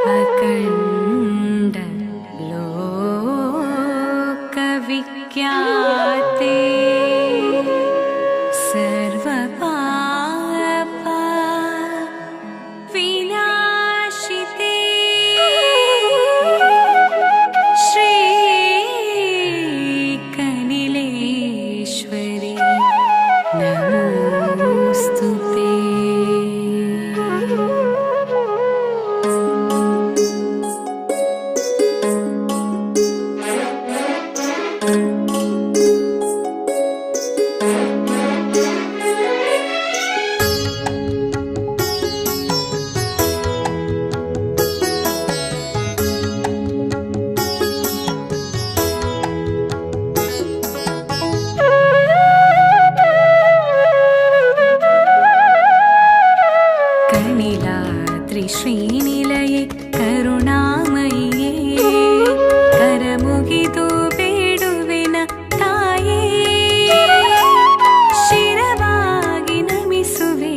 अखंड लोक विख्याते सर्वपाप विनाशिते श्री कनिलेश्वरी नमोस्तुते। श्रीनिलये करुणामये करमुगिदु बेडुवेन ताये शिरವಾಗಿ ನಮಿಸುವೆ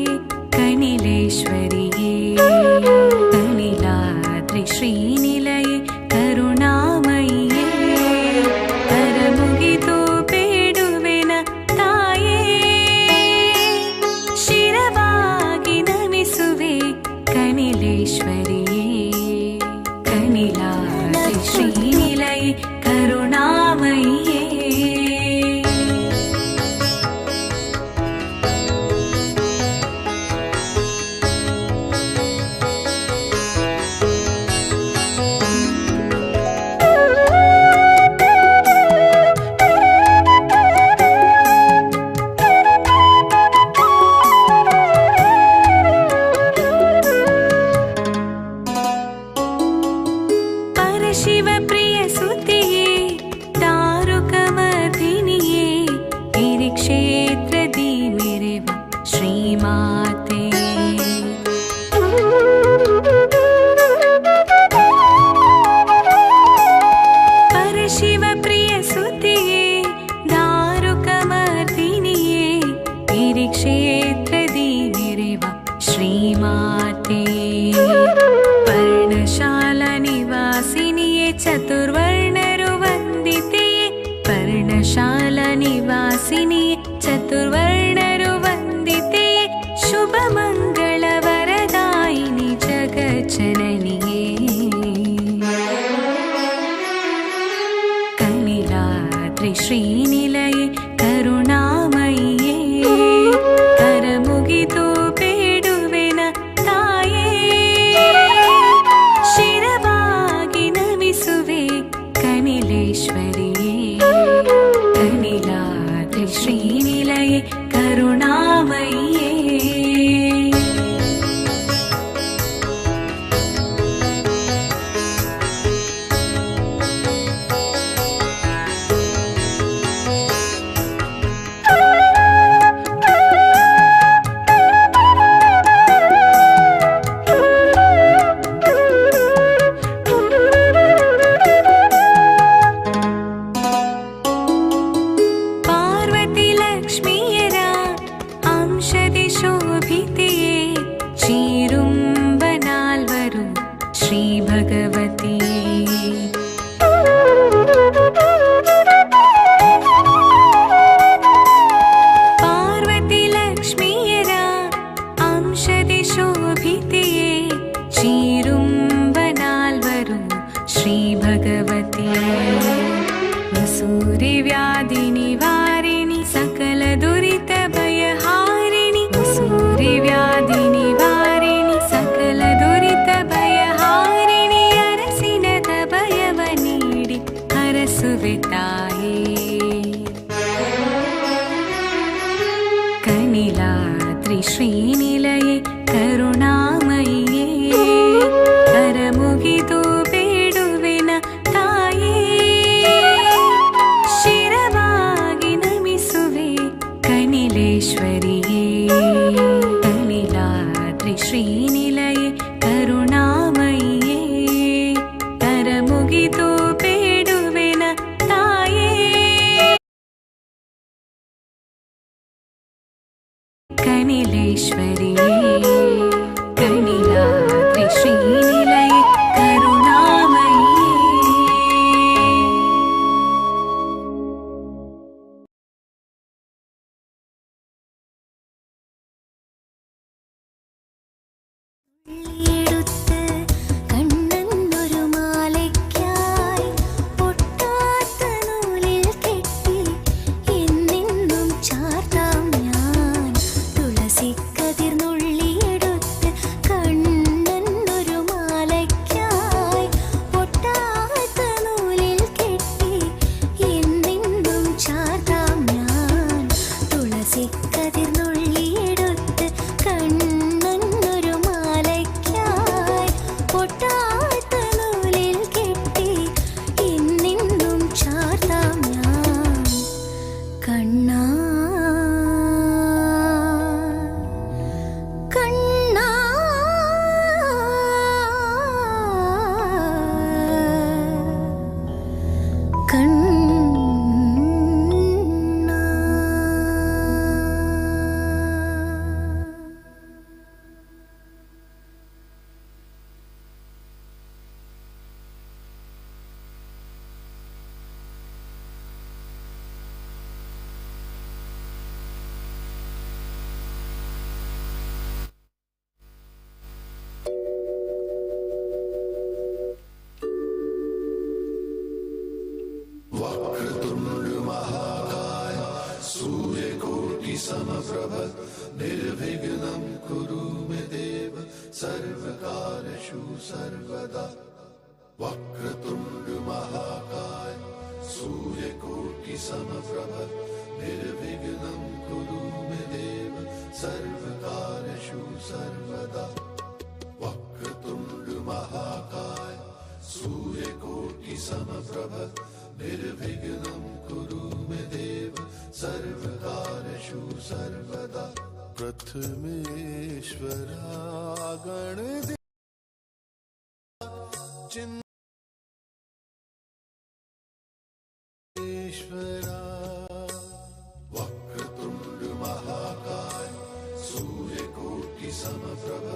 कनिलेश्वरिये कनिलाद्रि श्रीनिलये करुणामये करमुगिदु बेडुवेन ताये शिरವಾಗಿ ನಮಿಸುವೆ कनिलेश्वरिये कनिलाद्रि श्रीनिलये करुणामये। शिव प्रिय सुतिये दारुकमर्दिनिये गिरिक्षेत्रदी मेरेव श्रीमाते परशिव प्रिय सुतिये दारुकमर्दिनिये गिरिक्षेत्रदी मेरेव श्रीमाते पर्णशाला निवासिनिये चतुर्वर्णरु वन्दितेये पर्णशाला निवासिनिये चतुर्वर्णरु वन्दितेये शुभमङ्गलवरदायिनि जगज्जननिये कनिलाद्रि श्रीनिलये करुणामये करमुगिदु ಬೇಡುವೆನ ತಾಯೇ ಶಿರವಾಗಿ ನಮಿಸುವೆ कनिलेश्वरिये कनिलाद्रि श्री शोभितिये श्रीरुम्बनाल्वरु श्रीभगवती वसूरिव्याधिनिवारिणि सकलदुरितभयहारिणि वसूरिव्याधिनिवारिणि सकलदुरितभयहारिणि अरसिनद भयवनीडि हरसुवे ताये कनिलाद्रि श्रीनिलये करुणामयिये करमुगिदु ಬೇಡುವೆನ ತಾಯೇ ಶಿರವಾಗಿ ನಮಿಸುವೆ ಕನಿಲೇಶ್ವರಿಯೇ ಕನಿಲಾದ್ರಿ ಶ್ರೀನಿಲಯೇ ಕರುಣಾಮಯಿಯೇ ಕರಮುಗಿದು ಬೇಡುವೆನ ತಾಯೇ ಕನಿಲೇಶ್ವರಿಯೇ ಕನಿಲಾದ್ರಿ ಶ್ರೀನಿಲಯೇ समप्रभ निर्विघ्नं कुरु मे देव सर्वकार्येषु सर्वदा वक्रतुण्ड महाकाय सूर्यकोटि समप्रभ निर्विघ्नं कुरु मे देव सर्वकार्येषु सर्वदा वक्रतुण्ड महाकाय सूर्यकोटि समप्रभ निर्विघ्नं कुरु मे देव सर्वकार्येषु सर्वदा प्रथमेश्वरा गणदेव चिन्तेश्वरा वक्रतुण्ड महाकाय सूर्यकोटि समप्रभ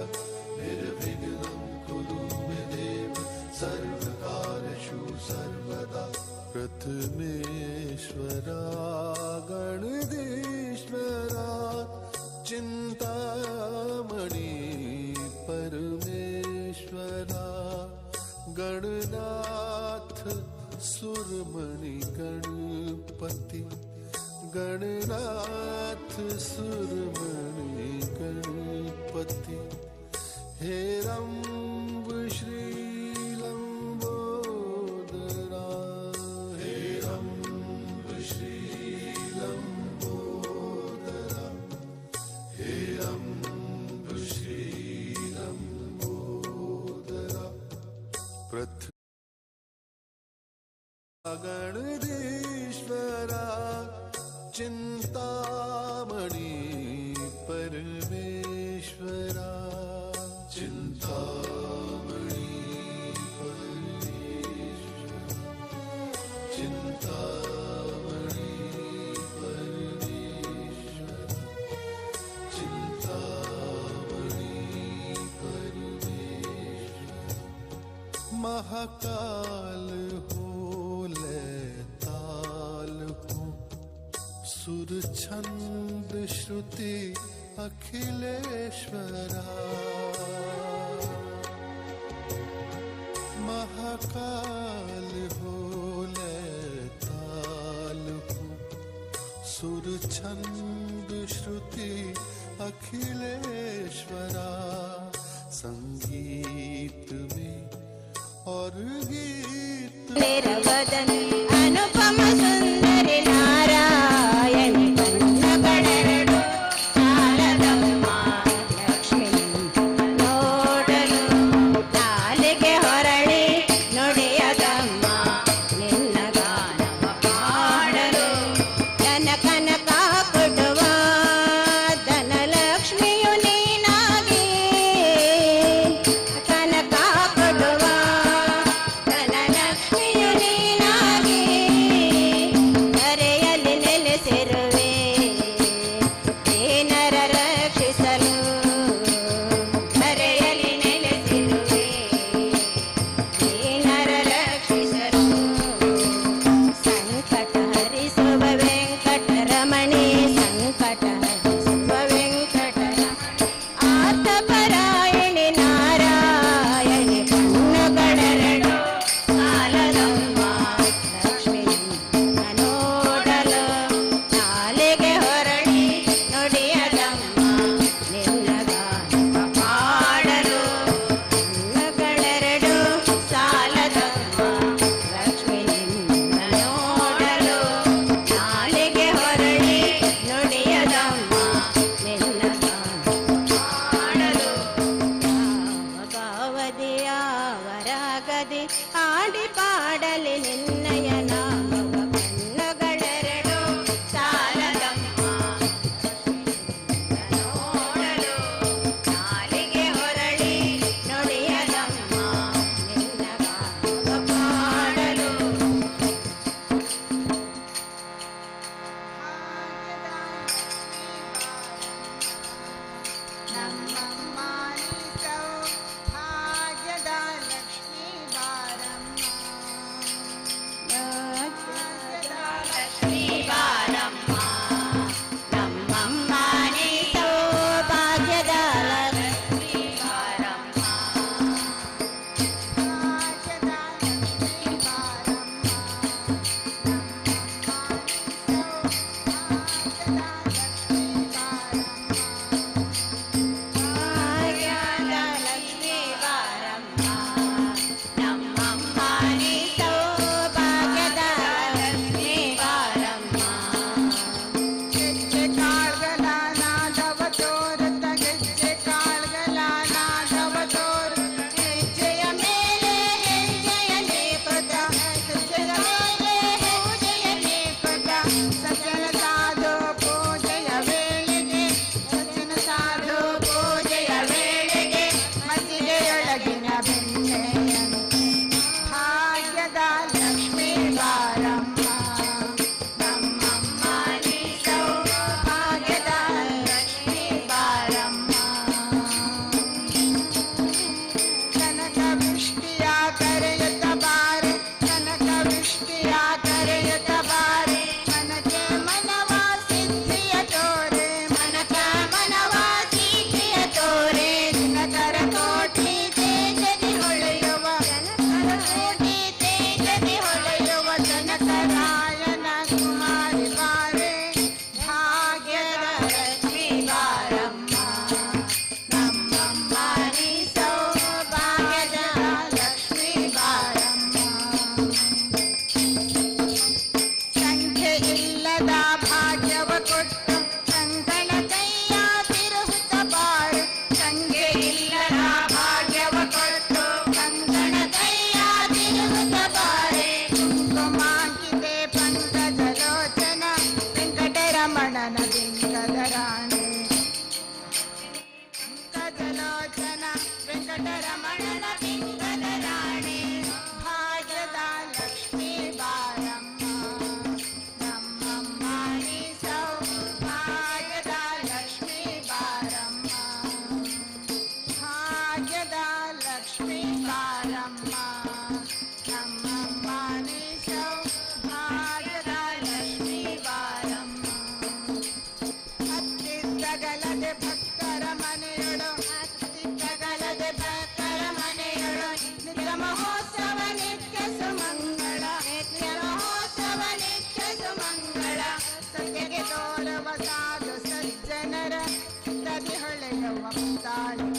निर्विघ्नं कुरु मे देव सर्वकार्येषु सर्वदा प्रथमेश्वरा गणदेश्वरा चिन्तामणि परमेश्वरा गणनाथ सुरमणि गणपति गणनाथ सुरमणि गणपति हे रंब श्री गणदेश्वरा चिन्तामणि परमेश्वरा चिन्तामणि परमेश्वरा चिन्तामणि परमेश्वरा चिन्तामणि परमेश्वरा महाकाल सुर छंद श्रुति अखिलेश्वरा छंद श्रुति अखिलेश्वरा, संगीत में और गीत मेरा वदन अनुपम सुंदर नारायण कन्नगಳೆರಡು ಶಾರದಮ್ಮ ಲಕ್ಷ್ಮೀ ನೋಡಲು ನಾಲಿಗೆ ಹೊರಳಿ ನುಡಿಯದಮ್ಮ ನಿನ್ನ ಗಾನವ ಪಾಡಲು ಜನ ಕನಕ ಕೊಡುವ ಧನಲಕ್ಷ್ಮಿಯು ನೀನಾಗಿ ಕನಕ ಕೊಡುವ ಧನಲಕ್ಷ್ಮಿಯು ನೀನಾಗಿ ಧರೆಯಲ್ಲಿ ನೆಲೆಸಿರುವೆ ದೀನರ ರಕ್ಷಿಸಲು ಧರೆಯಲ್ಲಿ ನೆಲೆಸಿರುವೆ ದೀನರ ರಕ್ಷಿಸಲು ಸಂಕಟ ಹರಿಸುವ ವೆಂಕಟರಮಣಿ ಸಂಕಟ ಹರಿಸುವ ವೆಂಕಟರಮಣಿ ಆತಪರಾಯಣಿ ನಾರಾಯಣಿ ಕಣ್ಣುಗಳೆರಡು ಸಾಲದಮ್ಮ ಲಕ್ಷ್ಮೀ ನೋಡಲು ನಾಲಿಗೆ ಹೊರಳಿ ನುಡಿಯದಮ್ಮ ನಿನ್ನ ಗಾನವ ಪಾಡಲು ಕಣ್ಣುಗಳೆರಡು ಸಾಲದಮ್ಮ ಲಕ್ಷ್ಮೀ ನೋಡಲು ನಾಲಿಗೆ ಹೊರಳಿ ನುಡಿಯದಮ್ಮ ನಿನ್ನ ಗಾನವ ಪಾಡಲು ಅವರಾಗದೆ ಆಡಿ ಪಾಡಲಿ ನಿನ್ನಯ ನಾಮವ ಕಣ್ಣುಗಳೆರಡು ಸಾಲದಮ್ಮ ನೋಡಲು ನಾಲಿಗೆ ಹೊರಳಿ ನುಡಿಯದಮ್ಮ ನಿನ್ನ ಗಾನವ ಪಾಡಲು ನಮ್ಮಮ್ಮ ಭಾಗ್ಯದ ಲಕ್ಷ್ಮೀ ಬಾರಮ್ಮ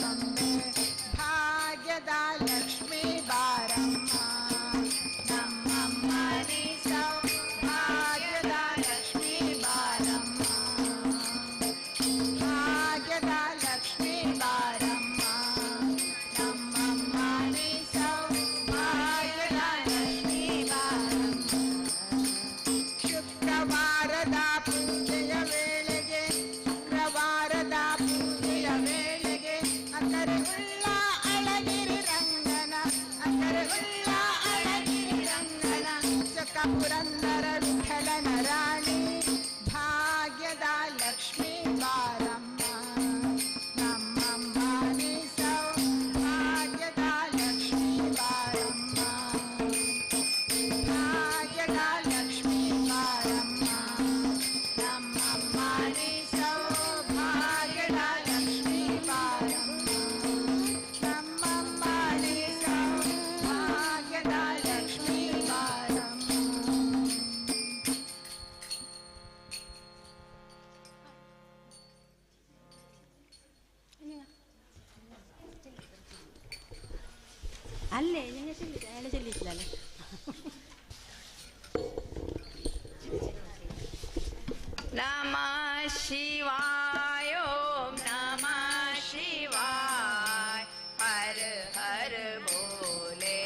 ಒಮ್ಮೆ ಭಾಗ್ಯದ ಲಕ್ಷ್ಮೀ ಬಾರಮ್ಮ ನಮ್ಮಮ್ಮ ನೀ ಸೌಭಾಗ್ಯದ ಲಕ್ಷ್ಮೀ ಬಾರಮ್ಮ ಭಾಗ್ಯದ ಲಕ್ಷ್ಮೀ ಬಾರಮ್ಮ ನಮ್ಮಮ್ಮ ನೀ ಸೌಭಾಗ್ಯದ ಲಕ್ಷ್ಮೀ ಬಾರಮ್ಮ ಶುಕ್ರವಾರದ ಪೂಜೆಯ ವೇಳೆಗೆ ಶುಕ್ರವಾರದ ಪೂಜೆಯ ವೇಳೆಗೆ ಅಕರವುಳ್ಳ ಅಳಗಿರಿ ರಂಗನ ಅಕರವುಳ್ಳ ಅಳಗಿರಿ ರಂಗನ ಚಕ ಪುರಂದರ ವಿಠಲನ ರಾಣಿ ಭಾಗ್ಯದ ಲಕ್ಷ್ಮೀ ಬಾರಮ್ಮ ನಮ್ಮಮ್ಮ ನೀ ಸೌಭಾಗ್ಯದ ಲಕ್ಷ್ಮೀ ಬಾರಮ್ಮ ಭಾಗ್ಯದ ಲಕ್ಷ್ಮೀ ಬಾರಮ್ಮ ನಮ್ಮಮ್ಮ ನೀ ಸೌಭಾಗ್ಯದ ಲಕ್ಷ್ಮೀ ಬಾರಮ್ಮ ನಮ್ಮಮ್ಮ ನೀ ಸೌಭಾಗ್ಯದ ಲಕ್ಷ್ಮೀ ಬಾರಮ್ಮ. ಅಲ್ಲೇ ನಿನ್ನೆ ಚೆಲ್ಲಿದ್ದೆ ಎಲೆ ಚೆಲ್ಲಿದ್ಲಲ್ಲ. नमः शिवाय ओम नमः शिवाय हर हर बोले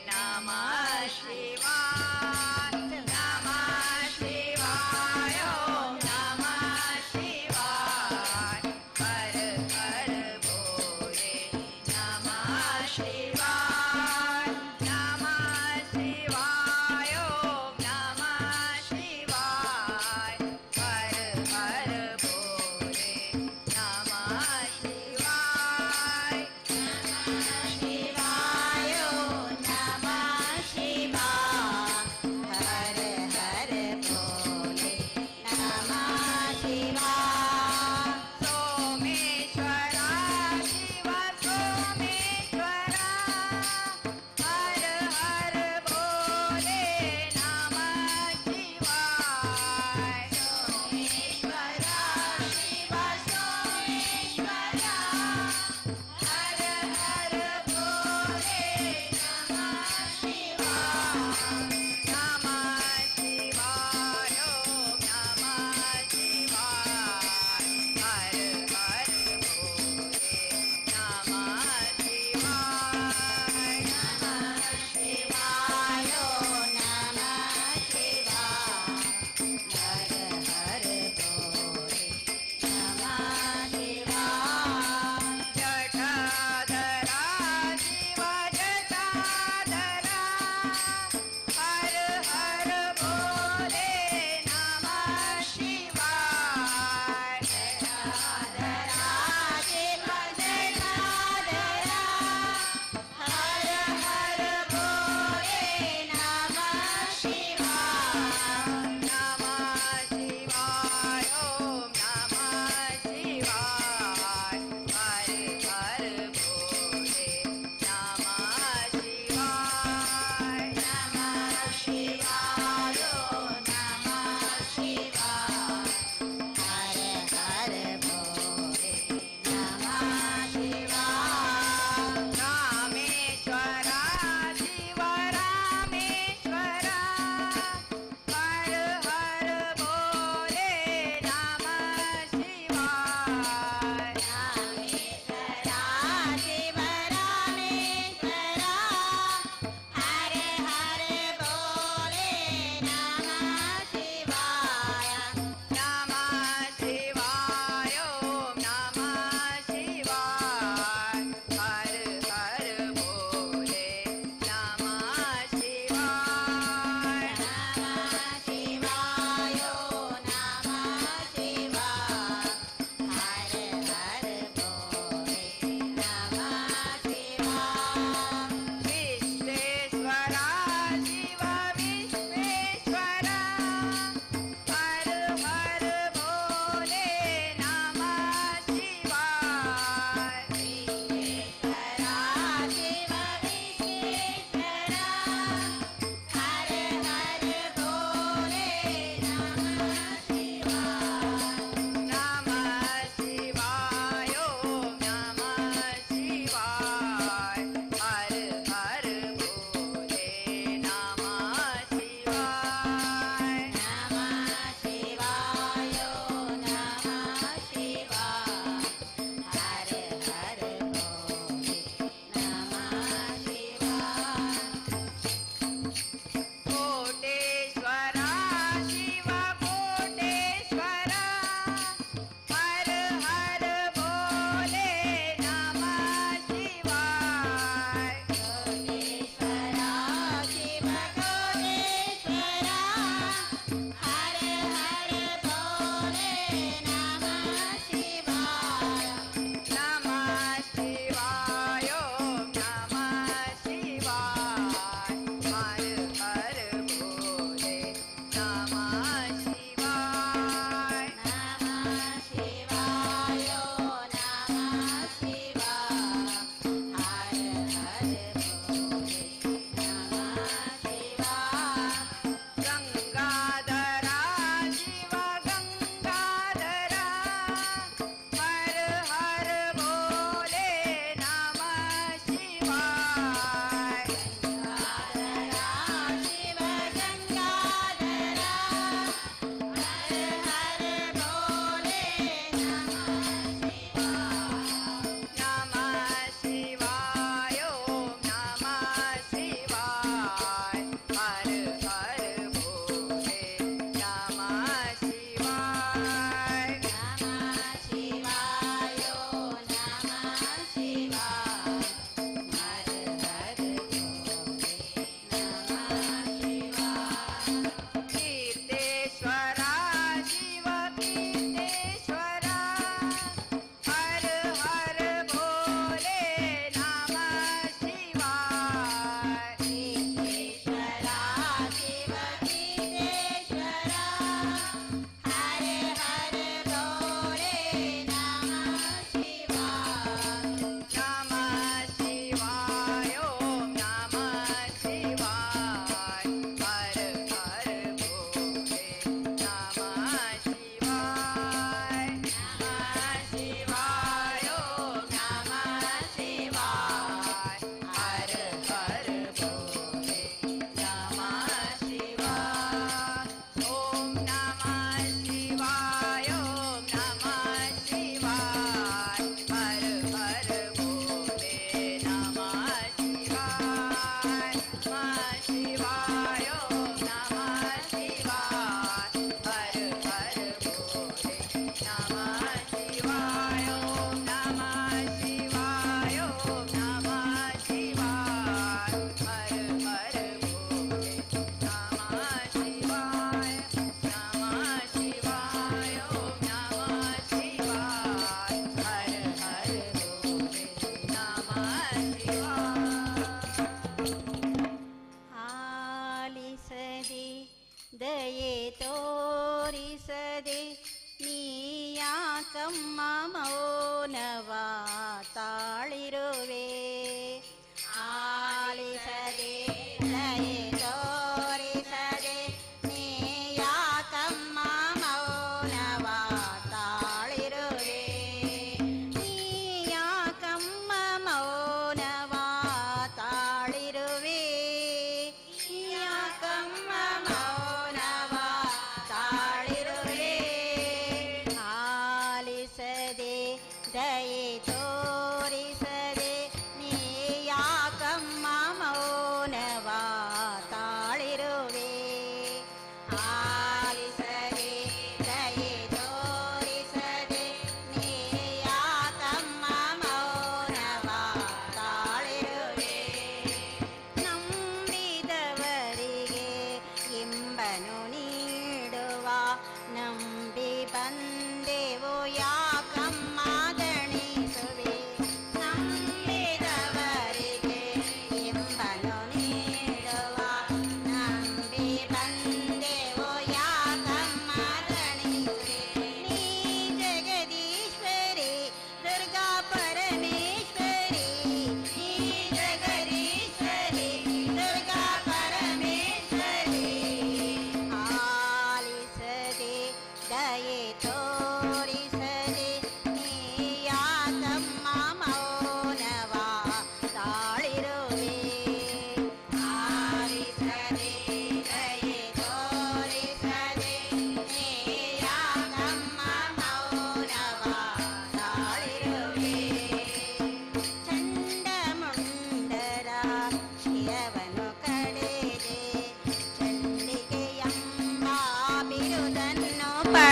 नमः शिवाय नमः शिवाय ओम नमः शिवाय हर हर बोले नमः शिवाय नमः शिवाय ओम नमः शिवाय हर हर बोले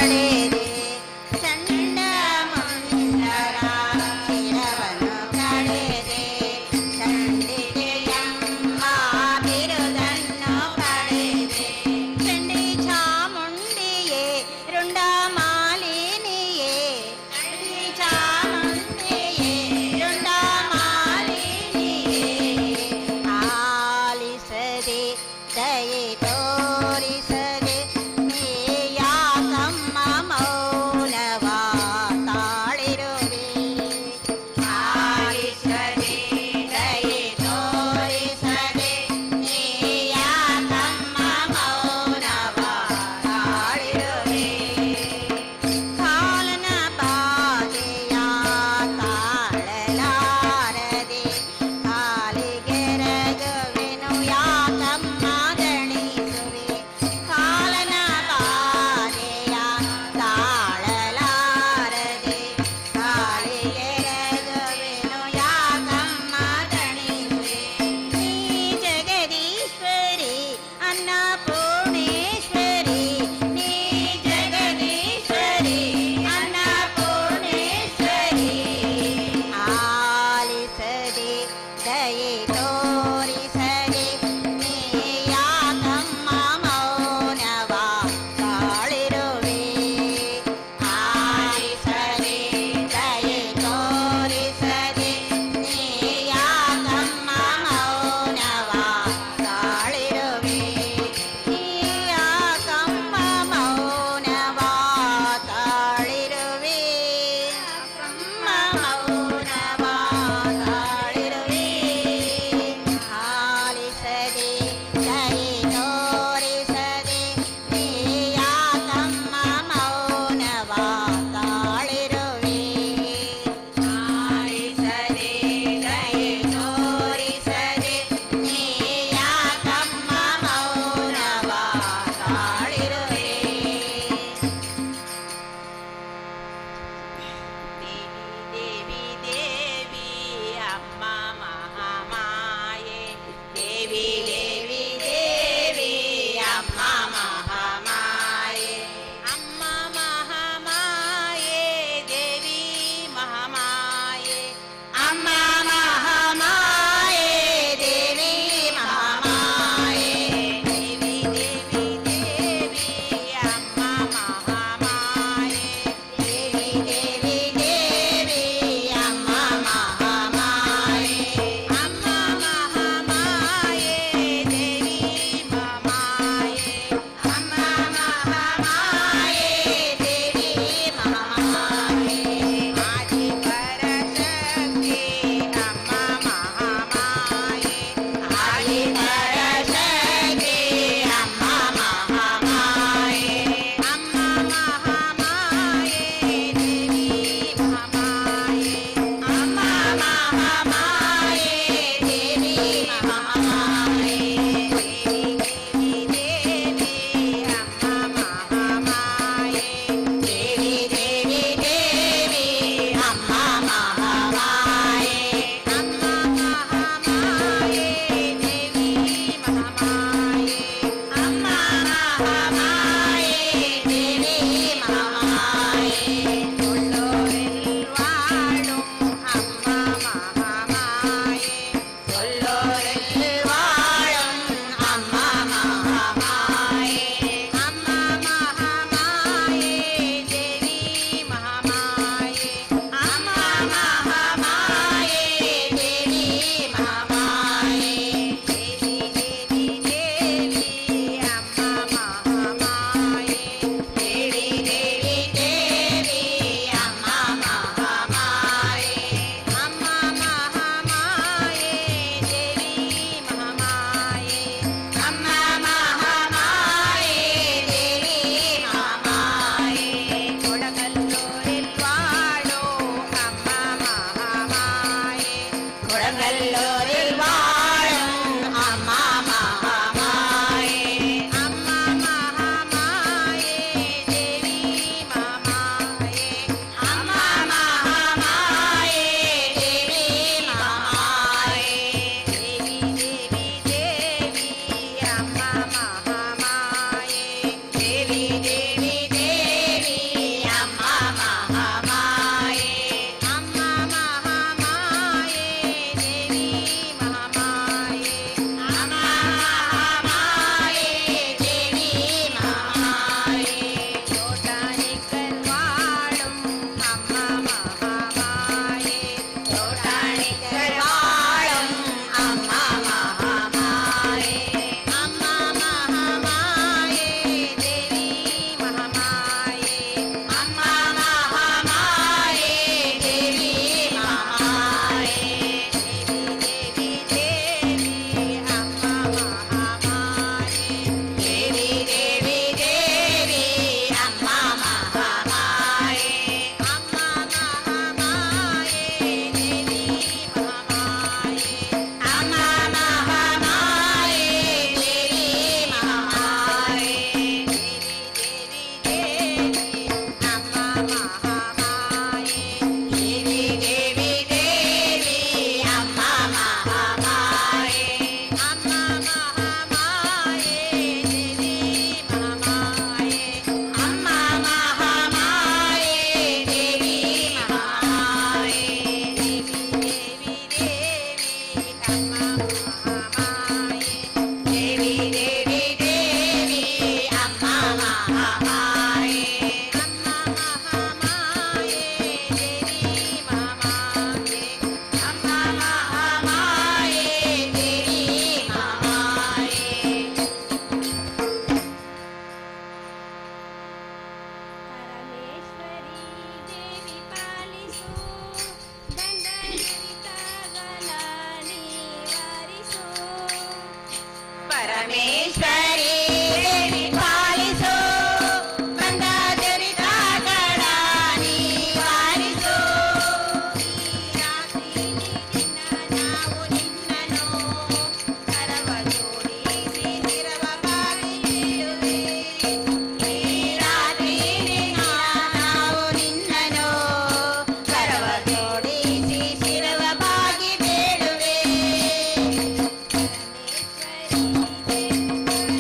ಕಡೆದೆ ಚಂಡ ಮುಂಡರ ಶಿರವನ್ನು ಕಡೆದೆ ಚಂಡಿಕೆಯಮ್ಮ ಬಿರುದನ್ನು ಕಡೆದೆ ಚಂಡಿ ಚಾಮುಂಡಿಯೇ ರುಂಡ ಮಾಲಿನಿಯೇ ಚಂಡಿ ಚಾಮುಂಡಿಯೇ ರುಂಡ ಮಾಲಿನಿಯೇ ಆಲಿಸದೆ ದಯೆ ತೋರಿಸದೆ ನೀಯಾಕಮ್ಮ ಮೌನವ ತಾಳಿರುವೆ ಆಲಿಸದೆ ದಯೆ ತೋರಿಸದೆ ನೀಯಾಕಮ್ಮ ಮೌನವ ತಾಳಿರುವೆ ಕಾಲನ ಬಾಧೆಯ ತಾಳಲಾರದೆ ಕಾಲಿಗೆರಗುವೆನು ಯಾಕಮ್ಮ ದಣಿಸುವೆ ಕಾಲನ ಬಾಧೆಯ ತಾಳಲಾರದೆ ಕಾಲಿಗೆರಗುವೆನು ಯಾಕಮ್ಮ ದಣಿಸುವೆ ನೀ ಜಗದೀಶ್ವರಿ ಅನ್ನಪೂರ್ಣೇಶ್ವರಿ ನೀ ಜಗದೀಶ್ವರಿ ಅನ್ನಪೂರ್ಣೇಶ್ವರಿ ಆಲಿಸದೆ ದಯೆ ತೋರಿಸದೆ ನೀಯಾಕಮ್ಮ ಮೌನವ ತಾಳಿರುವೆ ಆಲಿಸದೆ ದಯೆ ತೋರಿಸದೆ ನೀಯಾಕಮ್ಮ ಮೌನವ ತಾಳಿರುವೆ ನೀಯಾಕಮ್ಮ ಮೌನವ ತಾಳಿರುವೆ ಅಮ್ಮ ಮೌನವ ತಾಳಿರುವೆ ಆಲಿಸದೆ ದಯೆ ತೋರಿಸದೆ ನೀಯಾಕಮ್ಮ ಮೌನವ ತಾಳಿರುವೆ ಆಲಿಸದೆ ದಯೆ ತೋರಿಸದೆ ನೀಯಾಕಮ್ಮ ಮೌನವ ತಾಳಿರುವೆ ದೇವಿ ದೇವಿ ಅಮ್ಮ ಮಹಾಮಾಯೆ ದೇವಿ ದೇವಿ ದೇವಿ ಅಮ್ಮ ಮಹಾಮಾಯೆ ಅಮ್ಮ ಮಹಾಮಾಯೆ ದೇವಿ ಮಹಾಮಾಯೆ ಅಮ್ಮ ಮಹಾಮಾಯೆ ದೇವಿ ಮಹಾಮಾಯೆ ದೇವಿ ದೇವಿ ದೇವಿ ಅಮ್ಮ ಮಹಾಮಾಯೆ ದೇವಿ ದೇವಿ ದೇವಿ ಅಮ್ಮ ಮಹಾಮಾಯೆ ಅಮ್ಮ ಮಹಾಮಾಯೆ ದೇವಿ ಮಹಾಮಾಯೆ ಅಮ್ಮ ಮಹಾಮಾಯೆ ದೇವಿ ಮಹಾಮಾಯೆ ಆದಿ ಪರಶಕ್ತಿ ಅಮ್ಮ ಮಹಾಮಾಯೆ ಆದಿ ಪರಶಕ್ತಿ ಅಮ್ಮ ಮಹಾಮಾಯೆ ಅಮ್ಮ ಮಹಾಮಾಯೆ ದೇವಿ ಮಹಾಮಾಯೆ ಅಮ್ಮ ಮಹಾಮಾಯೆ ದೇವಿ ಮಹಾಮಾಯೆ ದೇವಿ ದೇವಿ ಅಮ್ಮ ಮಹಾಮಾಯೆ ದೇವಿ ದೇವಿ ದೇವಿ ಅಮ್ಮ ಮಹಾಮಾಯೆ ಅಮ್ಮ ಮಹಾಮಾಯೆ ದೇವಿ ಮಹಾಮಾಯೆ ಅಮ್ಮ ಮಹಾಮಾಯೆ ದೇವಿ ಮಹಾಮಾಯೆ சொல்லோரெல்வாழும் அம்மா மகாமாயே சொல்லோரெல்வாழும் அம்மா மகாமாயே அம்மா மகாமாயே தேவி மகாமாயே அம்மா மகாமாயே தேவி மகாமாயே தேவி தேவி தேவி அம்மா மகாமாயே தேவி தேவி தேவி அம்மா மகாமாயே அம்மா மகாமாயே தேவி மகாமாயே அம்மா மகாமாயே தேவி மகாமாயே கொடகல்லூரில் வாழோ அம்மா மகாமாயே கொடகல்லூர் ಪರಮೇಶ್ವರಿ ದೇವಿ ಪಾಲಿಸೋ ಬಂದ ದುರಿತಗಳ ನಿವಾರಿಸೋ ರಾತ್ರಿ ದಿನ ನಾವು ನಿನ್ನನು ಕರವ ಜೋಡಿಸಿ ಶಿರವ ಬಾಗಿ ಬೇಡುವೆ ಈ ರಾತ್ರಿ ದಿನ ನಾವು ನಿನ್ನನು ಕರವ ಜೋಡಿಸಿ ಶಿರವ ಬಾಗಿ ಬೇಡುವೆ ಪರಮೇಶ್ವರಿ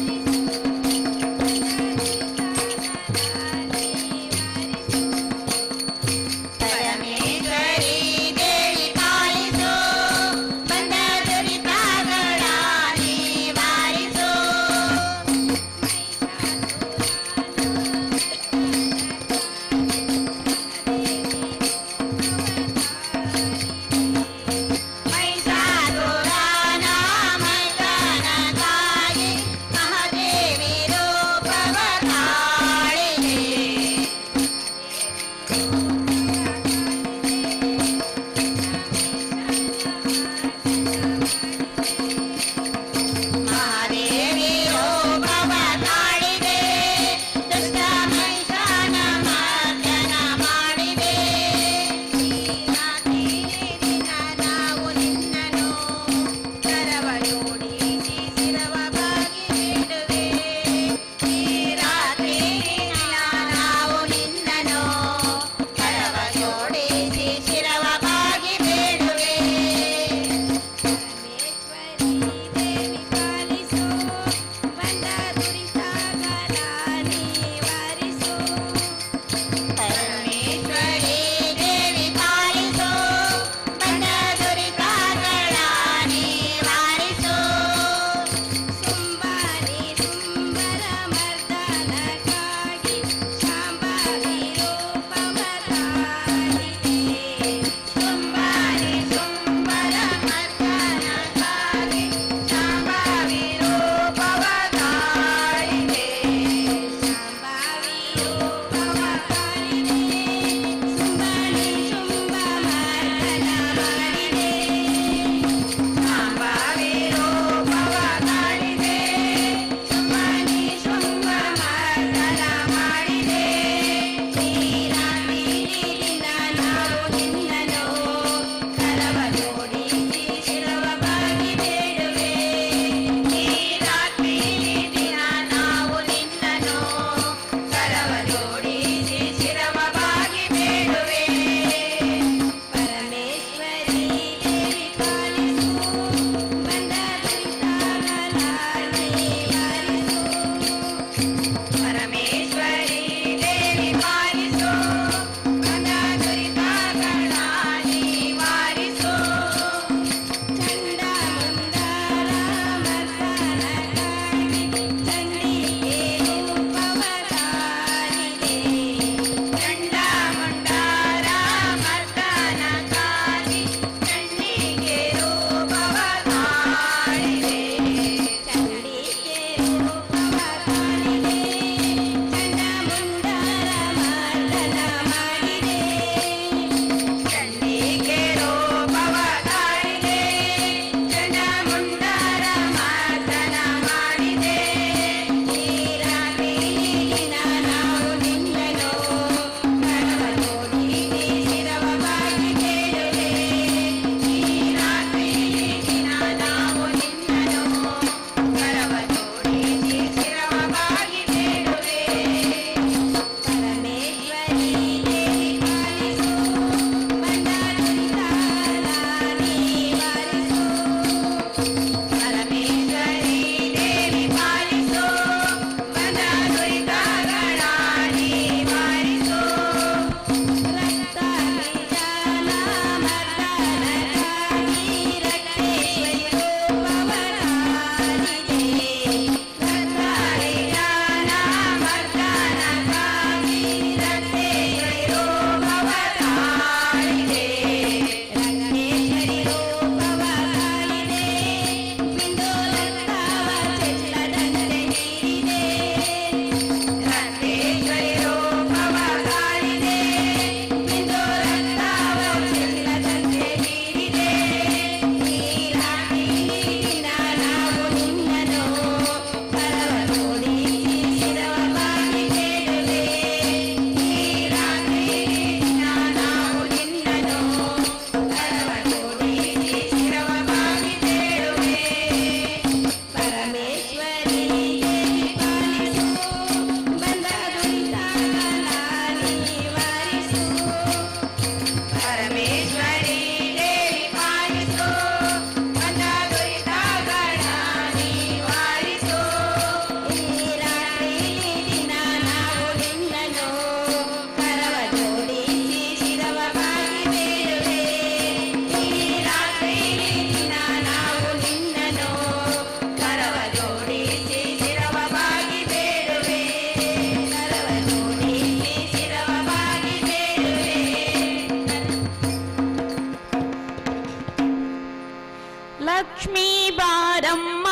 ಲಕ್ಷ್ಮೀ ಬಾರಮ್ಮ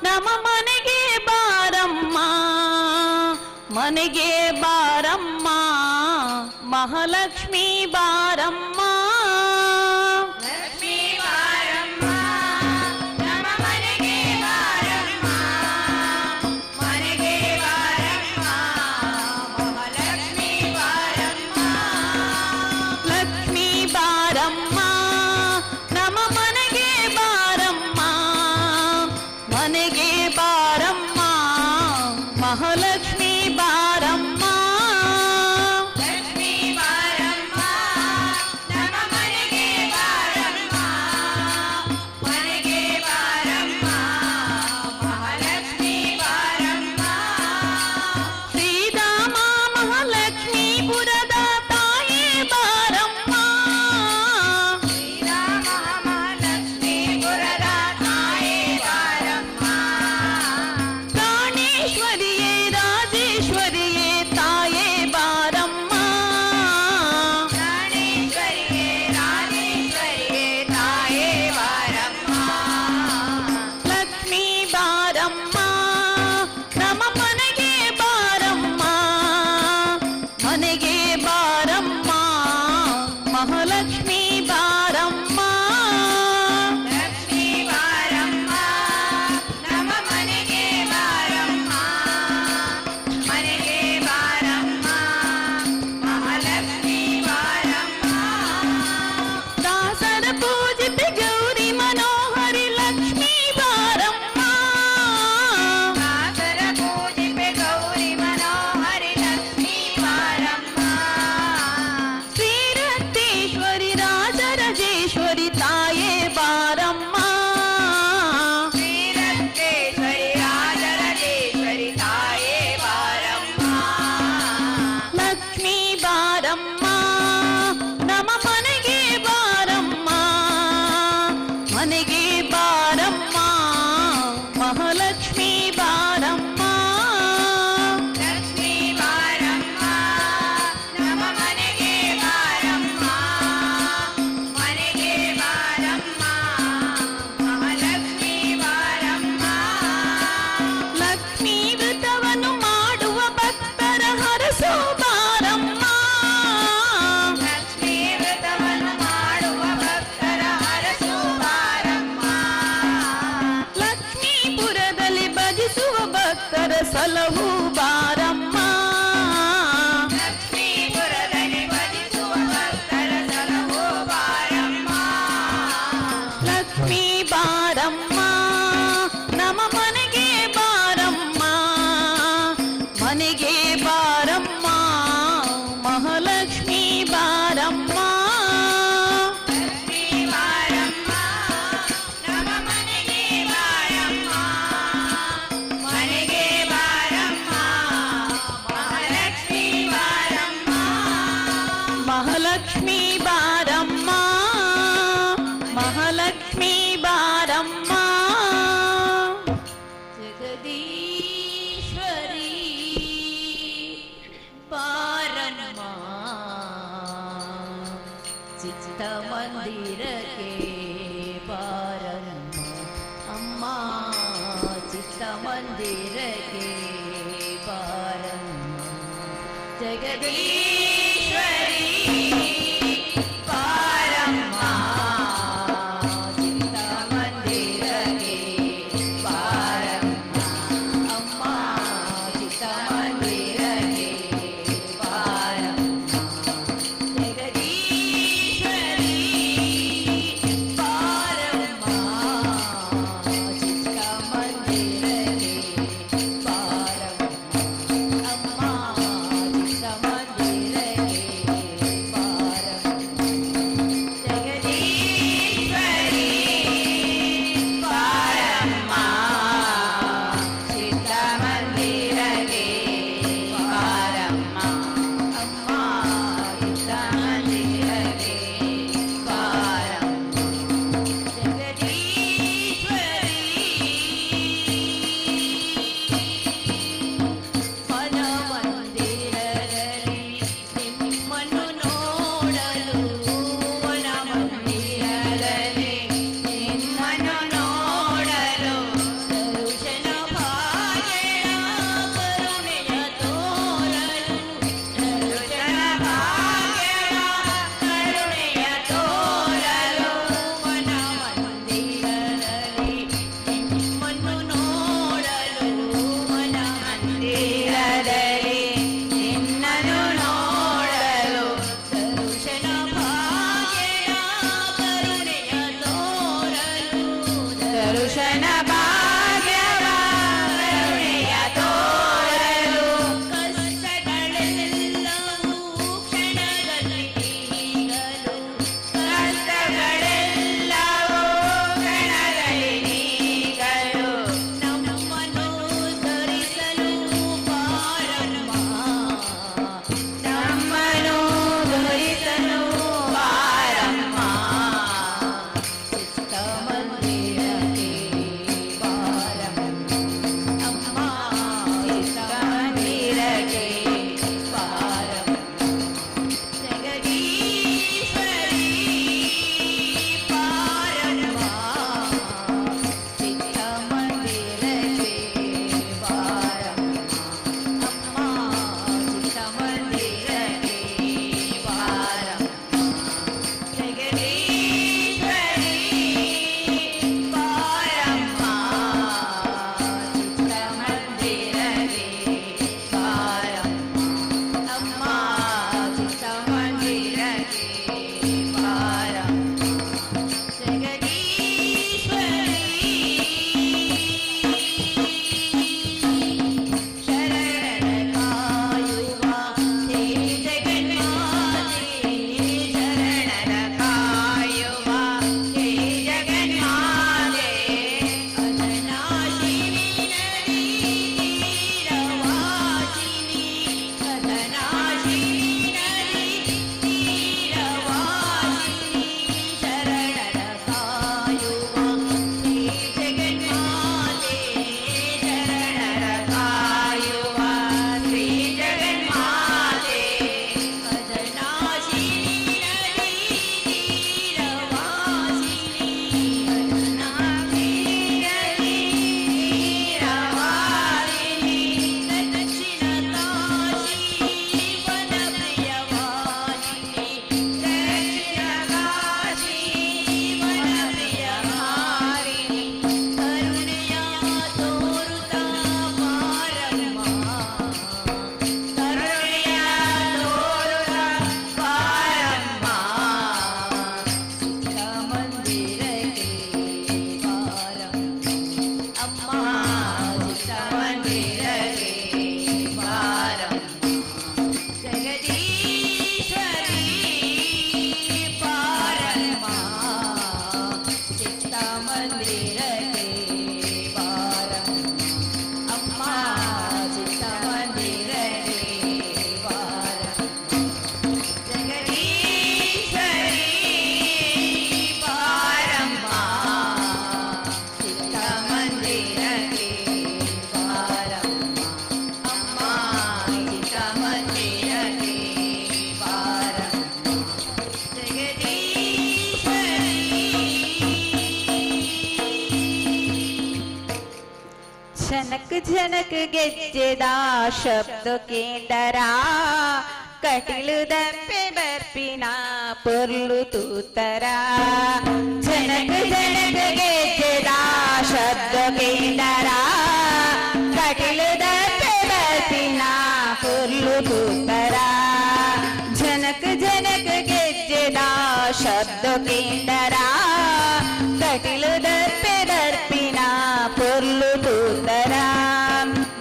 ನಮ್ಮ ಮನೆಗೆ ಬಾರಮ್ಮ, ಮನೆಗೆ ಬಾರಮ್ಮ ಮಹಾಲಕ್ಷ್ಮೀ ಬಾರಮ್ಮ. ಲಕ್ಷ್ಮೀ ಬಾರಮ್ಮ ನಮ್ಮ ಮನೆಗೆ ಬಾರಮ್ಮ, ಮನೆಗೆ ಬಾರಮ್ಮ ಮಹಾಲಕ್ಷ್ಮೀ ಬಾರಮ್ಮ. ಲಕ್ಷ್ಮೀ ಬಾರಮ್ಮ ನಮ್ಮ ಮನೆಗೆ ಬಾರಮ್ಮ, ಮನೆಗೆ ಬಾರಮ್ಮ ಮಹಾಲಕ್ಷ್ಮೀ ಬಾರಮ್ಮ. ಲಕ್ಷ್ಮೀ ಬಾರಮ್ಮ ನಮ್ಮ ಮನೆಗೆ ಬಾರಮ್ಮ, ಮನೆಗೆ ಬಾರಮ್ಮ ಮಹಾಲಕ್ಷ್ಮೀ ಬಾರಮ್ಮ. ಶ್ರೀರಾಮ ಮಹಾಲಕ್ಷ್ಮೀಪುರದ ತಾಯೇ ಬಾರಮ್ಮ, ಶ್ರೀರಾಮ ಮಹಾಲಕ್ಷ್ಮೀಪುರದ ತಾಯೇ ಬಾರಮ್ಮ. ಪ್ರಾಣೇಶ್ವರಿಯೇ ರಾಜೇಶ್ವರಿಯೇ ತಾಯೇ ಬಾರಮ್ಮ, ಪ್ರಾಣೇಶ್ವರಿಯೇ ರಾಜೇಶ್ವರಿಯೇ ತಾಯೇ ಬಾರಮ್ಮ. ಲಕ್ಷ್ಮೀ ಬಾರಮ್ಮ ನಮ್ಮ ಮನೆಗೆ ಬಾರಮ್ಮ, ಮನೆಗೆ ಬಾರಮ್ಮ ಮಹಾಲಕ್ಷ್ಮೀ ಬಾರಮ್ಮ. ಲಕ್ಷ್ಮೀ ಬಾರಮ್ಮ ನಮ್ಮ ಮನೆಗೆ ಬಾರಮ್ಮ, ಮನೆಗೆ ಬಾರಮ್ಮ ಮಹಾಲಕ್ಷ್ಮೀ ಬಾರಮ್ಮ. ದಾಸರ ಪೂಜಿತ ಗೌರಿ ಮನೋಹರಿ ಲಕ್ಷ್ಮೀ ಬಾರಮ್ಮ, ದಾಸರ ಪೂಜಿಪೆ ಗೌರಿ ಮನೋಹರಿ ಲಕ್ಷ್ಮೀ ಬಾರಮ್ಮ. ಶ್ರೀರಕ್ತೇಶ್ವರಿ ರಾಜರಾಜೇಶ್ವರಿ ತಾಯೇ ಬಾರಮ್ಮ, ಶ್ರೀರಕ್ತೇಶ್ವರಿ ರಾಜರಾಜೇಶ್ವರಿ ತಾಯೇ ಬಾರಮ್ಮ. ಲಕ್ಷ್ಮೀ ಬಾರಮ್ಮ ನಮ್ಮ ಮನೆಗೆ ಬಾರಮ್ಮ, ಮನೆಗೆ ಬಾರಮ್ಮ ಮಹಾಲಕ್ಷ್ಮೀ ಬಾರಮ್ಮ. ಲಕ್ಷ್ಮೀ ಬಾರಮ್ಮ ನಮ್ಮ ಮನೆಗೆ ಬಾರಮ್ಮ, ಮನೆಗೆ ಬಾರಮ್ಮ ಮಹಾಲಕ್ಷ್ಮೀ ಬಾರಮ್ಮ. ಲಕ್ಷ್ಮೀ ವ್ರತವನ್ನು ಮಾಡುವ ಭಕ್ತರ ಹರಸೋ ಬಾರಮ್ಮ, ಲಕ್ಷ್ಮೀ ವ್ರತವನ್ನು ಮಾಡುವ ಭಕ್ತರ ಹರಸು ಬಾರಮ್ಮ. ಲಕ್ಷ್ಮೀಪುರದಲ್ಲಿ ಭಜಿಸುವ ಭಕ್ತರ ಸಲಹು ಬಾರಮ್ಮ, ಲಕ್ಷ್ಮೀಪುರದಲ್ಲಿ ಭಜಿಸುವ ಭಕ್ತರ ಸಲಹು ಬಾರಮ್ಮ. ಲಕ್ಷ್ಮೀ ಬಾರಮ್ಮ ನಮ್ಮ ಮನೆಗೆ ಬಾರಮ್ಮ, ಮನೆಗೆ ಬಾರಮ್ಮ ಮಹಾಲಕ್ಷ್ಮೀ ಬಾರಮ್ಮ. ಲಕ್ಷ್ಮೀ ಬಾರಮ್ಮ ನಮ್ಮ ಮನೆಗೆ ಬಾರಮ್ಮ, ಮನೆಗೆ ಬಾರಮ್ಮ ಮಹಾಲಕ್ಷ್ಮೀ ಬಾರಮ್ಮ. ಮಹಾಲಕ್ಷ್ಮೀ ಬಾರಮ್ಮ, ಮಹಾಲಕ್ಷ್ಮೀ ಬಾರಮ್ಮ. ಜಗದೀಶ್ವರಿ ಬಾರಮ್ಮ, ಚಿತ್ತ ಮಂದಿರಕ್ಕೆ ಬಾರಮ್ಮ ಅಮ್ಮ, ಚಿತ್ತ ಮಂದಿರಕ್ಕೆ ಬಾರಮ್ಮ. ಜಗದೀಶ್ವರಿ ಬಾರಮ್ಮ, ಚಿತ್ತ ಮಂದಿರಕ್ಕೆ ಬಾರಮ್ಮ ಅಮ್ಮ, ಚಿತ್ತ ಮಂದಿರಕ್ಕೆ ಬಾರಮ್ಮ. ಜಗದೀಶ್ವರಿ ಬಾರಮ್ಮ, ಚಿತ್ತ ಮಂದಿರಕ್ಕೆ ಬಾರಮ್ಮ ಅಮ್ಮ, ಚಿತ್ತ ಮಂದಿರಕ್ಕೆ ಪುರುಷನ ಭಾಗ್ಯವ ಕರುಣೆಯ ತೋರಲು ಕಷ್ಟಗಳೆಲ್ಲವೂ ಕ್ಷಣದಲ್ಲಿ ನೀಗಲು ಕಷ್ಟಗಳೆಲ್ಲವೂ ಕ್ಷಣದಲ್ಲಿ ನೀಗಲು ನಮ್ಮನ್ನು ಧರಿಸಲು ಬಾರಮ್ಮ ನಮ್ಮನು ಧರಿಸಲು ಬಾರಮ್ಮ ಚಿತ್ತ ಮಂದಿರಕ್ಕೆ ಬಾರಮ್ಮ ಅಮ್ಮ ಚಿತ್ತ ಮಂದಿರಕ್ಕೆ ಬಾರಮ್ಮ ಜಗದೀಶ್ವರಿ ಬಾರಮ್ಮ ಚಿತ್ತ ಮಂದಿರಕ್ಕೆ ಬಾರಮ್ಮ ಅಮ್ಮ ಚಿತ್ತ ಮಂದಿರಕ್ಕೆ ಬಾರಮ್ಮ ಜಗದೀಶ್ವರಿ ಬಾರಮ್ಮ ಚಿತ್ತ ಮಂದಿರಕ್ಕೆ ಬಾರಮ್ಮ ಅಮ್ಮ ಚಿತ್ತ ಮಂದಿರಕ್ಕೆ ಬಾರಮ್ಮ ಶರಣರ ಕಾಯುವ ಶ್ರೀ ಜಗನ್ಮಾತೆ ಶರಣರ ಕಾಯುವ ಶ್ರೀ ಜಗನ್ಮಾತೆ ಕದನಾಶಿನಿ ನದಿ ತೀರವಾಸಿನಿ ಕದನಾಶಿನಿ ನದಿ ತೀರವಾಸಿನಿ ಶರಣರ ಕಾಯುವ ಶ್ರೀ ಜಗನ್ಮಾತೆ ಶರಣರ ಕಾಯುವ ಶ್ರೀ ಜಗನ್ಮಾತೆ ಕದನಾಶಿನಿ ನದಿ ತೀರವಾಸಿನಿ ಕರುಣಾಸಿನಿ ತೀರವಾಸಿನಿ ದಕ್ಷಿಣ ಕಾಶಿ ವನಪ್ರಿಯವಾಸಿನಿ ದಕ್ಷಿಣ ಕಾಶಿ ವನಪ್ರಿಯಹಾರಿಣಿ ಕರುಣೆಯ ತೋರುತ್ತ ಬಾರಮ್ಮ ಕರುಣೆಯ ತೋರುತ್ತ ಬಾರಮ್ಮ ಚಿತ್ತ ಮಂದಿರಕ್ಕೆ ಬಾರಮ್ಮ ಅಮ್ಮ ಚಿತ್ತ ಮಂದಿರಕ್ಕೆ ಬಾರಮ್ಮ ಜಗದೀಶ್ವರಿ ಬಾರಮ್ಮ ಚಿತ್ತ ಮಂದಿರಕ್ಕೆ ಬಾರಮ್ಮ ಅಮ್ಮ ಚಿತ್ತ ಮಂದಿರಕ್ಕೆ ಬಾರಮ್ಮ ಜಗದೀಶ್ವರಿ ಬಾರಮ್ಮ ಚಿತ್ತ ಮಂದಿರಕ್ಕೆ ಬಾರಮ್ಮ ಅಮ್ಮ ಚಿತ್ತ ಮಂದಿರಕ್ಕೆ ಬಾರಮ್ಮ ಝನಕ್ ಝನಕ್ ಗೆಜ್ಜೆದ ಶಬ್ದ ಕೇಂದರ ಕಟಿಲು ದಪ್ಪೆ ಬರ್ಪಿನ ಪೊರ್ಲು ತೂತರ ಝನಕ್ ಝನಕ್ ಗೆಜ್ಜೆದ ಶಬ್ದ ಕೇಂದರ ಕಟಿಲು ದಪ್ಪೆ ಬರ್ಪಿನ ಪೊರ್ಲು ತೂತರ ಝನಕ್ ಝನಕ್ ಗೆಜ್ಜೆದ ಶಬ್ದ ಕೇಂದರ ಕಟಿಲು ದಪ್ಪೆ ಬರ್ಪಿನ ಪೊರ್ಲು ತೂತರ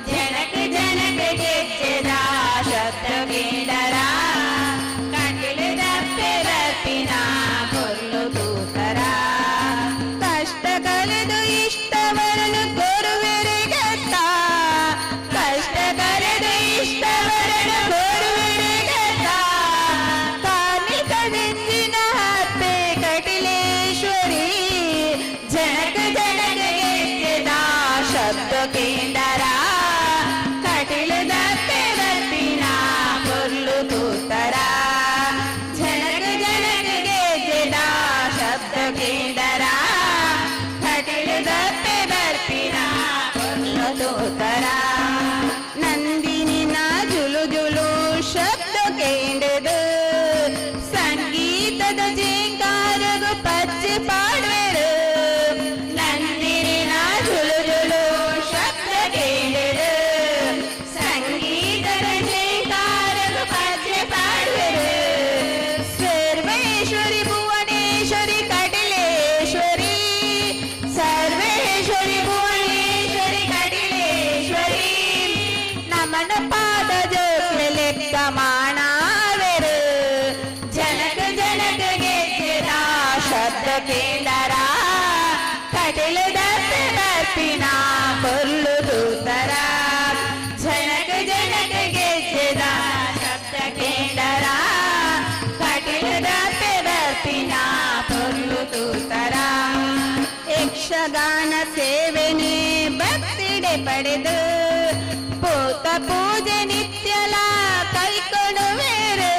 ಜನಕ ಜನಕ ಗೆಜ್ಜೆದ ಶಬ್ದ ಕೇಂದರ ಕಟಿಲು ದಪ್ಪೆ ಬರ್ಪಿನ ಪೊರ್ಲು ತೂತರ ಕಷ್ಟ ಕಳೆದು ಇಷ್ಟವರನ್ನು ಕೋರುವೆರೆಗತ್ತ ಕಷ್ಟ ಕಳೆದು ಇಷ್ಟವರನ್ನು ಕೋರುವೆರೆಗತ್ತ ಕಾರ್ಮಿಕ ನೆಂಜಿನ ಹಪ್ಪೆ ಕಟಿಲೇಶ್ವರಿ ಜನಕ ಜನಕ ಗೆಜ್ಜೆದ ಶಬ್ದ ಕೇಂದರ ಕಟಿಲು ದಪ್ಪೆ ಬರ್ಪಿನ ಪೊರ್ಲು ತೂತರ ಜನಕ ಜನಕ ಗೆಜ್ಜೆದ ಶಬ್ದ ಕೇಂದರ ಕಟಿಲು ದಪ್ಪೆ ಬರ್ಪಿನ ಪೊರ್ಲು ತೂತರ ನಂದಿನಿನ ಜುಲು ಜುಲು ಶಬ್ದ ಕೇಂದ್ರದ ಸಂಗೀತದ ಜೇಂಕಾರಗು ಪಚ್ಚೆ ಪಾಡುವೆರು ನಂದಿನಿನ ಜುಲು ಜುಲು ಶಬ್ದ ಕೇಂದ್ರದ ಸಂಗೀತದ ಜೇಂಕಾರಗು ಪಚ್ಚೆ ಪಾಡುವೆರು ಸರ್ವೇಶ್ವರಿ ಭುವನೇಶ್ವರಿ ಕಟಿಲೇಶ್ವರಿ ಸರ್ವೇ कटिल दत्त बर्पिना पुल्लु दूतर जनक जनक ಗೆಜ್ಜೆದ ಶಬ್ದ ಕೇಂದರ ಕಟಿಲ ದತ್ತ ಬರ್ಪಿನ ಪುಲ್ಲು ದೂತರ ಯಕ್ಷಗಾನ ಸೇವೆನೆ ಭಕ್ತಿಡೆ ಪಡೆದು ಪೂತ ಪೂಜೆ ನಿತ್ಯಲ ಕೈಕೊಡುವೆರು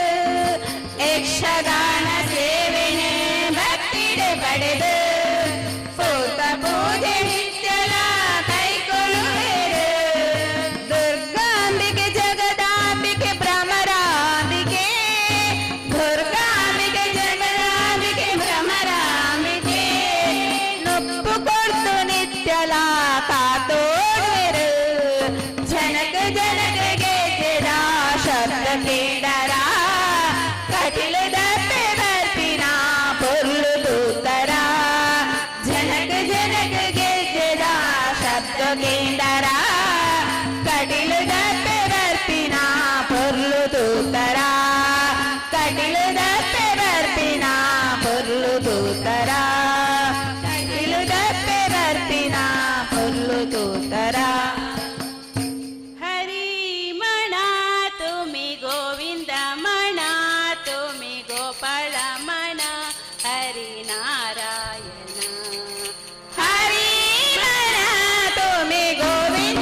ಯಕ್ಷಗಾನ ಸೇವೆನೆ ಭಕ್ತಿಡೆ ಪಡೆದು ಪೂತ ಪೂಜೆ ನಿತ್ಯಲ ಕೈಕೊಡುವೆರು ದುರ್ಗಾಂಬಿಕೆ ಜಗದಾಂಬಿಕೆ ಭ್ರಮರಾಂಬಿಕೆ ದುರ್ಗಾಂಬಿಕೆ ಜಗದಾಂಬಿಕೆ ಭ್ರಮರಾಂಬಿಕೆ ನೊಪ್ಪು ಕೊಡ್ತು ನಿತ್ಯಲ ಕಾತೋಡುವೆರು ಜನಕ ಜನಕ ಗೆಜ್ಜೆದ ಶಬ್ದ ಕೇಂದರ ಕಟಿಲ ದತ್ತ ಬರ್ಪಿನ ಪುಲ್ಲು ದೂತರ ಜನಕ ಜನಕ ಗೆಜ್ಜೆದ ಶಬ್ದ ಕೇಂದರ ಕಟಿಲ ದತ್ತ ಬರ್ಪಿನ ಪುಲ್ಲು ದೂತರ ಕಟಿಲ ದತ್ತ ಬರ್ಪಿನ ಪುಲ್ಲು ದೂತರ ಕಟಿಲ ದತ್ತ ಬರ್ಪಿನ ಪುಲ್ಲು ದೂತರ हरि मणा तुम्ही गोविंद मणा तुम्ही गोपाळ मणा हरि नारायण हरी म्हणा तुम्ही गोविंद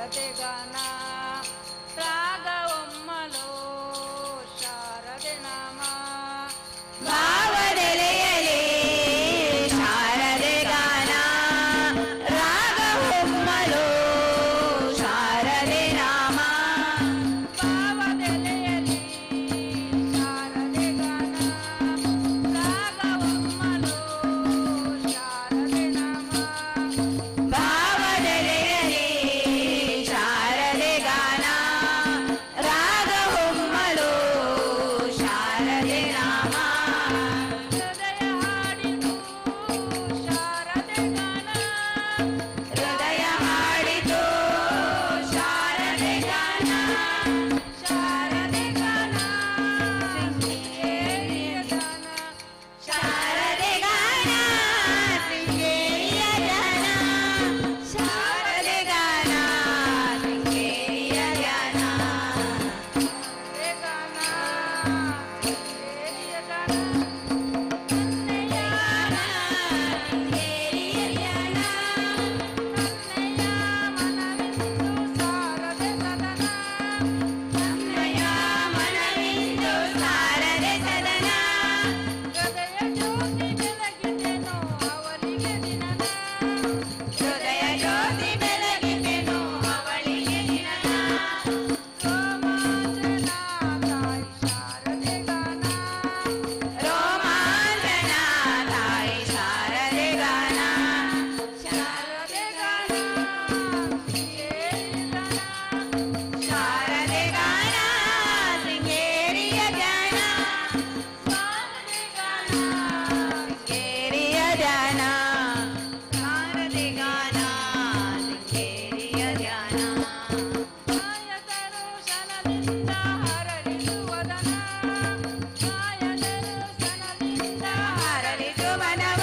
ಶಾರದೆ ಗಾನ ರಾಗವೊಮ್ಮಲೋ ಶಾರದೆ ನಾಮ ಭಾವದೆಲೆಯಲಿ ಶಾರದೆ ಗಾನ ರಾಗವೊಮ್ಮಲೋ ಶಾರದೆ ನಾಮ ಭಾವದೆಲೆಯಲಿ ಶಾರದೆ ಗಾನ ರಾಗವೊಮ್ಮಲೋ ಶಾರದೆ ನಾಮ ಭಾವದೆಲೆಯಲಿ ಶಾರದೆ ಗಾನ ರಾಗವೊಮ್ಮಲೋ ಶಾರದೆ ನಾಮ ಹೃದಯ ಹಾಡಿತು ಶಾರದೆ ಗಾನ ಹೃದಯ ಹಾಡಿತು ಶಾರದೆ ಗಾನ ಶಾರದೆ ಗಾನ ಶೃಂಗೇರಿಯ ಗಾನ ಶಾರದೆ ಗಾನ ಶೃಂಗೇರಿಯ ಗಾನ ಶಾರದೆ ಗಾನ ಶೃಂಗೇರಿಯ ಗಾನ ಶಾರದೆ ಗಾನ ಶೃಂಗೇರಿಯ ಗಾನ ನನ್ನಯ್ಯ ಶೃಂಗೇರಿಯ ಗಾನ ನನ್ನಯ್ಯ ಮನವಿಂದು ಶಾರದೆ ಸದನ ನಮ್ಮಯ ಮನವಿಂದು ಶಾರದೆ ಸದನ ಹೃದಯ ಜ್ಯೋತಿ ಬೆಳಗಿದೆನೋ ಅವಳಿಗೆ ದಿನನ ಹೃದಯ ಜ್ಯೋತಿ ಬೆಳಗಿದೆನು ಅವಳಿಗೆ ದಿನನ ರೋಮಾಂಚನ ತಾಯಿ ಶಾರದೆ ಗಾನ ರೋಮಾಂಚನ ತಾಯಿ ಶಾರದೆ ಗಾನ ಶಾರದೆ ಗಾನ ಶೃಂಗೇರಿಯ ಗಾನ ಶಾರದೆ ಗಾನ ಶೃಂಗೇರಿಯ ಗಾನ ಶಾರದೆ ಗಾನ ಶೃಂಗೇರಿಯ ಗಾನ ಶಾರದೆ ಗಾನ ಶೃಂಗೇರಿಯ ಗಾನ ಮಾಯ ದರ್ಶನದಿಂದ ಹರಳಿತು ವದನ ಮಾಯ ದರ್ಶನದಿಂದ ಹರಳಿತು ಮನವ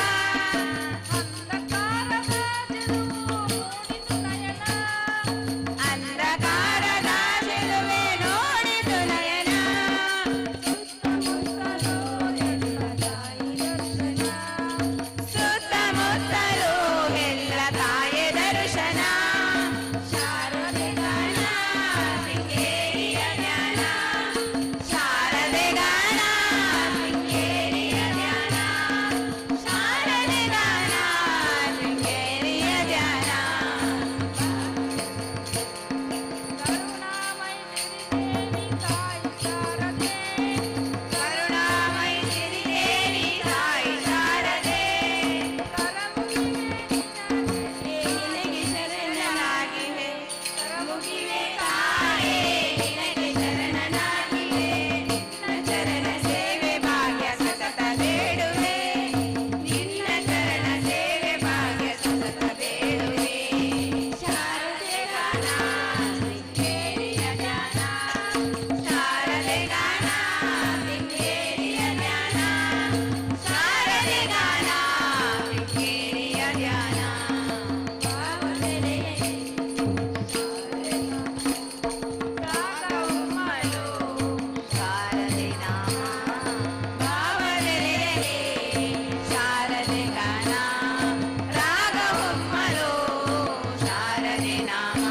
ಅಂಧಕಾರದ ಚೆಲುವು ಮೂಡಿತು ನಯನ ಅಂಧಕಾರದ ಚೆಲುವೆ ನೋಡಿತು ನಯನ ಸುತ್ತಮುತ್ತಲೂ ಎಲ್ಲ ತಾಯಿ ದರ್ಶನ ಸುತ್ತಮುತ್ತಲೂ ಎಲ್ಲ ತಾಯಿ ದರ್ಶನ ಶಾರದೆ ಗಾನ ಶೃಂಗೇರಿಯ ಜ್ಞಾನ ಶಾರದೆ ಗಾನ ಶೃಂಗೇರಿಯ ಜ್ಞಾನ ಶಾರದೆ ಗಾನ ಶೃಂಗೇರಿಯ ಜ್ಞಾನ ಕರುಣಾಮಯಿ ಸಿರಿದೇವಿ ತಾಯಿ ಶಾರದೆ ನಿನಗೆ ಶರಣನಾಗಿವೆ ಮುಗಿವೆ ತಾಯೇ ನಿನಗೆ ಶರಣನಾಗಿವೆ ನಿನ್ನ ಚರಣ ಸೇವೆ ಭಾಗ್ಯ ಸತತ ಬೇಡುವೆ ನಿನ್ನ ಚರಣ ಸೇವೆ ಭಾಗ್ಯ ಸತತ ಬೇಡುವೆ ಶಾರದೆ ಗಾನ ಶೃಂಗೇರಿಯ ಜ್ಞಾನ ಶಾರದೆ ಗಾನ ಶೃಂಗೇರಿಯ ಜ್ಞಾನ ಶಾರದೆ ಗಾನ ಶೃಂಗೇರಿಯ ಜ್ಞಾನ ರಾಗವೊಮ್ಮಲೋ ಶಾರದೆ ನಾಮ ಭಾವದೆಲೆಯಲಿ ಶಾರದೆ ಗಾನ ರಾಗವೊಮ್ಮಲೋ ಶಾರದೆ ನಾಮ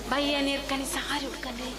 ಭಯ್ಯ ನೀರ್ಕಣಿ ಸಾರಿ ಉಟ್ಕೊಂಡೆ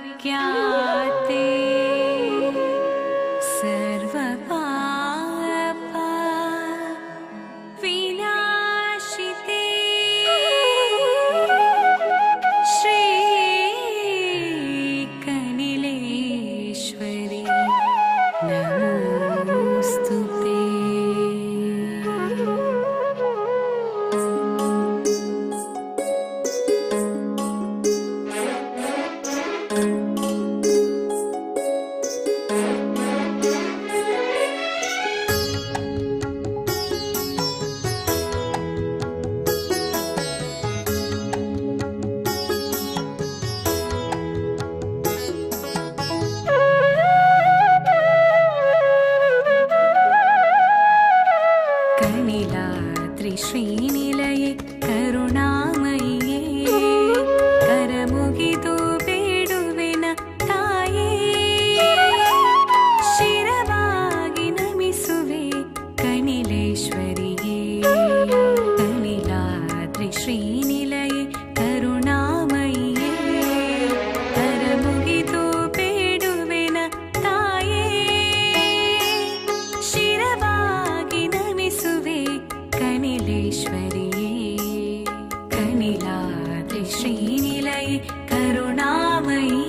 सर्वज्ञाते सर्वपाप विनाशिते श्री कनिलेश्वरी नमोस्तुते। श्रीनिलये करुणामये करमुगिदु बेडुवेन ताये शिरವಾಗಿ ನಮಿಸುವೆ ಕನಿಲೇಶ್ವರಿಯೇ ಕನಿಲಾದ್ರಿ ಶ್ರೀನಿಲಯೇ ಕರುಣಾಮಯೇ ಕರಮುಗಿದು ಬೇಡುವೆನ ತಾಯೇ ಶಿರವಾಗಿ ನಮಿಸುವೆ ಕನಿಲೇಶ್ವರಿಯೇ ಕನಿಲಾದ್ರಿ ಶ್ರೀನಿಲಯೇ ಕರುಣಾಮಯೇ।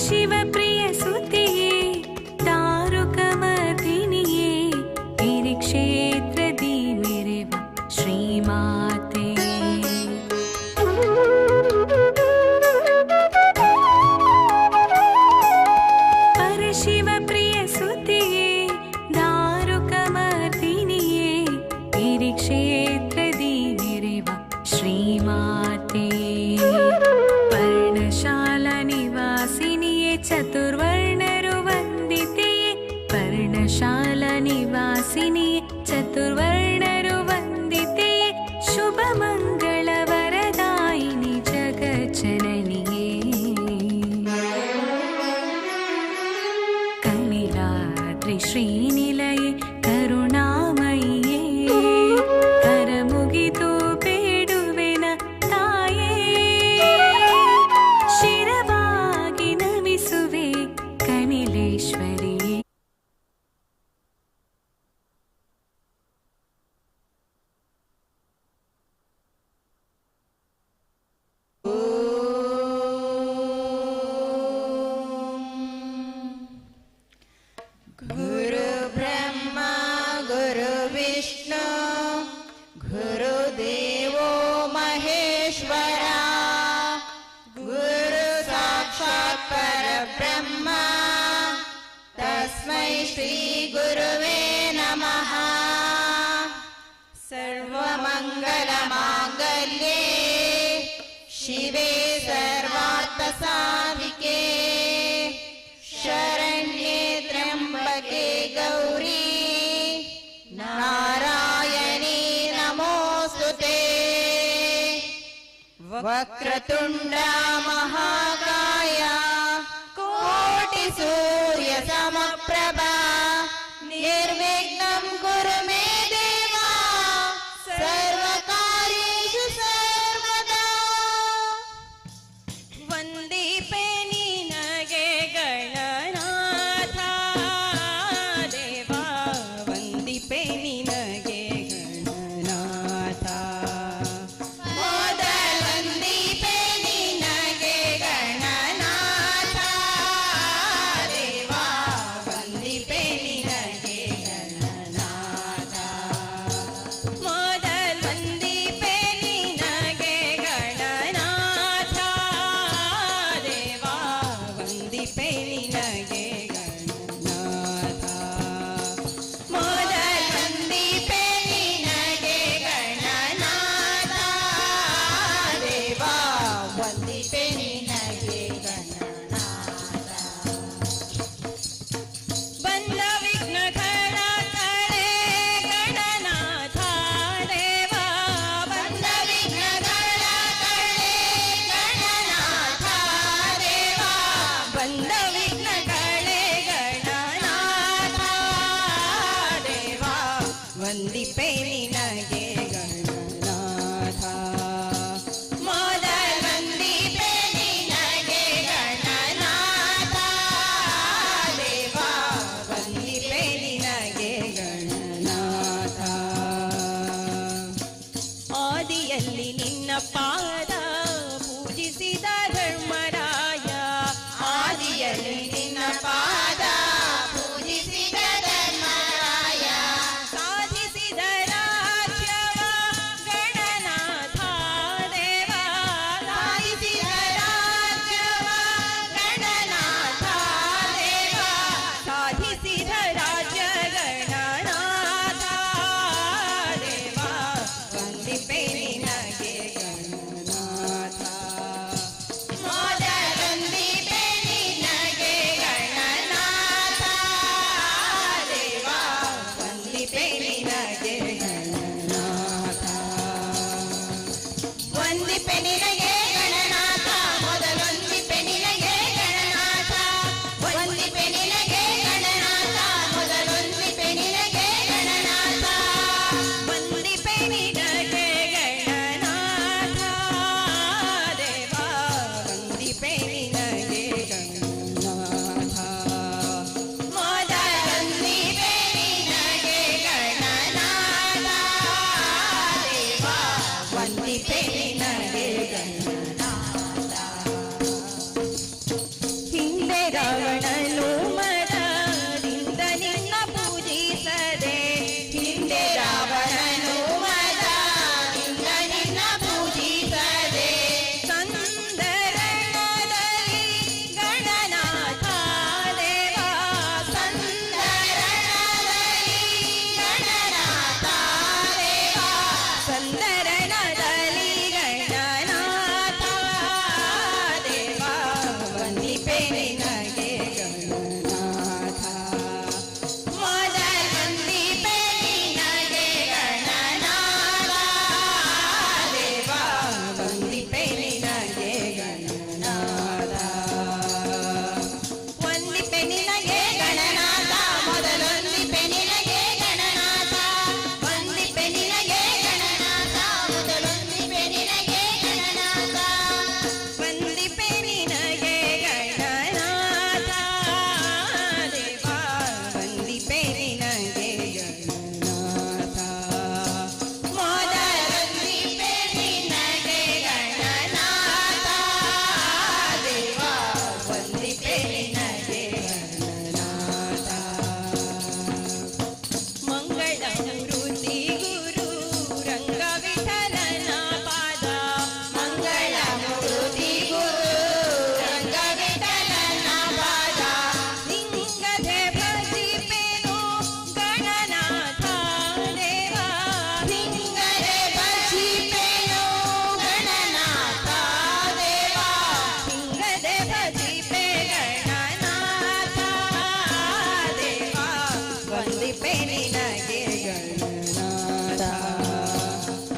ಶಿವ ಪ್ರಿಯ ಸುತಿಯೇ ದಾರುಕಮರ್ದಿನಿಯೇ ಹಿರಿ ಕ್ಷೇತ್ರದಿ ಮೆರೆವ ಶ್ರೀಮಾತೆ ಪರಶಿವ ಪ್ರಿಯ ಸುತಿಯೇ ದಾರುಕಮರ್ದಿನಿಯೇ ಹಿರಿ ಕ್ಷೇತ್ರದಿ ಮೆರೆವ ಶ್ರೀಮಾತೆ पर्णशाला निवासिनिये चतुर्वर्णरु वन्दितेये पर्णशाला निवासिनिये चतुर्वर्णरु वन्दितेये शुभमङ्गलवरदायिनि जगज्जननिये कनिलाद्रि श्रीनिलये करुणामय्ये करमुगिदु ಬೇಡುವೆನ ತಾಯೇ ಶಿರವಾಗಿ ನಮಿಸುವೆ ಕನಿಲೇಶ್ವರಿಯೇ। गुरु ब्रह्मा गुरु विष्णु गुरुदेवो महेश्वरा गुरु साक्षात् परब्रह्म तस्मै श्री गुरुवे नमः। सर्वमङ्गलमाङ्गल्ये शिवे सर्वार्थसाधिके शरण्ये त्र्यम्बके गौरी नारायणी नमोस्तुते। वक्रतुण्डा महाकाया कोटिसूर्यसमप्रभा निर्विघ्नं कुरु मे देवा सर्वकार्येषु सर्वदा। ವಂದಿಪೆ ನಿನಗೆ ಗಣನಾಥ ದೇವಾ ವಂದಿಪೆ ನಿನಗೆ ಗಣನಾಥ ಮೊದಲೊಂದಿಪೆ ನಿನಗೆ ಗಣನಾಥ ದೇವಾ ವಂದಿಪೆ ನಿನಗೆ ವಂದಿಪೆ ನಿನಗೆ ಗಣನಾಥ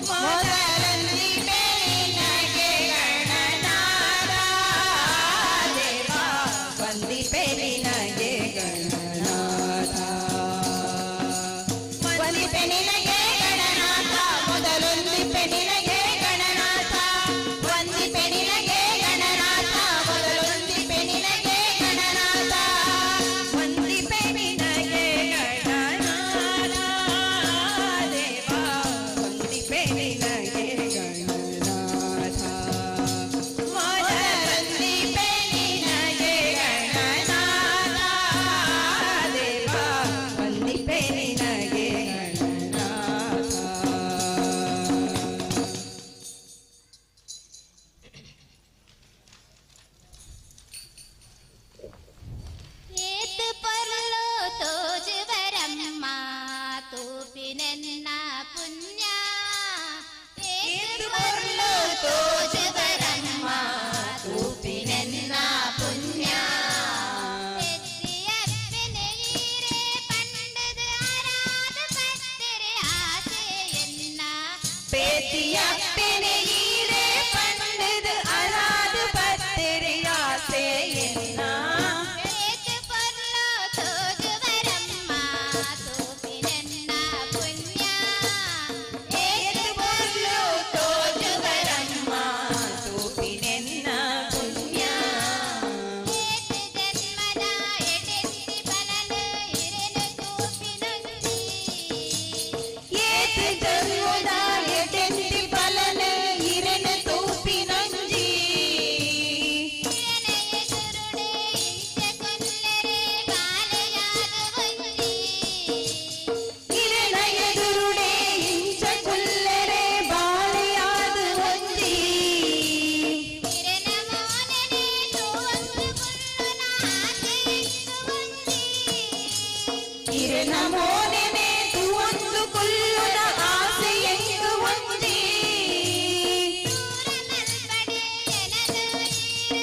ಮೊದಲಂದಿಪೆ ನಿನಗೆ ಗಣನಾಥ ದೇವ ವಂದಿಪೆ ನಿನಗೆ ಗಣನಾಥ ವಂದಿಪೆ ನಿನಗೆ ಗಣನಾಥ ಮೊದಲೊಂದಿಪೆ ನಿನಗೆ ಗಣನಾಥ ವಂದಿಪೆ ನಿನಗೆ ಗಣನಾಥ ಮೊದಲೊಂದಿಪೆ ನಿನಗೆ ಗಣನಾಥ ವಂದಿಪೆ ನಿನಗೆ ಗಣನಾಥ ದೇವ ವಂದಿಪೆ ನಿನಗೆ ಗಣನಾಥ ಮೊದಲೊಂದಿಪೆ ನಿನಗೆ ಗಣನಾಥ ದೇವ ವಂದಿಪೆ ನಿನಗೆ ಗಣನಾಥ ಏತ್ ಪರ್ಲೋ ತೋಜುವರಮ್ಮ ತೂಪಿನೆನ್ನ ಪುಣ್ಯ ಏತ್ ಪರ್ಲೋ ತೋಜುವರಮ್ಮ ತೂಪಿನೆನ್ನ ಪುಣ್ಯ ಎತ್ತಿಯಪ್ಪನೆಯೀರೆ ಪಂಡದ ಆರಾಧ ಪತ್ತೆರೆ ಆಸೆಯನ್ನ പേത്തിയപ്പനെയീരെ പണ്ടത് അരാത് പത്തെരയാസെയെന്ന ಏತ್ ಪರ್ಲೋ ತೋಜುವರಮ್ಮ ತೂಪಿನೆನ್ನ ಪುಣ್ಯ ഏത് പൊരുളോ തോജുവരമ്മ തൂപ്പിനെന്ന പുണ്യ ಏತ್ ಜನ್ಮದ ಎಡೆತ್ತಿ ಬಲನು ಇರೆನು ತೂಪಿನೊಂದಿ ഏത് ജന്മದ ಎಡೆಂದಿ ಫಲನ ಇರೆನ ತೂಪಿನಂಜಿ ಇರೆನೆಯ ಸುರುಡೆ ಇಂಚ ಕೊಲ್ಲರೆ ಬಾಲೆಯಾಗುವಂದಿ ಇರೆನ ಎದುರುಡೆ ಇಂಚ ಕುಲ್ಲರೆ ಬಾಳೆಯಾದು ಒಂದಿ ಇರೆನ ಮೋನೆನೆ ತೂವಂದು ಕುಲ್ಲುನ ಆಸೆಯೆಂಗುವಂದಿ ಇರೆನ ಮೋನೆನೆ ತುವಂದು ಕುಲ್ಲುನ ಆಸೆಯೆಂದು ಒಂದಿ ದೂರ ಮಲ್ಪಡೆ ಎನದು ಈರು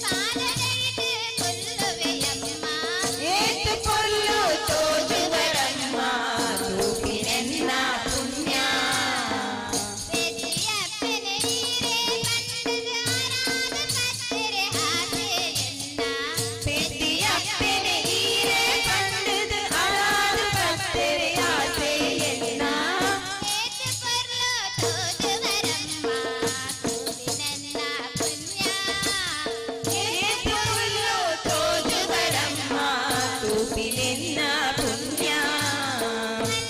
ಪಾದಗೈದು ಕೊಲ್ಲುವೆಯಮ್ಮ ಏತ್ ಪೊರ್ಲು ತೋಜುವರಮ್ಮ ತೂಪಿನೆನ್ನ ಪುಣ್ಯ ಪೆತ್ತಿಯಪ್ಪನೆಯೀರೆ ಪಂಡದ ಆರಾಧ ಪತ್ತೆರೆ ಆಸೆಯನ್ನ പെത്തിയപ്പനെയീരെ പണ്ടത് അരാത് പത്തെരയാസെയെന്ന ಏತ್ ಪರ್ಲೋ ತೋಜುವರಮ್ಮ ತೂಪಿನೆನ್ನ ಪುಣ್ಯ ഏത് പൊരുളോ തോജുവരമ്മ തൂപ്പിനെന്ന പുണ്യ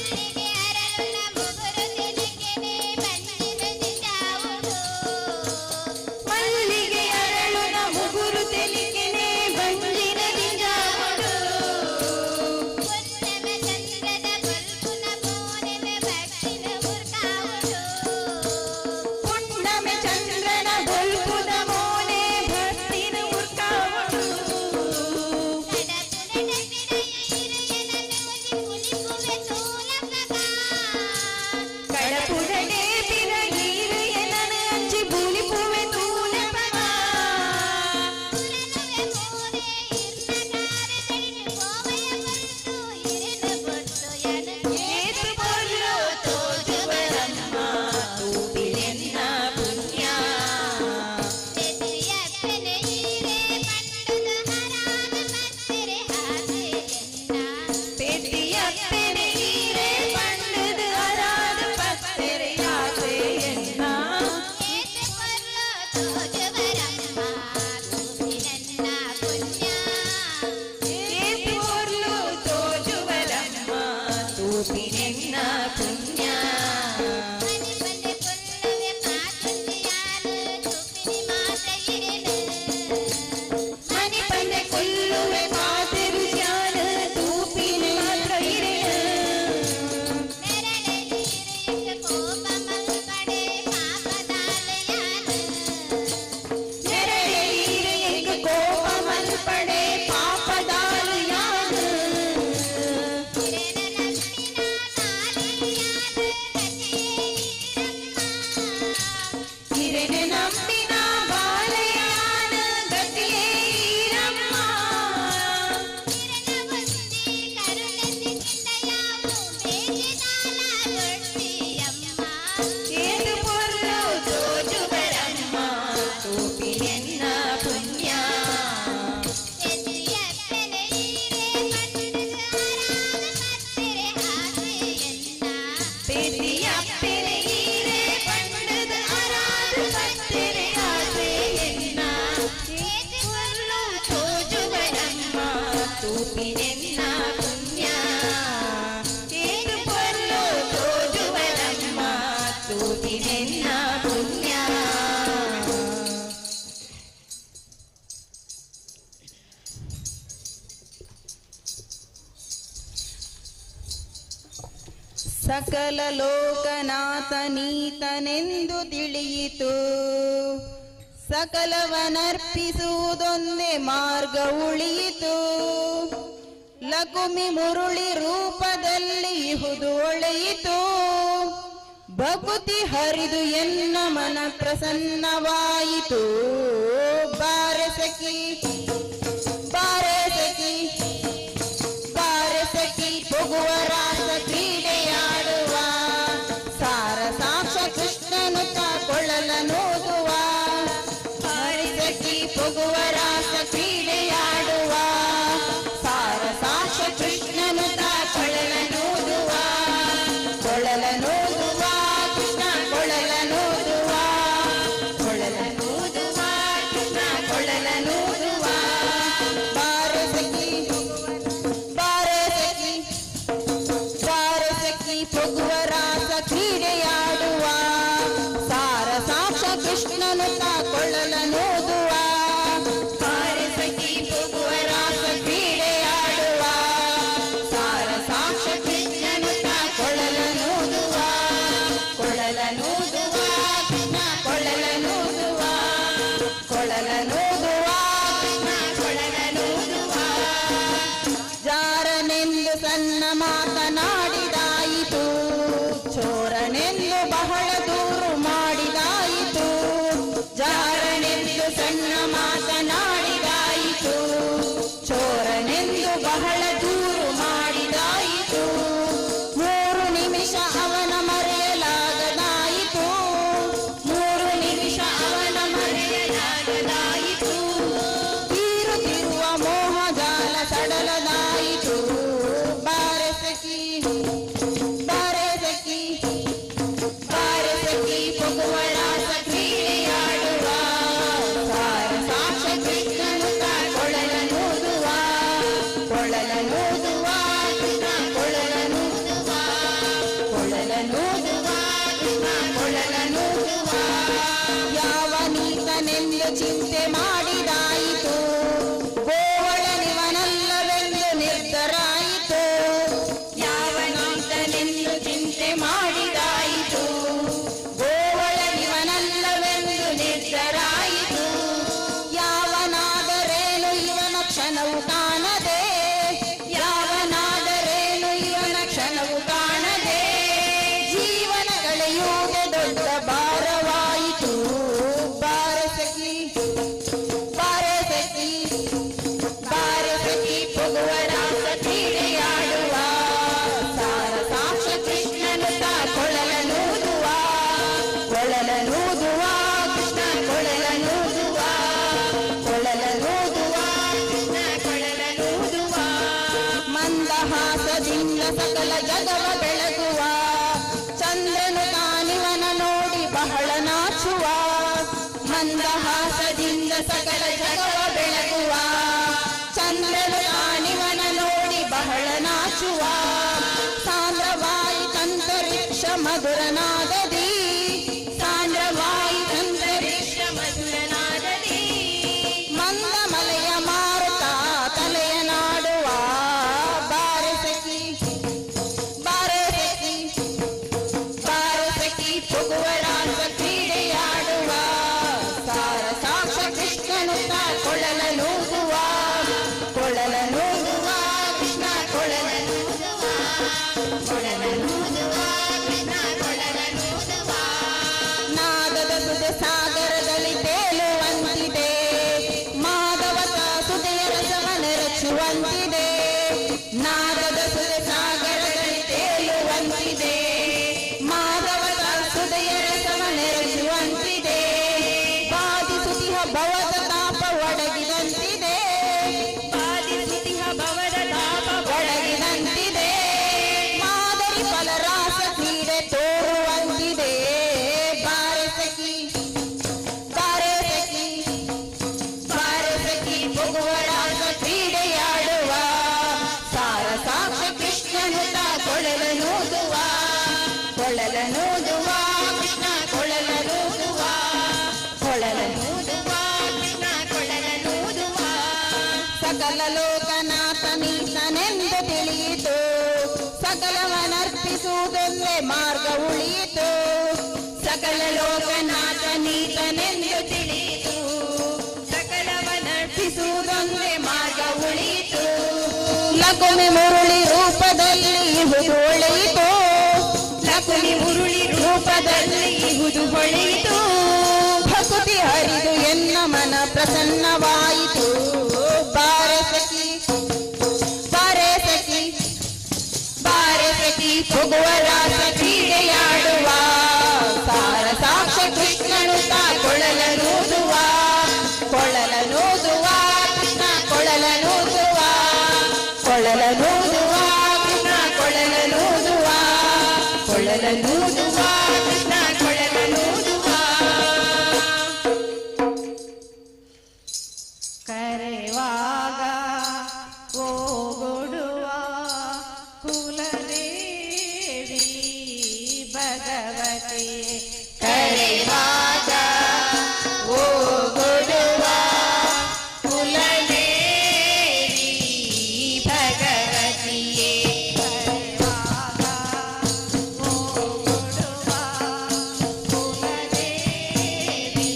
ಮಲ್ಲಿಗೆ ಅರಳುನ ಮುಗುರು ತಿಲಿಕೆನೆ ಬಂದಿರುವುದು ಜಾವುಡು ಮಲ್ಲಿಗೆ ಅರಳುನ ಮುಗುರು ತೆಲಿಕೆನೆ ಬಂದಿನ ನಿಜಾವಡು ಪುನ್ನಮ ಚಂದ್ರದ ಬಲ್ಪುನ ಮೋನೆನ ಭಕ್ತಿನ ಮುರ್ಕಾವುಡು ಪುಣ್ಣಮೆ ಚಂದ್ರನ ಬೊಲ್ಪುದ ಮೋನೆ ಭಕ್ತಿನ ಉರ್ಕಾವಡು ಕಡಪುನ ಡಬಿರ ಈರೆಯನ ನೂಜಿ ಕುಲಿಪುವೆ ತೂಲಕಗ ಕಡಪುಡನೆ ಬಿರ ಈರೆಯನನ ಅಂಚಿ ಬುಲಿಪುವೆ ತೂಲಪಗ ಪುರನುವೆ ಮೋನೆ ಇರ್ನಗಾರದಡಿನ ಗೋವಯ ಬಲ್ತು ಇರೆನು ಬೊಟ್ಟು ಯನು ಏತು ಪೊರ್ಲು ತೋಜುವರಮ್ಮ ತೂಪಿನೆನ್ನ ಪುಣ್ಯ ಪೆತ್ತಿಯಪ್ಪನೆಯೀರೆ ಪಂಡದ ಆರಾಧ ಪತ್ತೆರೆ ಆಸೆಯನ್ನ പെത്തിയപ്പനെയീരെ പണ്ടത് അരാത് പത്തെരയാസെയെന്ന ಏತ್ ಪರ್ಲೋ ತೋಜುವರಮ್ಮ ತೂಪಿನೆನ್ನ ಪುಣ್ಯ ഏത് പൊരുളോ തോജുവരമ്മ തൂപ്പിനെന്ന പുണ്യ ಮನೆ ಬಂದೆ ಕೊಲ್ಲುವೆ ಮಾತುಂದಿಯಾನು ತೂಪಿನಿ ಮಾತ್ರ ಇರೆನು മണി പന്റെ കൊല്ലുവെ മാതിരു ഞാൻ തൂപ്പിന് മാത്ര ഇരയ ನೆರಳೆ ನೀರು ಕೋಪ ಮಲ್ಪಡೆ ಪಾಪದಾಲಯಾನು ನೆರಳೀರೆಂಗ ಕೋಪ ಮಲ್ಪಡೆ ಪಾಪದಾಲು ಯಾನು ಇರೆನ ನಂಬಿನ சித்தியப்பினை ஈரே பண்டது அராது பத்திரை ஆசை என்ன ஏற்றுவல்லோ தோஜுவனಮ್ಮ ತೂಪಿನೆನ್ನ ಪುಣ್ಯ ಏற்றுವಲ್ಲೋ ತೋಜುವನಮ್ಮ ತೂಪಿನೆನ್ನ ಪುಣ್ಯ ಸಕಲ ಲೋಕನಾಥನೀತನೆಂದು ತಿಳಿಯಿತು ಸಕಲವನರ್ಪಿಸುವುದೊಂದೇ ಮಾರ್ಗ ಉಳಿಯಿತು ಲಕುಮಿ ಮುರುಳಿ ರೂಪದಲ್ಲಿ ಇಹುದು ಒಳೆಯಿತು ಭಕುತಿ ಹರಿದು ಎನ್ನ ಮನ ಪ್ರಸನ್ನವಾಯಿತು ಬಾರೆ ಸಖಿ ಬಾರೆ ಸಖಿ ಬಾರೆ ಸಖಿ ಹೋಗುವ ರಾಸ ಕ್ರೀಡೆಯಾಡುವ ಸಾರ ಸಾಕ್ಷ ಕೃಷ್ಣನು ಕೊಳ್ಳಲನೋದುವ ಬಾರೆ ಸಖಿ ಹೋಗುವ ರಾಸ ಕ್ರೀಡೆಯಾಡುವ ಸಾರ ಸಾಕ್ಷ ಕೃಷ್ಣನು ಕೊಳ್ಳಲನೋದುವ ಕೊಳ್ಳಲನೋದುವ ಕೃಷ್ಣ ಕೊಳ್ಳಲನೋದುವ ಕೊಳ್ಳಲನೋದುವ ಕೃಷ್ಣ ಕೊಳ್ಳಲನೋದುವ ಬಾರೆ ಸಖಿ ಬಾರೆ ಸಖಿ ಬಾರೆ ಸಖಿ ಹೋಗುವ ರಾಸ ಕ್ರೀಡೆಯಾಡುವ ಸಾರ ಸಾಕ್ಷ ಕೃಷ್ಣನು ಕೊಳ್ಳಲನೋದುವ ಬಾರೆ ಸಖಿ ಹೋಗುವ ರಾಸ ಕ್ರೀಡೆಯಾಡುವ ಸಾರ ಸಾಕ್ಷ ಕೃಷ್ಣನು ಕೊಳ್ಳಲನೋದುವ ಕೊಳ್ಳಲನೋದುವ ಕೃಷ್ಣ ಕೊಳ್ಳಲನೋದುವ ಕೊಳ್ಳಲನೋದುವ ಕೃಷ್ಣ ಕೊಳ್ಳಲನೋದುವ ಜಾರನೆಂದು ಸಣ್ಣ ಮಾತನಾಡಿದಾಯಿತು ಚೋರನೆಂದು ಬಹಳ ದೂರು ಮಾಡಿದಾಯಿತು ಜಾರನೆಂದು ಸಣ್ಣ ಮಾತನಾಡಿದಾಯಿತು ಚೋರನೆಂದು ಬಹಳ ದೂರು ಮಾಡಿದಾಯಿತು 3 ನಿಮಿಷ ಅವನ ಮರೆಯಲಾಗದಾಯಿತು 3 ನಿಮಿಷ ಅವನ ಮರೆಯಲಾಗದಾಯಿತು ತೀರುತ್ತಿರುವ ಮೋಹಜಾಲ ಸಡಲದಾಯಿತು ಬಾರೆ ಸಖಿ ಬಾರೆ ಸಖಿ ಬಾರೆ ಸಖಿ ಹೋಗುವ ರಾಸ ಕ್ರೀಡೆಯಾಡುವ ಸಾರ ಸಾಕ್ಷ ಕೃಷ್ಣನು ಕೊಳ್ಳಲನೋದುವ ಕೊಳ್ಳಲನೋದುವ ಕೃಷ್ಣ ಕೊಳ್ಳಲನೋದುವ ಕೊಳ್ಳಲನೋದುವ ಕೃಷ್ಣ ಕೊಳ್ಳಲನೋದುವ ಯಾವ ನೀತನೆಂದು ಚಿಂತೆ ಮಾಡಿದಾಯಿತು ಗೋವಳನಿವನಲ್ಲವೆಂದು ನಿರ್ಧರಾಯಿತು ಯಾವ ನೀತನೆಂದು ಚಿಂತೆ ಮಾಡಿದಾಯಿತು ಗೋವಳನಿವನಲ್ಲವೆಂದು ನಿರ್ಧರಾಯಿತು ಯಾವನಾದರೇನು ಇವನ ಕ್ಷಣವು ಕಾಣದೆ ಯಾವನಾದರೇನು ಇವನ ಕ್ಷಣವು ಕಾಣದೆ ಜೀವನ ಕಳೆಯುವುದೇ ದೊಡ್ಡ ಭಾರವಾಯಿತು ಬಾರೆ ಸಖಿ ಬಾರೆ ಸಖಿ ಬಾರೆ ಸಖಿ ಹೋಗುವ ರಾಸ ಕ್ರೀಡೆಯಾಡುವ ಸಾರ ಸಾಕ್ಷ ಕೃಷ್ಣನು ಕೊಳ್ಳಲನೋದುವ ಕೊಳ್ಳಲನೋದುವ ಕೃಷ್ಣ ಕೊಳ್ಳಲನೋದುವ ಕೊಳ್ಳಲನೋದುವ ಕೃಷ್ಣ ಕೊಳ್ಳಲನೋದುವ ಮಂದಹಾಸದಿಂದ ಸಕಲ ಜಗವ ಬೆಳಗುವ ಚಂದ್ರನು ತಾನಿವನ ನೋಡಿ ಬಹಳ ನಾಚುವ ಮಂದಹಾಸದಿಂದ ಸಕಲ ಜಗವ ಬೆಳಗುವ ಚಂದ್ರನು ತಾನಿವನ ನೋಡಿ ಬಹಳ ನಾಚುವ ಸಾಂದ್ರವಾಯಿತಂತರಿಕ್ಷ ಮಧುರನಾದದಿ ಸಾಂದ್ರವಾಯಿತಂತರಿಕ್ಷ ಮಧುರನಾದದಿ ಮಂದ ಮಲೆಯ ಮಾರುತ ತಲೆಯ ನಾಡುವ ಬಾರೆ ಸಖಿ ಬಾರೆ ಸಖಿ ಬಾರೆ ಸಖಿ ಹೋಗುವ ರಾಸ ಕ್ರೀಡೆಯಾಡುವ ಸಾರ ಸಾಕ್ಷ ಕೃಷ್ಣನು ಕೊಳ್ಳಲನೋದುವ ಕೊಳ್ಳಲನೋದುವ ಕೃಷ್ಣ ಕೊಳ್ಳಲನೋದುವ ಕೊಳ್ಳಲನೋದುವ ಕೃಷ್ಣ ಕೊಳ್ಳಲನೋದುವ ನಾದದ ಸುದೆ ಸಾಗರದಲ್ಲಿ ತೇಲುವಂತಿದೆ ಮಾಧವತ ಸುದೆಯ ರಸವನ ರಚುವಂತಿದೆ ನಾದದ ಸುದೆ ಸಾಗರದಲ್ಲಿ ತೇಲುವಂತಿದೆ ಮಾಧವತ ಸುದೆಯ ರಸವನ ರಚುವಂತಿದೆ ಬಾಧಿಸುತ್ತಿಹ ಭವದ ತಾಪ ಒಡಗಿದಂತಿದೆ ಬಾಧಿಸುತ್ತಿಹ ಭವದ ತಾಪ ಒಡಗಿದಂತಿದೆ ಮಾಧವ ನರ್ತಿಸುವುದೊಂದೇ ಮಾರ್ಗ ಉಳಿಯಿತು. ಸಕಲ ಲೋಕನಾಥ ನೀತನೆಂದು ತಿಳಿಯಿತು. ಸಕಲವ ನರ್ತಿಸುವುದೊಂದೇ ಮಾರ್ಗ ಉಳಿಯಿತು. ಲಕುಮಿ ಮುರುಳಿ ರೂಪದಲ್ಲಿ ಇಹುದು ಒಳೆಯಿತು. ಲಕುಮಿ ಮುರುಳಿ ರೂಪದಲ್ಲಿ ಇಹುದು ಹೊಳೆಯಿತು. ಭಕುತಿ ಹರಿದು ಎನ್ನ ಮನ ಪ್ರಸನ್ನವಾಯಿತು. ಬಾರೆ ಸಖಿ ಬಾರೆ ಸಖಿ ಬಾರೆ ಸಖಿ ಹೋಗುವ ರಾಸ ಕ್ರೀಡೆಯಾಡುವ. ಸಾರ ಸಾಕ್ಷ ಕೃಷ್ಣನು ತಾ ಕೊಳಲನೂದುವ ಕೊಳಲನೂದುವ ಕೃಷ್ಣ ಕೊಳಲನೂದುವ ಕೊಳಲನೂದುವ ಕೃಷ್ಣ ಕೊಳಲನೂದುವ ಕೊಳಲನೂದುವ ಕೃಷ್ಣ ಕೊಳಲನೂದುವ. ಕರೆವಾಗ ಓಗೊಡುವ ಕುಲದೇವಿ ಭಗವತಿ. ಕರೆವಾಗ ಓಗೊಡುವ ಕುಲದೇವಿ ಭಗವತಿಯೇ. ಕರೆವಾಗ ಓಗೊಡುವ ಕುಲದೇವಿ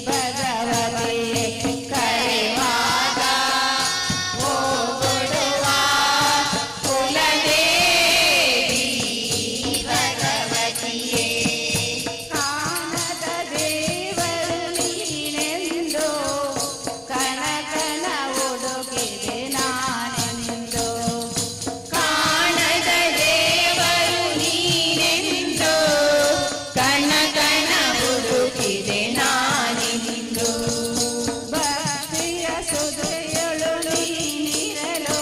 ಭಗವತಿ. ಕರೆವಾಗ ಓಗೊಡುವ ಕುಲದೇವಿ ಭಗವತಿಯೇ. ಕಾಣದ ದೇವರು ನೀನೆಂದು ಕನಕನ ಹುಡುಕಿದೆ ನಾನೆಂದು. ಕಾಣದ ದೇವರು ನೀನೆಂದು ಕನಕನ ಹುಡುಕಿದೆ ನಾನೆಂದು. ಭಕ್ತಿಯ ಸುದೆಯಳು ನೀನಿರಲು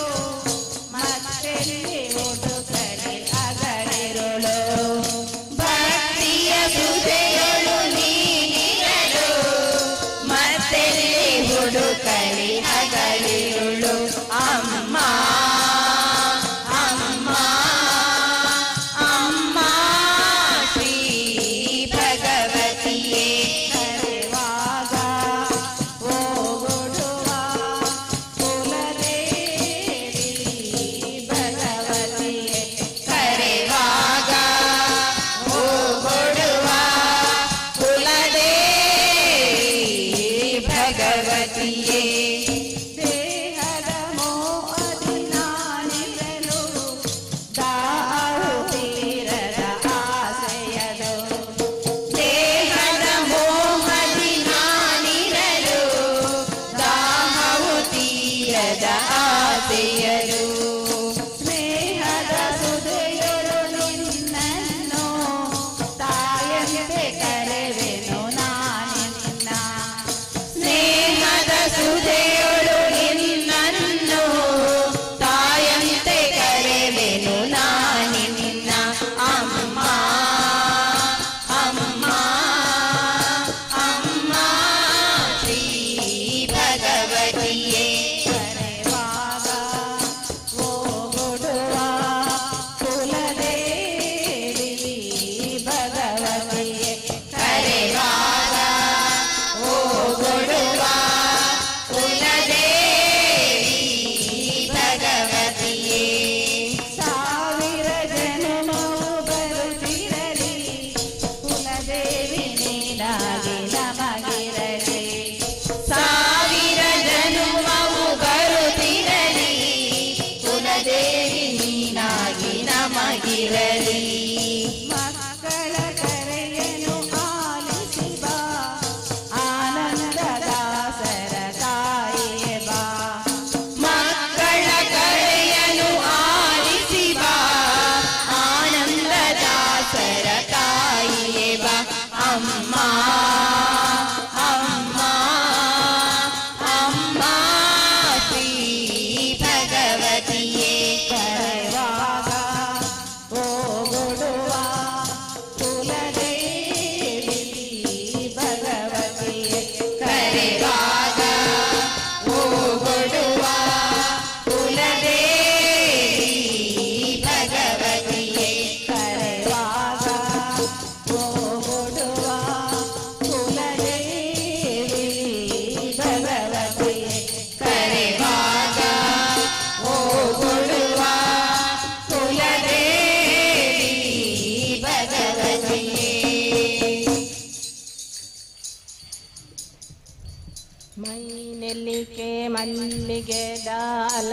ಮತ್ತೆಲ್ಲಿ ಹುಡುಕಲಿ ಅಗಲಿರುಳು. ಭಕ್ತಿಯ ಸುದೆಯೊಳು ನೀನಿರಲು ಮತ್ತೆಲ್ಲಿ ಹುಡುಕಲಿ ಹಗಲಿರುಳು. ಅಮ್ಮ ಅಮ್ಮ ಅಮ್ಮ ಶ್ರೀ ಭಗವತಿಯೇ. ಕರೆವಾಗ ಓಗೊಡುವ ಕುಲದೇವಿ ಭಗವತಿಯೇ.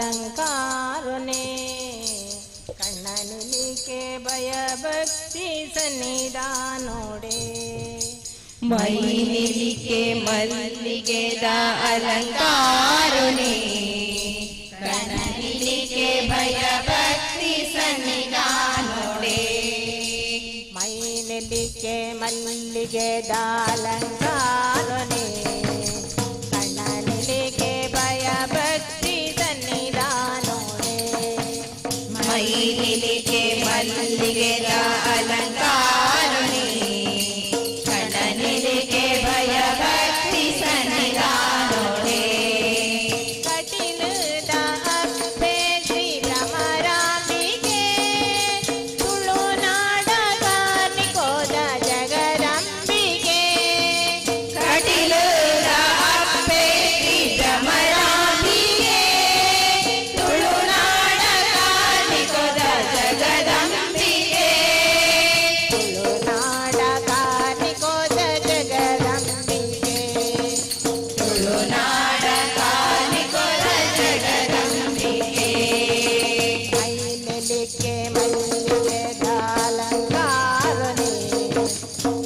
ಅಲಂಕಾರನೆ ಕಣ್ಣನಿಲಿಕೆ ಭಯ ಭಕ್ತಿ ಸನ್ನಿಧಾನೋಡೆ ಮೈಲಿಗೆ ಮಲ್ಲಿಗೆದ ಅಲಂಕಾರನೆ ಕಣ್ಣನಿಲಿಗೆ ಭಯ ಭಕ್ತಿ ಸನ್ನಿಧಾನೋಡೆ ಮೈಲಿಗೆ ಮಲ್ಲಿಗೆದ ಅಲಂಕಾರನೆ ಕಣ್ಣನಿಲಿಗೆ ಭಯ ಭಕ್ತಿ ಸನ್ನಿಧಾನೋಡೆ ಮೈಲಿಗೆ ಮಲ್ಲಿಗೆದ ಅಲಂಕಾರನೆ ಕಣ್ಣನಿಲಿಗೆ ಭಯ ಭಕ್ತಿ ಸನ್ನಿಧಾನೋಡೆ ಕಟಿಲದ ಅಪ್ಪೆ ಶ್ರೀ ಭ್ರಮರಾಂಬಿಕೆ ತುಳುನಾಡ ಕಾರ್ಣಿಕೋದ ಜಗದಂಬಿಕೆ ಕಟಿಲದ ಅಪ್ಪೆ ಶ್ರೀ ಭ್ರಮರಾಂಬಿಕೆ ತುಳುನಾಡ ಕಾರ್ಣಿಕೋದ ಜಗದಂಬಿಕೆ ತುಳುನಾಡ ಕಾರ್ಣಿಕೋದ ಜಗದಂಬಿಕೆ ತುಳುನಾಡ ಕಾರ್ಣಿಕೋದ ಜಗದಂಬಿಕೆ ಮೈಲಿಗೆ ಮಲ್ಲಿಗೆದ ಅಲಂಕಾರನೆ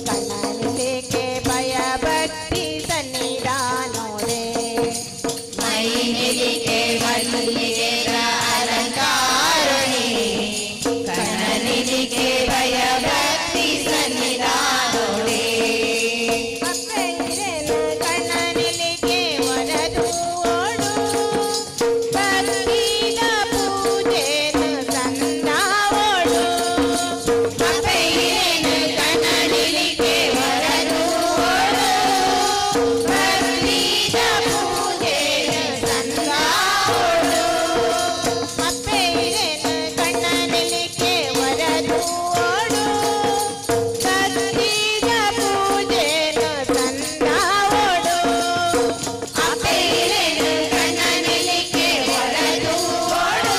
ಕಣ್ಣನಿಲಿಗೆ ಭಯ ಭಕ್ತಿ ಸನ್ನಿಧಾನೋಡೆ ಮೈಲಿಗೆ ಮಲ್ಲಿಗೆದ ಅಲಂಕಾರನೆ ಕಣ್ಣನಿಲಿಗೆ ಭಯ ಭಕ್ತಿ ಸನ್ನಿಧಾನೋಡೆ ಅಪ್ಪೆಯಿರೆನು ಕಣ್ಣನಿಲಿಗೆ ವರದು ಓಡು ಭಕ್ತಿದ ಪೂಜೆನು ಸಂದಾವೋಡು ಅಪ್ಪಯ್ಯನು ಕಣ್ಣನಿಲಿಗೆ ವರದು ಓಡು ಭಕ್ತಿದ ಪೂಜೆಯ ಸಂಗಾವೋಡು ಅಪ್ಪೆಯಿರೆನು ಕಣ್ಣನಿಲಿಗೆ ವರದು ಓಡು ಭಕ್ತಿದ ಪೂಜೆನು ಸಂದಾವೋಡು ಅಪ್ಪಯ್ಯನು ಕಣ್ಣನಿಲಿಗೆ ವರದು ಓಡು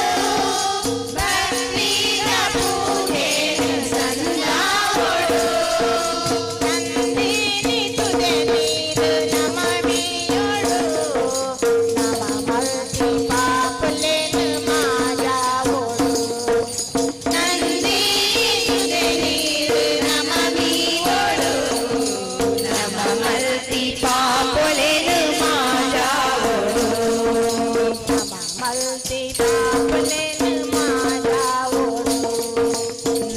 ಭಕ್ತಿದ ಪೂಜೆಯ ಸಂಗಾವೋಡು ನಂದಿನಿ ತುದೆ ನೀರು ನಮಮಿಯೋಡು ನಮ ಮಲ್ತಿ ಪಾಪುಲೆನು ಮಾಜಾವೋಡು ನಂದಿನಿದೆ ನೀರು ನಮಮಿಯೋಡು ನಮ ಮಲ್ತಿ ಪಾಪೊಲೆನು ಮಾಜಾವೋಡು ನಮ ಮಲ್ತಿ ಪಾಪುಲೆನು ಮಾಜಾವೋಡು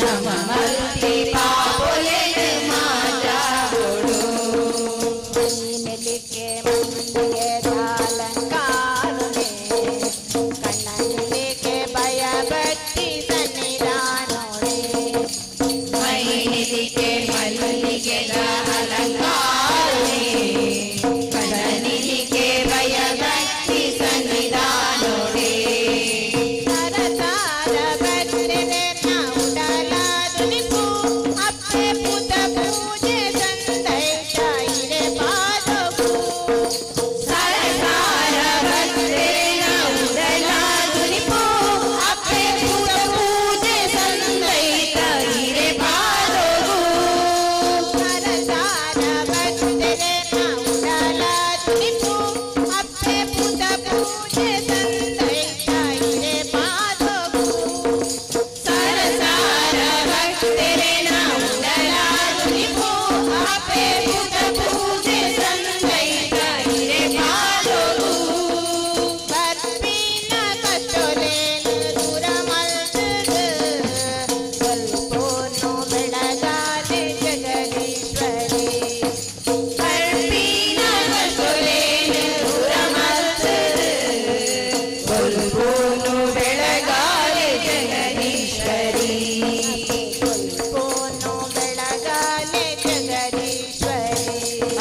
ನಮ ಮಲ್ತಿ ಪಾಪೊಲೆನು ಮಾಜಾವೋಡು ಮೈಲಿಗೆ ಮಲ್ಲಿಗೆದ ಅಲಂಕಾರನೆ ಕಣ್ಣನಿಲಿಗೆ ಭಯ ಭಕ್ತಿ ಸನ್ನಿಧಾನೋಡೆ ಮೈಲಿಗೆ ಮಲ್ಲಿಗೆದ ಅಲಂಕಾರನೆ ಕಣ್ಣನಿಲಿಗೆ ಭಯ ಭಕ್ತಿ ಸನ್ನಿಧಾನೋಡೆ ಸರಸಾರ ಬಟ್ಟೆದೆ ಉಡಲಾದುನಿಪು ಅಪ್ಪೆ ಪುತ ಪೂಜೆ ಸಂದೈತ ಇರೆ ಪಾದವು ಸರಸಾರ ಭಕ್ತೇನ ಉಡಲಾದುನಿಪು ಅಪ್ಪೆ ಪುಟ ಪೂಜೆ ಸಂದೈತ ಹಿರೆ ಪಾದವು ಸರಸಾರ ಬಟ್ಟೆದೆ ಉಡಲಾದುನಿಪು ಅಪ್ಪೆ ಪುತ ಪೂಜೆ ಸಂದೈತ ಇರೆ ಪಾದವು ಸರಸಾರ ಭಕ್ತೇನ ಉಡಲಾದುನಿಪು ಅಪ್ಪೆ ಪುಟ ಪೂಜೆ ಸಂದೈತ ಹಿರೆ ಪಾದವು ಬರ್ಪಿನ ಕಟ್ಟೊಲೇನು ದೂರ ಮಲ್ತದು ಸ್ವಲ್ಪೋನು ಬೆಳಗಾದೆ ಜಗದೀಶ್ವರಿ ಕರ್ಪಿನ ಕಟ್ಟೊಲೇನು ದೂರ ಮಲ್ತದು ಕೊಲ್ಪೋನು ಬೆಳಗಾಲೆ ಜಗದೀಶ್ವರಿ ಸ್ವಲ್ಪೋನು ಬೆಳಗಾಲೆ ಜಗದೀಶ್ವರಿ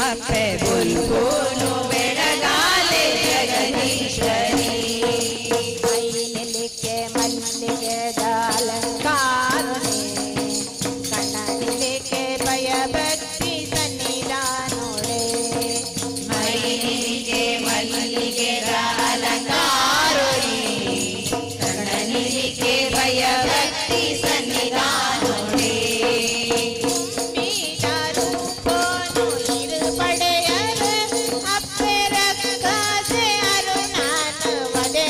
ಅಪ್ಪೆ ಕೊಲ್ಪೋನು ಬೆಳಗಾಲೆ ಜಗದೀಶ್ವರಿ ಮೈಲಿಗೆ ಮಲ್ಲಿಗೆದ ಅಲಂಕಾರನೆ ಕಣ್ಣನಿಲಿಗೆ ಭಯ ಭಕ್ತಿ ಸನ್ನಿಧಾನೋಡೆ ಮೈಲಿಗೆ ಮಲ್ಲಿಗೆದ ಅಲಂಕಾರನೆ ಕಣ್ಣನಿಲಿಗೆ ಭಯ ಭಕ್ತಿ ಸನ್ನಿಧಾನೋಡೆ ಮೀದಾರು ಕೋನು ಇರು ಪಡೆಯರು ಅಪ್ಪೆ ರಕ್ಕಾಸೆ ಅರುಣಾನ ವದೆ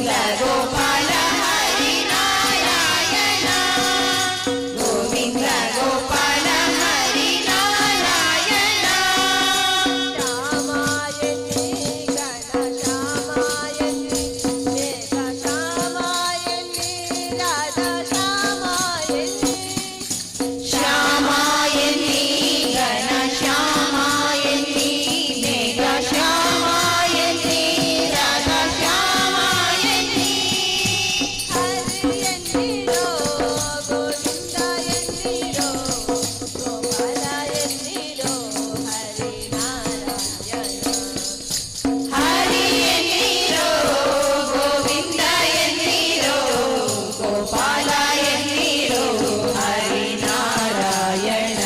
ಗೋವಿಂದ ಗೋಪಾಲ ಹರಿ ನಾರಾಯಣ ಗೋವಿಂದ ಗೋಪಾಲ ಹರಿ ನಾರಾಯಣ ಶ್ಯಾಮಾಯಣಿ ಗಣ ಶ್ಯಾಮಾಯಣಿ ಮೇಘ ಶ್ಯಾಮಾಯಣಿ ರಾಧಾ ಶ್ಯಾಮಾಯಣಿ ಶ್ಯಾಮಾಯಣಿ ಗಣ ಶ್ಯಾಮಾಯಣಿ ಮೇಘ ಶ್ಯಾಮಾಯಣಿ ರಾಧಾ ಶ್ಯಾಮಾಯಣಿ ಹರಿಯನ್ನಿರೋ ಗೋವಿಂದ ಎನ್ನಿರೋ ಗೋಪಾಲ ಎನ್ನಿರೋ ಹರಿ ನಾರಾಯಣ ಹರಿ ಎನ್ನಿರೋ ಗೋವಿಂದ ಎನ್ನಿರೋ ಗೋಪಾಲ ಎನ್ನಿರೋ ಹರಿ ನಾರಾಯಣ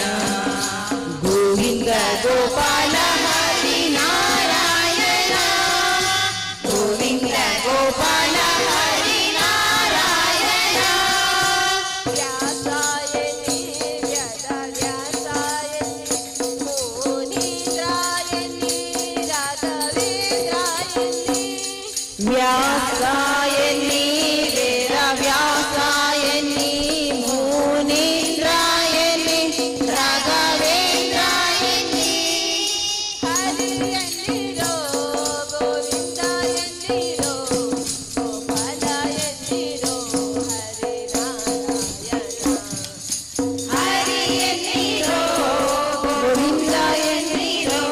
ಗೋವಿಂದ ಗೋಪಾಲ ಹರಿ ನಾರಾಯಣ ಗೋವಿಂದ ಗೋಪಾಲ ಹರಿ ನಾರಾಯಣ ವ್ಯಾಸಾಯಣಿ ವ್ಯದ ವ್ಯಾಸಾಯಣಿ ಮುನೀಂದ್ರಾಯಣಿ ರಾಘವೇಂದ್ರಾಯಣಿ ವ್ಯಾಸಾಯನಿ ವೇದ ವ್ಯಾಸಾಯನಿ ಮುನೀಂದ್ರಾಯನಿ ರಾಘವೇಂದ್ರಾಯನಿ ಹರಿಯನ್ನಿರೋ ಗೋವಿಂದ ಎನ್ನಿರೋ ಗೋಪಾಲ ಎನ್ನಿರೋ ಹರಿ ನಾರಾಯಣ ಹರಿ ಎನ್ನಿರೋ ಗೋವಿಂದ ಎನ್ನಿರೋ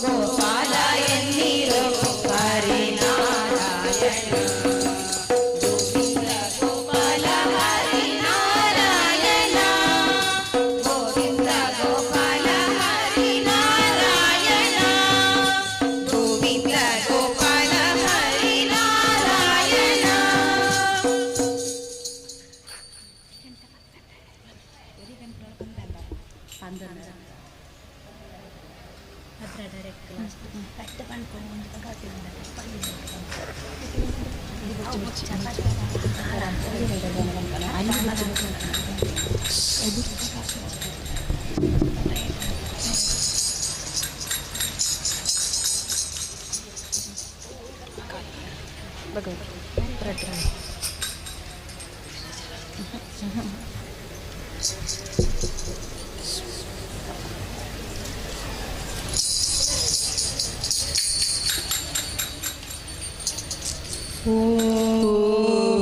ಗೋಪಾಲ ಎನ್ನಿರೋ ಹರಿ ನಾರಾಯಣ ಗೋವಿಂದ ಗೋಪಾಲ ಹರಿ ನಾರಾಯಣ ಗೋವಿಂದ ಗೋಪಾಲ ಹರಿ ನಾರಾಯಣ ಗೋವಿಂದ ಗೋಪಾಲ ಹರಿ ನಾರಾಯಣ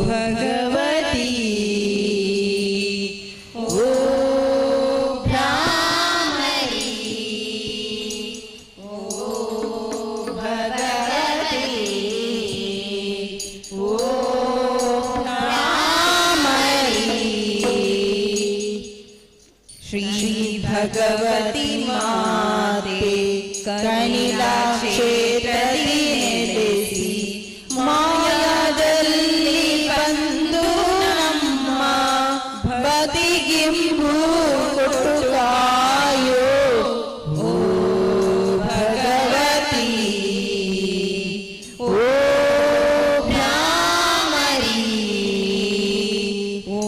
भगवती ओ भ्रामरी ओ भगवती ओ भ्रामरी श्री भगवती माते कनिला क्षेत्रದಲ್ಲಿ ನೆಲೆಸಿ ಮಾಯದಲ್ಲಿ ಬಂದು ನಮ್ಮ ಬದಿಗಿಂಬು ಕೊಟ್ಟು ಕಾಯೋ ಓ ಭಗವತಿ ಓ ಭ್ರಾಮರಿ ಓ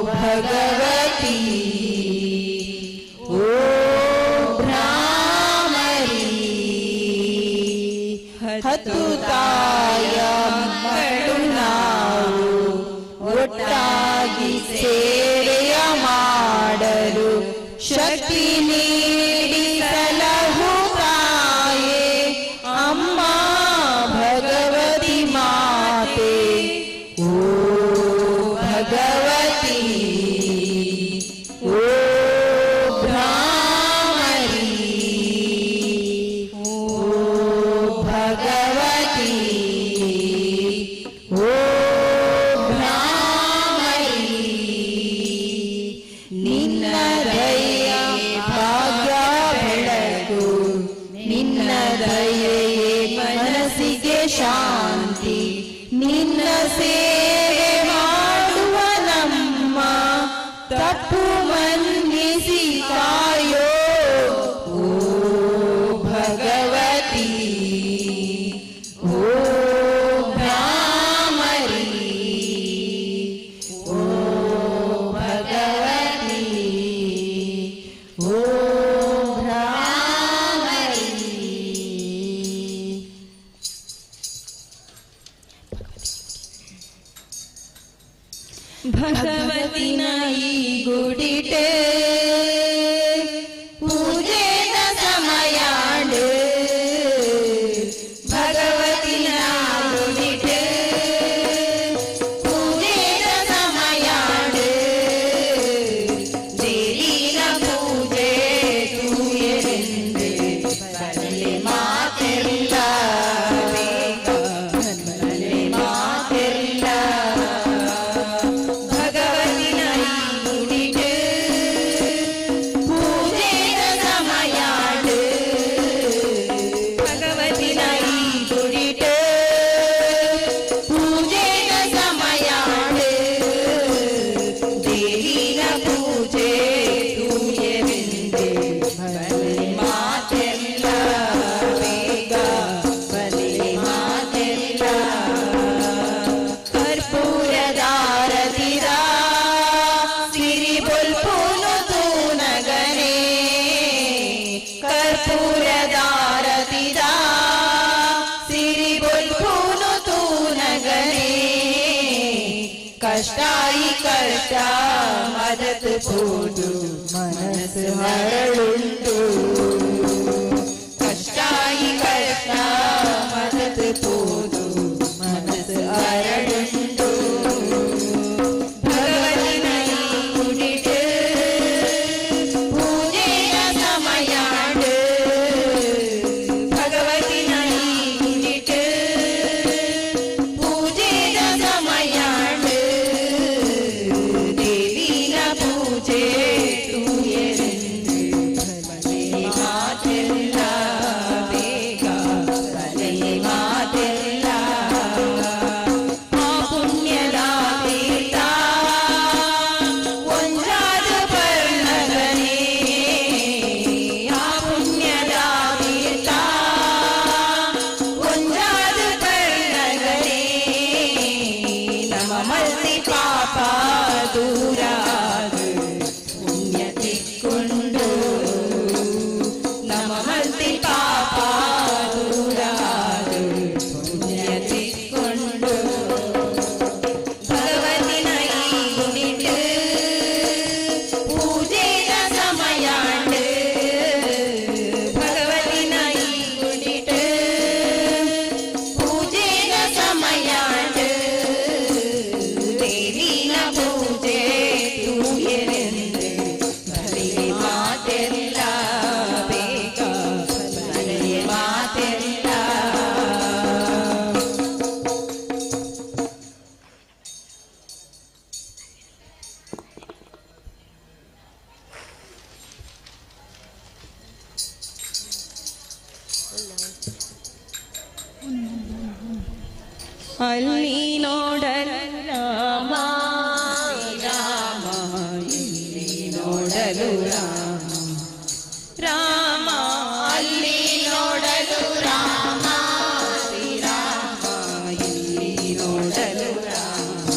ಭಗವತಿ ಓ ಭ್ರಾಮರಿ ಹತ್ತು ತಾಯ ಮಕ್ಕಳು ನಾವು ಒಟ್ಟಾಗಿ ಸೇವೆಯ ಮಾಡಲು ಶಕ್ತಿ ನೀಡಿ ಸಲಹು ತಾಯೇ ಅಮ್ಮ ಭಗವತಿ ಮಾತೆ ಓ ಭಗವತಿ ಓ ಭ್ರಾಮರಿ ಓ ಭಗವತಿ ಓ ಭ್ರಾಮರಿ ನಿನ್ನ ದಯೆ ಭಾಗ್ಯ ಬೆಳಕು ನಿನ್ನ ದಯೆ ಮನಸ್ಸಿಗೆ ಶಾಂತಿ ನಿನ್ನ ಸೇವೆ ಮಾಡುವ ನಮ್ಮ ತಪ್ಪು ಮನ್ನಿಸಿ ಕಾಯೋ ಓ ಭಗವತಿ ಓ ಭ್ರಾಮರಿ ಓ ಭಗವತಿ ಓ ಭ್ರಾಮರಿ ಭಗವತಿನ ಈ ಗುಡಿಟೆ ಪೂಜೆದ ಸಮಯಾಂಡು ಭಗವತಿನ ಗುಡಿಟೆ ಪೂಜೆದ ಸಮಯಾಂಡು ದೇವಿನ ಪೂಜೆ ತೂಯರೆಂದು ಬರಲಿ ಮಾತೆಲ್ಲ ಬರಲಿ ಮಾತೆಲ್ಲ ಭಗವತಿನ ಈ ಗುಡಿಟೆ ಪೂಜೆದ ಸಮಯಾಂಡು ಭಗವತಿನ ಈ ಗುಡಿಟೆ ಪೂಜೆದ ಸಮಯಾಂಡು ದೇವಿನ ಪೂಜೆ ತೂಯರೆಂದು ಬರಲಿ ಮಾತೆಲ್ಲ ಬೇಗ ಬರಲಿ ಮಾತೆಲ್ಲ ಕರ್ಪೂರದಾರತಿರ ಸಿರಿ ಬೊಲ್ಪುನು ತೂನಗನೆ ಕರ್ಪೂರದಾರತಿರ ಸಿರಿ ಬೊಲ್ಪುನು ತೂನಗನೆ ಕಷ್ಟಾಯಿ ಕಷ್ಟ ಮದತ್ ಪೋದು ಮನಸ್ಸು ಹರಳುಂಟು ಕಷ್ಟಾಯಿ ಕಷ್ಟ ಮದತ್ ಪೋದು ಮನಸ್ಸು ಹರಳುಂಟು ಭಗವತಿನ ಈ ಗುಡಿಟೆ ಪೂಜೆಯ ಸಮಯಾಂಡು ಭಗವತಿನ ಈ ಗುಡಿಟೆ ಪೂಜೆಯ ಸಮಯಾಂಡು ದೇವಿನ ಪೂಜೆ ತೂಯರೆಂದು ಬರಲಿ ಮಾತೆಲ್ಲ ಬೇಗ ಬರಲಿ ಮಾತೆಲ್ಲ ಆ ಪುಣ್ಯದ ತೀರ್ಥ ಒಂದಾದ ಪರ್ಣಗನೆ ಆ ಪುಣ್ಯದ ತೀರ್ಥ ಒಂದಾದ ಪರ್ಣಗನೆ ನಮ್ಮ ಮಲ್ತಿ ಪಾಪ ದೂರಾದು ಪುಣ್ಯ ತಿಕ್ಕೊಂಡು ನಮ್ಮ ಮಲ್ತಿ ಪಾಪ ದೂರಾದು ಪುಣ್ಯ ತಿಕ್ಕೊಂಡು ಭಗವತಿನ ಈ ಗುಡಿಟೆ ಪೂಜೆಯ ಸಮಯಾಂಡು ಭಗವತಿನ ಈ ಗುಡಿಟೆ ಪೂಜೆಯ ಸಮಯಾಂಡು ದೇವಿನ ಪೂಜೆ ತೂಯರೆಂದು ಬರಲಿ ಮಾತೆಲ್ಲ ಬೇಗ ಬರಲಿ ಮಾತೆಲ್ಲ ಅಲ್ಲಿ ನೋಡಲು ರಾಮ ರಾಮ ಇಲ್ಲಿ ನೋಡಲು ರಾಮ ರಾಮ ಅಲ್ಲಿ ನೋಡಲು ರಾಮ ಶ್ರೀರಾಮ ಇಲ್ಲಿ ನೋಡಲು ರಾಮ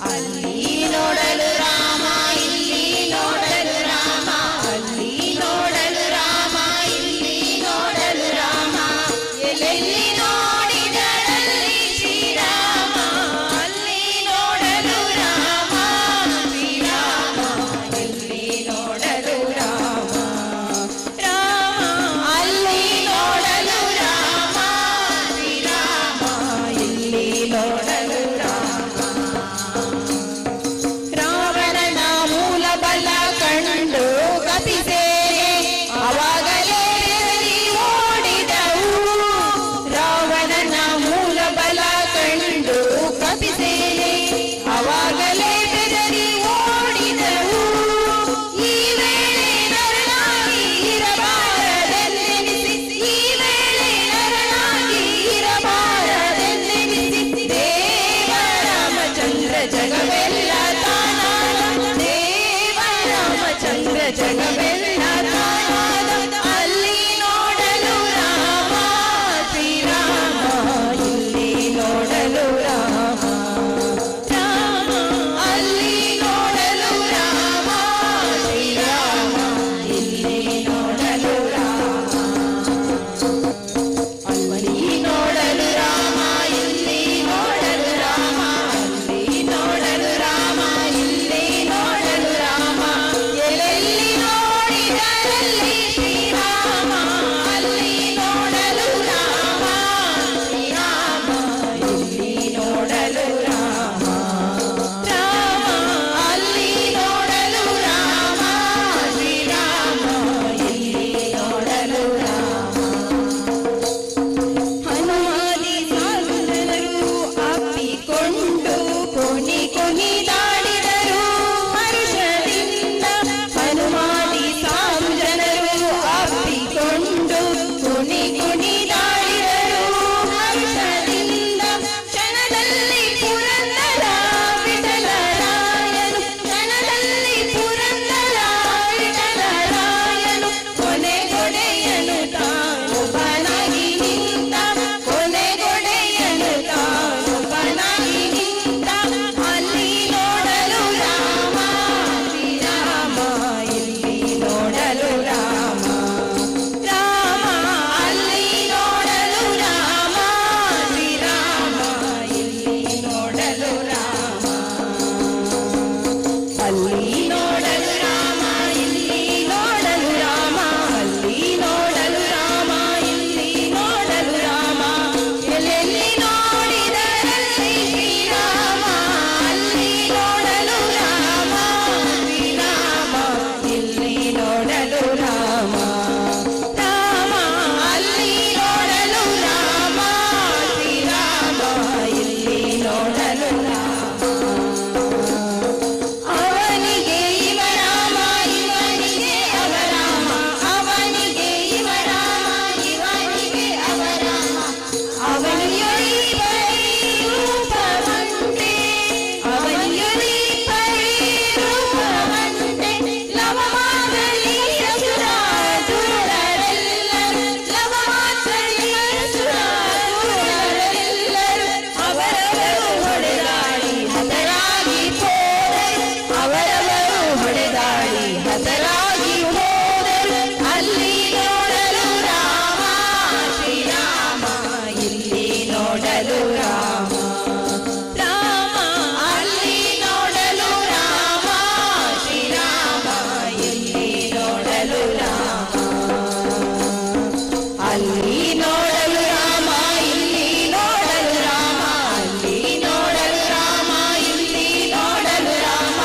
ಅಲ್ಲಿ ನೋಡಲು ರಾಮ ಇಲ್ಲಿ ನೋಡಲು ರಾಮ ಅಲ್ಲಿ ನೋಡಲು ರಾಮ ಇಲ್ಲಿ ನೋಡಲು ರಾಮ ಎಲ್ಲೆಲ್ಲಿ ನೋಡಿದರಲ್ಲಿ ಶ್ರೀರಾಮ ನೋಡಲು ರಾಮ ರಾಮ ಅಲ್ಲಿ ನೋಡಲು ರಾಮ ಶ್ರೀರಾಮ ಇಲ್ಲಿ ನೋಡಲು ರಾಮ ಅಲ್ಲಿ ನೋಡಲು ರಾಮ ಇಲ್ಲಿ ನೋಡಲು ರಾಮ ಅಲ್ಲಿ ನೋಡಲು ರಾಮ ಇಲ್ಲಿ ನೋಡಲು ರಾಮ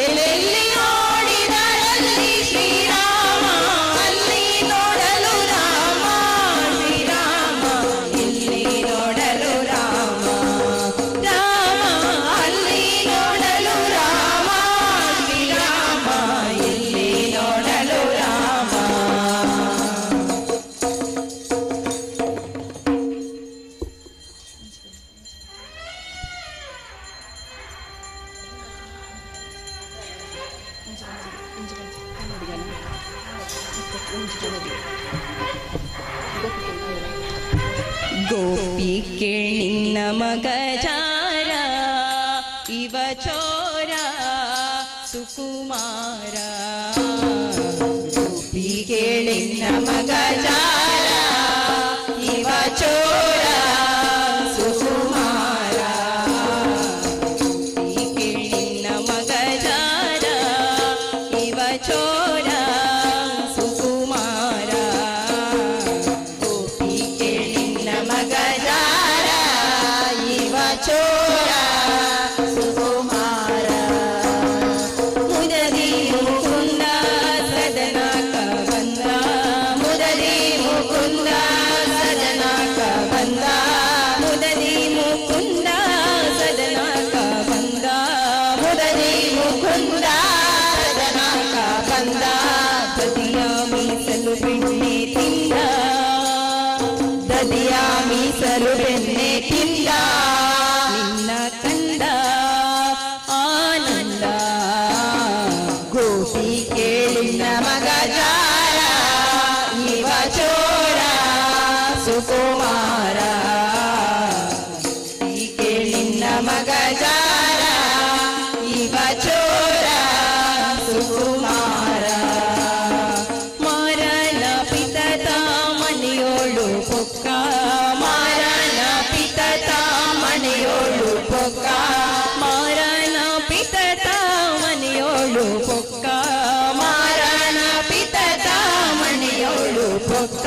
ಎಲ್ಲೆಲ್ಲಿ ನೋಡಿದರಲ್ಲಿ ಶ್ರೀರಾಮ ಅಲ್ಲಿ ನೋಡಲು ರಾಮ ಶ್ರೀರಾಮ ಇಲ್ಲಿ ನೋಡಲು ರಾಮ ರಾಮ ಅಲ್ಲಿ ನೋಡಲು ರಾಮ ಶ್ರೀರಾಮ ಇಲ್ಲಿ ನೋಡಲು ರಾಮ ಗೋಪಿ ಕೇಳಿನ ಮಗ ಜಾರ ಇವ ಚೋರ ಸುಕುಮಾರ ಗೋಪಿ ಕೇಳಿನ ಮಗ ಜಾರ ಇವ ಚೋರ ಸುಕುಮಾರ ಗೋಪಿ ಕೇಳಿನ ಮಗ ಜಾರ ಇವ ಚೋರ ಸುಕುಮಾರ ಗೋಪಿ ಕೇಳಿನ ಮಗ ಜಾರ ಇವ ಚೋರ ಸುಕುಮಾರ ಮುದದಿ ಮುಕುಂದ ಸದನಕ ಬಂದ ಮುದದಿ ಮುಕುಂದ ಸದನಕ ಬಂದ ಮುದದಿ ಮುಕುಂದ ಸದನಕ ಬಂದ ಮುದದಿ ಮುಕುಂದ ಸದನಕ ಬಂದ ದದಿಯ ಮೀಸಲು ಬೆಣ್ಣೆ ತಿಂದ ದದಿಯ ಮೀಸಲು ಬೆಣ್ಣೆ ತಿಂದ ನಿನ್ನ ಕಂದ ಆನಂದ ಗೋಪಿ ಕೇಳಿನ ಮಗ ಜಾರ ಇವ ಚೋರ ಸುಕುಮಾರ ಗೋಪಿ ಕೇಳಿನ ಮಗ ಜಾರ ಇವ ಚೋರ ಸುಕುಮಾರ ಮಾರನ ಪಿತತ ಮನೆಯೋಳು ಪೊಕ್ಕ ಮಾರನ ಪಿತತ ಮನೆಯೋಳು ಪೊಕ್ಕ ಮಾರನ ಪಿತತ ಮನೆಯೋಳು ಪೊಕ್ಕ ಮಾರನ ಪಿತತ ಮನೆಯೋಳು ಪೊಕ್ಕ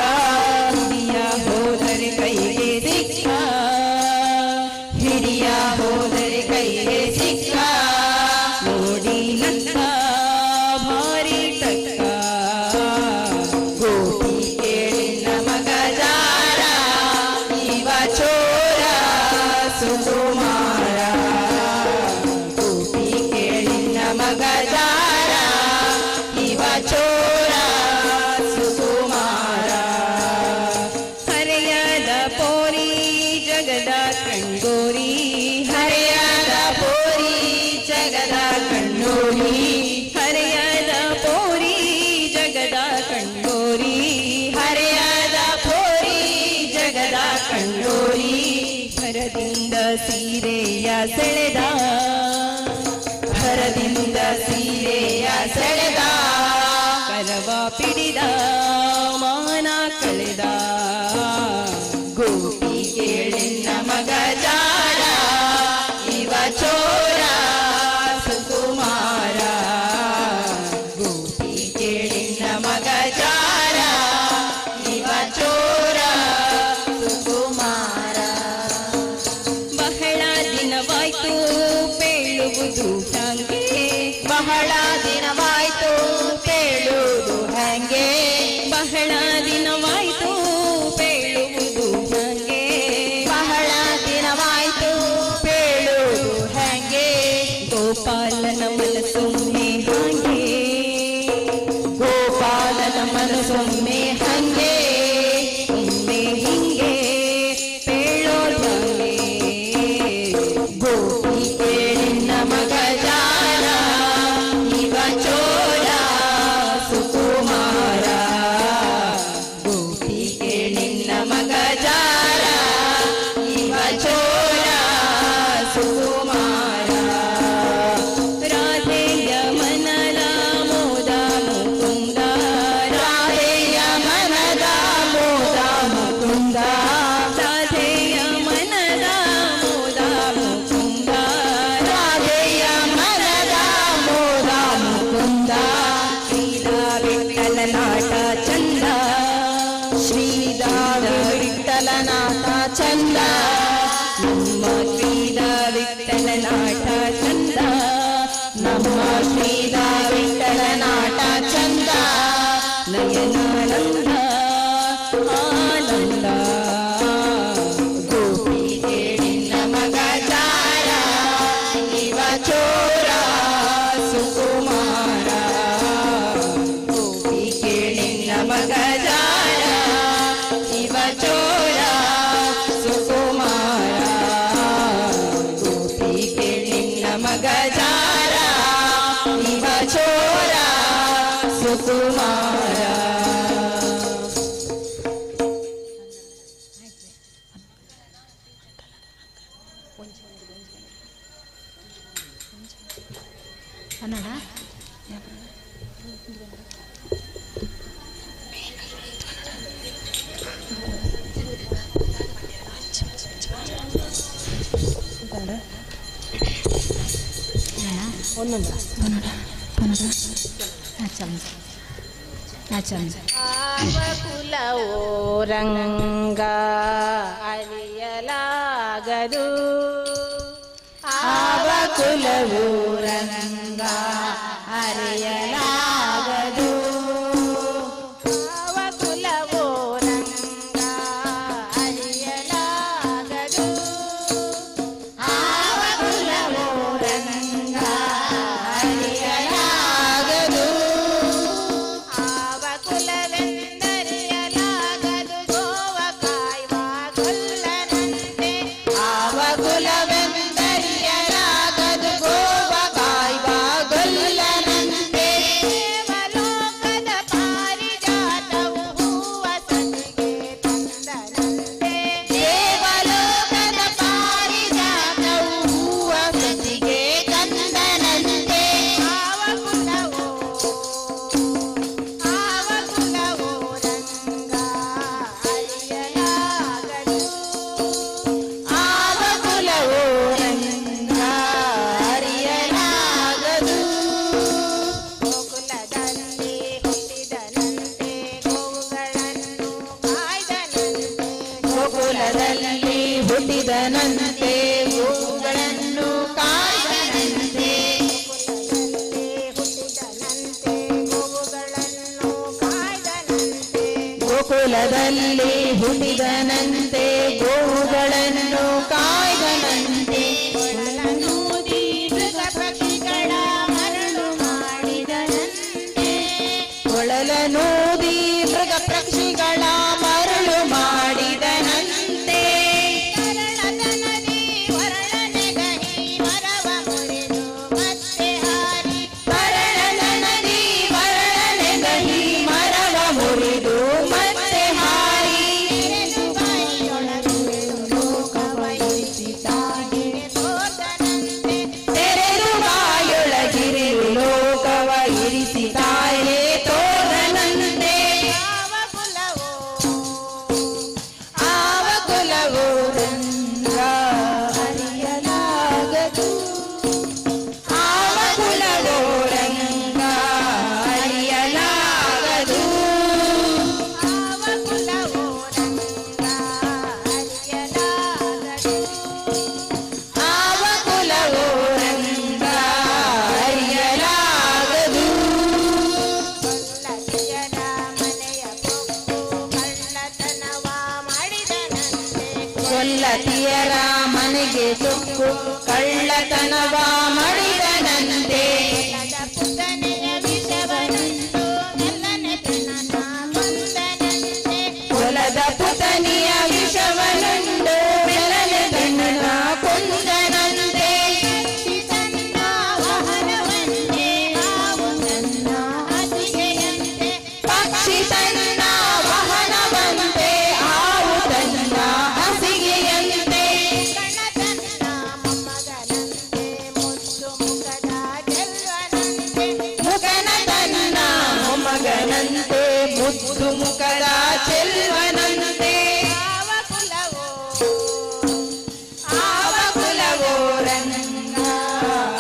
ಹಿರಿಯ ಹೋದರೆ ಕೈಗೆ ಸಿಕ್ಕ ಹಿರಿಯ ಹೋದರೆ ಕೈಗೆ ಸಿಕ್ಕ ನೋಡಿ ನಕ್ಕ ಭಾರಿ ತಕ್ಕ ಗೋಪಿ ಕೇಳಿನ ಮಗ ಜಾರ ಇವ ಚೋರ ಸುಕುಮಾರ ಗೋಪಿ ಕೇಳಿನ ಮಗ ಜಾರ ಇವ ಚೋರ ಸುಕುಮಾರ ಹರೆಯದ ಪೋರಿ ಜಗದ ಕಣ್ಗೋರಿ ಹರೆಯದ ಪೋರಿ ಜಗದ ಕಣ್ಣೋರಿ ಹರೆಯದ ಪೋರಿ ಜಗದ ಕಣ್ಣೋರಿ ಹರೆಯದ ಪೋರಿ ಜಗದ ಕಣ್ಣೋರಿ ಭರದಿಂದ ಸೀರೆಯ ಸೆಳೆದ ಭರದಿಂದ ಸೀರೆಯ ಸೆಳೆದ ಕರವ ಪಿಡಿದ ಮಾನ ಕಳೆದ ಗೋಪಿ ಕೇಳಿನ ಮಗ ಜಾರ ಇವ ಚೋರ ಸುಕುಮಾರ ಗೋಪಿ ಕೇಳಿನ ಮಗ ಜಾರ ಇವ ಚೋರ ಸುಕುಮಾರ ಬಹಳ ದಿನವಾಯ್ತು ಪೇಳುವುದು ಹಂಗೆ ಬಹಳ ದಿನವಾಯ್ತು ಪೇಳುವುದು ಹಂಗೆ ಬಹಳ ದಿನವಾಯ್ತು ಪೇಳುವುದು ಹಂಗೆ ಬಹಳ ದಿನವಾಯ್ತು ಪೇಳುವುದು ಹಂಗೆ ಗೋಪಾಲನ ಮನಸ್ಸೊಮ್ಮೆ ಹಂಗೆ ಗೋಪಾಲನ ಮನಸ್ಸೊಮ್ಮೆ ಹಂಗೆ ಒಮ್ಮೆ ಹಿಂಗೆ ಪೇಳೋದಂಗೆ ಗೋಪಿ ಸುಕುಮಾರ. ಕನ್ನಡ ಕುಲವೋ ರಂಗ ಅರಿಯಲಾಗದು, ಆವ ಕುಲವೋ ರಂಗ ಅರಿಯಲಾಗದು, ಆವ ಕುಲವೋ ರಂಗ ಅರಿಯಲಾಗದು, ಆವ ಕುಲವೋ ರಂಗ ಅರಿಯಲಾಗದು, ಆವ ಕುಲವೆಂದರಿಯಲಾಗದು, ಗೋವ ಕಾಯುವ ಗೊಲ್ಲನಂತೆ, ಆವ ಕುಲವೆಂದರಿಯಲಾಗದು, ಗೋವ ಕಾಯುವ ಗೊಲ್ಲನಂತೆ, ದೇವಲೋಕದ ಪಾರಿಜಾತವು ಹೂವ ಸತಿಗೆ ತಂದನಂತೆ, ದೇವಲೋಕದ ಪಾರಿಜಾತವು ಹೂವ ಸತಿಗೆ ತಂದನಂತೆ, ಆವ ಕುಲವೋ ರಂಗ ಅರಿಯಲಾಗದು, ಆವ ಕುಲವೋ ರಂಗ ಅರಿಯಲಾಗದು, ಗೋಕುಲದಲ್ಲಿ ಹುಟ್ಟಿದನಂತೆ ಗೋವುಗಳನ್ನು ಕಾಯ್ದನಂತೆ, ಗೋಕುಲದಲ್ಲಿ ಹುಟ್ಟಿದನಂತೆ ಗೋವುಗಳನ್ನು ಕಾಯ್ದನಂತೆ, ಗೋಕುಲದಲ್ಲಿ ಹುಟ್ಟಿದನಂತೆ ಗೋವುಗಳನ್ನು ಕಾಯ್ದನಂತೆ, ಕೊಳಲನೂದಿ ಮೃಗ ಪಕ್ಷಿಗಳ ಮರಳು ಮಾಡಿದನಂತೆ, ಕೊಳಲನೂದಿ ಮೃಗ ಪಕ್ಷಿಗಳ ಮರಳು ಮಾಡಿದನಂತೆ, ಕರಳದನದಿ ವರಳನೆಗಹಿ ಮರವ ಮುರಿದು ಮತ್ತೆ ಹಾರಿ, ಕರಳದನದಿ ವರಳನೆಗಹಿ ಮರವ ಮುರಿದು ಮತ್ತೆ ಹಾರಿ, ತೆರೆದು ಬಾಯಿಯೊಳಗಿಳಿದು ಲೋಕವ ಇರಿಸಿತಾಗೆ ತೋರ್ದನಂತೆ, ತೆರೆದು ಬಾಯೊಳಗಿರಿದು ಲೋಕವ ಇರಿಸಿತಾಯೇ ತೋರನಂತೆ, ಆವ ಕುಲವೋ ರಂಗ ಅರಿಯಲಾಗದು, ಆವ ಕುಲವೋ ರಂಗ ಅರಿಯಲಾಗದು, ಆವ ಕುಲವೋ ರಂಗ ಅರಿಯಲಾಗದು, ಆವ ಕುಲವೋ ರಂಗ ಅರಿಯಲಾಗದು, ಕೊಲ್ಲತಿಯರ ಮನೆಯ ಕೊಕ್ಕು ಕಳ್ಳತನವ ಮಾಡಿದನಂತೆ, ಕೊಲ್ಲತಿಯರ ಮನೆಗೆ ಸೊಕ್ಕು ಕಳ್ಳತನವ ಮಾಡಿದನಂತೆ, ಪುತನೆಯ ವಿಷವನುಂಟು ಮೆಲ್ಲನೆ ತನ್ನ ಕೊಂದನಂತೆ, ಹೊಲದ ಪುತನಿಯ ವಿಷವನುಂಟು ಮೆಲ್ಲನೆ ತನ್ನ ಕೊಂದನಂತೆ, ಪಕ್ಷಿ ತನ್ನ ವಾಹನವಂತೆ ಹಾವು ತನ್ನ ಹಾಸಿಗೆಯಂತೆ, ಪಕ್ಷಿ ತನ್ನ ವಾಹನವಂತೆ ಹಾವು ತನ್ನ ಹಾಸಿಗೆಯಂತೆ, ಕಣ್ಣ ತನ್ನ ಮೊಮ್ಮಗನಂತೆ ಮುದ್ದು ಮುಖದ ಚೆಲ್ವನಂತೆ, ಮುಖನ ತನ್ನ ಮೊಮ್ಮಗನಂತೆ ಮುದ್ದು ಮುಖದ ಚೆಲ್ವನಂತೆ, ಆವ ಕುಲವೋ ರಂಗ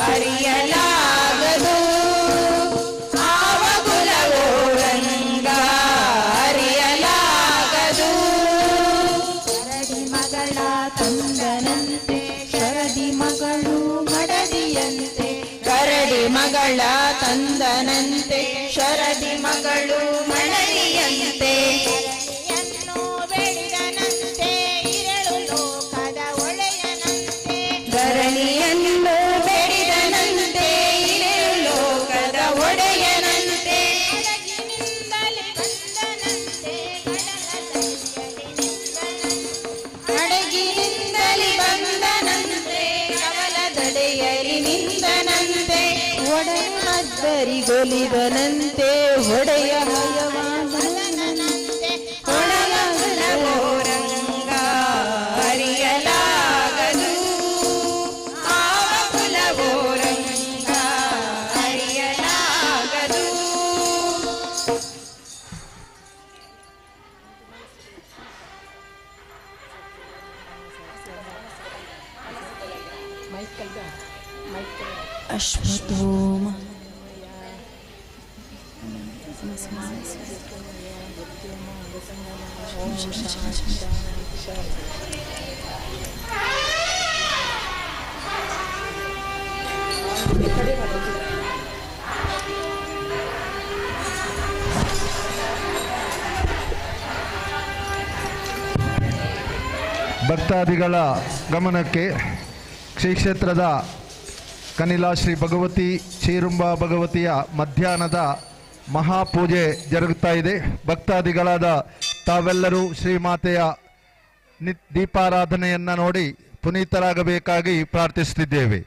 ಅರಿಯಲಾಗದು, ಆವ ಕುಲವೋ ರಂಗ ಅರಿಯಲಾಗದು, ಶರದಿ ಮಗಳ ತಂದನಂತೆ ಶರದಿ ಮಗಳು ಮಡದಿಯಂತೆ, ಕರಡಿ ಮಗಳ ತಂದನಂತೆ ಶರದಿ ಮಗಳು ಮಡದಿಯಂತೆ, ಧರಣಿಯನ್ನು ಬೆಳೆದನಂತೆ ಇರಳು ಲೋಕದ ಒಡೆಯನಂತೆ, ಧರಣಿಯನ್ನು ಬೆಳೆದನಂತೆ ಇರಳು ಲೋಕದ ಒಡೆಯನಂತೆ, ಹಡಗಿನಿಂದಲೇ ಬಂದನಂತೆ ಕವಲದಡೆಯಲ್ಲಿ ನಿಂದನಂತೆ, ಒಡನೆ ಮದ್ದಲೆ ದೇವರಿಗೊಲಿದನಂತೆ ಹೊಡೆಯ ಹಯವಾದನಂತೆ ಹೊಡೆಯ ಕುಲವೋರಂಗ ಅರಿಯಲಾಗದು ಆವ ಕುಲವೋರಂಗ ಅರಿಯಲಾಗದು. ಅಶ್ವತ್ಥೋಮ ಭಕ್ತಾದಿಗಳ ಗಮನಕ್ಕೆ ಶ್ರೀ ಕ್ಷೇತ್ರದ ಕನಿಲಾ ಶ್ರೀ ಭಗವತಿ ಚೀರುಂಬ ಭಗವತಿಯ ಮಧ್ಯಾಹ್ನದ ಮಹಾಪೂಜೆ ಜರುಗುತ್ತಾ ಇದೆ. ಭಕ್ತಾದಿಗಳಾದ ತಾವೆಲ್ಲರೂ ಶ್ರೀಮಾತೆಯ ದೀಪಾರಾಧನೆಯನ್ನು ನೋಡಿ ಪುನೀತರಾಗಬೇಕಾಗಿ ಪ್ರಾರ್ಥಿಸುತ್ತಿದ್ದೇವೆ.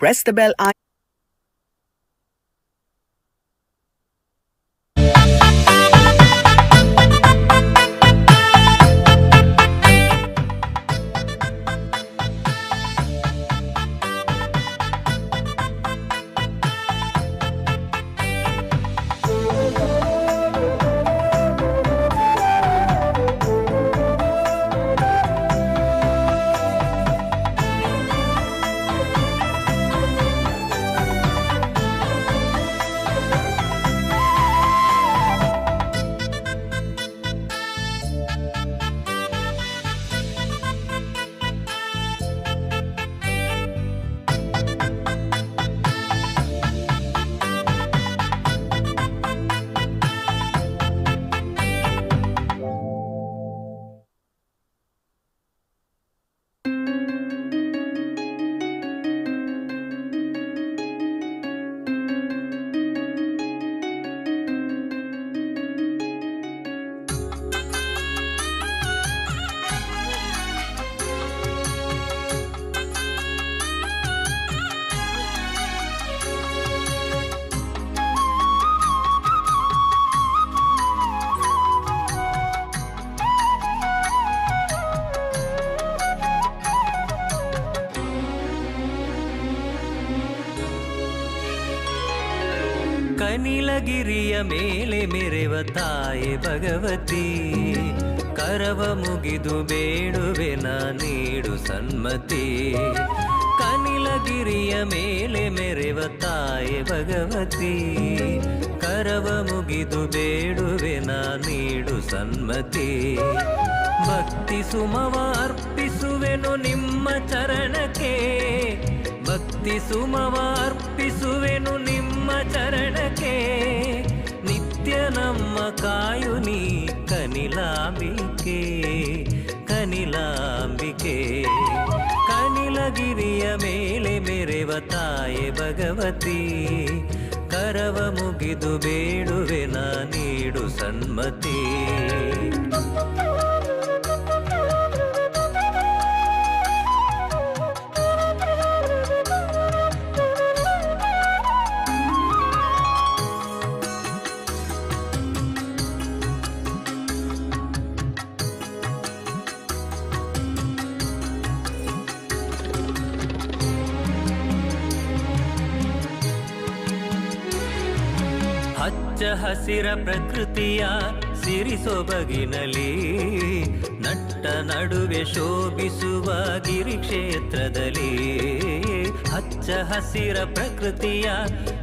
Press the bell icon. ಕನಿಲಗಿರಿಯ ಮೇಲೆ ಮೆರೆವ ತಾಯೆ ಭಗವತಿ, ಕರವ ಮುಗಿದು ಬೇಡುವೆ ನೀಡು ಸನ್ಮತಿ. ಕನಿಲಗಿರಿಯ ಮೇಲೆ ಮೆರೆವ ತಾಯೆ ಭಗವತಿ, ಕರವ ಮುಗಿದು ಬೇಡುವೆ ನೀಡು ಸನ್ಮತಿ. ಭಕ್ತಿ ಸುಮವ ಅರ್ಪಿಸುವೆನು ನಿಮ್ಮ ಚರಣಕ್ಕೆ, ಭಕ್ತಿ ಸುಮವ ಅರ್ಪಿಸುವೆನು ನಿಮ್ಮ ಚರಣಕ್ಕೆ. ನಿತ್ಯ ನಮ್ಮ ಕಾಯುನಿ ಕನಿಲಾಂಬಿಕೆ, ಕನಿಲಾಂಬಿಕೆ. ತಾಯೆ ಭಗವತಿ ಕರವ ಮುಗಿದು ಬೇಡುವೆ ನಾ ನೀಡು ಸನ್ಮತಿ ಹಚ್ಚ ಹಸಿರ ಪ್ರಕೃತಿಯ ಸಿರಿಸೊಬಗಿನಲಿ ನಟ್ಟ ನಡುವೆ ಶೋಭಿಸುವ ಗಿರಿ ಕ್ಷೇತ್ರದಲ್ಲಿ ಹಚ್ಚ ಹಸಿರ ಪ್ರಕೃತಿಯ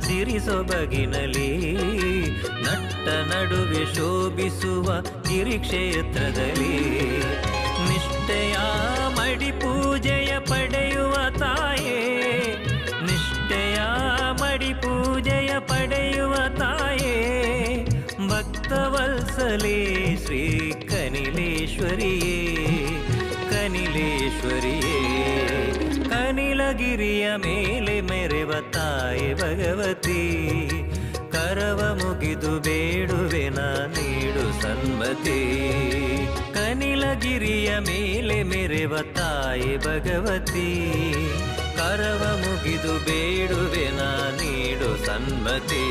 ಸಿರಿಸೊಬಗಿನಲಿ ನಟ್ಟ ನಡುವೆ ಶೋಭಿಸುವ ಗಿರಿ ಕ್ಷೇತ್ರದಲ್ಲಿ ನಿಷ್ಠೆಯ ಮಡಿ ಪೂಜೆಯ ಪಡೆಯುವ ತಾಯೇ ನಿಷ್ಠೆಯ ಮಡಿ ಪೂಜೆಯ ಪಡೆಯುವ ತಾಯೇ ಭಕ್ತವತ್ಸಲೇ ಶ್ರೀ ಕನಿಲೇಶ್ವರಿಯೇ ಕನಿಲೇಶ್ವರಿಯೇ ಕನಿಲಗಿರಿಯ ಮೇಲೆ ಮೆರೆವ ತಾಯೆ ಭಗವತಿ ಕರವ ಮುಗಿದು ಬೇಡುವೆ ನಾ ನೀಡು ಸನ್ಮತಿ ಕನಿಲಗಿರಿಯ ಮೇಲೆ ಮೆರೆವ ತಾಯೆ ಭಗವತಿ ಕರವ ಮುಗಿದು ಬೇಡುವೆ ನಾ ನೀಡು ಸನ್ಮತಿ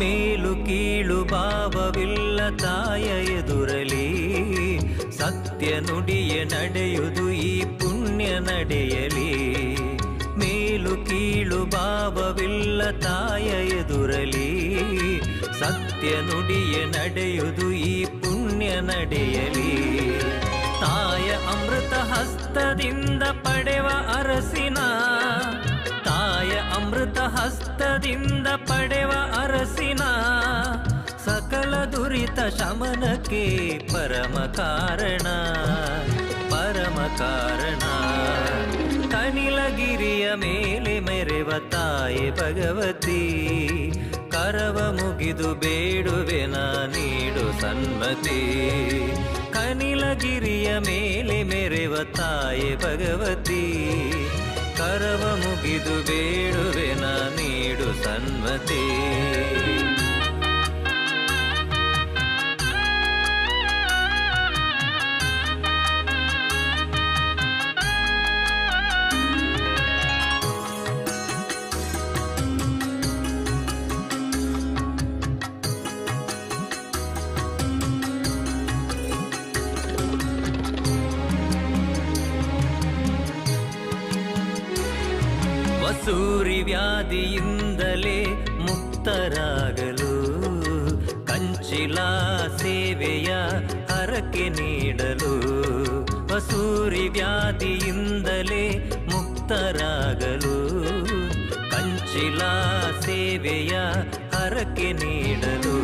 ಮೇಲು ಕೀಳು ಭಾವವಿಲ್ಲ ತಾಯ ಎದುರಲಿ ಸತ್ಯ ನುಡಿಯ ನಡೆಯುವುದು ಈ ಪುಣ್ಯ ನಡೆಯಲಿ ಮೇಲು ಕೀಳು ಭಾವವಿಲ್ಲ ತಾಯ ಎದುರಲಿ ಸತ್ಯ ನುಡಿಯ ನಡೆಯುವುದು ಈ ಪುಣ್ಯ ನಡೆಯಲಿ ತಾಯ ಅಮೃತ ಹಸ್ತದಿಂದ ಪಡೆವ ಅರಸಿನ ತಾಯ ಅಮೃತ ಹಸ್ತದಿಂದ ಪಡೆವ ಅರಸಿನ ಸಕಲ ದುರಿತ ಶಮನಕ್ಕೆ ಪರಮ ಕಾರಣ ಪರಮ ಕಾರಣ ಕನಿಲಗಿರಿಯ ಮೇಲೆ ಮೆರೆವ ತಾಯೆ ಭಗವತಿ ಕರವ ಮುಗಿದು ಬೇಡುವೆ ನಾ ನೀಡು ಸನ್ಮತಿ ಕನಿಲಗಿರಿಯ ಮೇಲೆ ಮೆರೆವ ತಾಯೆ ಭಗವತಿ ಕರವ ಮುಗಿದು ಬೇಡುವೆ ನಾ ನೀಡು ಸನ್ಮತಿ ವಸೂರಿ ವ್ಯಾಧಿಯಿಂದಲೇ ಮುಕ್ತರಾಗಲು ಕಂಚಿಲ ಸೇವೆಯ ಹರಕೆ ನೀಡಲು ವಸೂರಿ ವ್ಯಾಧಿಯಿಂದಲೇ ಮುಕ್ತರಾಗಲು ಕಂಚಿಲ ಸೇವೆಯ ಹರಕೆ ನೀಡಲು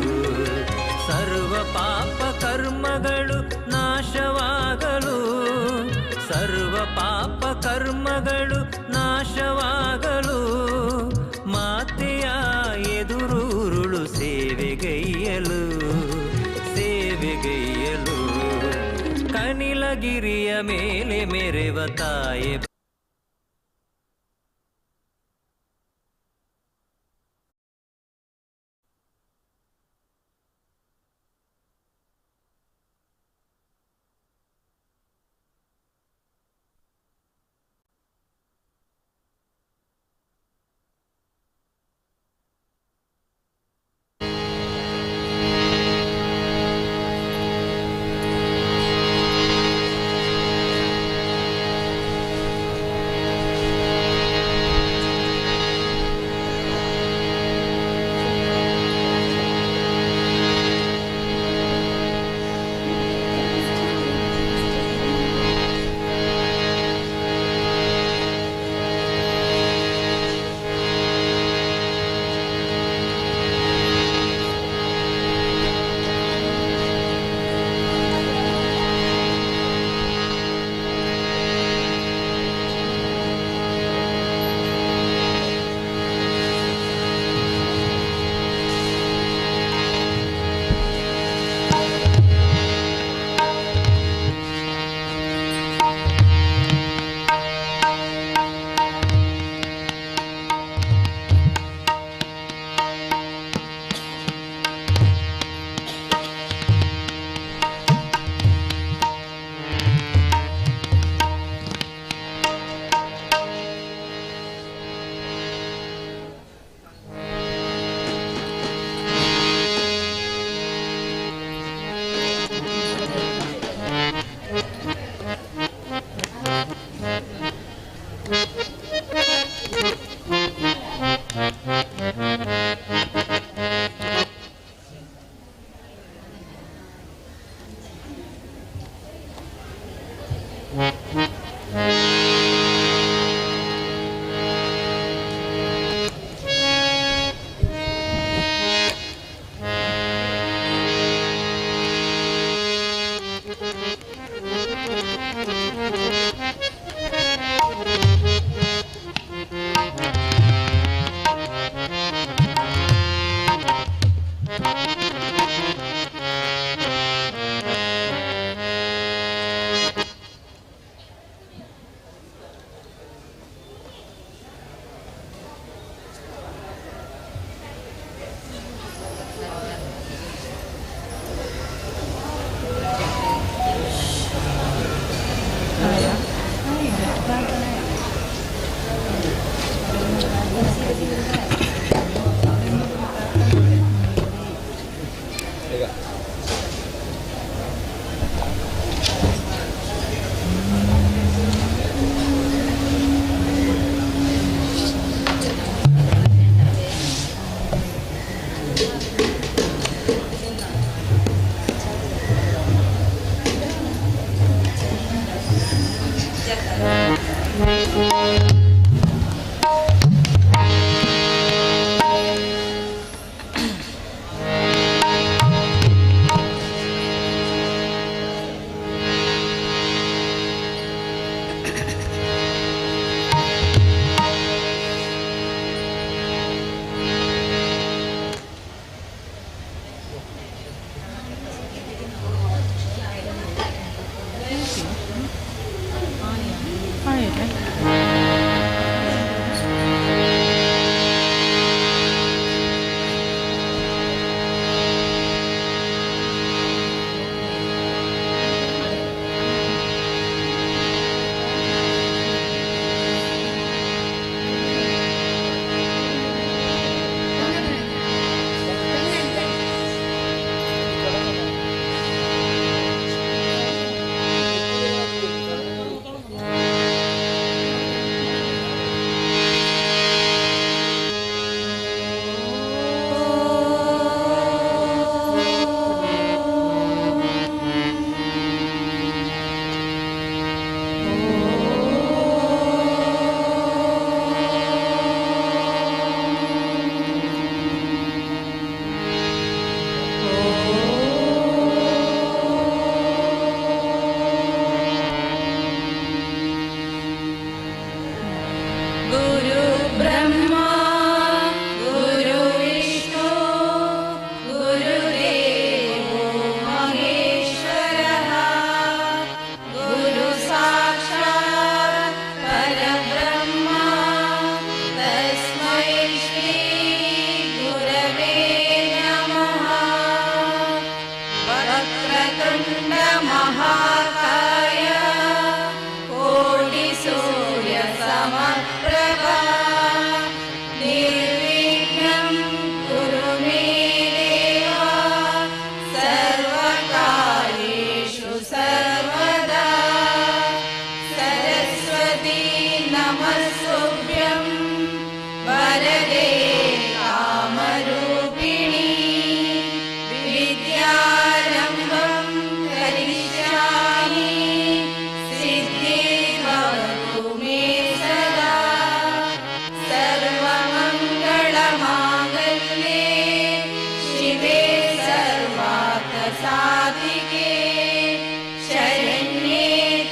ಸರ್ವ ಪಾಪ ಕರ್ಮಗಳು ನಾಶವಾಗಲು ಸರ್ವ ಪಾಪ ಕರ್ಮಗಳು ನಾಶವಾಗಲು ಮಾತೆಯ ಎದುರುರುಳು ಸೇವೆಗೈಯಲು ಸೇವೆಗೈಯಲು ಕನಿಲಗಿರಿಯ ಮೇಲೆ ಮೆರೆವ ತಾಯೆ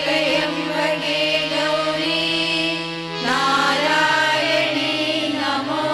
त्र्यम्बके गौरी नारायणी नमो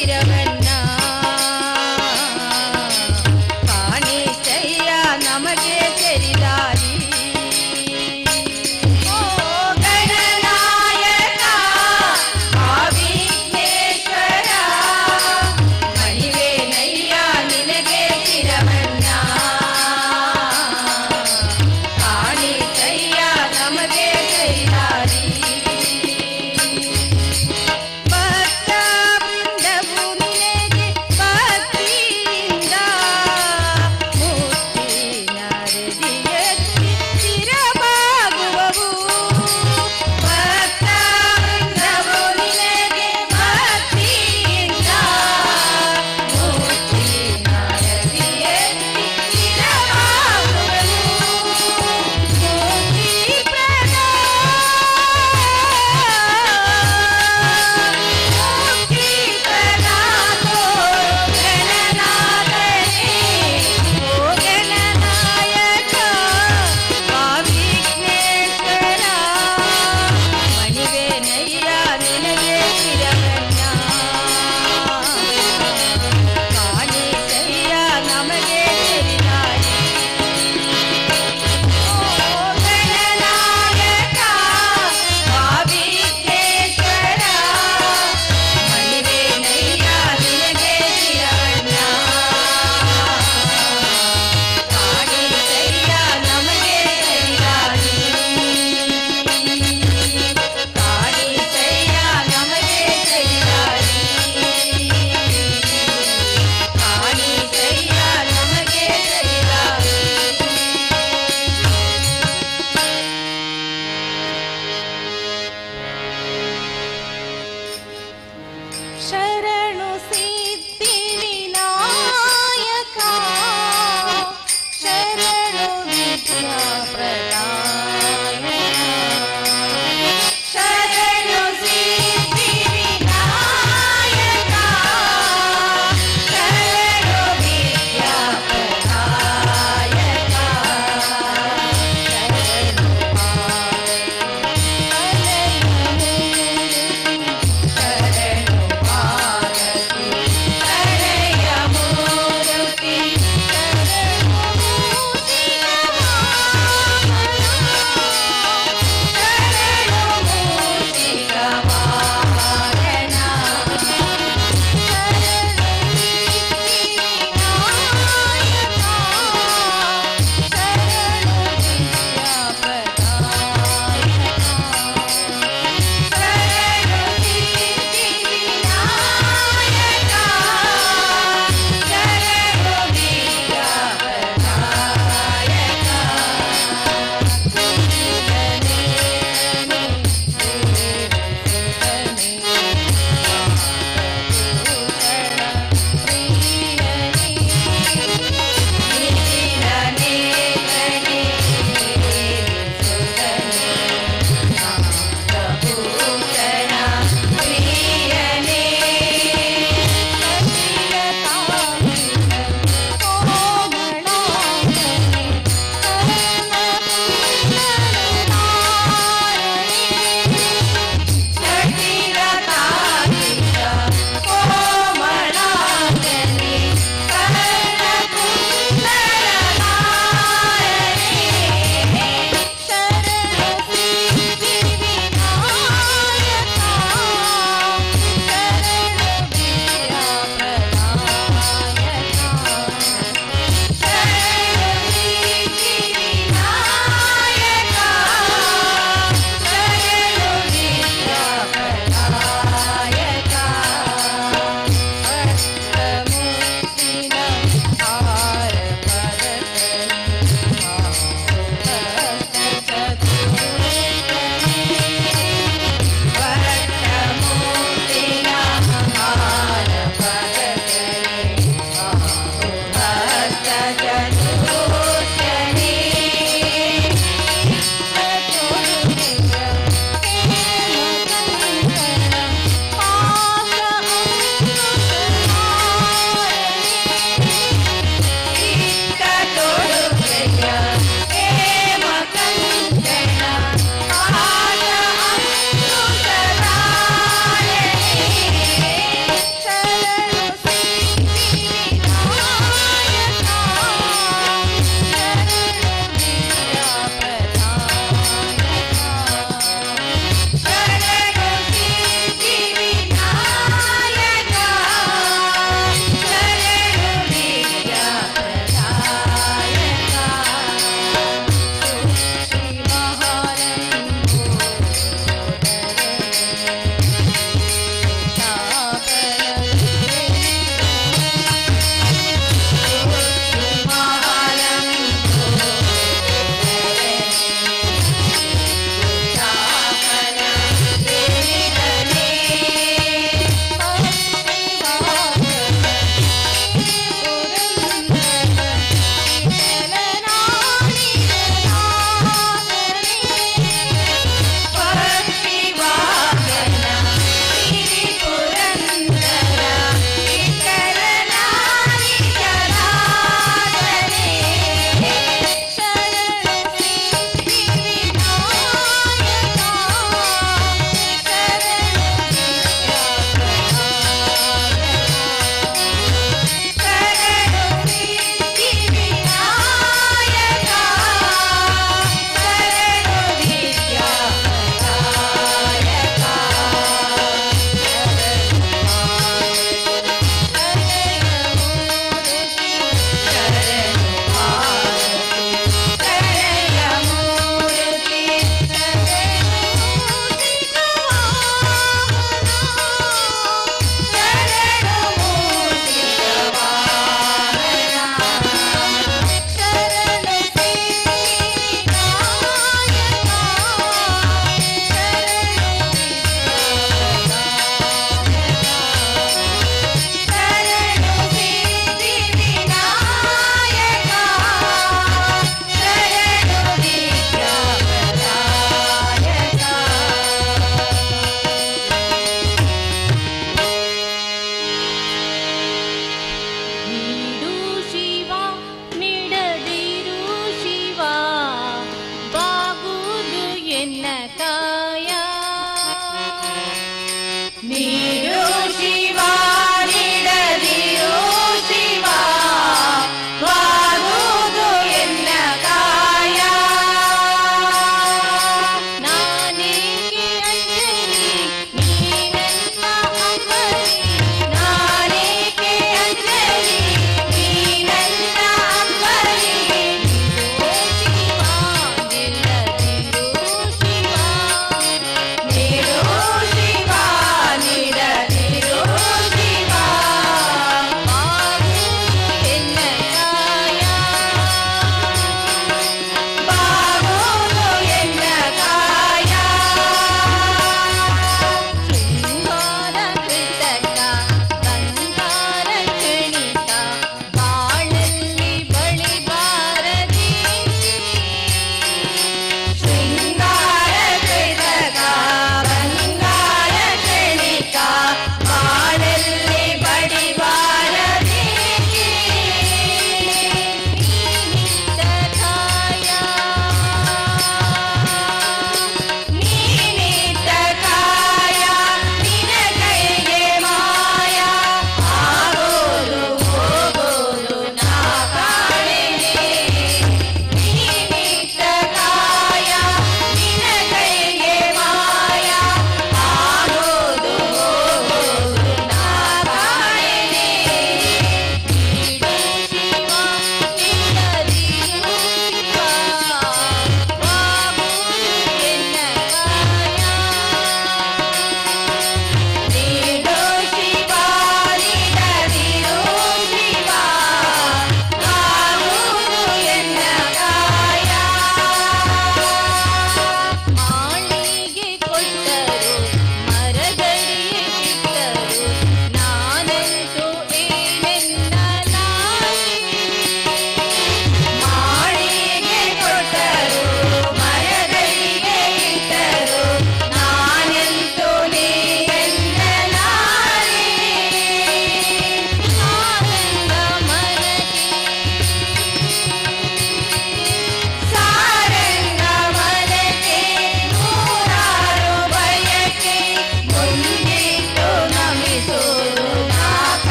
ಶಿರವನ್ನ ಕಾಣಿಸಯ್ಯ ನಮಗೆ ಸರಿದಾರಿ. ಓ ಗಣನಾಯಕ ವಿಘ್ನೇಶ್ವರ ಮಣಿವೇನಯ್ಯ ನಿನಗೆ ಶಿರವನ್ನ ಕಾಣಿಸಯ್ಯ ನಮಗೆ ಸರಿದಾರಿ. ಭಕ್ತ ಬೃಂದವು ನಿನಗೆ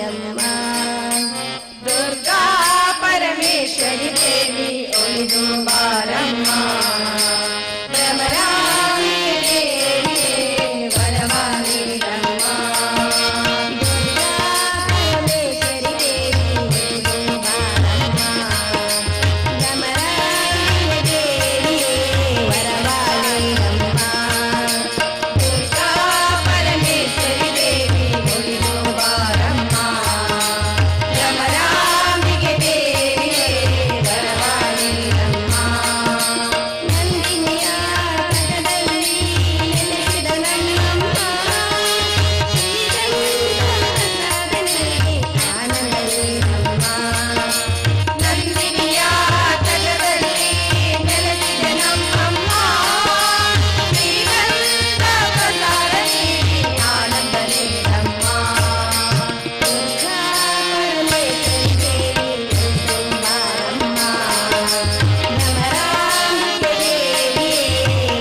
ಬಾರಮ್ಮ ದುರ್ಗಾ ಪರಮೇಶ್ವರಿ ದೇವಿ ಒಲಿದು ಬಾರಮ್ಮ ಭ್ರಮರಾಂಬೆ ದೇವಿಯೇ ವರವ ನೀಡಮ್ಮ ದುರ್ಗಾ ಪರಮೇಶ್ವರಿ ದೇವಿ ಒಲಿದು ಬಾರಮ್ಮ ಭ್ರಮರಾಂಬೆ ದೇವಿಯೇ ವರವ ನೀಡಮ್ಮ ದುರ್ಗಾ ಪರಮೇಶ್ವರಿ ದೇವಿ ಒಲಿದು ಬಾರಮ್ಮ ಭ್ರಮರಾಂಬಿಗೆ ದೇವಿಯೇ ವರವ ನೀಡಮ್ಮ ನಂದಿನಿಯ ತಟದಲ್ಲಿ ನೆಲೆಸಿದ ನನ್ನಮ್ಮ ಶ್ರೀಗಂಧದಲ್ಲಿ ಆನಂದ ನೀಡಮ್ಮ ನಂದಿನಿಯ ತಟದಲ್ಲಿ ನೆಲೆಸಿದ ನಮ್ಮಮ್ಮ ಶ್ರೀಗಂಧ ಪ್ರಸಾರ ನೀಡಿ ಆನಂದ ನೀಡಮ್ಮ ದುರ್ಗಾ ಪರಮೇಶ್ವರಿ ದೇವಿ ಒಲಿದು ಬಾರಮ್ಮ ಭ್ರಮರಾಂಬಿಗೆ ದೇವಿಯೇ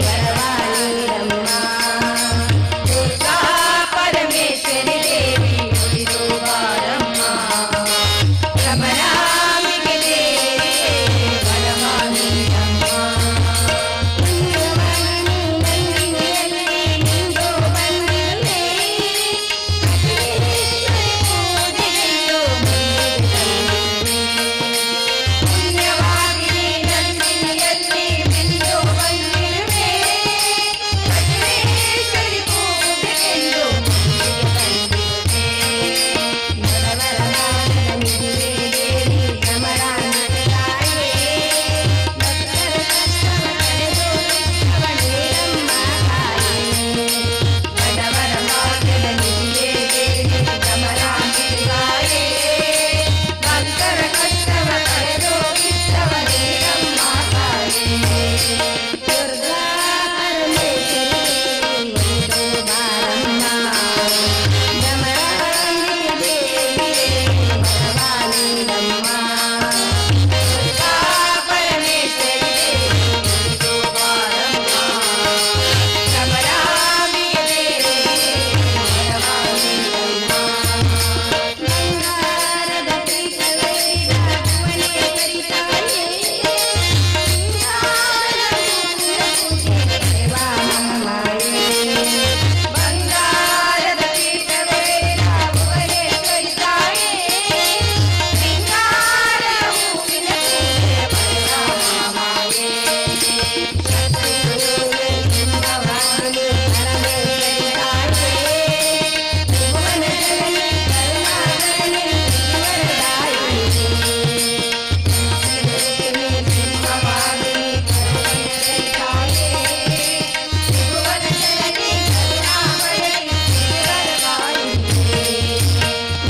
ವರವ ನೀಡಮ್ಮ ದುರ್ಗಾ ಪರಮೇಶ್ವರಿ ದೇವಿ ಒಲಿದು ಬಾರಮ್ಮ ಭ್ರಮರಾಂಬಿಗೆ ದೇವಿಯೇ ವರವ ನೀಡಮ್ಮ ನಂದಿನಿಯಲ್ಲಿ ನಿಂದು ಬಂದಿರುವೆ ಪೂಜೆಗೆಂದು ಪುಣ್ಯವಾಗಿ ನಂದಿನಿಯಲ್ಲಿ ನಿಂದು ಬಂದಿರುವೆ ಪರಮೇಶ್ವರಿ ಪೂಜೆಗೆಂದು ಭಕ್ತರ ಕಷ್ಟವ ಕಳೆದು ಇಷ್ಟವ ನೀಡಮ್ಮ ತಾಯೇ ದುರ್ಗಾ ಪರಮೇಶ್ವರಿ ಒಲಿದು ಬಾರಮ್ಮ ಭ್ರಮರಾಂಬಿಗೆ ದೇವಿಯೇ ವರವ ನೀಡಮ್ಮ ದುರ್ಗಾ ಪರಮೇಶ್ವರಿ ದೇವಿ ಒಲಿದು ಬಾರಮ್ಮ ಭ್ರಮರಾಂಬಿಗೆ ದೇವಿಯೇ ವರವ ನೀಡಮ್ಮ ಬಂಗಾರದ ಪೀಠವೇರಿದ ಭುವನೇಶ್ವರಿ ತಾಯೇ ಬಂಗಾರದ ಪೀಠವೇರಿದ ಭುವನೇಶ್ವರಿ ತಾಯೇ ಸಿಂಗಾರ ಹೂವಿನ ಪೂಜೆ ಪರಮಾಮಾಯೇ ಶಕ್ತಿಸುವೆ ಸಿಂಹವಾಹಿನಿ ಪರಮೇಶ್ವರಿ ತಾಯೇ ಭುವನ ಜನನಿ ಕರುಣಾಕರಣಿ ಶ್ರೀವರದಾಯಿನಿ ಸಿಂಹವಾಹಿನಿ ಪರಮೇಶ್ವರಿ ತಾಯೇ ಭುವನ ಜನನಿ ಕರುಣಾಕರಣಿ ಶ್ರೀವರದಾಯಿನಿ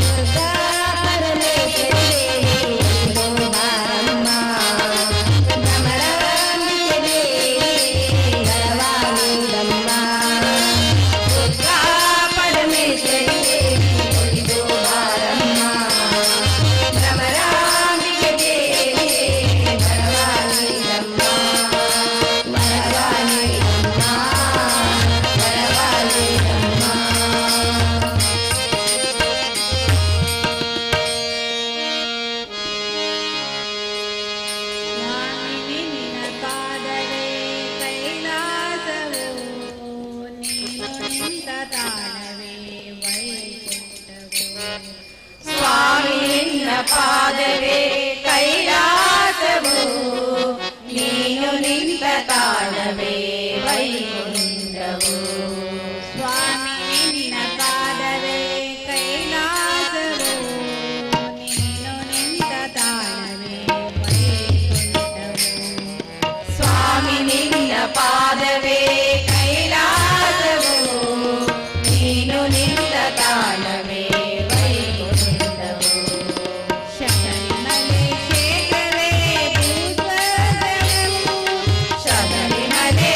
ದುರ್ಗಾ ಪರಮೇಶ್ವರಿ ದೇವಿ ಒಲಿದು ಬಾರಮ್ಮ ಭ್ರಮರಾಂಬಿಗೆ ದೇವಿಯೇ ವರವ ನೀಡಮ್ಮ ದುರ್ಗಾ ಪರಮೇಶ್ವರಿ ದೇವಿ ಒಲಿದು ಬಾರಮ್ಮ ಭ್ರಮರಾಂಬಿಗೆ ದೇವಿಯೇ ವರವ ನೀಡಮ್ಮ ವರವ ನೀಡಮ್ಮ ವರವ ನೀಡಮ್ಮ ಸ್ವಾಮಿ ನಿನ್ನ ಪಾದವೇ ಕೈಲಾಸವು ನೀನು ನಿಂತ ತಾಣವೇ ವೈಕುಂಠವು ಸ್ವಾಮಿ ನಿನ್ನ ಪಾದವೇ ಕೈಲಾಸವು ನೀನು ನಿಂತ ತಾಣವೇ ವೈಕುಂಠವು ಸ್ವಾಮಿ ನಿನ್ನ ಪಾದವೇ ಕೈಲಾಸವು ನೀನು ನಿಂತ ತಾಣವೇ ವೈಕುಂಠವು ಸ್ವಾಮಿ ನಿನ್ನ ಪಾದವೇ ಕೈಲಾಸವು ನೀನು ನಿಂತ ತಾಣವೇ ವೈಕುಂಠವು ಶಬರಿಮಲೆ ಕ್ಷೇತ್ರವೇ ಭೂಸ್ವರ್ಗವು ಶಬರಿಮಲೆ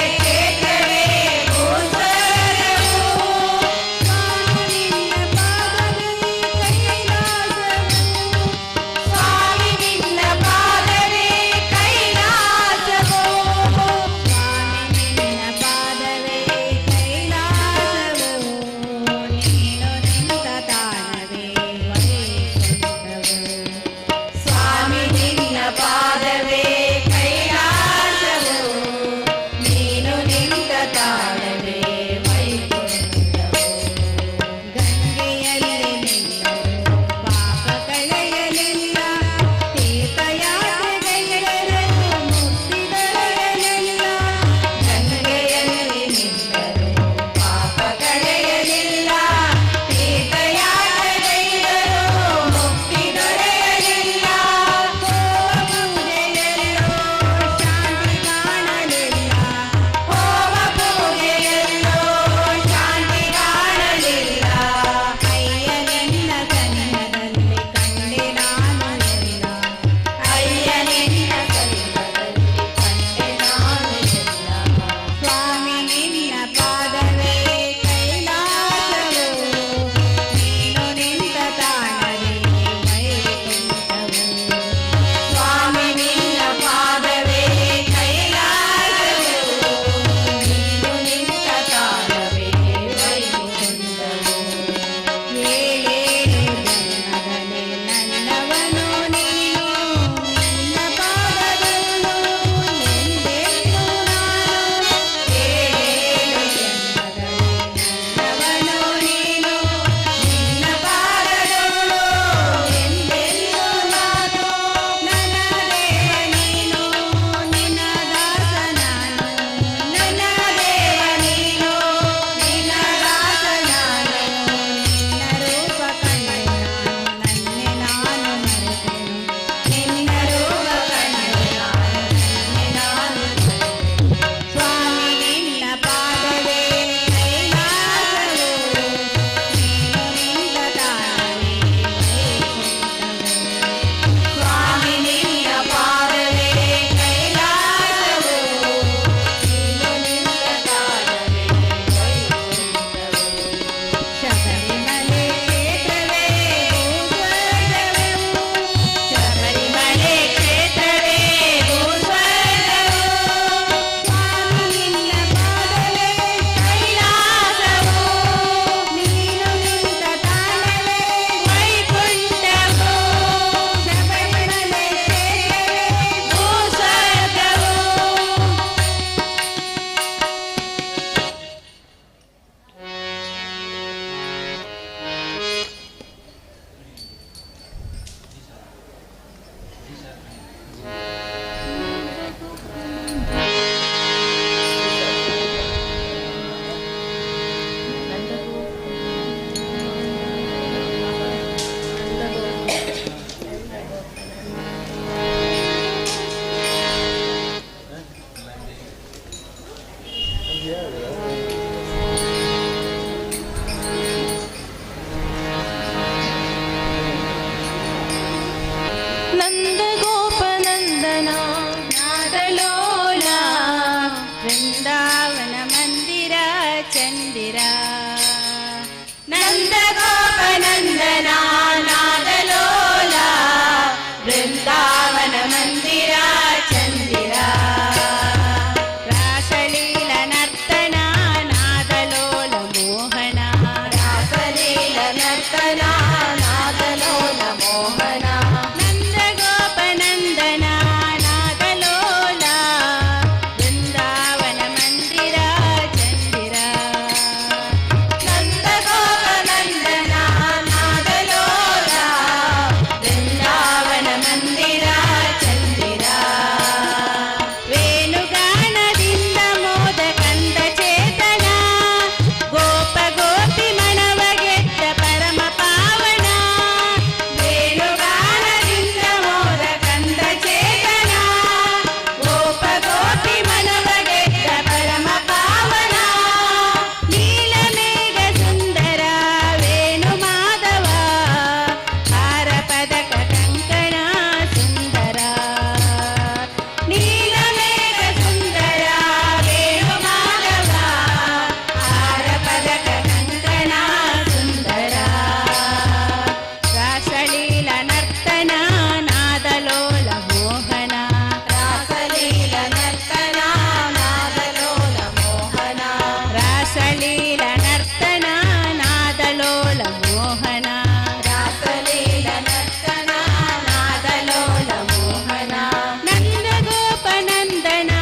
ನಂದಗೋಪನಂದನ ನಾದಲೋಲ ವೃಂದಾವನ ಮಂದಿರ ಚಂದಿರ ನಂದಗೋಪನಂದನ ನಾದಲೋಲ ವೃಂದಾವನ ಮಂದಿರ ಚಂದಿರ ರಾಸಲೀಲ ನರ್ತನ ನಾದಲೋಲ ಮೋಹನ ರಾಸಲೀಲ ನರ್ತನ ನಾದಲೋಲ ಮೋಹನ ನಂದಗೋಪನಂದನ ನಾದಲೋಲ ವೃಂದಾವನ ಮಂದಿರ ಚಂದಿರ ನಂದಗೋಪನಂದನ ನಾದಲೋಲ ವೃಂದಾವನ ಮಂದಿರ ಚಂದಿರ ವೇಣುಗಾನದಿಂದ ಮೋದ ಕಂದ ಚೇತನ ಗೋಪ ಗೋಪಿ ಮನವಗೆದ್ದ ಪರಮ ಪಾವನ ವೇಣುಗಾನದಿಂದ ಮೋದ ಕಂದ ಚೇತನ ಗೋಪ ಗೋಪಿ ಮನವಗೆದ್ದ ಪರಮ ಪಾವನ ನೀಲಮೇಘ ಸುಂದರ ವೇಣು ಮಾಧವ ಹಾರ ಪದಕ ಕಂಕಣ ಸುಂದರ ನೀಲಮೇಘ ಸುಂದರ ವೇಣು ಮಾಧವ ಹಾರ ಪದಕ ಕಂಕಣ ಸುಂದರ ರಾಸಲೀಲ ನರ್ತನ ನಾದಲೋಲ ಮೋಹನ ರಾಸಲೀಲ ನರ್ತನ ನಾದಲೋಲ ಮೋಹನ ರಾಸಲೀಲ ನರ್ತನ ನಾದಲೋಲ ಮೋಹನ ರಾಸಲೀಲ ನರ್ತನ ನಾದಲೋಲ ಮೋಹನ ನಂದಗೋಪನಂದನ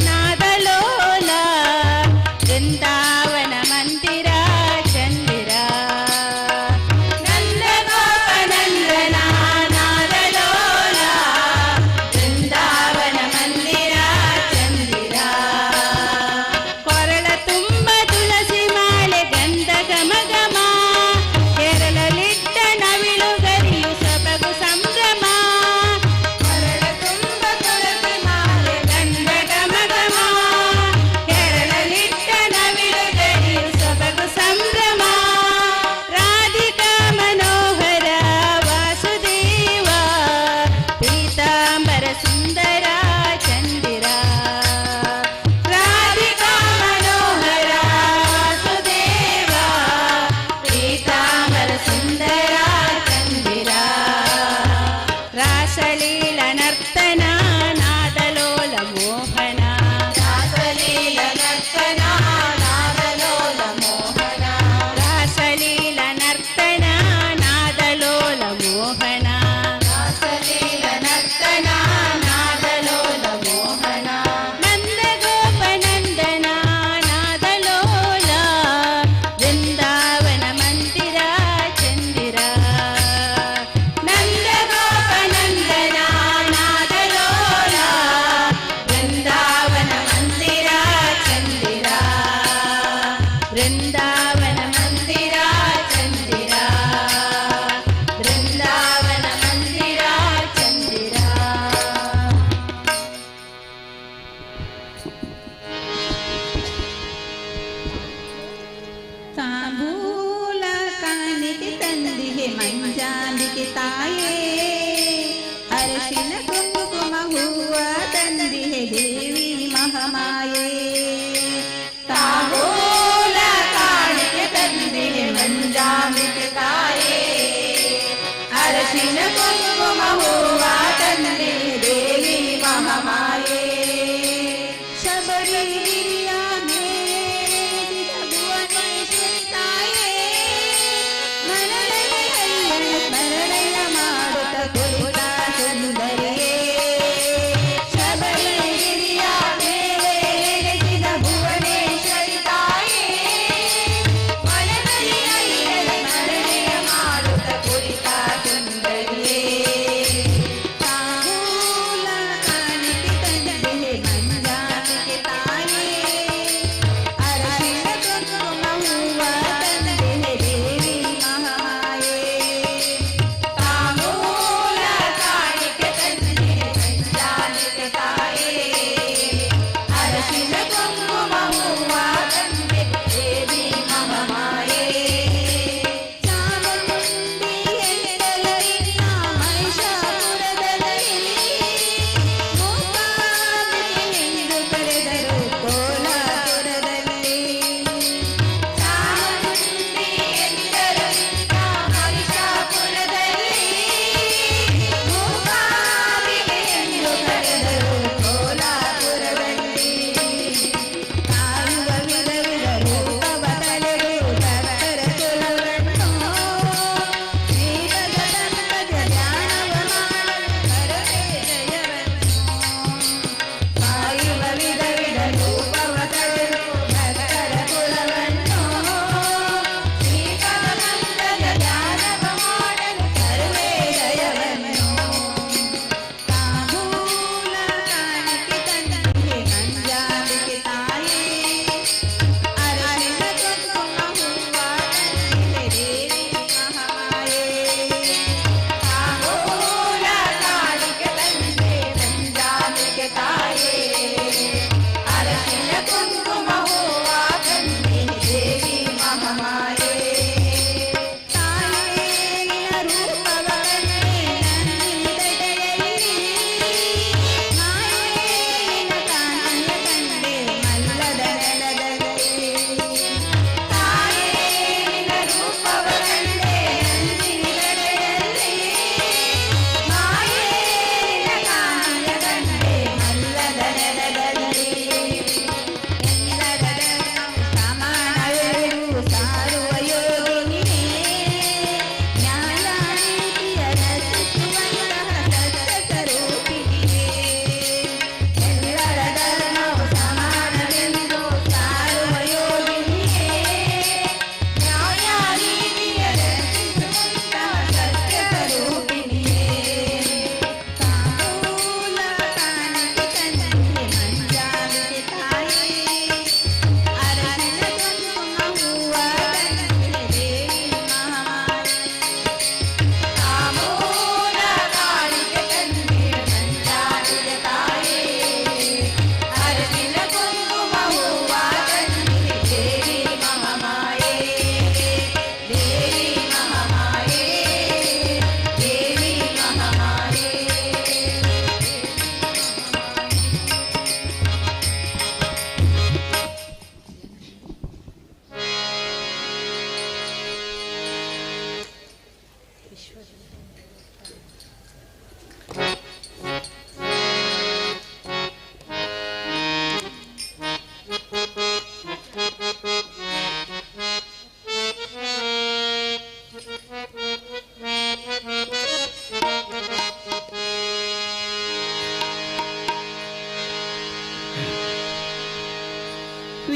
ನಾದಲೋಲ ವೃಂದಾವನ ಮಂದಿರ ಚಂದಿರ ನಂದಗೋಪನಂದನ ನಾದಲೋಲ ವೃಂದಾವನ ಮಂದಿರ ಚಂದಿರ ಕೊರಳ ತುಂಬ ತುಳಸಿ ಮಾಲೆ ಗಂಧ ಘಮ ಘಮ ಕೆರಳಲಿಟ್ಟ ನವಿಲು ಗರಿಯು ಸೊಬಗು ಸಂಭ್ರಮ ಕೊರಳ ತುಂಬ ತುಳಸಿ ಮಾಲೆ ಗಂಧ ಘಮ ಘಮ ಕೆರಳಲಿಟ್ಟ ನವಿಲು ಗರಿಯು ಸೊಬಗು ಸಂಭ್ರಮ ರಾಧಿಕಾ ಮನೋಹರ ವಾಸುದೇವ ಪೀತಾಂಬರ ಸುಂದರ ಚಂದಿರ ರಾಧಿಕಾ ಮನೋಹರ ವಾಸುದೇವ ಪೀತಾಂಬರ ಸುಂದರ ಚಂದಿರ ರಾಸಲೀಲ ನರ್ತನ ನಾದಲೋಲ ಮೋಹನ ರಾಸಲೀಲ ನರ್ತನ ನಾದಲೋಲ ಮೋಹನ ರಾಸಲೀಲ ನರ್ತನ ನಾದಲೋಲ ಮೋಹನ ರಾಸಲೀಲ ನರ್ತನ ನಾದಲೋಲ ಮೋಹನ ನಂದಗೋಪನಂದನ ನಾದಲೋಲ ವೃಂದಾವನ ಮಂದಿರ ಚಂದಿರ ನಂದಗೋಪನಂದನ ನಾದಲೋಲ ವೃಂದಾವನ ಮಂದಿರ ಚಂದಿರ ವೃಂದಾವನ ಮಂದಿರ ಚಂದಿರ ವೃಂದಾವನ ಮಂದಿರ ಚಂದಿರ ತಾಂಬೂಲ ಕಾಣಿಕೆ ತಂದಿಗೆ ಮಂಜಾಲಿಗೆ ತಾಯೇ ಅರಶಿನ ಕುಂಕುಮ ಹೂವ ತಂದಿಗೆ ದೇವಿ ಮಹಾಮಾಯೇ ತಾಂಬೂಲ ಕಾಣಿಕೆ ತಂದಿಗೆ ಮಂಜಾಂಬಿಕೆ ತಾಯೇ ಅರಶಿನ ಕುಂಕುಮ ಹೂವ ತಂದಿಗೆ ದೇವಿ ಮಹಾಮಾಯೇ ಶಬರಿಯ ಮೇಲಿದ ಭುವನೇಶ್ವರಿ ತಾಯೇ ಮರಳಯ್ಯ ಮಾಡುತ್ತ ಕುಳಿತ ಸುಂದರಿಯೇ ಶಬರಿಗಿರಿಯ ಮೇಲೆ ನೆಲೆಸಿದ ಭುವನೇಶ್ವರಿ ತಾಯೇ ಮನದಲ್ಲಿ ಮರಳಿಯ ಮಾಡುತ್ತ ಕುಳಿತ ಸುಂದರಿಯೇ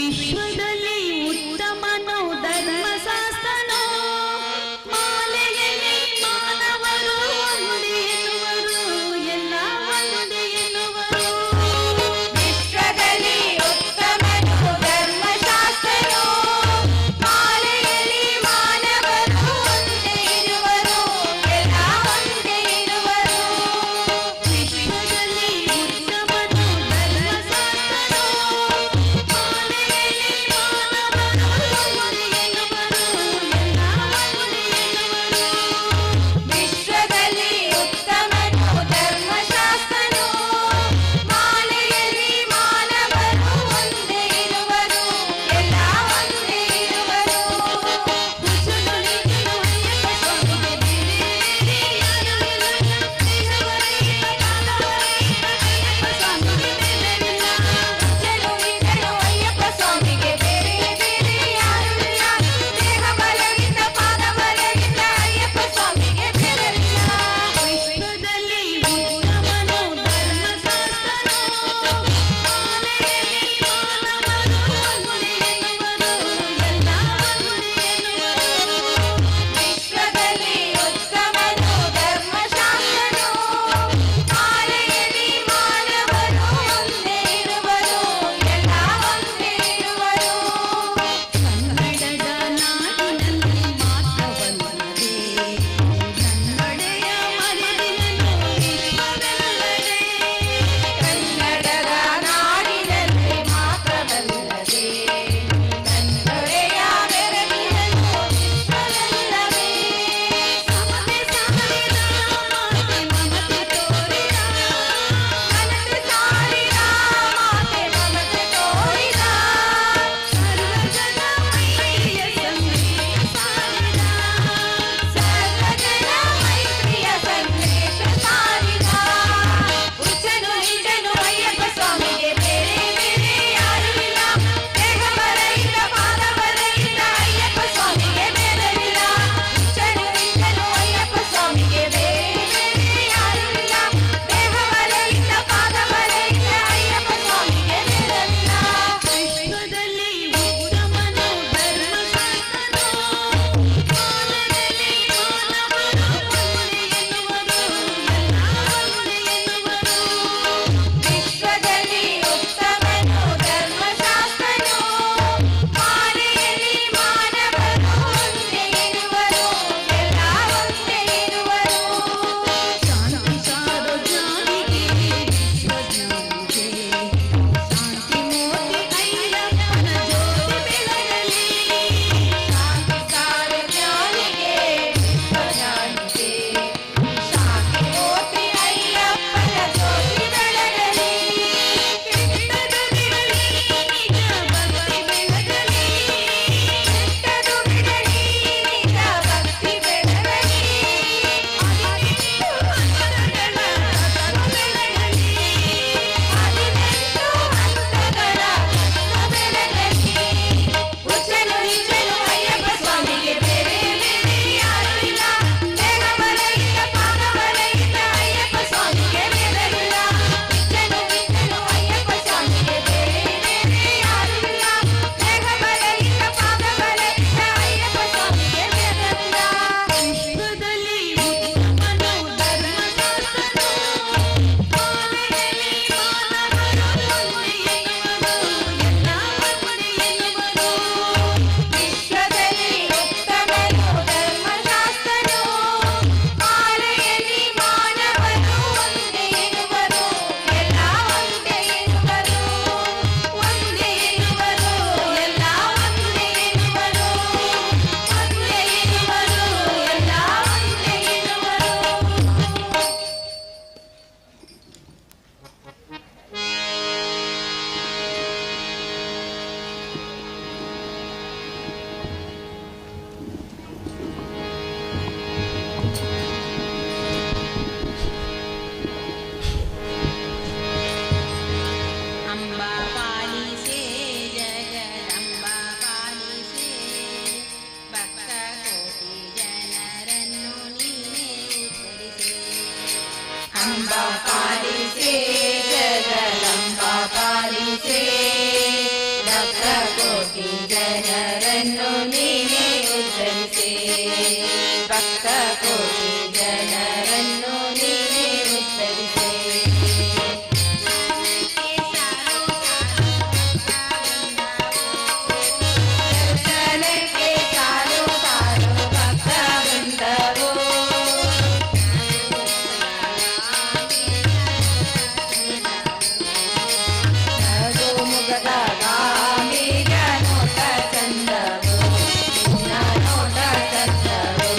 ವಿಶ್ವದಲ್ಲಿ ಉತ್ತಮನು ಧರ್ಮಶಾಸ್ತ್ರನು ಮಾಲೆಯಲ್ಲಿ ಮಾನವರು ಒಂದೇ ಎನ್ನುವರು ಎಲ್ಲ ಒಂದೇ ಎನ್ನುವರು ವಿಶ್ವದಲ್ಲಿ ಉತ್ತಮನು ಧರ್ಮಶಾಸ್ತ್ರನು ಮಾಲೆಯಲ್ಲಿ ಮಾನವರು ಒಂದೇ ಇರುವರು ಎಲ್ಲ ಒಂದೇ ಇರುವರು ವಿಶ್ವದಲ್ಲಿ ಉತ್ತಮನು ಧರ್ಮಶಾಸ್ತ್ರನು ಮಾಲೆಯಲ್ಲಿ ಮಾನವರು ಒಂದೇ ಎನ್ನುವರು ಎಲ್ಲ ಒಂದೇ ಎನ್ನುವರು ವಿಶ್ವದಲ್ಲಿ ಉತ್ತಮನು ಧರ್ಮಶಾಸ್ತ್ರನು ಮಾಲೆಯಲ್ಲಿ ಮಾನವರು ಒಂದೇ ಇರುವರು ಎಲ್ಲ ಒಂದೇ ಇರುವರು ಕುಸುನುಳಿದನು ಅಯ್ಯಪ್ಪ ಸ್ವಾಮಿಗೆ ಬೇರೆ ಯಾರು ಇಲ್ಲ ದೇಹವರಯ್ಯ ಕಾಲವರಯ್ಯ ಅಯ್ಯಪ್ಪ ಸ್ವಾಮಿಗೆ ಬೇರೆವಿಲ್ಲ ಚೆಲುವಿದನು ಅಯ್ಯಪ್ಪ ಸ್ವಾಮಿಗೆ ಬೇರೆ ಬೇರೆ ಯಾರು ಇಲ್ಲ ದೇಹ ಬಲವಿಲ್ಲ ಪಾದ ಬಲವಿಲ್ಲ ಅಯ್ಯಪ್ಪ ಸ್ವಾಮಿಗೆ ಬೇರೆವಿಲ್ಲ ವಿಶ್ವದಲ್ಲಿ ಉತ್ತಮನು ಧರ್ಮಶಾಸ್ತ್ರನು ಮಾಲೆಯಲ್ಲಿ ಮಾನವರು ಒಂದೇ ಎನ್ನುವರು ಎಲ್ಲ ಒಂದೇ ಎನ್ನುವರು ವಿಶ್ವದಲ್ಲಿ ಉತ್ತಮನು ಧರ್ಮಶಾಸ್ತ್ರನು ಮಾಲೆಯಲ್ಲಿ ಮಾನವರು ಒಂದೇ ಇರುವರು ಎಲ್ಲ ಒಂದೇ ಇರುವರು ಕನ್ನಡದ ನಾಡಿನಲ್ಲಿ ಮಾತ್ರವಲ್ಲದೆ ಕನ್ನಡೆಯ ಮರೆದಿರಲು ವಿಶ್ವವೆಲ್ಲಡೆ ಕನ್ನಡದ ನಾಡಿನಲ್ಲಿ ಮಾತ್ರವಲ್ಲದೆ ಕನ್ನಡೆಯ ಬೆರಗಿನಲ್ಲೂ ವಿಶ್ವವೆಲ್ಲವೇ ಸಮತೆ ಸಾರಿದ ಮಾತೆ ಮಮತೆ ತೋರಿದ ಮನತೆ ಸಾರಿದ ಮಾತೆ ಮಮತೆ ತೋರಿದ ಸರ್ವಜನ ಮೈತ್ರಿಯ ಸಂದೇಶ ಸಾರಿದ ಸರ್ವಜನ ಮೈತ್ರಿಯ ಸಂದೇಶ ಸಾರಿದ ಉಚ್ಚನು ನಿಜನು ಅಯ್ಯಪ್ಪ ಸ್ವಾಮಿಗೆ ಬೇರೆ ಬೇರೆ ಯಾರು ಇಲ್ಲ ದೇಹ ಬಲ ಇಲ್ಲ ಪಾದ ಬಲ ಇಲ್ಲ ಅಯ್ಯಪ್ಪ ಸ್ವಾಮಿಗೆ ಬೇರೆವಿಲ್ಲ ಉಚ್ಚನು ನಿಜನು ಅಯ್ಯಪ್ಪ ಸ್ವಾಮಿಗೆ ಬೇರೆ ಬೇರೆ ಯಾರು ಇಲ್ಲ ದೇಹ ಬಲ ಇಲ್ಲ ಪಾದ ಬಲ ಇಲ್ಲ ಅಯ್ಯಪ್ಪ ಸ್ವಾಮಿಗೆ ಬೇರೆವಿಲ್ಲ ವಿಶ್ವದಲ್ಲಿ ಉತ್ತಮನು ಧರ್ಮಶಾಸ್ತ್ರನು ಮಾಲೆಯಲ್ಲಿ ಮಾನವರು ಒಂದೇ ಎನ್ನುವರು ಎಲ್ಲ ಒಂದೇ ಎನ್ನುವರು ವಿಶ್ವದಲ್ಲಿ ಉತ್ತಮನು ಧರ್ಮಶಾಸ್ತ್ರನು ಮಾಲೆಯಲ್ಲಿ ಮಾನವರು ಒಂದೇ ಇರುವರು ಎಲ್ಲ ಒಂದೇ ಇರುವರು ಶಾಂತಿ ಸಾರೋ ಜ್ಞಾನಿಗೆ ವಿಶ್ವಜ್ಞಾನಿಗೆ ಶಾಂತಿ ಮೋತಿ ಅಯ್ಯಪ್ಪನ ಜ್ಯೋತಿ ಬೆಳಗಲಿ ಶಾಂತಿ ಸಾರ ಜ್ಞಾನಿಗೆ ವಿಶ್ವಜ್ಞಾನಿಗೆ ಶಾಂತಿ ಮೋತಿ ಅಯ್ಯಪ್ಪನ ಜ್ಯೋತಿ ಬೆಳಗಲಿ ಕೆಟ್ಟದು ಬಿಡಲಿ ನಿಜ ಭಕ್ತಿ ಬೆಳಗಲಿ ಕೆಟ್ಟದು ಬಿಡಲಿ ನಿಜ ಭಕ್ತಿ ಬೆಳಗಲಿ ಹದಿನೆಂಟು ಹಂತಗಳ ತತ್ವ ಬೆಳಗಲಿ 18 ಹಂತಗಳ ತತ್ವ ಬೆಳಗಲಿ ಉಚ್ಚನು ನಿಜನು ಅಯ್ಯಪ್ಪ ಸ್ವಾಮಿಗೆ ಬೇರೆ ಬೇರೆ ಯಾರು ಇಲ್ಲ ದೇಹ ಬಲ ಇಲ್ಲ ಪಾದ ಬಲ ಇಲ್ಲ ಅಯ್ಯಪ್ಪ ಸ್ವಾಮಿಗೆ ಬೇರೆವಿಲ್ಲ ಉಚ್ಚನು ನಿಜನು ಅಯ್ಯಪ್ಪ ಸ್ವಾಮಿಗೆ ಬೇರೆ ಬೇರೆ ಯಾರು ಇಲ್ಲ ದೇಹ ಬಲ ಇಲ್ಲ ಪಾದ ಬಲ ಇಲ್ಲ ಅಯ್ಯಪ್ಪ ಸ್ವಾಮಿಗೆ ಬೇರೆವಿಲ್ಲ ವಿಶ್ವದಲ್ಲಿ ಉತ್ತಮನು ಧರ್ಮಶಾಸ್ತ್ರನು ಮಾಲೆಯಲ್ಲಿ ಮಾನವರು ಒಂದೇ ಎನ್ನುವರು ಎಲ್ಲ ಒಂದೇ ಎನ್ನುವರು ವಿಶ್ವದಲ್ಲಿ ಉತ್ತಮನು ಧರ್ಮಶಾಸ್ತ್ರನು ಮಾಲೆಯಲ್ಲಿ ಮಾನವರು ಒಂದೇ ಇರುವರು ಎಲ್ಲ ಒಂದೇ ಇರುವರು ಒಂದೇ ಇರುವರು ಎಲ್ಲ ಒಂದೇ ಇರುವರು ಒಂದೇ ಇರುವರು ಎಲ್ಲ ಒಂದೇ ಇರುವರು ಅಂಬಾ ಪಾಲಿಸೆ ಜಗದಂಬಾ ಪಾಲಿಸೆ ಭಕ್ತ ಕೋಟಿ ಜನರನ್ನು ನೀನೇ ಉತ್ತರಿಸೆ ಅಂಬಾ ಪಾಲಿಸೆ ಜಗದಂಬಾ ಪಾಲಿಸೆ ಭಕ್ತ ಕೋಟಿ ಜನರನ್ನು ನೀನೇ ಉತ್ತರಿಸೆ ದರ್ಶನಕ್ಕೆ ಸಾಲು ಸಾಲು ಭಕ್ತ ವೃಂದವು ನಗು ಮುಗದ ಗಾಂಭೀರ್ಯ ನೋಟ ಚಂದವು ನಿನ್ನ ನೋಟ ಚಂದವು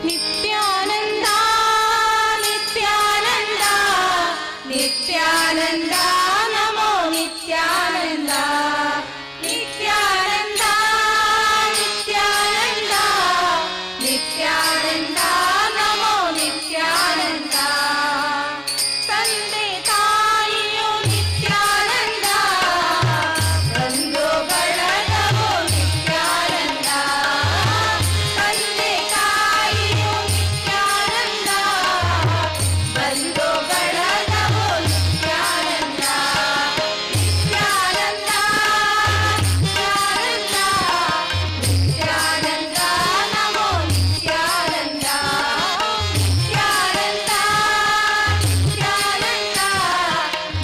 ನಿತ್ಯಾನಂದ ನಿತ್ಯಾನಂದ ನಿತ್ಯಾನಂದ ನಮೋ ನಿತ್ಯಾನಂದ ನಿತ್ಯಾನಂದ ನಿತ್ಯಾನಂದ ನಿತ್ಯಾನಂದ ನಮೋ ನಿತ್ಯಾನಂದ ತಂದೆ ತಾಯಿಯು ನಿತ್ಯಾನಂದ ಬಂಧು ಬಳಗವು ನಿತ್ಯಾನಂದ ತಂದೆ ತಾಯಿಯು ನಿತ್ಯಾನಂದ ಬಂಧು ಬಳಗವು ನಿತ್ಯಾನಂದ ನಿತ್ಯಾನಂದ ನಿತ್ಯಾನಂದ ನಮೋ ನಿತ್ಯಾನಂದ ನಿತ್ಯಾನಂದ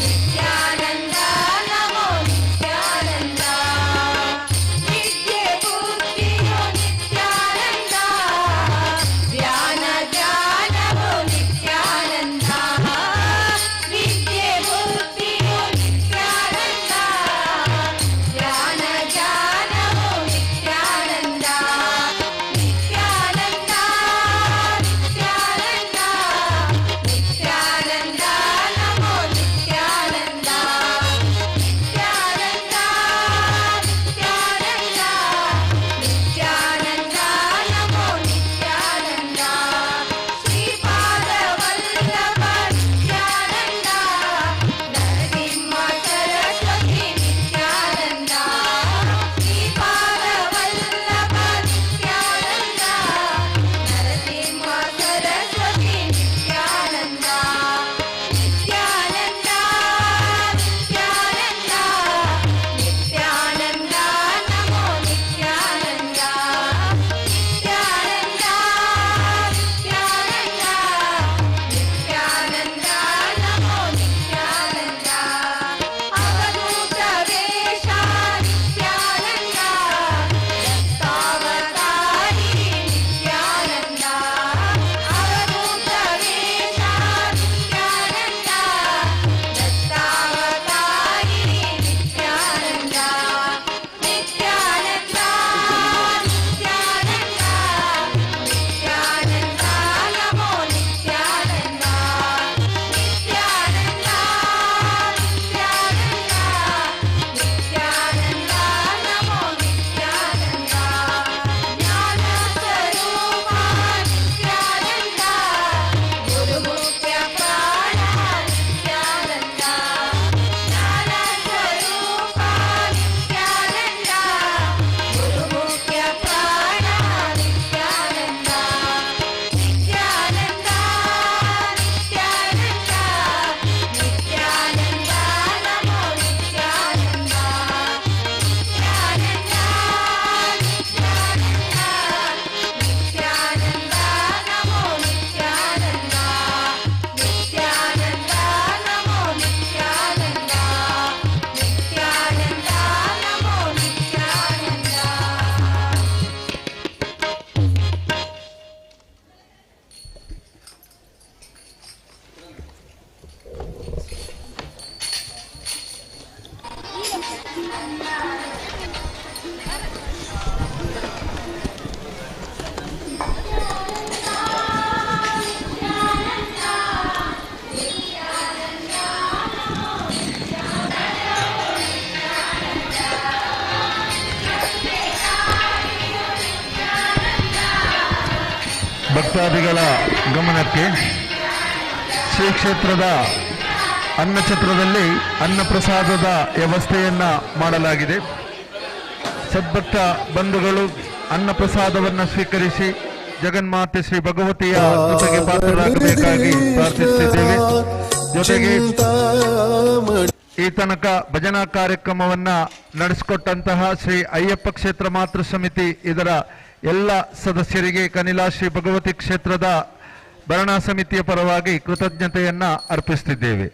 ನಿತ್ಯಾನಂದ ನಮೋ ನಿತ್ಯಾನಂದ ವಿದ್ಯೆ ಬುದ್ಧಿಯು ನಿತ್ಯಾನಂದ ಧ್ಯಾನ ಜ್ಞಾನವು ನಿತ್ಯಾನಂದ ವಿದ್ಯೆ ಬುದ್ಧಿಯು ನಿತ್ಯಾನಂದ ಧ್ಯಾನ ಜ್ಞಾನವು ನಿತ್ಯಾನಂದ ನಿತ್ಯಾನಂದ ನಿತ್ಯಾನಂದ ನಿತ್ಯಾನಂದ ನಮೋ ನಿತ್ಯಾನಂದ ನಿತ್ಯಾನಂದ ನಿತ್ಯಾನಂದ ನಮೋ ನಿತ್ಯಾನಂದ ಶ್ರೀಪಾದ ವಲ್ಲಭ ನಿತ್ಯಾನಂದ ನರಸಿಂಹ ಸರಸ್ವತಿ ನಿತ್ಯಾನಂದ ಶ್ರೀಪಾದ ವಲ್ಲಭ ನಿತ್ಯಾನಂದ ನರಸಿಂಹ ಸರಸ್ವತಿ ನಿತ್ಯಾನಂದ ನಿತ್ಯಾನಂದ ನಿತ್ಯಾನಂದ ನಿತ್ಯಾನಂದ ನಮೋ ನಿತ್ಯಾನಂದ ನಿತ್ಯಾನಂದ ನಿತ್ಯಾನಂದ ನಮೋ ನಿತ್ಯಾನಂದ ಅವಧೂತ ವೇಷ ನಿತ್ಯಾನಂದ ದತ್ತಾವತಾರಿ ನಿತ್ಯಾನಂದ ಅವಧೂತ ವೇಷ ನಿತ್ಯಾನಂದ ದತ್ತಾವತಾರಿ ನಿತ್ಯಾನಂದ ನಿತ್ಯಾನಂದ ನಿತ್ಯಾನಂದ ನಮೋ ನಿತ್ಯಾನಂದ ನಿತ್ಯಾನಂದ ನಿತ್ಯಾನಂದ ನಮೋ ನಿತ್ಯಾನಂದ ಜ್ಞಾನ ಸ್ವರೂಪ ನಿತ್ಯಾನಂದ ಗುರುಮುಖ್ಯ ಪ್ರಾಣ ನಿತ್ಯಾನಂದ ಜ್ಞಾನ ಸ್ವರೂಪ ನಿತ್ಯಾನಂದ ಗುರುಮುಖ್ಯ ಪ್ರಾಣ ನಿತ್ಯಾನಂದ ನಿತ್ಯಾನಂದ ನಿತ್ಯಾನಂದ ನಮೋ ನಿತ್ಯಾನಂದ ನಿತ್ಯಾನಂದ ನಿತ್ಯಾನಂದ ನಮೋ ನಿತ್ಯಾನಂದ ನಿತ್ಯಾನಂದ ನಮೋ ನಿತ್ಯಾನಂದ ನಿತ್ಯಾನಂದ ನಮೋ ನಿತ್ಯಾನಂದ ಭಕ್ತಾದಿಗಳ ಗಮನಕ್ಕೆ ಶ್ರೀ ಕ್ಷೇತ್ರದ ಅನ್ನಛತ್ರದಲ್ಲಿ ಅನ್ನಪ್ರಸಾದದ ವ್ಯವಸ್ಥೆಯನ್ನ ಮಾಡಲಾಗಿದೆ. ಸದ್ಭಕ್ತ ಬಂಧುಗಳು ಅನ್ನಪ್ರಸಾದವನ್ನು ಸ್ವೀಕರಿಸಿ ಜಗನ್ಮಾತೆ ಶ್ರೀ ಭಗವತಿಯ ಕೃಪೆಗೆ ಪಾತ್ರರಾಗಬೇಕಾಗಿ ಪ್ರಾರ್ಥಿಸುತ್ತಿದ್ದೇವೆ. ಜೊತೆಗೆ ಈ ತನಕ ಭಜನಾ ಕಾರ್ಯಕ್ರಮವನ್ನ ನಡೆಸಿಕೊಟ್ಟಂತಹ ಶ್ರೀ ಅಯ್ಯಪ್ಪ ಕ್ಷೇತ್ರ ಮಾತೃ ಸಮಿತಿ ಇದರ ಎಲ್ಲ ಸದಸ್ಯರಿಗೆ ಕನಿಲಾ ಶ್ರೀ ಭಗವತಿ ಕ್ಷೇತ್ರದ ಭರಣಾ ಸಮಿತಿಯ ಪರವಾಗಿ ಕೃತಜ್ಞತೆಯನ್ನ ಅರ್ಪಿಸುತ್ತಿದ್ದೇವೆ.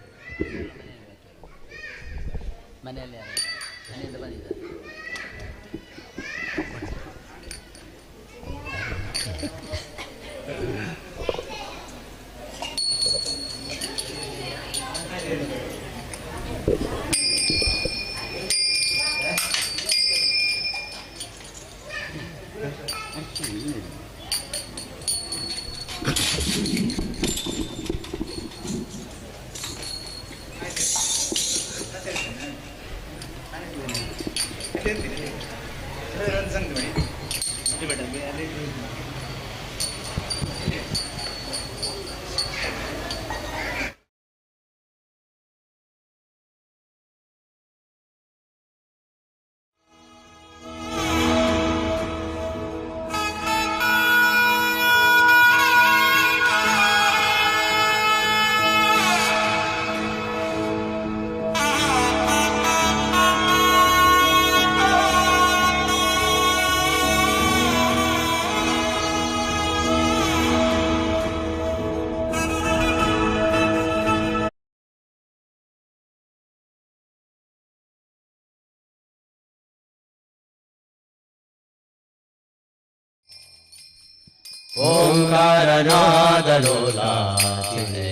ಓಂಕಾರನಾದಲೋಲಾಸಿನಿ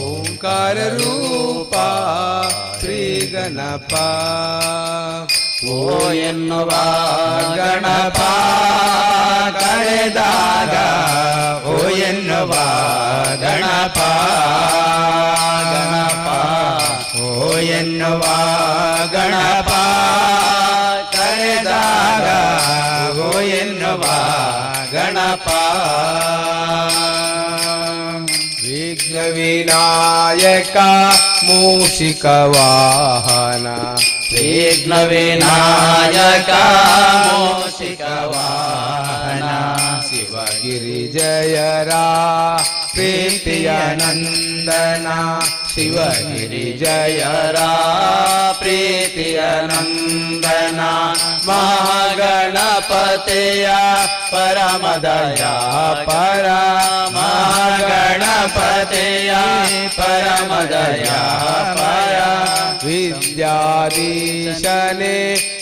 ಓಂಕಾರ ರೂಪ ಶ್ರೀ ಗಣಪ ಓ ಎನ್ನುವ ಗಣಪ ಕರೆದಾಗ ಓ ಎನ್ನುವ ಗಣಪ ಗಣಪ ಓ ಎನ್ನುವ ಗಣಪ ಕರೆದಾಗ ಓ ಎನ್ನುವ ಗಣಪ ವಿಘ್ನ ವಿನಾಯಕ ಮೂಷಿಕ ವಾಹನ ವಿಘ್ನ ವಿನಾಯಕ ಮೂಷಿಕ ವಾಹನ ಶಿವಗಿರಿ ಜಯರಾ ಪ್ರೀತಿಯ ನಂದನ ಶಿವಗಿರಿ ಜಯರಾ ಪ್ರೀತಿಯ ನಂದನ ಮಹಾಗಣಪತಿಯ ಪರಮದಯ ಪರ ಮಹಾಗಣಪತಿಯ ಪರಮದಯ ಪರ ವಿದ್ಯಾಧೀಶನೇ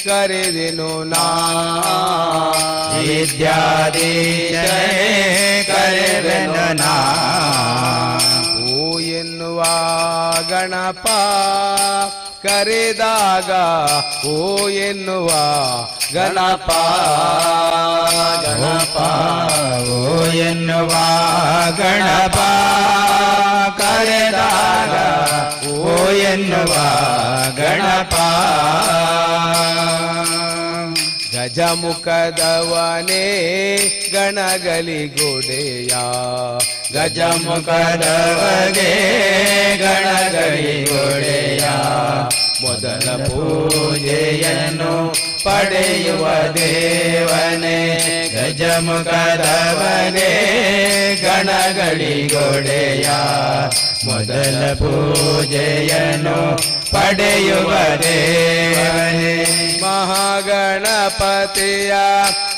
ಕರೆದೆನು ನಾ ವಿದ್ಯಾಧೀಶನೇ ಕರೆವೆನು ನಾ ಓ ಎನ್ನುವ ಗಣಪ ಕರೆದಾಗ ಓ ಎನ್ನುವ ಗಣಪ ಗಣಪ ಓ ಎನ್ನುವ ಗಣಪ ಕರೆದಾಗ ಓ ಎನ್ನುವ ಗಣಪ ಗಜಮುಖದವನೇ ಗಣಗಲಿಗೊಡೆಯ ಗಜಮುಖದವಗೆ ಗಣಗಲಿಗೊಡೆಯ ಮೊದಲ ಪೂಜೆಯನ್ನು ಪಡೆಯುವ ದೇವನೇ ಗಜಮುಖದವನೇ ಗಣಗಳಿಗೊಡೆಯ ಮೊದಲ ಪೂಜೆಯನ್ನು ಪಡೆಯುವ ದೇವನೇ ಮಹಾಗಣಪತಿಯ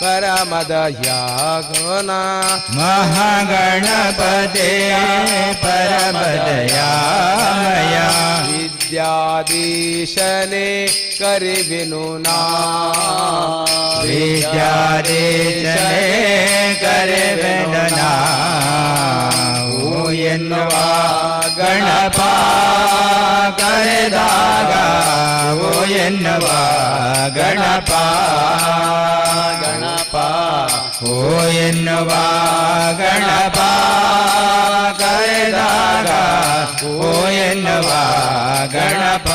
ಪರಮದಯ ಗುಣ ಮಹಾಗಣಪತಿಯ ಪರಮದಯಾಮಯ ವಿದ್ಯಾಧೀಶನೇ ಕರಿವೆನು ನಾ ವಿದ್ಯಾಧೀಶನೇ ಕರೆವೆನು ನಾ ಓ ಎನ್ನುವ ಗಣಪ ಕರೆದಾಗ ಓ ಎನ್ನುವ ಗಣಪ ಗಣಪ ಓ ಎನ್ನುವ ಗಣಪ ಕರೆದಾಗ ಓ ಎನ್ನುವ ಗಣಪ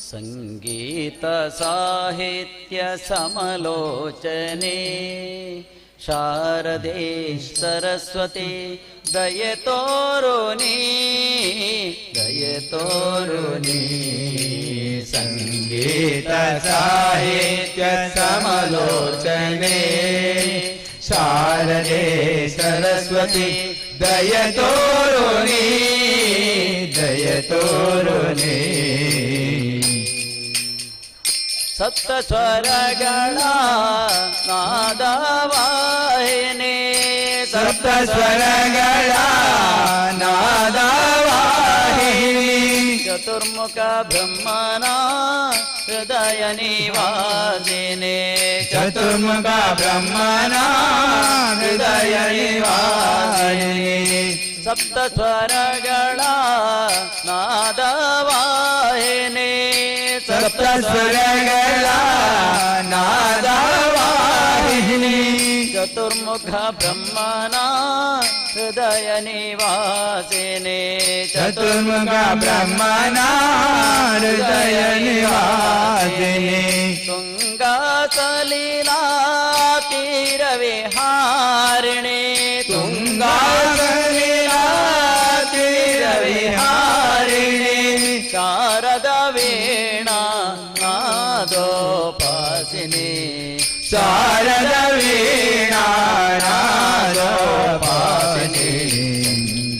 ಸಂಗೀತ ಸಾಹಿತ್ಯ ಸಮಲೋಚನೆ ಶಾರದೆ ಸರಸ್ವತಿ ದಯೆ ತೋರು ನೀ ದಯೆ ತೋರು ನೀ ಸಂಗೀತ ಸಾಹಿತ್ಯ ಸಮಲೋಚನೆ ಶಾರದೆ ಸರಸ್ವತಿ ದಯೆ ತೋರು ನೀ ದಯೆ ತೋರು ನೀ ಸಪ್ತ ಸ್ವರಗಳ ನಾದವಾಹಿನಿ ಸಪ್ತ ಸ್ವರಗಳ ನಾದವಾಹಿನಿ ಚತುರ್ಮುಖ ಬ್ರಹ್ಮನ ಹೃದಯ ನಿವಾಸಿನಿ ಚತುರ್ಮುಖ ಬ್ರಹ್ಮನ ಹೃದಯ ನಿವಾಸಿನಿ ಸಪ್ತ ಸ್ವರಗಳ ನಾದವಾಹಿನಿ ಸಪ್ತ ಸ್ವರಗಳ ನಾದವಾಹಿನಿ ಚತುರ್ಮುಖ ಬ್ರಹ್ಮನ ಹೃದಯ ನಿವಾಸಿನಿ ಚತುರ್ಮುಖ ಬ್ರಹ್ಮನ ಹೃದಯ ನಿವಾಸಿನಿ ತುಂಗಾ ಸಲೀಲಾ ತೀರ ವಿಹಾರಿಣಿ ತುಂಗಾ ಸಲೀಲಾ ತೀರ ವಿಹಾರಿಣಿ ಶಾರದ ವೀಣಾ ನಾದೋಪಾಸಿನಿ ಶಾರದ ವೀಣಾ ನಾದೋಪಾಸಿನಿ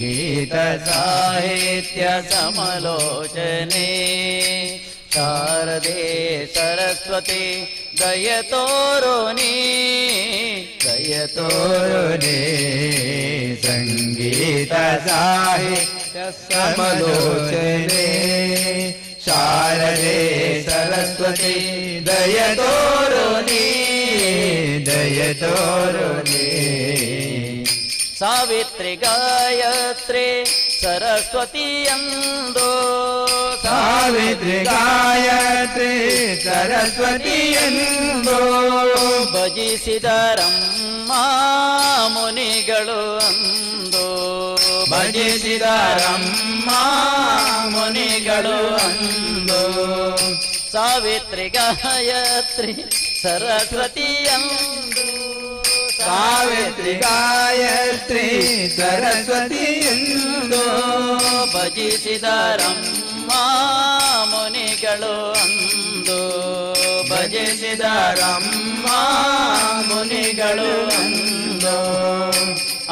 ಗೀತ ಸಾಹಿತ್ಯ ಸಮಲೋಚನೆ ಶಾರದೆ ಸರಸ್ವತಿ ದಯ ತೋರು ನೀ ದಯ ತೋರು ನೀ ಸಂಗೀತ ಸಾಹಿತ್ಯ ಸಮಲೋಚನೆ ಶಾರದೆ ಸರಸ್ವತಿ ದಯ ತೋರು ನೀ ದಯ ತೋರು ನೀ ಸಾವಿತ್ರಿ ಗಾಯತ್ರಿ ಸರಸ್ವತಿ ಎಂದು ಸಾವಿತ್ರಿ ಗಾಯತ್ರಿ ಸರಸ್ವತಿ ಎಂದು ಭಜಿಸಿದರಮ್ಮ ಮುನಿಗಳು ಅಂದು ಭಜಿಸಿದರಮ್ಮ ಮುನಿಗಳು ಅಂದು ಸಾವಿತ್ರಿ ಗಾಯತ್ರಿ ಸರಸ್ವತಿ ಎಂದು ಸಾವಿತ್ರಿ ಗಾಯತ್ರಿ ಸರಸ್ವತಿ ಎಂದು ಭಜಿಸಿದರಮ್ಮ ಮುನಿಗಳು ಅಂದು ಭಜಿಸಿದರಮ್ಮ ಮುನಿಗಳು ಅಂದು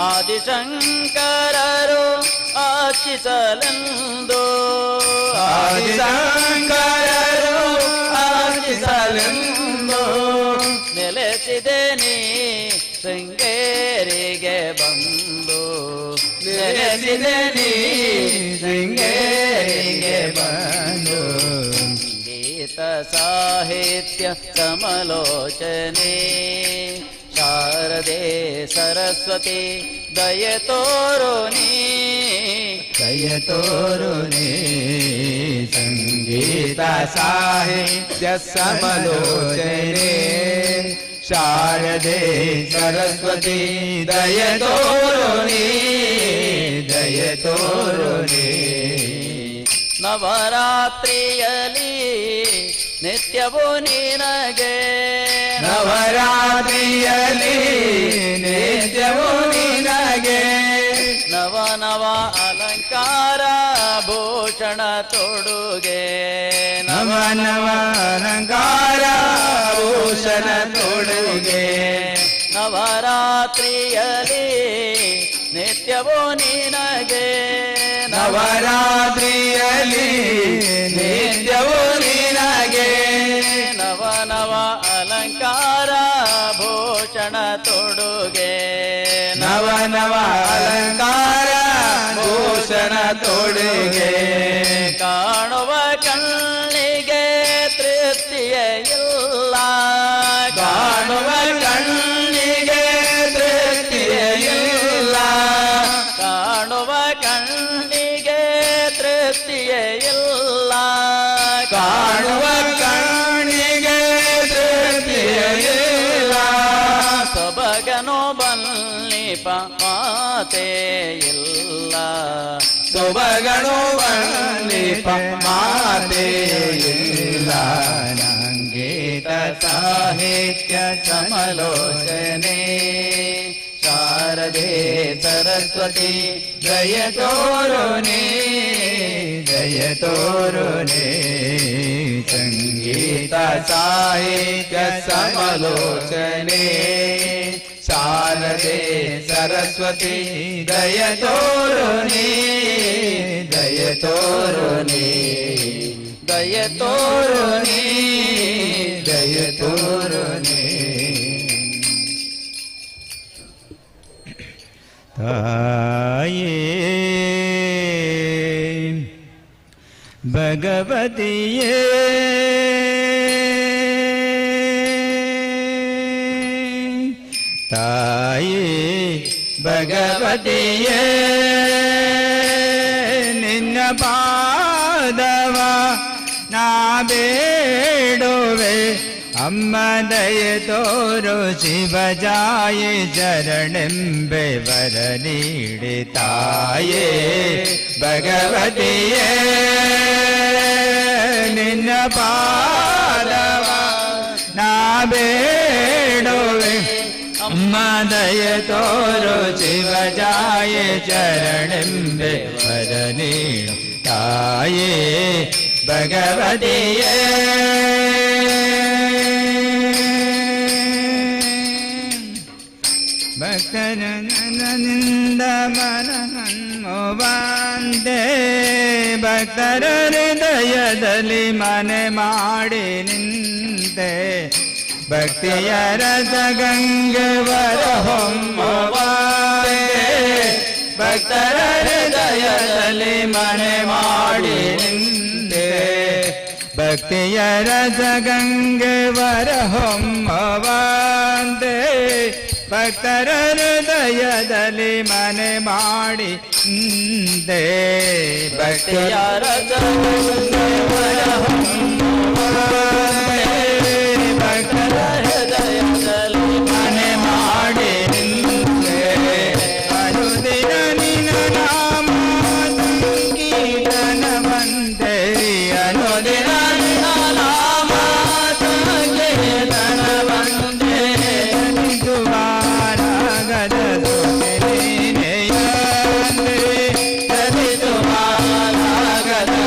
ಆದಿಶಂಕರರು ಆಚಿಸಲೆಂದು ಆದಿಶಂಕರರು ಆಚಿಸಲೆಂದು ನೆಲೆಸಿದೆ ನೀ ಶೃಂಗೇರಿಗೆ ಬಂದು ನೆಲೆಸಿದೆ ನೀ ಶೃಂಗೇರಿಗೆ ಬಂದು ಗೀತ ಸಾಹಿತ್ಯ ಸಮಲೋಚನೆ ಶಾರದೆ ಸರಸ್ವತಿ ದಯ ತೋರು ನೀ ದಯ ತೋರು ನೀ ಸಂಗೀತ ಸಾಹಿತ್ಯ ಸಮಲೋಚನೆ ಶಾರದೆ ಸರಸ್ವತಿ ದಯ ತೋರು ನೀ ದಯ ತೋರು ನೀ ನವರಾತ್ರಿಯಲ್ಲಿ ನಿತ್ಯವೂ ನಿನಗೆ ನವರಾತ್ರಿಯಲ್ಲಿ ನಿತ್ಯವೂ ನಿನಗೆ ನವ ನವ ಅಲಂಕಾರ ಭೂಷಣ ತೊಡುಗೆ ನವ ನವ ಅಲಂಕಾರ ಭೂಷಣ ತೊಡುಗೆ ನವರಾತ್ರಿಯಲ್ಲಿ ನಿತ್ಯವೂ ನಿನಗೆ ನವರಾತ್ರಿಯಲ್ಲಿ ನಿತ್ಯವೂ ನಿನಗೆ ನವ ನವ ಅಲಂಕಾರ ಭೂಷಣ ತೊಡುಗೆ ನವ ನವ ಅಲಂಕಾರ ಭೂಷಣ ತೊಡುಗೆ ಕಾಣುವ ಕಣ್ಣಿಗೆ ತೃಪ್ತಿಯ ಇಲ್ಲ ಕಾಣುವ ಕಣ್ಣಿಗೆ ತೃಪ್ತಿಯ ಇಲ್ಲ ಕಾಣುವ ಕಣ್ಣಿಗೆ ತೃಪ್ತಿಯ ಇಲ್ಲ ಕಾಣುವ ಕಣ್ಣಿಗೆ ತೃಪ್ತಿಯ ಇಲ್ಲ ಸೊಬಗನು ಬಲ್ಲಿಪ ಮಾತೇ ಇಲ್ಲ ಸೊಬಗನು ಬಲ್ಲಿಪ ಮಾತೇ ಇಲ್ಲ ನಂಗೀತ ಸಾಹಿತ್ಯ ಸಮಲೋಚನೆ ಶಾರದೆ ಸರಸ್ವತಿ ದಯ ತೋರು ನೀ ದಯ ತೋರು ನೀ ಸಂಗೀತ ಸಾಹಿತ್ಯ ಸಮಲೋಚನೆ ಶಾರದೆ ಸರಸ್ವತಿ ದಯ ತೋರು ನೀ ದಯ ತೋರು ನೀ ದಯ ತೋರು ನೀ ದಯ ತೋರು ನೀ ತಾಯೇ ಭಗವತಿಯೇ ತಾಯೇ ಭಗವತಿಯೇ ನಿನ್ನ ಪಾದವ ನಾ ಬೇಡುವೆ ಅಮ್ಮ ದಯ ತೋರು ಶಿವಜಾಯೆ ಶರಣೆಂಬೆ ವರ ನೀಡಿ ತಾಯೇ ಭಗವತಿಯೇ ನಿನ್ನ ಪಾದವ ನಾ ಬೇಡುವೆ ಅಮ್ಮ ದಯ ತೋರು ಶಿವಜಾಯೆ ಶರಣೆಂಬೆ ವರ ನೀಡು ತಾಯೇ ಭಗವತಿಯೇ ಭಕ್ತರ ಜನನಿಂದ ಮನಮನ್ಮೋವಂತೆ ಭಕ್ತರ ಹೃದಯದಲ್ಲಿ ಮನೆ ಮಾಡಿ ನಿಂತೆ ಭಕ್ತಿಯ ರಸ ಗಂಗವರ ಹೊಮ್ಮುವಂತೆ ಭಕ್ತರ ಹೃದಯದಲ್ಲಿ ಮನೆ ಮಾಡಿ ನಿಂತೆ ಭಕ್ತಿಯ ರಸಗಂಗೆ ಹೊಮ್ಮವಂತೆ ಭಕ್ತರ ಹೃದಯದಲ್ಲಿ ಮನೆ ಮಾಡಿ ಭಕ್ತಿಯ ರಸಗಂಗೆ ಭಕ್ತರ ಹೃದಯದಲ್ಲಿ ಮನೆ ಮಾಡಿ ಅನುದಿನ ನಿನ್ನ ನಾಮ ಸಂಕೀರ್ತನ ಬಂದೆ ಅನುದಿನ ನಿನ್ನ ನಾಮ ಸಂಕೀರ್ತನ ಬಂದೆ ದುವಾರಾಗದ ಸೊನೆಯಂದೆ ದುವಾರಾಗದ ಸೊನೆಯಂದೆ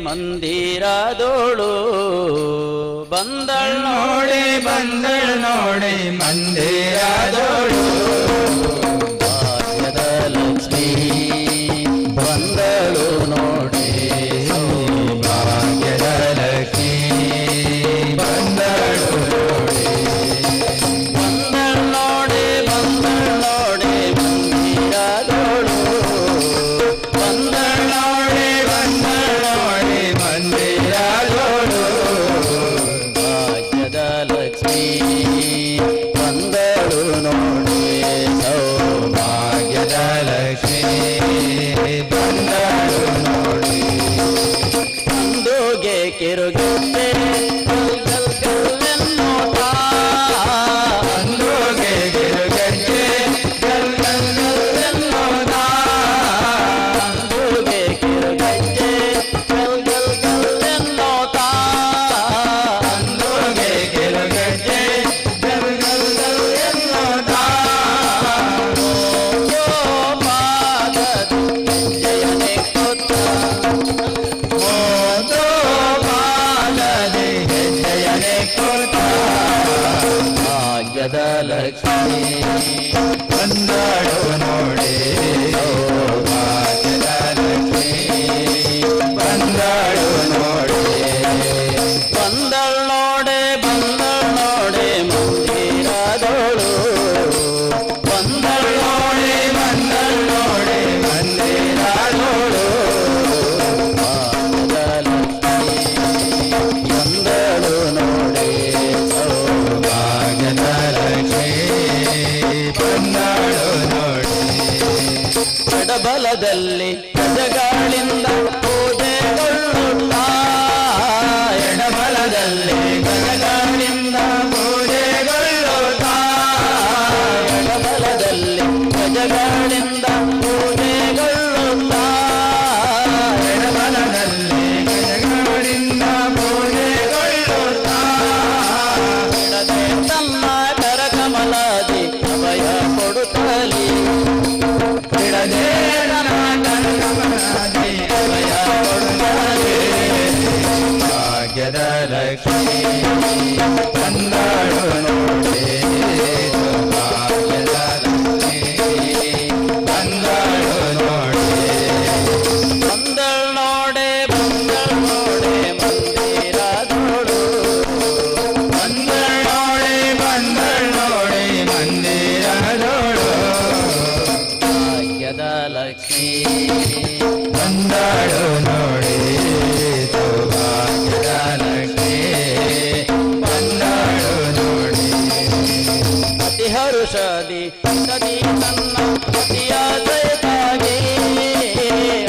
ಮಂದಿರದೋಳು ಬಂದಳ್ ನೋಡಿ ಮಂದಿರದೋಳು ಭಾಗ್ಯದ ಲಕ್ಷ್ಮೀ ಬಂದಳು ನೋಡಿ ಭಾಗ್ಯದ ಲಕ್ಷ್ಮೀ ಬಂದಳು ನೋಡಿ ಮಂದಿರದೋಳು ಬಂದಳ್ ನೋಡಿ ಮಂದಿರದೋಳು ಭಾಗ್ಯದ ಲಕ್ಷ್ಮೀ ಬಂದಳು ನೋಡಿ ಕಿರುಗೆಜ್ಜೆ ಗಲ್ ಗಲ್ ಗಲ್ ಎನ್ನುತ್ತಾ ಬಂಧುಗೆ ಕಿರುಗೆಜ್ಜೆ ಗಲ್ ಗಲ್ ಗಲ್ ಎನ್ನುತ್ತಾ ಬಂಧುಗೆ ಕಿರುಗೆಜ್ಜೆ ಗಲ್ ಗಲ್ ಗಲ್ ಎನ್ನುತ್ತಾ ಬಂಧುಗೆ ಕಿರುಗೆಜ್ಜೆ ಗಲ್ ಗಲ್ ಗಲ್ ಎನ್ನುತ್ತಾ ಪಾದದಿ ಹೆಜ್ಜೆಯನೆ ಕೊತ್ತ ಭಾಗ್ಯದ ಲಕ್ಷ್ಮಿ ಬಂದಳು ನೋಡಿ ಭಾಗ್ಯದ ಲಕ್ಷ್ಮಿ ಬಂದಳು ನೋಡಿ ಬಂದಳ್ ನೋಡೆ ಮಂದಿರದೋಳು ಬಂದಳು ನೋಡಿ ಮಂದಿರದೋಳು ಭಾಗ್ಯದ ಲಕ್ಷ್ಮಿ ಬಂದಳು ನೋಡಿ ಭಾಗ್ಯದ ಲಕ್ಷ್ಮಿ ಬಂದಳು ನೋಡಿ ಎಡಬಲದಲ್ಲಿ ಗಜಗಳಿಂದ ಪೂಜೆಗೊಳ್ಳುತ್ತಾ ಎಡಬಲದಲ್ಲಿ ಗಜಗಳಿಂದ ಪೂಜೆಗೊಳ್ಳುತ್ತಾ ಎಡಬಲದಲ್ಲಿ ಗಜಗಳಿಂದ ಪೂಜೆಗೊಳ್ಳುತ್ತಾ ಎಡಬಲದಲ್ಲಿ ಗಜಗಳಿಂದ ಪೂಜೆಗೊಳ್ಳುತ್ತಾ ಎಡದೆ ತನ್ನ ಕರಕಮಲಾದಿ ಅಭಯ ಕೊಡುತ್ತಲಿ ಬಿಡದೆ ಕನಕಮಲಾದಿ ಅಭಯ ಕೊಡುತ್ತಲಿ ಭಾಗ್ಯದ ಲಕ್ಷ್ಮಿ ಬಂದಳು ನೋಡಿ ಭಾಗ್ಯದ ಲಕ್ಷ್ಮಿ ಬಂದಳು ನೋಡಿ ಬಂದಳ್ ನೋಡೆ ಮಂದಿರದೋಳು ಬಂದಳು ನೋಡಿ ಮಂದಿರದೋಳು ಭಾಗ್ಯದ ಲಕ್ಷ್ಮಿ ಬಂದಳು ನೋಡಿ ಸೌಭಾಗ್ಯದ ಲಕ್ಷ್ಮಿ ಬಂದಳು ನೋಡಿ ಅತಿ ಹರುಷದಿ ಸದಿ ತನ್ನ ಪತಿಯ ಜಯತಾಗಿ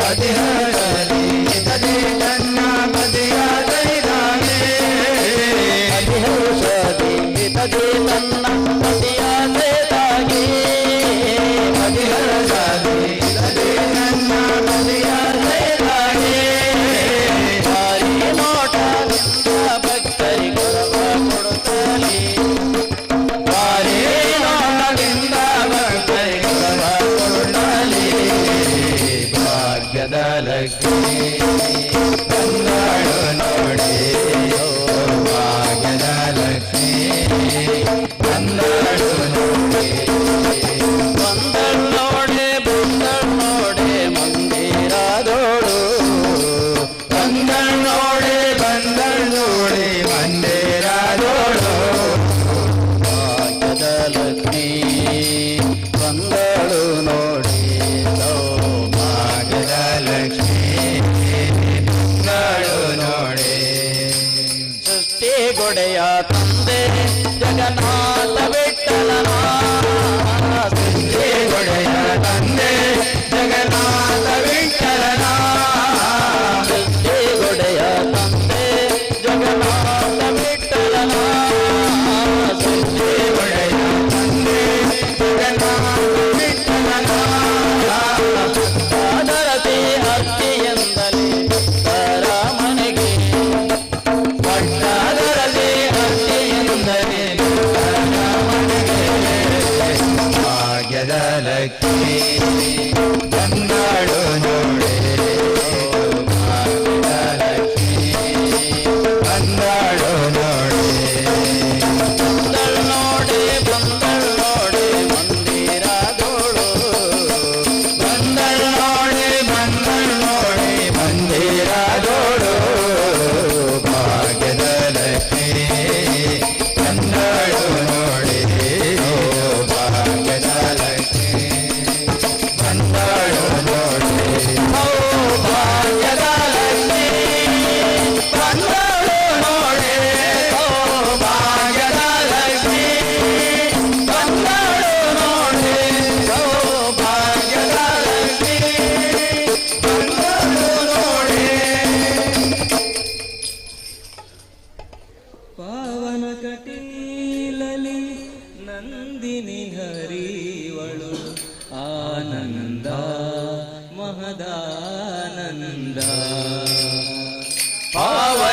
ಅತಿ ಹರ್ಷದಿ ಸದಿ ತನ್ನ ಪತಿಯ ಜಯದಾಗೆ ಅತಿ ಹರುಷದಿ ಸದಿ ತನ್ನ ಪತಿಯ ಜಯತಾಗಿ ಅತಿ ಹರ್ಷದಿ ಸದಿ ತನ್ನ ಪತಿಯ ಜಯದಾಗೆ ಭಾರಿ ನೋಟದಿಂದ ಭಕ್ತರಿ ಗೌರವ ಕೊಡುತ್ತಲಿ ಭಾರಿ ನೋಟದಿಂದ ಭಕ್ತರಿ ಗೌರವ ಕೊಡಲಿ ಭಾಗ್ಯದ ಲಕ್ಷ್ಮಿ ಬಂದಳು ನೋಡಿ ಭಾಗ್ಯದ ಲಕ್ಷ್ಮಿ ಬಂದಳು ನೋಡಿ ಬಂದಳ್ ನೋಡೆ ಮಂದಿರದೋಳು ಬಂದಳು ನೋಡಿ ಮಂದಿರದೋಳು ಭಾಗ್ಯದ ಲಕ್ಷ್ಮಿ ಬಂದಳು ನೋಡಿ ಭಾಗ್ಯದ ಲಕ್ಷ್ಮಿ ಬಂದಳು ನೋಡಿ ಸೃಷ್ಟಿ ಗೊಡೆಯ ತಂದೆ ಜಗನ್ನಾಥ ವಿಠಲನ ಸೃಷ್ಟಿ ಗೊಡೆಯ ತಂದೆ ಜಗನ್ನಾಥ ವಿಠಲನ ಸೃಷ್ಟಿ ಗೊಡೆಯ ತಂದೆ ಜಗನ್ನಾಥ ವಿಠಲನ ಸೃಷ್ಟಿ ಗೊಡೆಯ ತಂದೆ ಜಗನ್ನಾಥ ವಿಠಲನ ಆದರತಿ ಅರ್ತಿಯಿಂದಲೇ ರಾಮನಿಗೆ ಪಟ್ಟಾದರದಿ ಹತ್ತಿಯಿಂದಲೇ ರಾಮನಿಗೆ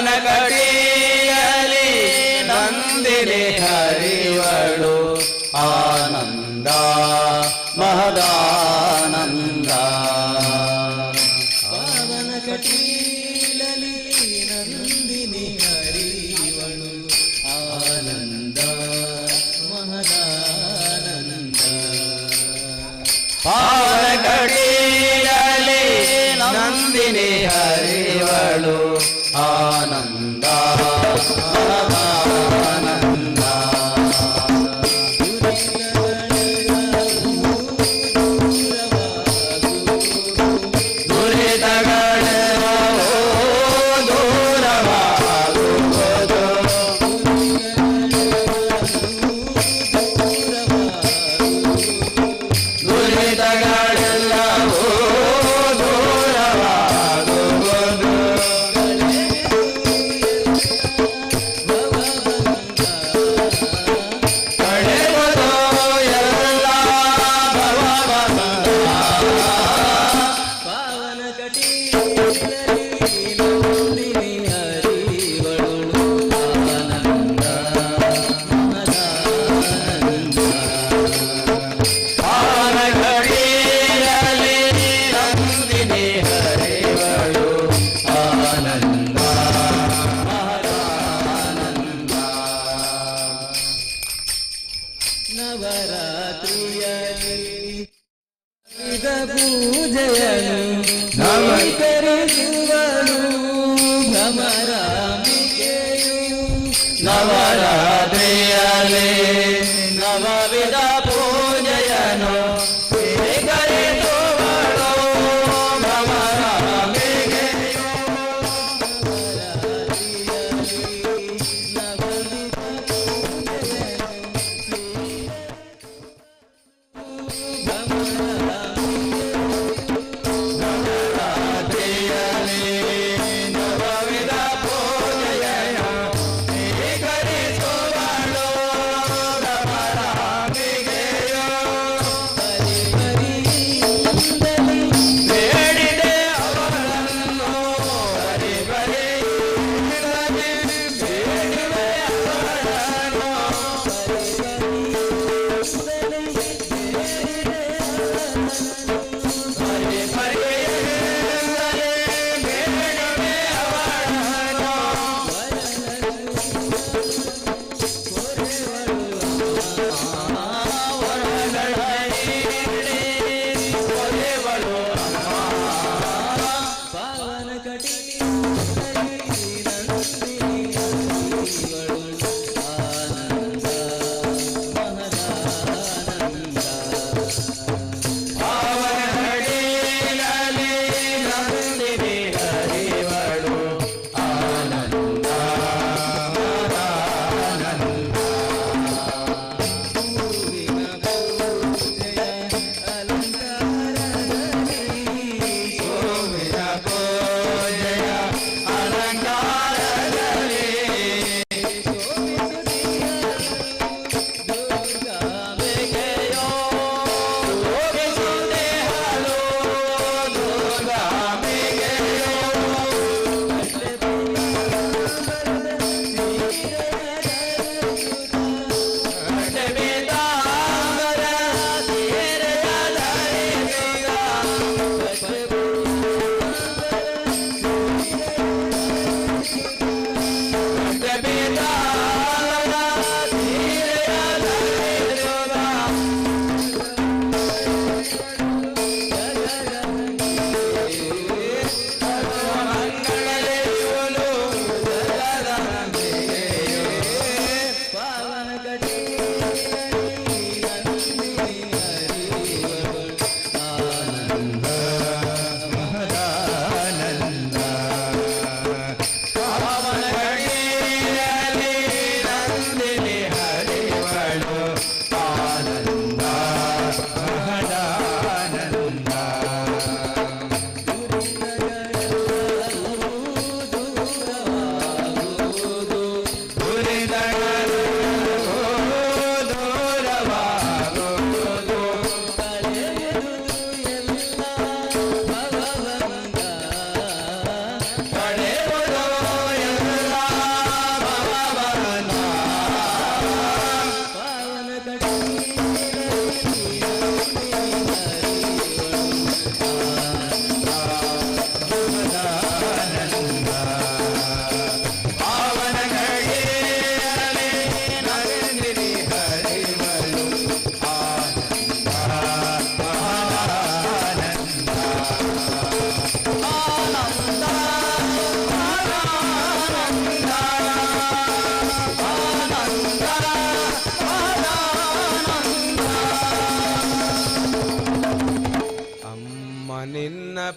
ಪಾವನ ಕಟಿಯಲ್ಲಿ ನಂದಿನಿ ಹರಿವಳು ಆನಂದ ಮಹದಾನಂದ ಪಾವನ ಕಟೀಲಲಿ ನಂದಿನಿ ಹರಿವಳು ಆನಂದ ಮಹದಾನಂದ ಪಾವನ ಕಟಿಯಲ್ಲಿ ನಂದಿನಿ ಹರಿವಳು ಆನಂದ ಮಹದಾನಂದ ಪೂಜೆಯನು ನಮಸ್ಕರಿಸುವನು ಭ್ರಮರಾಂಬಿಕೆಯು ನವರಾತ್ರಿಯಲ್ಲಿ ನವವಿಧ ಪೂಜೆಯನು ಸ್ವೀಕರಿಸುವಳು ಭ್ರಮರಾಂಬಿಕೆಯು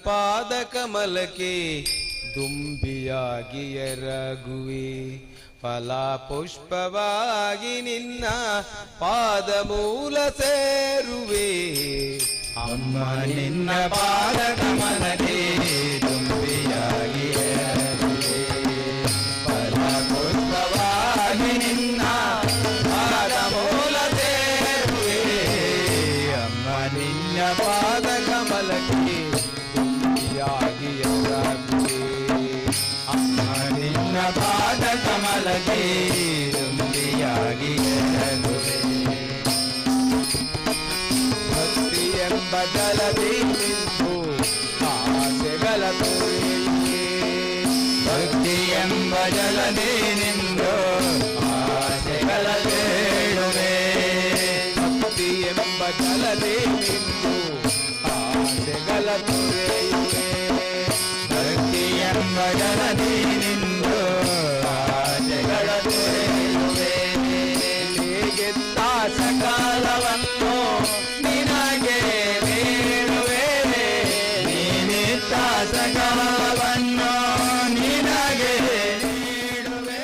ಪಾದ ಕಮಲಕ್ಕೆ ದುಂಬಿಯಾಗಿ ಎರಗುವೆ ಫಲ ಪುಷ್ಪವಾಗಿ ನಿನ್ನ ಪಾದ ಮೂಲ ಸೇರುವೆ ಅಮ್ಮ ನಿನ್ನ ಪಾದ ಕಮಲಕ್ಕೆ ದುಂಬಿಯಾಗಿ ಎರಗುವೆ ಫಲ ಪುಷ್ಪವಾಗಿ ನಿನ್ನ ಪಾದ ಮೂಲ ಸೇರುವೆ ಅಮ್ಮ ನಿನ್ನ ಪಾದ ಕಮಲಕ್ಕೆ ದುಂಬಿಯಾಗಿ ಎರಗುವೆ ಅಮ್ಮ ನಿನ್ನ ಪಾದ ಕಮಲಕ್ಕೆ ದುಂಬಿಯಾಗಿ ಎರಗುವೆ ಭಕ್ತಿ ಎಂಬ ಜಲದಿ ನಿಂತು ಆಸೆಗಳ ತೊರೆಯುವೆ ಭಕ್ತಿ ಎಂಬ ಜಲದಿ ನಿಂದು ಆಸೆಗಳ ಬೇಡುವೆ ಭಕ್ತಿ ಎಂಬ ಜಲದಿ ನಿಂತು ಆಸೆಗಳ ತೊರೆಯುವೆ ಭಕ್ತಿ ಎಂಬ ಜಲದಿ ನಿಂದು ಆಸೆಗಳ ತೊರೆಯುವೆ ಹೇಗೆತ್ತ ಸಕಾಲವನ್ನು ನಿನಗೆ ಬೇಡುವೆ ನೀನಿತ್ತ ಸಕಾಲವನ್ನು ನಿನಗೆ ನೀಡುವೆ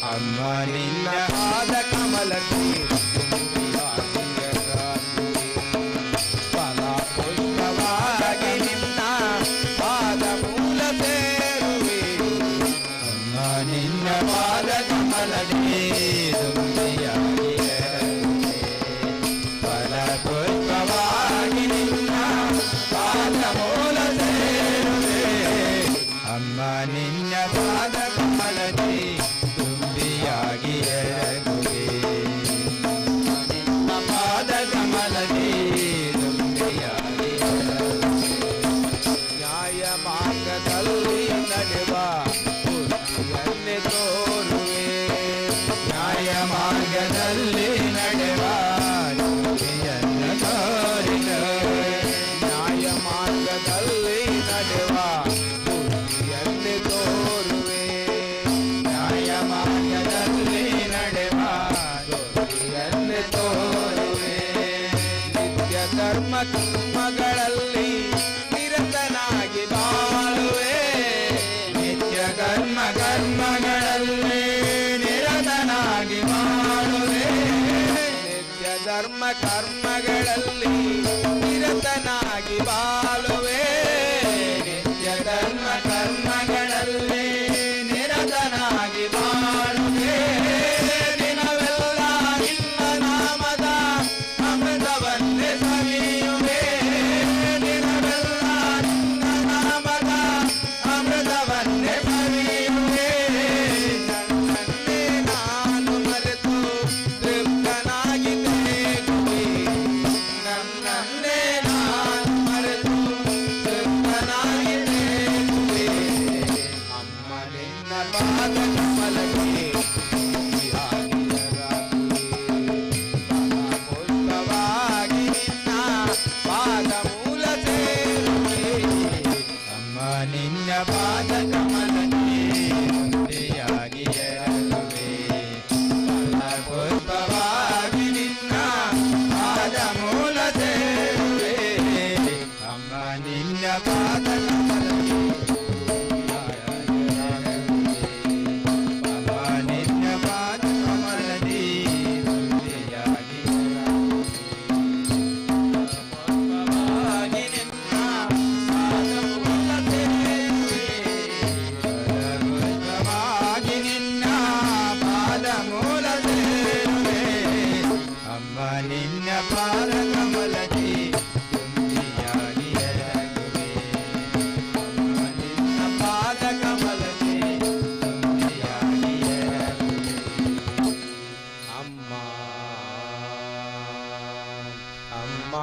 ಅಮ್ಮ ನಿನ್ನ ಪಾದ ಕಮಲಕ್ಕೆ ಫಲ ಪುಷ್ಪವಾಗಿ ನಿನ್ನ ಪಾದ ಮೂಲ ಸೇರುವೆ ಅಮ್ಮ ನಿನ್ನ ಪಾದ ಕಮಲಕ್ಕೆ ದುಂಬಿಯಾಗಿ ಎರಗುವೆ ಫಲ ಪುಷ್ಪವಾಗಿ ನಿನ್ನ ಪಾದ ಮೂಲ ಸೇರುವೆ ಅಮ್ಮ ನಿನ್ನ ಪಾದ ಕಮಲಕ್ಕೆ ದುಂಬಿಯಾಗಿ ಎರಗುವೆ ನಿನ್ನ ಪಾದ ಕಮಲಕ್ಕೆ ದುಂಬಿಯಾಗಿ ಎರಗುವೆ ನ್ಯಾಯ ಮಾರ್ಗದಲ್ಲಿ ನಡೆವ ಬುದ್ಧಿಯನ್ನೇ ತೋರುವೆ ನ್ಯಾಯ ಮಾರ್ಗದಲ್ಲಿ ನಡೆವ ಬುದ್ಧಿಯನ್ನು ತೋರಿಸುವೆ ನ್ಯಾಯ ಮಾರ್ಗದಲ್ಲಿ ನಡೆವ ಬುದ್ಧಿಯನ್ನೇ ತೋರುವೆ ನ್ಯಾಯ ಮಾರ್ಗದಲ್ಲಿ ನಡೆವ ಬುದ್ಧಿಯನ್ನೇ ತೋರುವೆ ನಿತ್ಯ ಧರ್ಮ ಕರ್ಮಗಳಲ್ಲಿ ನಿರತನಾಗಿ ಬಾಳುವೆ ನಿತ್ಯ ಕರ್ಮಗಳಲ್ಲಿ ನಿರತನಾಗಿ ಬಾಳುವೆ ನಿತ್ಯ ಧರ್ಮ ಕರ್ಮಗಳಲ್ಲಿ ನಿರತನಾಗಿ ಬಾಳುವೆ ನಿತ್ಯ ಧರ್ಮ ಕರ್ಮಗಳಲ್ಲಿ ನಿರತನಾಗಿ ಬಾಳುವೆ ದಿನವೆಲ್ಲ ನಿನ್ನ ನಾಮದ ಅಮೃತವನ್ನೇ ಸವಿಯುವೆ ದಿನವೆಲ್ಲ ನಿನ್ನ ನಾಮದ ಅಮೃತವನ್ನೇ ಸವಿಯುವೆ ನನ್ನನ್ನೇ ನಾನು ಮರೆತು ತೃಪ್ತನಾಗಿ ತೇಗುವೆ ನನ್ನನ್ನೇ ಅಮ್ಮ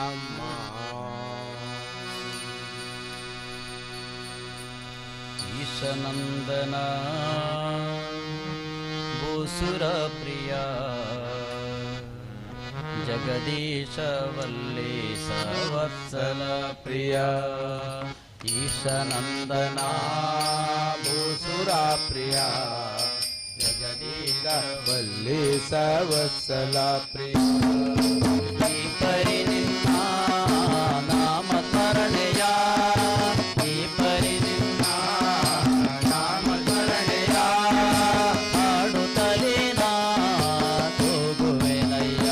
ಅಮ್ಮ ಈಶನಂದನ ಭೂಸುರ ಪ್ರಿಯ ಜಗದೀಶ ವಲ್ಲೇಶ ವತ್ಸಲ ಪ್ರಿಯ ಈಶನಂದನ ಭೂಸುರ ಪ್ರಿಯ ಜಗದೀಶ ವಲ್ಲೇಶ ವತ್ಸಲ ಪ್ರಿಯ ಈ ಪರಿ ನಿನ್ನ ನಾಮಸ್ಮರಣೆಯ ಈ ಪರಿ ನಿನ್ನ ನಾಮಸ್ಮರಣೆಯ ಹಾಡುತ್ತಲೇ ನಾ ಹೋಗುವೆನಯ್ಯ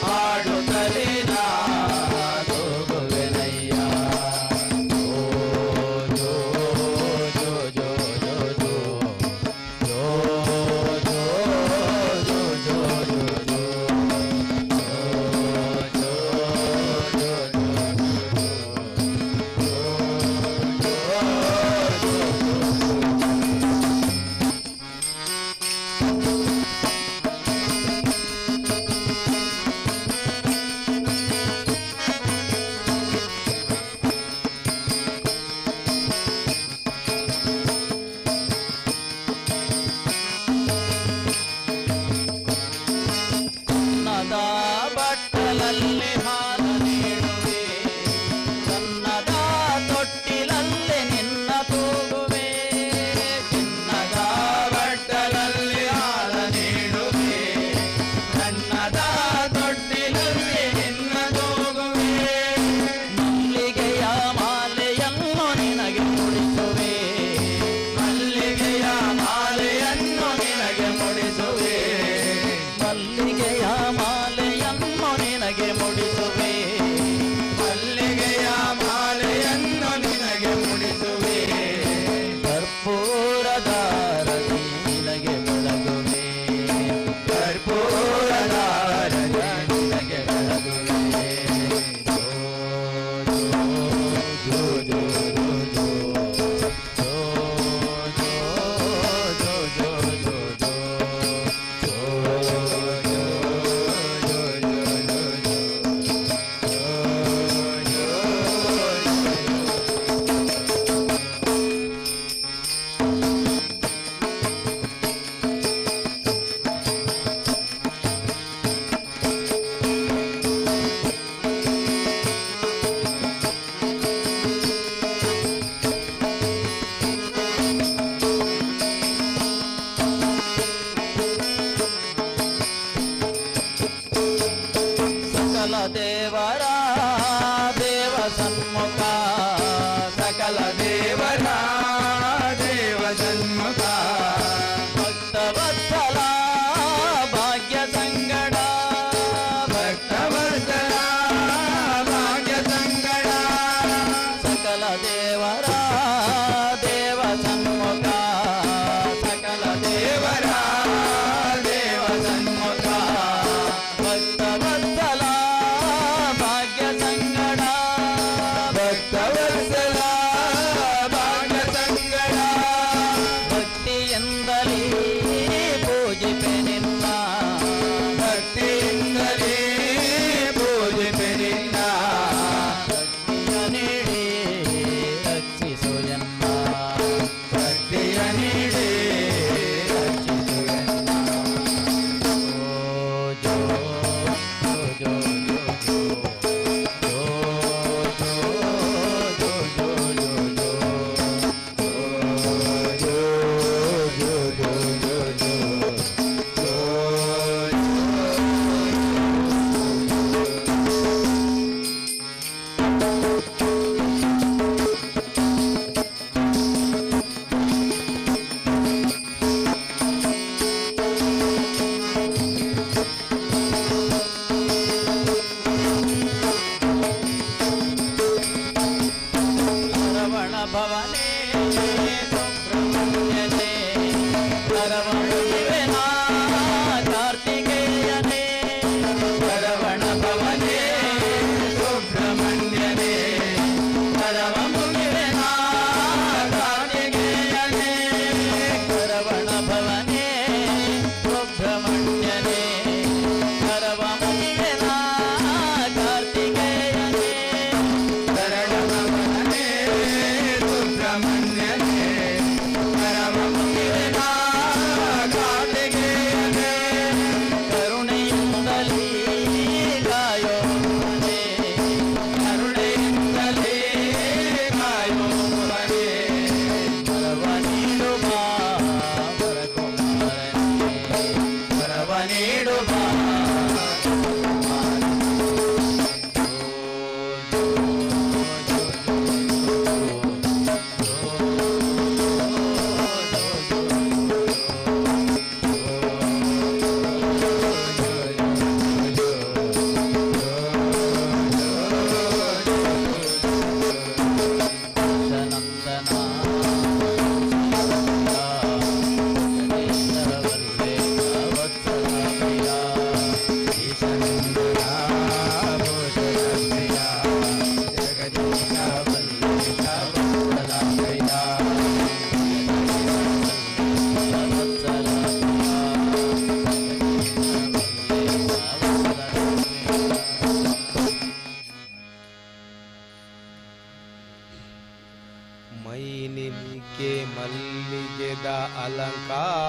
ಹಾಡುತ್ತಲೇ ನಾ ಹೋಗುವೆನಯ್ಯ ಜೋ ಜೋ ಜೋ ಜೋ ಜೋ ಜೋ ಜೋ ಜೋ ಜೋ ಜೋ ಜೋ ಕನ್ನದ ಬಟ್ಟಲಲ್ಲಿ ಹಾಲು ನೀಡುವೆ ಕನ್ನದ ತೊಟ್ಟಿಲಲ್ಲಿ ನಿನ್ನ ತೂಗುವೆ ಚಿನ್ನದ ಬಟ್ಟಲಲ್ಲಿ ಹಾಲು ನೀಡುವೆ ಕನ್ನದ ತೊಟ್ಟಿಲಲ್ಲಿ ನಿನ್ನ ತೂಗುವೆ ಮಲ್ಲಿಗೆಯ ಮಾಲೆಯನ್ನು ನಿನಗೆ ಮುಡಿಸುವೆ ಮಲ್ಲಿಗೆಯ ಮಾಲೆಯನ್ನು ನಿನಗೆ ಮುಡಿಸುವೆ ಮಲ್ಲಿಗೆಯ ಮಾಲೆಯನ್ನು ನಿನಗೆ ಮುಡಿಸುವೆ ಮಲ್ಲಿಗೆಯ ಮಾಲೆಯನ್ನು ನಿನಗೆ ಮುಡಿಸುವೆ ಕರ್ಪೂರದ ರತಿ ನಿನಗೆ ಬೆಳಗುವೆ ಕರ್ಪೂರದ ನಿನಗೆ ಬೆಳಗುವೆ ಜೋ ಜೋ ಜೋ ಜೋ ಜೋ ಜೋ ಜೋ ಜೋ ಸಕಲ ದೇವರ ದೇವ ಸನ್ಮುಖ ಸಕಲ ದೇವರ ದೇವ ಸನ್ಮುಖ ಭಕ್ತವತ್ಸಲ ಭಾಗ್ಯ ಸಂಗಡ ಭಕ್ತವತ್ಸಲ ಭಾಗ್ಯ ಸಂಗಡ ಸಕಲ ದೇವರ ದೇವ ಸನ್ಮುಖ ಸಕಲ ದೇವರ ದೇವ ಸನ್ಮುಖ ಭಕ್ತವತ್ಸಲ ಭಾಗ್ಯ ಸಂಗಡ ಭಕ್ತವತ್ಸಲ ಭಾಗ್ಯ ಸಂಗಡ ಭಕ್ತಿಯಿಂದಲೇ ಪೂಜಿಪೆ ನಿನ್ನ ಭಕ್ತಿಯಿಂದಲೇ ಪೂಜಿಪೆ ನಿನ್ನ ಭಕ್ತಿಯ ನೀಡಿ ರಕ್ಷಿಸು ಎನ್ನ ಭಕ್ತಿಯ ನೀಡಿ ರಕ್ಷಿಸು ಎನ್ನ ಜೋ ಜೋ ಜೋ ಜೋ ರಮಣ ಭವನೇ ಸುಬ್ರಹ್ಮಣ್ಯನೇ ರಮಣ ಕಾರ್ತಿಕೇಯನೇ ರಮಣ ಭವನೇ ಸುಬ್ರಹ್ಮಣ್ಯನೇ ರಮಣ ಕಾರ್ತಿಕೇಯನೇ ರಮಣ ಭವನೇ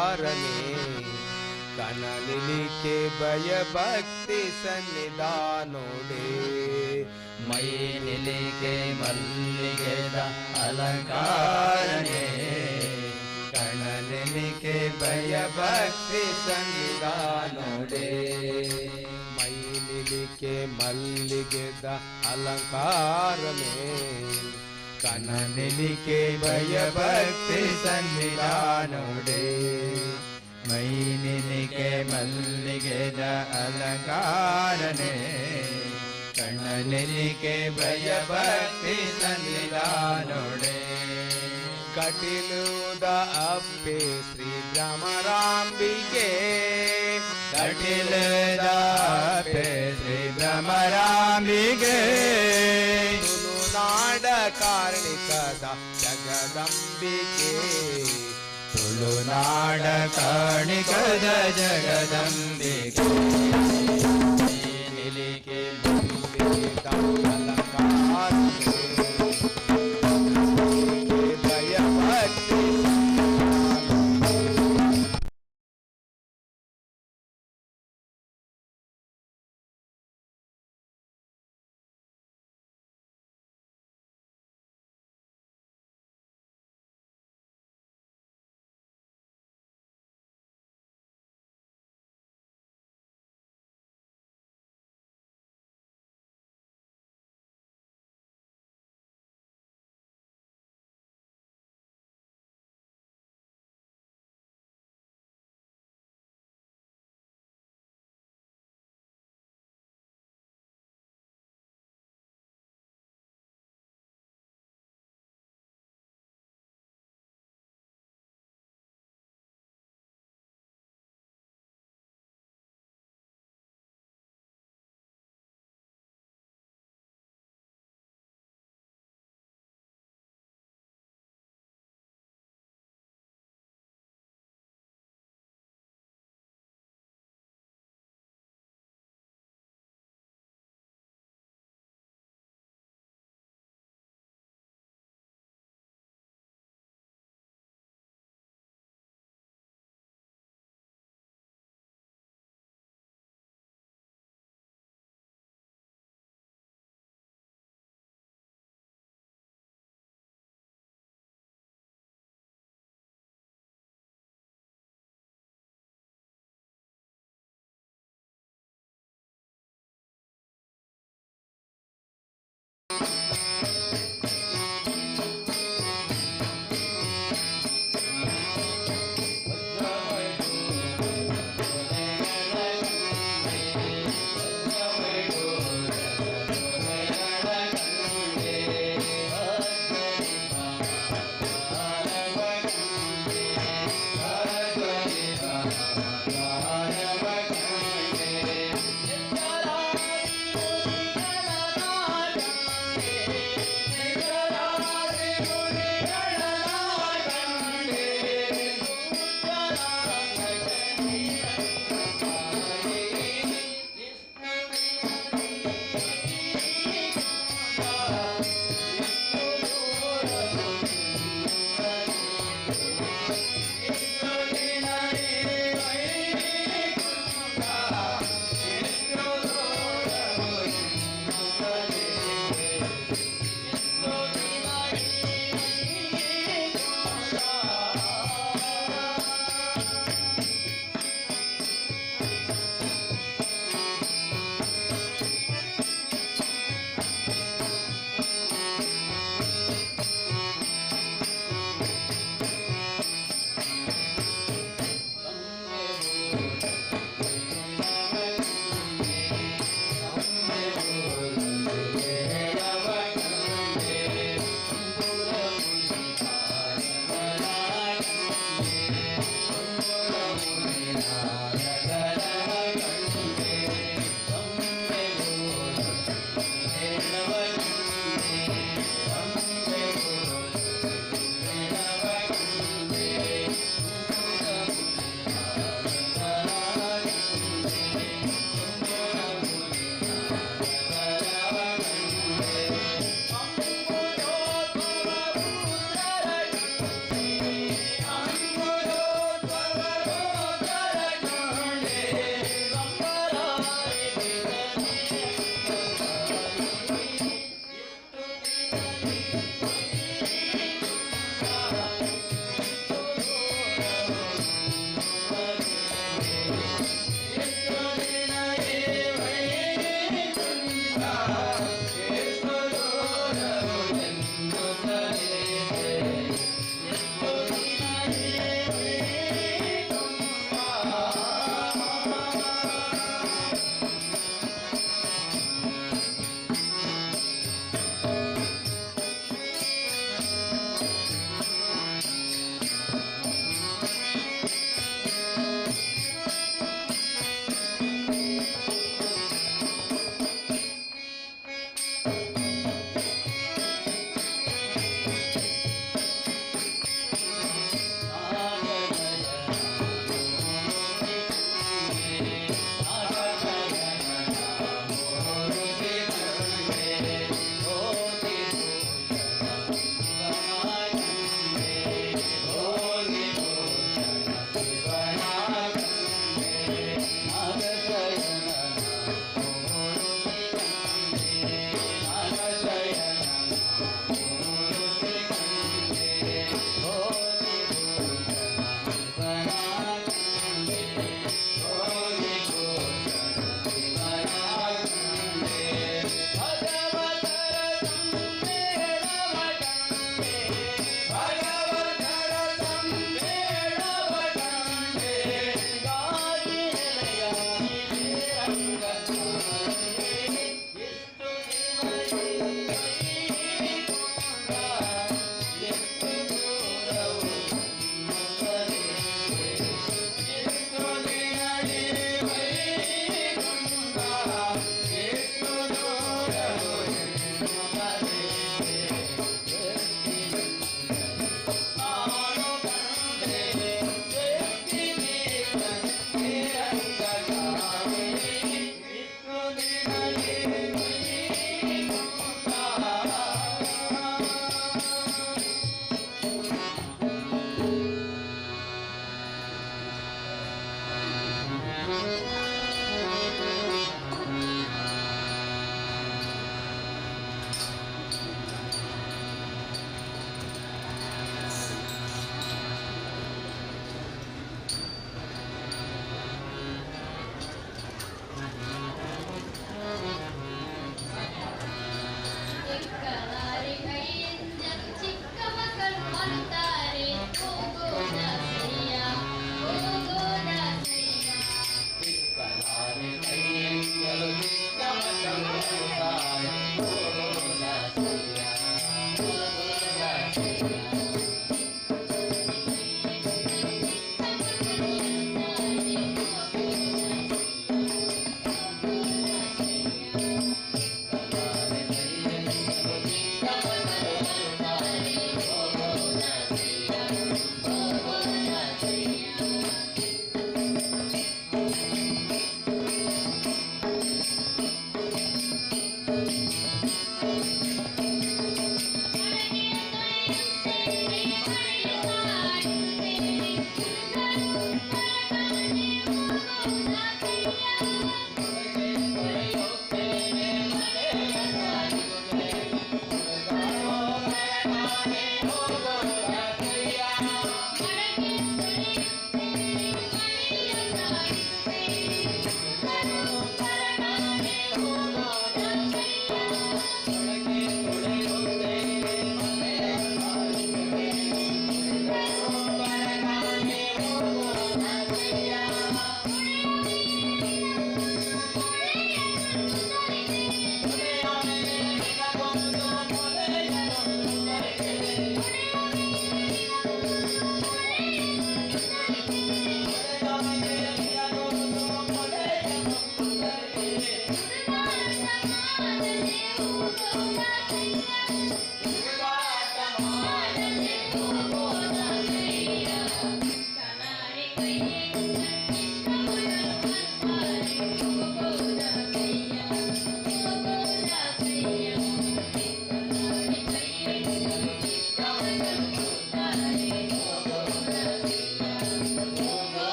अलंकारने कनलिके भय भक्ति सन्निधानोडे ಮೈನಿಲಿಗೆ ಮಲ್ಲಿಗೆದ ಅಲಂಕಾರನೆ ಕಣಲಿಕೆ ಭಯ ಭಕ್ತಿ ಸನ್ನಿಧಾನೋಡೆ ಮೈನಿಲಿಕೆ ಮಲ್ಲಿಗೆದ ಅಲಂಕಾರನೆ ಕನಲಿಕೆ ಭಯ ಭಕ್ತಿ ಸನ್ನಿಧಾನೋಡೆ ಮೈನಿಲಿಗೆ ಮಲ್ಲಿಗೆದ ಅಲಂಕಾರನೆ ಕಣ್ಣಲಿಕೆ ಭಯ ಭಕ್ತಿ ಸನ್ನಿಧಾನೋಡೆ ಕಟಿಲುದ ಅಪ್ಪೆ ಶ್ರೀ ಭ್ರಮರಾಂಬಿಕೆ ಕಟಿಲದ ಅಪ್ಪೆ ಶ್ರೀ ಭ್ರಮರಾಂಬಿಕೆ ತುಳುನಾಡ ಕಾರಣಿಕದ ಜಗದಂಬಿಕೆ ತುಳುನಾಡ ಕಾರಣಿಕದ ಜಗದಂಬಿಕೆ ನಿಲಿಕೆ ಅಲಂಕಾರನೆ ಭಯ ಭಕ್ತಿ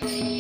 Thank you.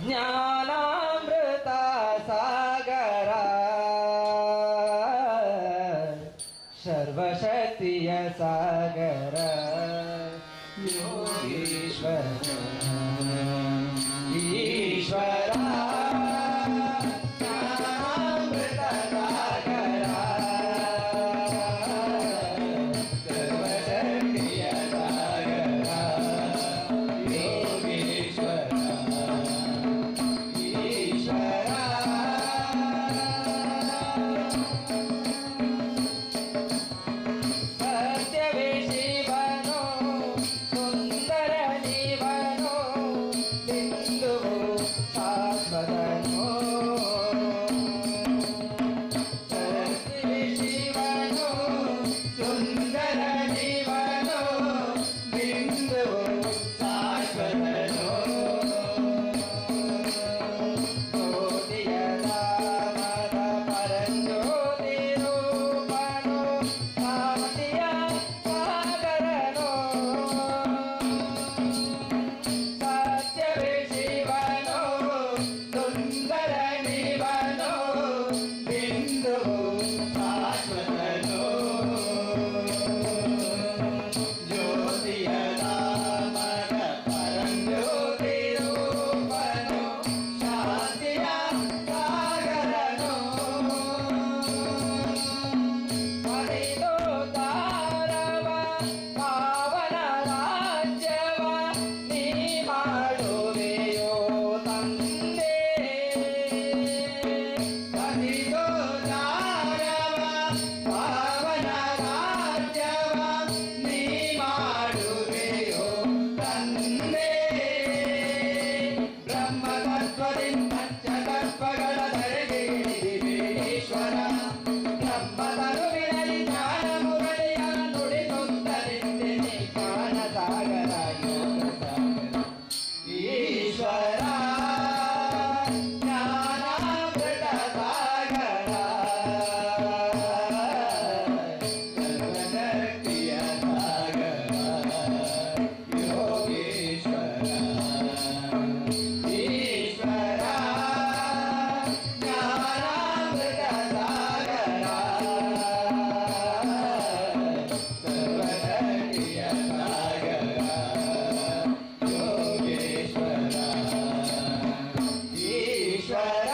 ಜ್ಞಾನಾಮೃತ ಸಾಗರ ಸರ್ವಶಕ್ತಿಯ ಸಾಗರ ಯೋಗೀಶ್ವರ ಈಶ್ವರ ಜ್ಞಾನಾಮೃತ ಸಾಗರ ಸರ್ವಶಕ್ತಿಯ ಸಾಗರ ಯೋಗೀಶ್ವರ ಈಶ್ವರ ಸತ್ಯವೇ ಶಿವನು ಸುಂದರ ಜೀವನು ಬಿಂದುವು ಶಾಶ್ವತನು ಸತ್ಯವೇ ಶಿವನು ಸುಂದರ ಜೀವನು ಬಿಂದುವು ಶಾಶ್ವತನು ಜ್ಯೋತಿಯ ಧಾಮದ ಪರಂಜ್ಯೋತಿ ರೂಪನು ಶಾಂತಿಯ ಸಾಗರನು ಸತ್ಯವೇ ಶಿವನು ಸುಂದರ ಜೀವನು ಬಿಂದುವು ಶಾಶ್ವತನು ಜ್ಯೋತಿಯ ಧಾಮದ ಪರಂಜ್ಯೋತಿ ರೂಪನು ಶಾಂತಿಯ ಸಾಗರನು ಹರಿದು ತಾರವ ಪಾವನ ರಾಜ್ಯವ ನೀ ಮಾಡುವೆಯೋ ತಂದೆ ಹರಿದು ತಾರವ ಪಾವನ ರಾಜ್ಯವ ನೀ ಮಾಡುವೆಯೋ ತಂದೆ ಬ್ರಹ್ಮತತ್ವದಿಂದ ಪಂಚತತ್ವಗಳ ಧರೆಗೆ ಈಶ್ವರ ಬ್ರಹ್ಮತರುವಿನಲ್ಲಿ ಜ್ಞಾನ ಮುರಳಿಯ ನುಡಿಸುತ್ತಲಿದ್ದೇನೆ ಜ್ಞಾನ ಸಾಗರ ಯೋಗ ಸಾಗರ ಈಶ್ವರ ಜ್ಞಾನಾಮೃತ ಸಾಗರ ಸರ್ವಶಕ್ತಿಯ ಸಾಗರ ಯೋಗೇಶ್ವರ ಈಶ್ವರ ಜ್ಞಾನಾಮೃತ ಸಾಗರ ಸರ್ವಶಕ್ತಿಯ ಸಾಗರ ಯೋಗೇಶ್ವರ ಈಶ್ವರ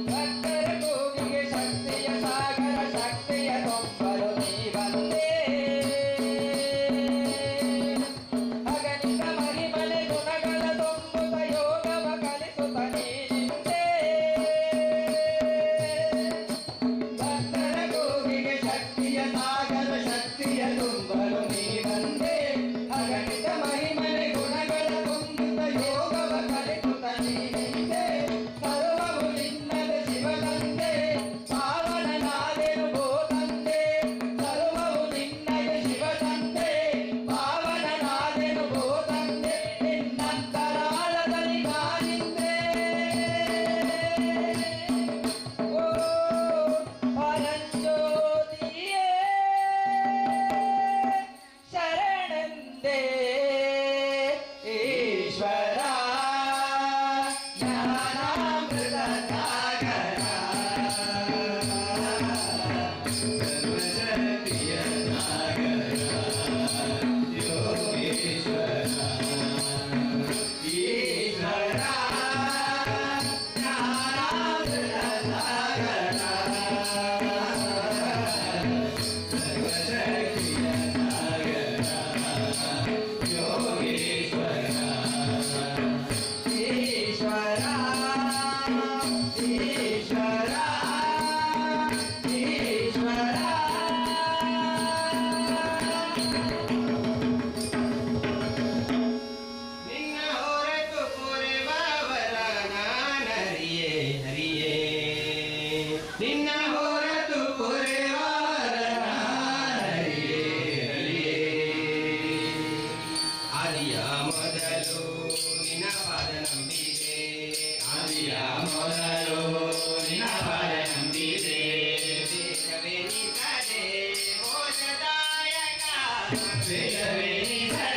ಭಕ್ತರ ಕೂಗಿಗೆ ಶಕ್ತಿಯ ಸಾಗರ ಶಕ್ತಿಯ ತುಂಬಲು ನೀ ಬಂದೆ ಅಗಣಿತ ಮಹಿಮನೆ ಗುಣಗಳ ತುಂಬುತ್ತ ಯೋಗವ ಕಲಿಸುತ್ತ ನೀನಿಂದೆ ಭಕ್ತರ ಕೂಗಿಗೆ ಶಕ್ತಿಯ ಸಾಗರ ಶಕ್ತಿಯ ತುಂಬಲು ನೀ ಬಂದೆ ಅಗಣಿತ ಮಹಿಮನೆ ಗುಣಗಳ ತುಂಬುತ್ತ ಯೋಗವ ಕಲಿಸುತ್ತ ನೀನಿಂದೆ ಸರ್ವವು ನಿನ್ನದ ಶಿವನಂದೆ ಪಾವನನಾದೆನು ಗೋತಂದೆ ಸರ್ವವು ನಿನ್ನದ ಶಿವನಂದೆ ಪಾವನನಾದೆನು ಗೋತಂದೆ ನಿನ್ನಂತರಾಳದಲ್ಲಿ ನಾನಿಂದೆ ಓ ಪರಂಜ್ಯೋತಿಯೇ ಶರಣಂದೆ ಈಶ್ವರ ಜ್ಞಾನಾಮೃತ ಸಾಗರ ಸರ್ವಶಕ್ತಿಯ ಸಾಗರ ಯೋಗೇಶ್ವರ ಈಶ್ವರ ಜ್ಞಾನಾಮೃತ ಸಾಗರ ಸರ್ವಶಕ್ತಿಯ ಸಾಗರ ಯೋಗೇಶ್ವರ ಈಶ್ವರ ಈಶ್ವರ ಈಶ್ವರ ನಿನ್ನ ಹೊರತು ಪುರೆಬಾವರ ನಾನರಿಯೇ ಹರಿಯೇ ನಿನ್ನ ಹೊರತು ಪುರೆಬಾವರ ನಾನರಿಯೇ ಹರಿಯೇ ಆದಿಯ ಮೊದಲು ನಿನ್ನ ಪಾದ ನಂಬಿದೆ ಆದಿಯ ಮೊದಲು ನಿನ್ನ ಪಾದ ನಂಬಿದೆ ವೇದವೇ ನಿಸದೆ ಮೋಕ್ಷದಾಯಕ ವೇದವೇ ನಿಸದೆ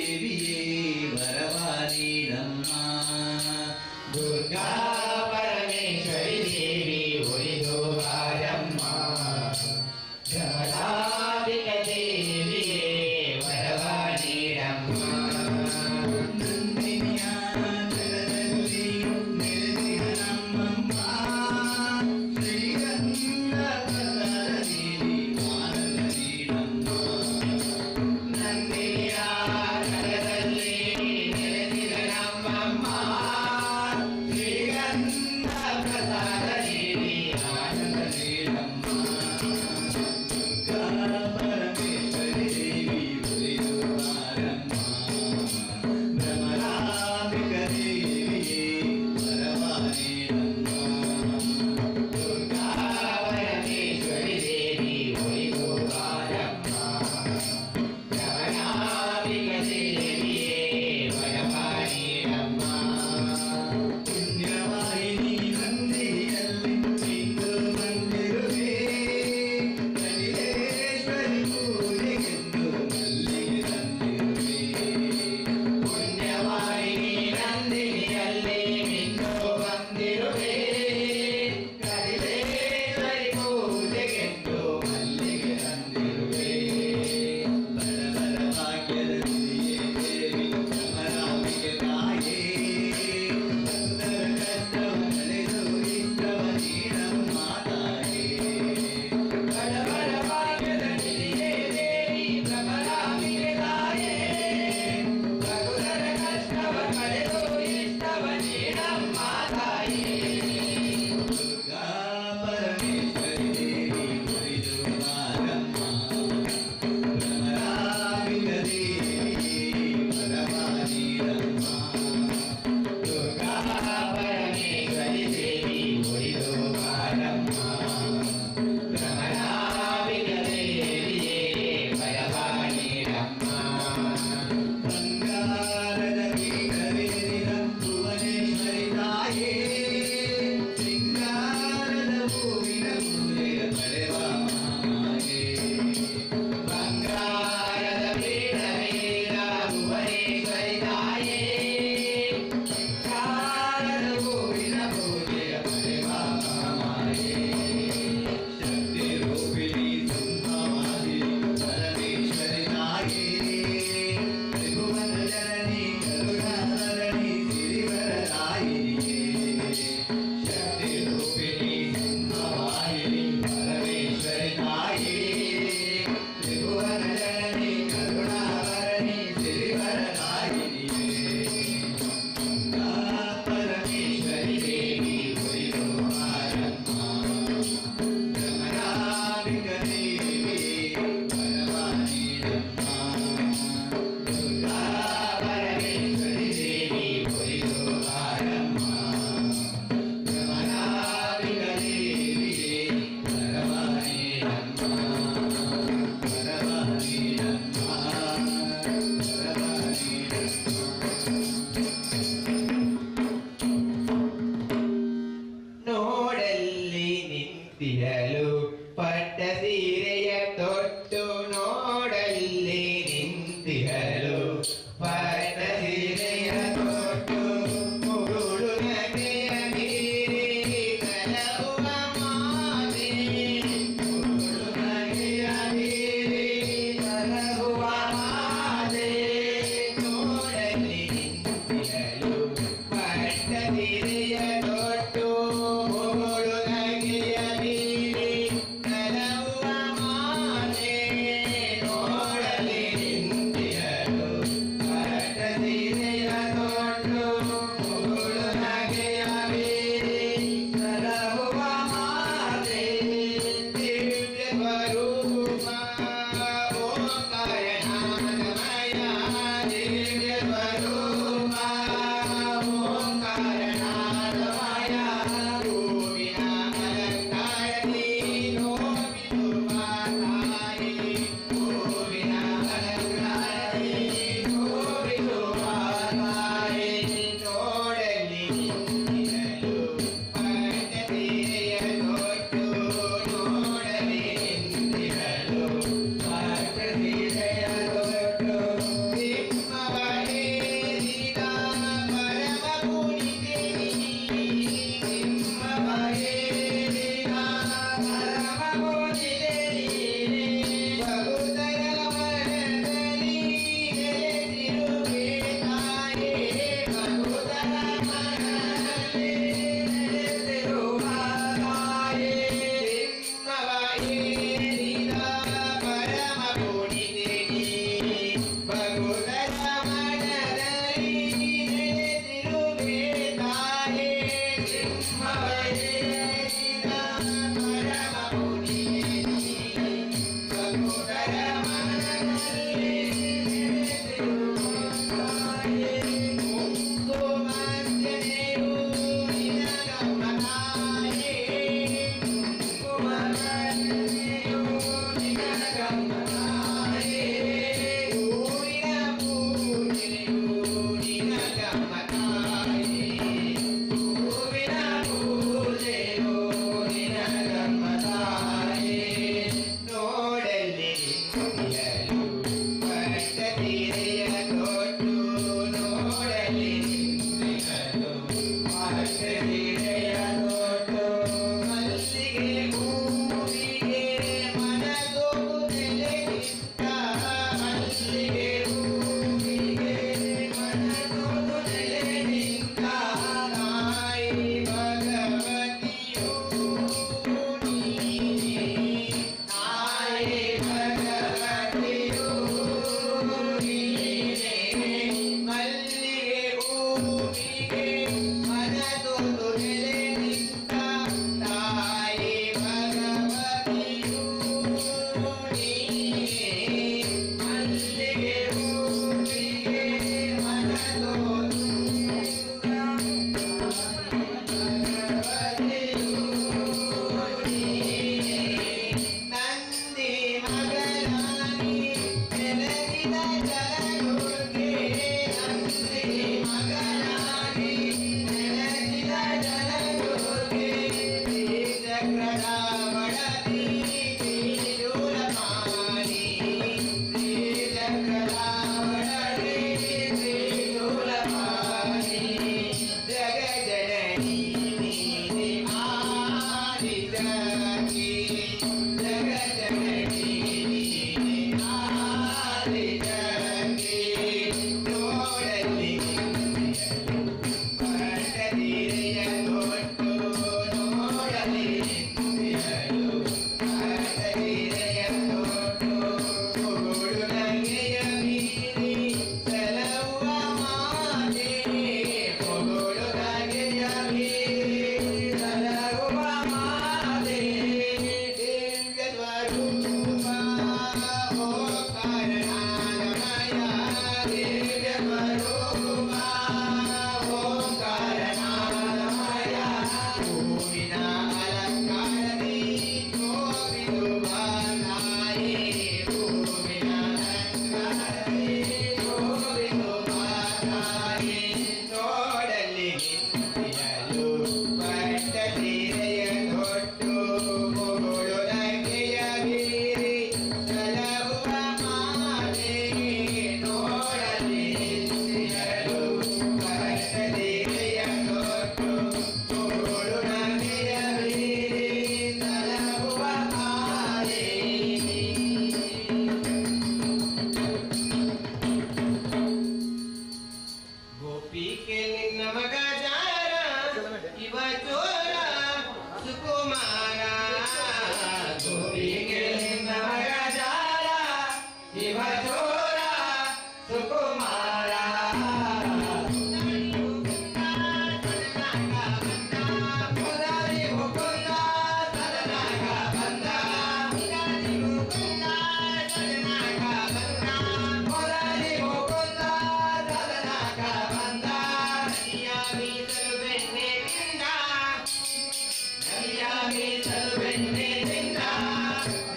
ದೇವಿಯೇ ವರವ ನೀಡಮ್ಮ ದುರ್ಗಾ ಪರಮೇಶ್ವರಿ ದೇವಿ ಒಲಿದು ಬಾರಮ್ಮ ಜಗದಾಂಬಿಕ ದೇವಿಯೇ ವರವ ನೀಡಮ್ಮ ನಂದಿನಿಯ ಜಗದಲ್ಲಿ ನೆಲೆಸಿದ ನಮ್ಮಮ್ಮ ಶ್ರೀಗಂಧ ದೇವಿ ಆನಂದ ನೀಡಮ್ಮ ನಂದಿನಿಯ ಜಗದಲ್ಲಿ ನೆಲೆಸಿದ ನಮ್ಮಮ್ಮ ಶ್ರೀಗಂಧ ಪ್ರಸಾದ ದೇವಿ ಆನಂದ ನೀಡಮ್ಮ ಪರಮೇಶ್ವರಿ ದೇವಿ ಒಲಿದು ಬಾರಮ್ಮ ಭ್ರಮರಾಂಬಿಕ ದೇವಿಯೇ ವರವ ನೀಡಮ್ಮ ದುರ್ಗಾ ಪರಮೇಶ್ವರಿ ದೇವಿ ಒಲಿದು ಬಾರಮ್ಮ ಭ್ರಮರಾಂಬಿಕ ದೇವಿಯೇ ವರವ ನೀಡಮ್ಮ ಪುಣ್ಯವಾಹಿನಿ ನಂದಿಯಲ್ಲಿ ಇಂದು ಬಂದಿರುವೆ ಕಲಿಲೇಶ್ವರಿ ಪೂಜೆಗೆಂದು ಮಲ್ಲಿಗೆ ತಂದಿರುವೆ ಪುಣ್ಯವಾಹಿನಿ ನಂದಿನಿಯಲ್ಲಿ ಇಂದು ಬಂದಿರುವೆ ಕಲಿಲೇಶ್ವರಿ ಪೂಜೆಗೆಂದು ಮಲ್ಲಿಗೆ ತಂದಿರುವೆ ಬಡವರ ಭಾಗ್ಯದ ನಿಧಿಯೇ ದೇವಿ ಭ್ರಮರಾಂಬಿಕೆ ತಾಯೇ ಭಕ್ತರ ಕಷ್ಟವ ಕಳೆದು ಇಷ್ಟವ ನೀಡಮ್ಮ ತಾಯೇ ಬಡವರ ಭಾಗ್ಯದ ನಿಧಿಯೇ ದೇವಿ ಭ್ರಮರಾಂಬಿಕೆ ತಾಯೇ ಭಕ್ತರ ಕಷ್ಟವ ಕಳೆದು ಇಷ್ಟವ ನೀಡಮ್ಮ ತಾಯೇ ದುರ್ಗಾ ಪರಮೇಶ್ವರಿ ದೇವಿ ಒಲಿದು ಬಾರಮ್ಮ ಭ್ರಮರಾಂಬಿಕ ದೇವಿಯೇ ವರವ ನೀಡಮ್ಮ ದುರ್ಗಾ ಪರಮೇಶ್ವರಿ ದೇವಿ ಒಲಿದು ಬಾರಮ್ಮ ಭ್ರಮರಾಂಬಿಕ ದೇವಿಯೇ ವರವ ನೀಡಮ್ಮ ಬಂಗಾರದ ಪೀಠವೇರಿದ ಭುವನೇಶ್ವರಿ ತಾಯೇ ಸಿಂಗಾರದ ಹೂವಿನ ಮೂಲೆಯ ಪಡೆವ ಮಾಯೇ ಬಂಗಾರದ ಪೀಠವೇರಿದ ಭುವನೇಶ್ವರಿ ತಾಯೇ ಸಿಂಗಾರದ ಹೂವಿನ ಮೂಲೆಯ ಪಡೆವ ಮಾಯೇ ಶಕ್ತಿ ರೂಪಿಣಿ ಸಿಂಹವಾದಿ ಪರಮೇಶ್ವರಿ ತಾಯೇ ತ್ರಿಭುವನ ಜನನಿ ಕರುಣಾಧರಣಿ ಸಿರಿವರದಾಯಿನಿಯೇ ಶಕ್ತಿ ರೂಪಿಣಿ ಸಿಂಹವಾಹಿನಿ ಪರಮೇಶ್ವರಿ ತಾಯೇ ತ್ರಿಭುವನ ಜನನಿ ಕರುಣಾಧರಣಿ ಸಿರಿವರದಾಯಿನಿಯೇ ಪರಮೇಶ್ವರಿ ದೇವಿ ಒಲಿದು ಬಾರಮ್ಮ ಭ್ರಮರಾಂಬಿಕ ದೇವಿಯೇ ವರವ ನೀಡಮ್ಮ ದುರ್ಗಾ ಪರಮೇಶ್ವರಿ ದೇವಿ ಒಲಿದು ಬಾರಮ್ಮ ಭ್ರಮರಾಂಬಿಕ ದೇವಿಯೇ ವರವ ನೀಡಮ್ಮ ವರವ ನೀಡಮ್ಮ ವರವ ನೀಡಮ್ಮ ನೋಡಲ್ಲಿ ನಿಂತಿರಲು ಪಟ್ಟ ಸೀರೆಯ ತೊಟ್ಟು ನೋಡಲ್ಲಿ ನಿಂತಿರಲು ಪಟ್ಟ ಸೀರೆಯ ತೊಟ್ಟು ಮುಗುಳು ನಗೆಯ ಮೀರಿ ಕಲಹುವ ಮಾತೆ ಮುಗುಳು ನಗೆಯ ಮೀರಿ ಕಲಹುವ ಮಾತೆ ನೋಡಲ್ಲಿ ನಿಂತಿರಲು ಪಟ್ಟ ಸೀರೆಯ ತೊಟ್ಟು ಮುಗುಳು ನಗೆಯ ಮೀರಿ ಕಲಹುವ ಮಾತೆ ನೋಡಲಿ ನಿಂತಿರಲು ಪಟ್ಟ ಸೀರೆಯ ತೊಟ್ಟು ಮುಗುಳು ನಗೆಯ ಮೀರಿ ಕಲಹುವ ಮಾತೆ ದಿವ್ಯ ಸ್ವರೂಪ ಓಂಕಾರನಾದಮಯ ದಿವ್ಯ ಸ್ವರೂಪ ಓಂಕಾರನಾದಮಯ ಹೂವಿನ ಅಲಂಕಾರದಿ ನೋವಿದು ಮಾತಾಯಿ ಹೂವಿನ ಅಲಂಕಾರದಿ ನೋವಿದು ಮಾತಾಯಿ ನೋಡಲಿ ನಿಂತಿರಲು ಪಟ್ಟ ಸೀರೆಯ ತೊಟ್ಟು ನೋಡಲಿ ನಿಂತಿರಲು ಪಟ್ಟ ಸೀರೆಯ ತೊಟ್ಟು ಸಿಂಹವ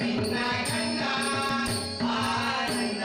ನಿನ್ನ ಕಂಡ ಆನಂದ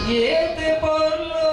येते पोरलो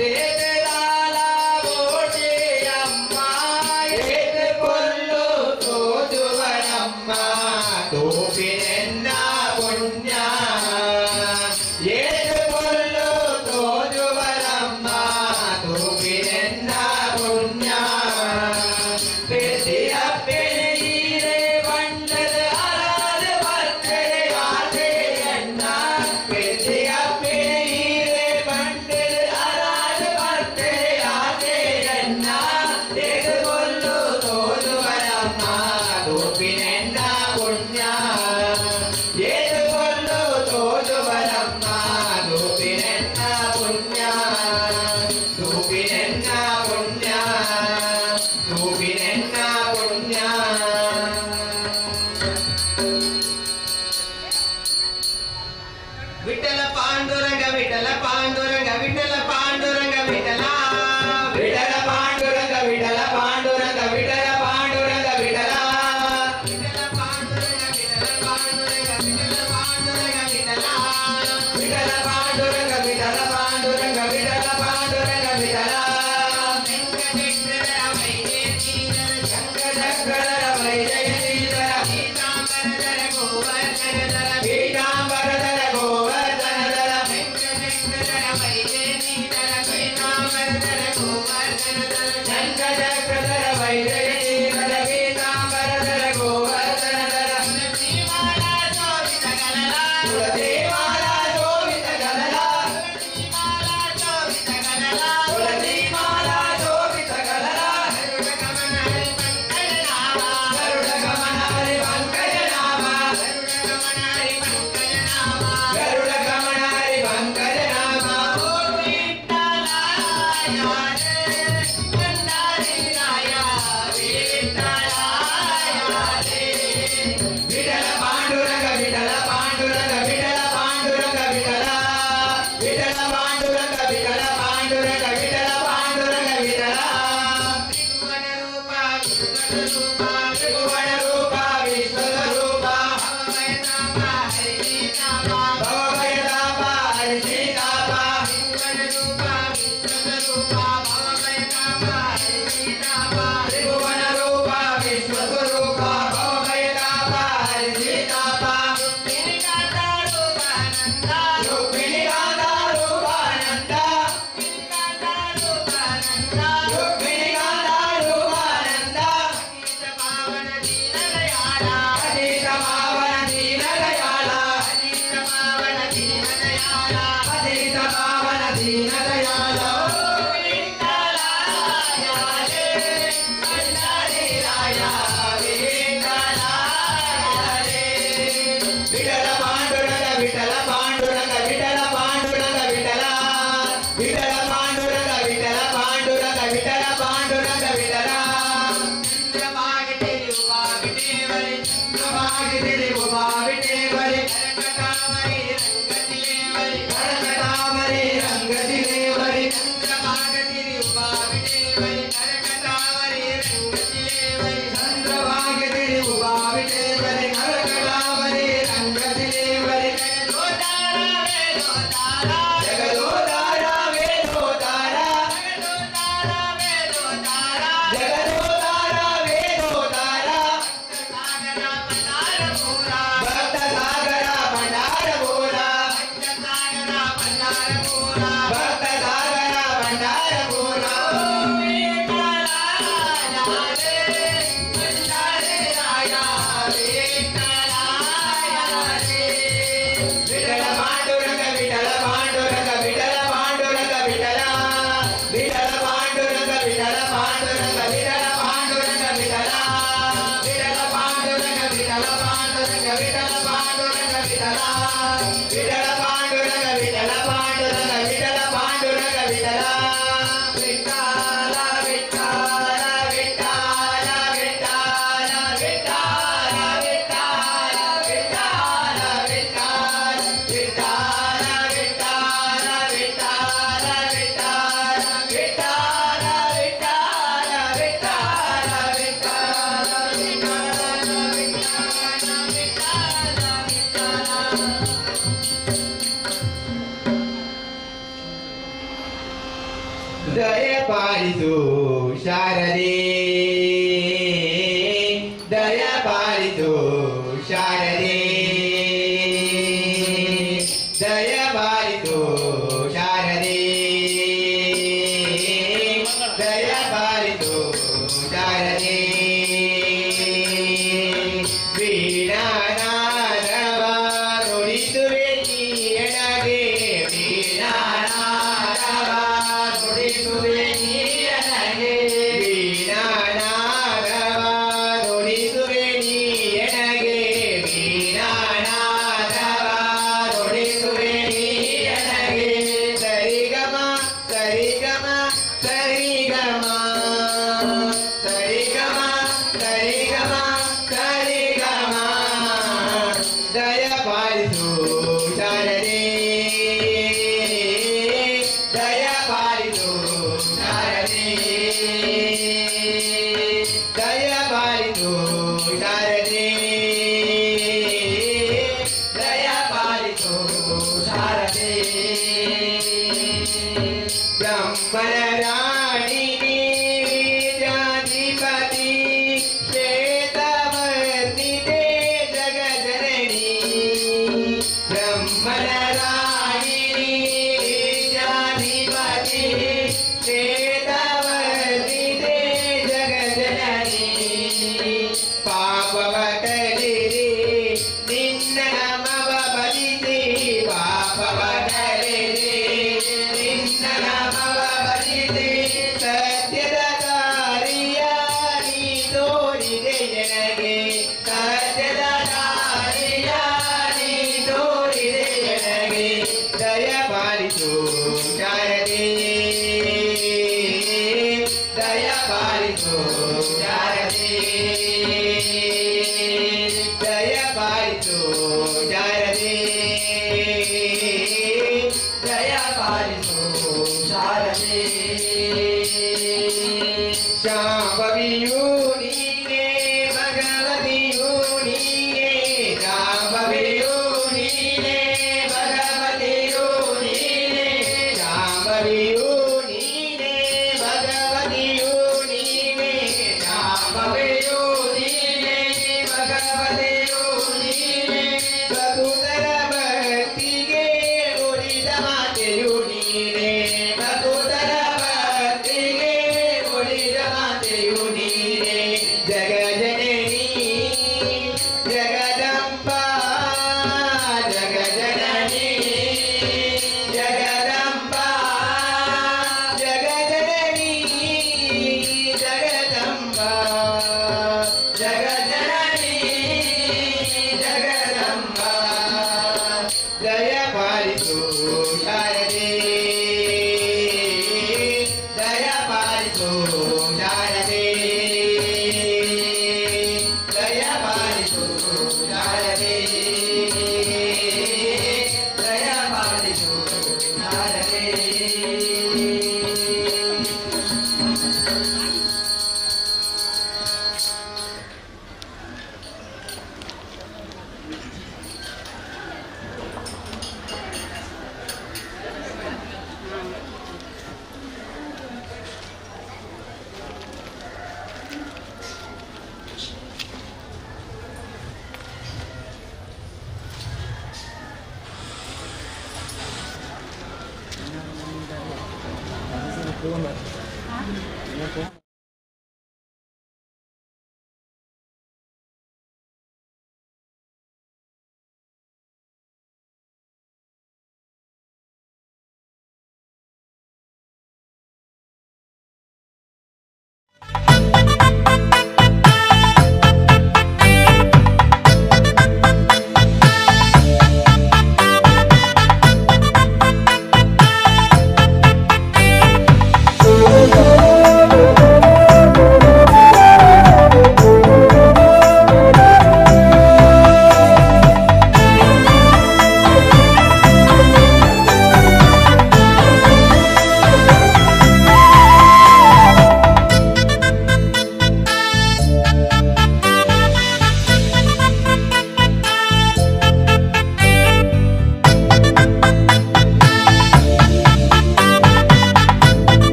ಗರುಡ ದಯಪಾಲಿಸು ಶಾರದೆ ದಯಪಾಲಿಸು ಶಾರದೆ ದಯಪಾಲಿಸು ಶಾರದೆ ದಯಪಾಲಿಸು ಶಾರದೆ ವೀಣಾನಾದವ ನುಡಿಸುವೆ ನೀಯನಗೆ ವೀಣಾನಾದವ ನುಡಿಸುವೆ ನೀಯನಗೆ ವೀಣಾನಾದವ ನುಡಿಸುವೆ ನೀಯನಗೆ ವೀಣಾನಾದವ ನುಡಿಸುವೆ ನೀಯನಗೆ ಸರಿಗಮ ಸರಿಗಮ ಸರಿಗಮ ಸರಿಗಮ ಸರಿಗಮ ಸರಿಗಮ ದಯಪಾಲಿಸು ಶಾರದೆ ದಯಪಾಲಿಸು ಶಾರದೆ ದಯಪಾಲಿಸು ಶಾರದೆ ದಯಪಾಲಿಸು ಶಾರದೆ ಬ್ರಹ್ಮನ ರಾಣಿನಿ ವಿದ್ಯಾಧಿಪತಿ ಶ್ವೇತವರ್ಣಿತೆ ಜಗಜನನಿ ಬ್ರಹ್ಮನ ರಾಣಿನಿ ವಿದ್ಯಾಧಿಪತಿ ಶ್ವೇತವರ್ಣಿತೆ ಜಗಜನನಿ ಪಾಪವ ಕಲಿರಿ ನಿನ್ನ ನಮವ ಬಲಿಸಿ ಪಾಪವ ಕಲಿರಿ ನಿನ್ನ ನಮವ ಬಲಿಸಿ ಸತ್ಯದ ದಾರಿಯ ನೀ ತೋರಿದೆ ನನಗೆ ಸತ್ಯದ ದಾರಿಯ ನೀ ತೋರಿದೆ ನನಗೆ ದಯಪಾಲಿಸು ಶಾರದೆ ದಯಪಾಲಿಸು ಶಾರದೆ ದಯಪಾಲಿಸು ಶಾರದೆ ದಯಪಾಲಿಸು ಶಾರದೆ ಶಾಂಭವಿಯೂ ನೀನೇ ಭಗವತಿಯೂ ನೀನೇ ಶಾಂಭವಿಯೂ ನೀನೇ ಭಗವತಿಯೂ ನೀನೇ ಶಾಂಭವಿಯೂ ನೀನೇ ಭಗವತಿಯೂ ನೀನೇ ಶಾಂಭವಿಯೂ ನೀನೇ ಭಗವತಿಯೂ ನೀನೇ ಭಕ್ತರ ಭಕ್ತಿಗೆ ಉಳಿದ ಮಾತೆಯು ನೀನೇ ಭಕ್ತರ ಭಕ್ತಿಗೆ ಉಳಿದ ಮಾತೆಯು ನೀನೇ ಜಗಜನನಿ ಜಗದಂಬಾ ಜಗಜನನಿ ಜಗದಂಬಾ ಜಗಜನನಿ ಜಗದಂಬಾ ಜಗಜನನಿ ಜಗದಂಬಾ ದಯಪಾಲಿಸು ಶಾರದೆ ದಯಪಾಲಿಸು ಶಾರದೆ ದಯಪಾಲಿಸು ಶಾರದೆ ದಯಪಾಲಿಸು ಶಾರದೆ Oh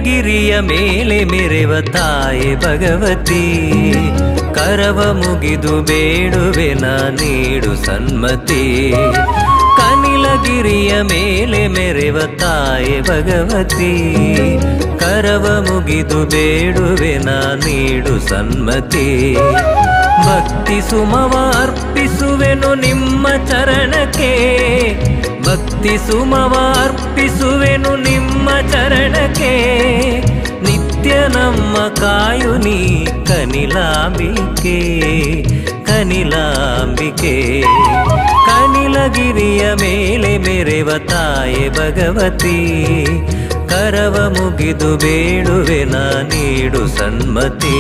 ಕನಿಲಗಿರಿಯ ಮೇಲೆ ಮೆರೆವ ತಾಯೆ ಭಗವತಿ ಕರವ ಮುಗಿದು ಬೇಡುವೆನ ನೀಡು ಸನ್ಮತಿ ಕನಿಲಗಿರಿಯ ಮೇಲೆ ಮೆರೆವ ತಾಯೆ ಭಗವತಿ ಕರವ ಮುಗಿದು ಬೇಡುವೆನ ನೀಡು ಸನ್ಮತಿ ಭಕ್ತಿ ಸುಮವ ಅರ್ಪಿಸುವೆನು ನಿಮ್ಮ ಚರಣಕ್ಕೆ ಭಕ್ತಿ ಸುಮವ ಅರ್ಪಿಸುವೆನು ನಿಮ್ಮ ಚರಣಕ್ಕೆ ನಿತ್ಯ ನಮ್ಮ ಕಾಯುನಿ ಕನಿಲಾಂಬಿಕೆ ಕನಿಲಾಂಬಿಕೆ ಕನಿಲಗಿರಿಯ ಮೇಲೆ ಮೆರೆವ ತಾಯೆ ಭಗವತಿ ಕರವ ಮುಗಿದು ಬೇಡುವೆನ ನೀಡು ಸನ್ಮತಿ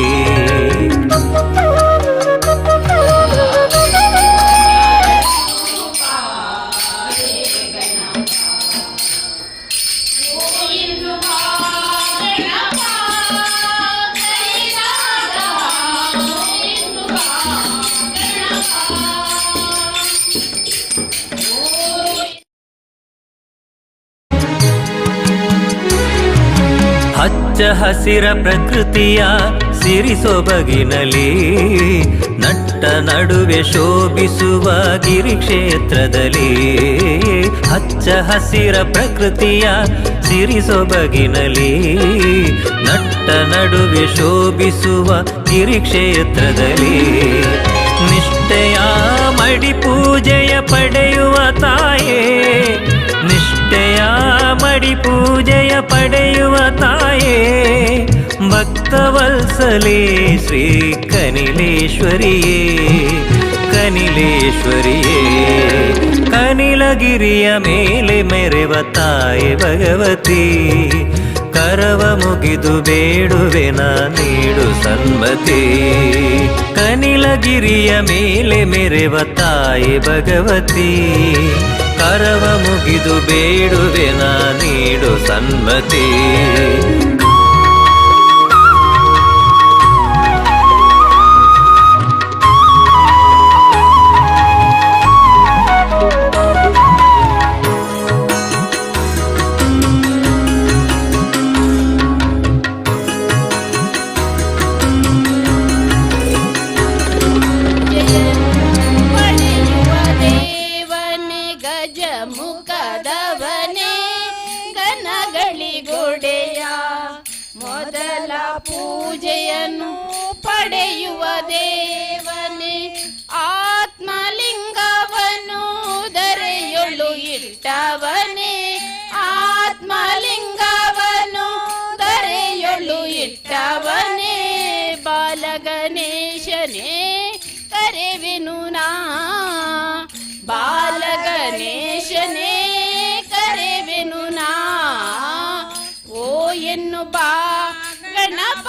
ಹಚ್ಚ ಹಸಿರ ಪ್ರಕೃತಿಯ ಸಿರಿಸೊಬಗಿನಲಿ ನಟ್ಟ ನಡುವೆ ಶೋಭಿಸುವ ಗಿರಿ ಕ್ಷೇತ್ರದಲ್ಲಿ ಹಚ್ಚ ಹಸಿರ ಪ್ರಕೃತಿಯ ಸಿರಿಸೊಬಗಿನಲಿ ನಟ್ಟ ನಡುವೆ ಶೋಭಿಸುವ ಗಿರಿ ಕ್ಷೇತ್ರದಲ್ಲಿ ನಿಷ್ಠೆಯ ಮಡಿ ಪೂಜೆಯ ಪಡೆಯುವ ತಾಯೇ ನಿಷ್ಠೆಯ ಮಡಿ ಪೂಜೆಯ ಪಡೆಯುವ ತಾಯೇ ಭಕ್ತವತ್ಸಲೇ ಶ್ರೀ ಕನಿಲೇಶ್ವರಿಯೇ ಕನಿಲೇಶ್ವರಿಯೇ ಕನಿಲಗಿರಿಯ ಮೇಲೆ ಮೆರೆವ ತಾಯೆ ಭಗವತಿ ಕರವ ಮುಗಿದು ಬೇಡುವೆನ ನೀಡು ಸನ್ಮತಿ ಕನಿಲಗಿರಿಯ ಮೇಲೆ ಮೆರೆವ ತಾಯೆ ಭಗವತಿ ಕರವ ಮುಗಿದು ಬೇಡುವೆನ ನೀಡು ಸನ್ಮತಿ ಪೂಜೆಯನ್ನು ಪಡೆಯುವ ದೇವನೇ ಆತ್ಮಲಿಂಗವನ್ನು ಧರೆಯೊಳು ಇಟ್ಟವನೇ ಆತ್ಮಲಿಂಗವನ್ನು ಧರೆಯೊಳು ಇಟ್ಟವನೇ ಬಾಲಗಣೇಶನೇ ಕರೆವೆನು ನಾ ಬಾಲಗಣೇಶನೇ ಕರೆವೆನು ನಾ ಓ ಎನ್ನು ಬಾ ಗಣಪ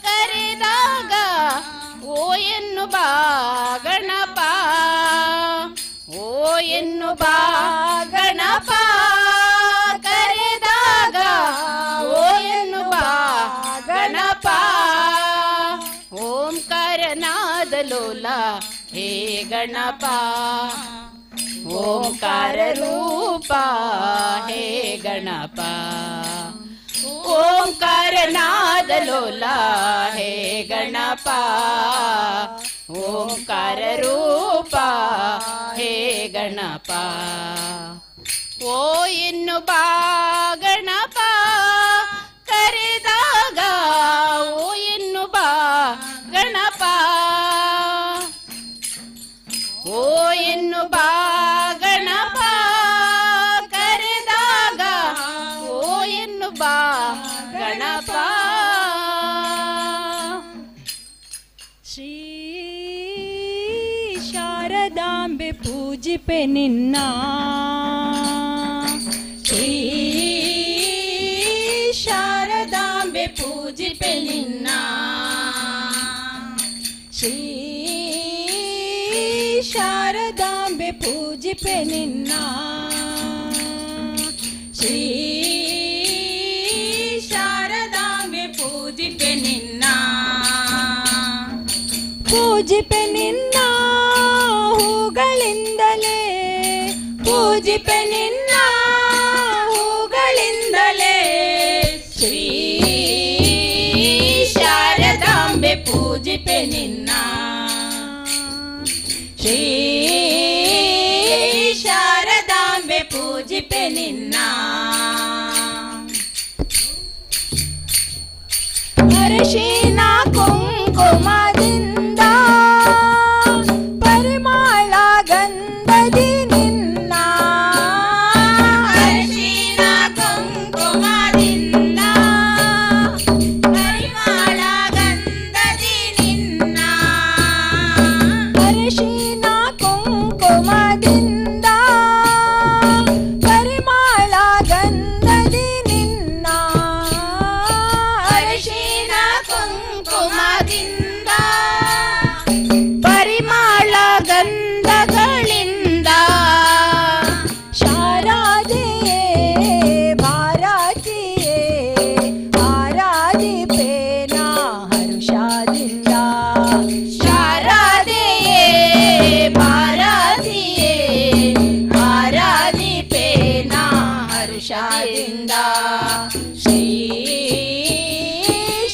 ಕರೆದಾಗ ಓ ಎನ್ನು ಬಾ ಗಣಪ ಓ ಎನ್ನು ಬಾ ಗಣಪ ಕರೆದಾಗ ಓ ಎನ್ನು ಬಾ ಗಣಪ ಓಂಕಾರನಾದ ಲೋಲ ಹೇ ಗಣಪ ಓಂಕಾರ ರೂಪ ಹೇ ಗಣಪ ಓಂಕಾರನಾದ ಲೋಲ ಹೇ ಗಣಪ ಓಂಕಾರ ರೂಪ ಹೇ ಗಣಪ ಓ ಇನ್ನು ಬಾ ಗಣಪ ಕರೆದಾಗ ಓ ಇನ್ನು ಬಾ ಗಣಪ ಓ ಇನ್ನು ಬಾ ಗಣಪ ಕರೆದಾಗ ಓ ಇನ್ನು ಬಾ ಗಣಪ ಶ್ರೀ ಶಾರದಾಂಬೆ ಪೂಜಿಪೆ ನಿನ್ನ ಶ್ರೀ ಶಾರದಾಂಬೆ ಪೂಜಿಪೆ ನಿನ್ನ ಶ್ರೀ ಶಾರದಾಂಬೆ ಪೂಜಿಪೆ ನಿನ್ನ ಶ್ರೀ ಶಾರದಾಂಬೆ ಪೂಜಿಪೆ ನಿನ್ನ ಪೂಜಿಪೆ ನಿನ್ನ ಹೂಗಳಿಂದಲೇ ಪೂಜಿಪೆ ನಿನ್ನ ಹೂಗಳಿಂದಲೇ ಅರಿಶಿನ ಕುಂಕುಮದಿಂದ ಪರಿಮಳ ಗಂಧದಿ ನಿನ್ನ ಅರಿಶಿನ ಕುಂಕುಮದಿಂದ ಪರಿಮಳ ಗಂಧದಿ ನಿನ್ನ ಅರಿಶಿನ ಕುಂಕುಮದಿಂದ ಪರಿಮಳ ಗಂಧದಿ ನಿನ್ನ ಅರಿಶಿನ ಕುಂಕುಮದಿಂದ ಪರಿಮಳ ಗಂಧಗಳಿಂದ ಶಾರದೆಯೇ ಭಾರತಿಯೇ ಆರಾಧಿಪೇನ ಹರುಷದಿಂದ ಶಾರದೆಯೇ ಭಾರತಿಯೇ ಆರಾಧಿಪೇನ ಹರುಷದಿಂದ ಶ್ರೀ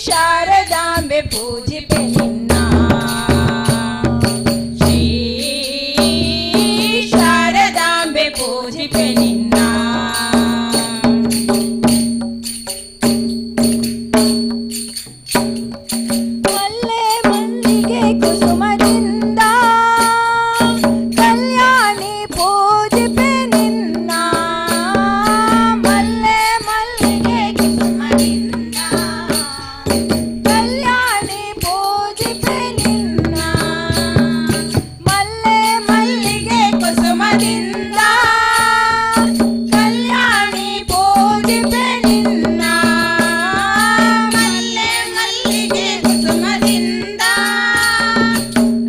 ಶಾರದಾಂಬೆ ಪೂಜಿಪೆ ನಿನ್ನ ಶ್ರೀ ಶಾರದಾಂಬೆ ಪೂಜಿಪೆ ನಿನ್ನ ಮಲ್ಲೆ ಮಲ್ಲಿಗೆ ಕುಸುಮದಿಂದ ಕಲ್ಯಾಣಿ ಪೂಜಿಪೆ ನಿನ್ನ ಮಲ್ಲೆ ಮಲ್ಲಿಗೆ ಕುಸುಮದಿಂದ ಕಲ್ಯಾಣಿ ಪೂಜಿಪೆ ನಿನ್ನ ಮಲ್ಲೆ ಮಲ್ಲಿಗೆ ಕುಸುಮದಿಂದ ಕಲ್ಯಾಣಿ ಪೂಜಿಪೆ ನಿನ್ನ ಮಲ್ಲೆ ಮಲ್ಲಿಗೆ ಕುಸುಮದಿಂದ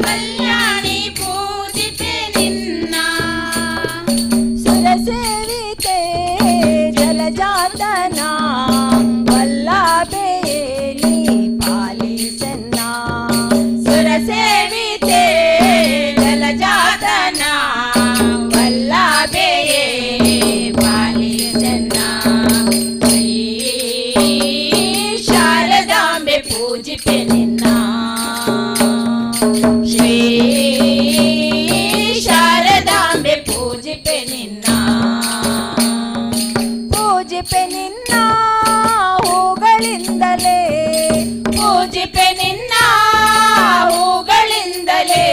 ಕಲ್ಯಾಣಿ ಪೂಜಿಪೆ ನಿನ್ನ ಸುರಸೇವಿತೆ ಜಲಜಾತನ ವಲ್ಲಭೆಯೇಲಿ ಪಾಲಿಸನ್ನ ಸುರಸೇವಿತೆ ಜಲಜಾತನ ವಲ್ಲಭೆಯೇ ಪಾಲಿಸನ್ನ ಶ್ರೀ ಶಾರದಾಂಬೆ ಪೂಜಿಪೆ ನಿನ್ನ ಶ್ರೀ ಶಾರದಾಂಬೆ ಪೂಜಿಪೆ ನಿನ್ನ ಪೂಜಿಪೆ ನಿನ್ನ ಹೂಗಳಿಂದಲೇ ಪೂಜಿಪೆ ನಿನ್ನ ಹೂಗಳಿಂದಲೇ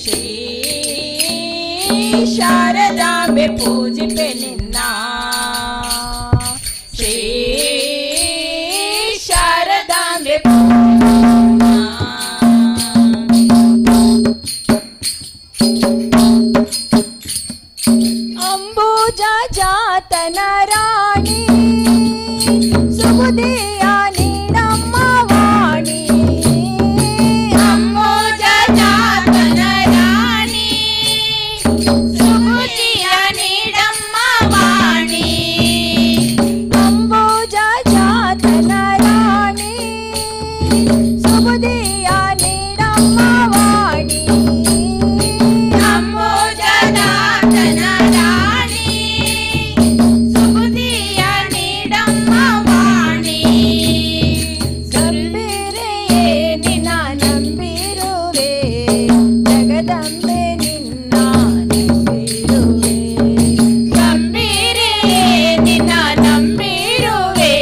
ಶ್ರೀ ಶಾರದಾಂಬೆ ಪೂಜಿಪೆ ನಿನ್ನ ಶ್ರೀ ಶಾರದಾಂಬೆ ಅಂಬುಜ ಜಾತನ ರಾಣಿ ಸುಬುದಿಯ ನೀಡಮ್ಮ ವಾಣಿ ಅಂಬೋಜ ಜಾತನ ರಾಣಿ ಸುಬುದಿಯ ನೀಡಮ್ಮ ವಾಣಿ ಅಂಬುಜ ಜಾತನ ರಾಣಿ ಸುಬುದಿಯ ನೀಡಮ್ಮ ವಾಣಿ ಅಂಬೋಜ ಜಾತನ ರಾಣಿ ಸುಬುದಿಯ ನೀಡಮ್ಮ ವಾಣಿ ಗಂಭೀರೆಯೇ ನಿನ್ನ ನಂಬಿರುವೆ ಜಗದಂಬೆ ನಿನ್ನ ನಂಬಿರುವೆ ಗಂಭೀರೆಯೇ ನಿನ್ನ ನಂಬಿರುವೆ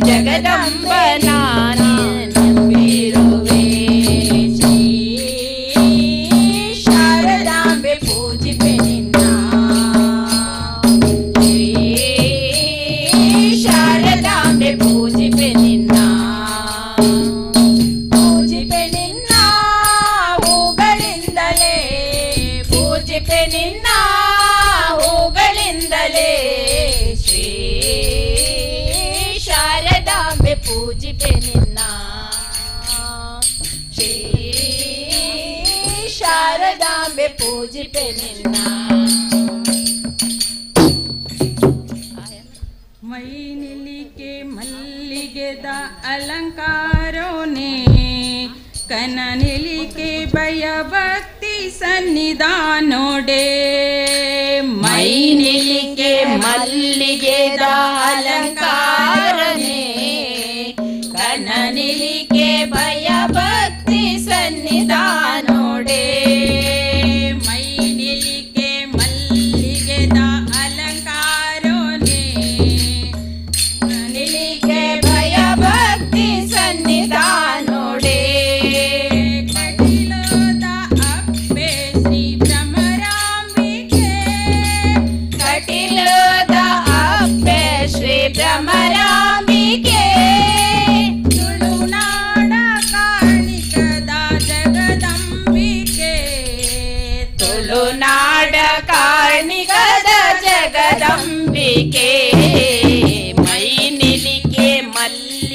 ಜಗದಂಬನ ನಂಬಿರುವೆ ಶ್ರೀ ಶಾರದಾಂಬೆ ಪೂಜಿಪೆ ನಿನ್ನ ಶ್ರೀ ಶಾರದಾಂಬೆ ಪೂಜಿಪೆ ನಿನ್ನ ಪೂಜಿಪೆ ನಿನ್ನ ಹೂಗಳಿಂದಲೇ ಪೂಜಿಪೆ ನಿನ್ನ ಹೂಗಳಿಂದಲೇ ಶ್ರೀ ಶಾರದಾಂಬೆ ಪೂಜಿಪೆ ನಿನ್ನ ಶ್ರೀ ಶಾರದಾಂಬೆ ಪೂಜಿಪೆ ನಿನ್ನ ಮೈನಿಲಿಗೆ ಮಲ್ಲಿಗೆದ ಅಲಂಕಾರೋನೆ ಕನನಿಲಿಗೆ ಭಯ ಭಕ್ತಿ ಸನ್ನಿಧಾನೋಡೆ ಮೈನಿಲಿಗೆ ಮಲ್ಲಿಗೆದ ಅಲಂಕಾರನೆ ಕನನಿಲಿಗೆ ಭಯ ಭಕ್ತಿ ಸನ್ನಿಧಾನೋಡೆ ಮೈನಿಲಿಗೆ ಮಲ್ಲಿಗೆದ ಅಲಂಕಾರೋನೆ ನಿಲಿಗೆ ಭಯ ಭಕ್ತಿ ಸನ್ನಿಧಾನೋಡೆ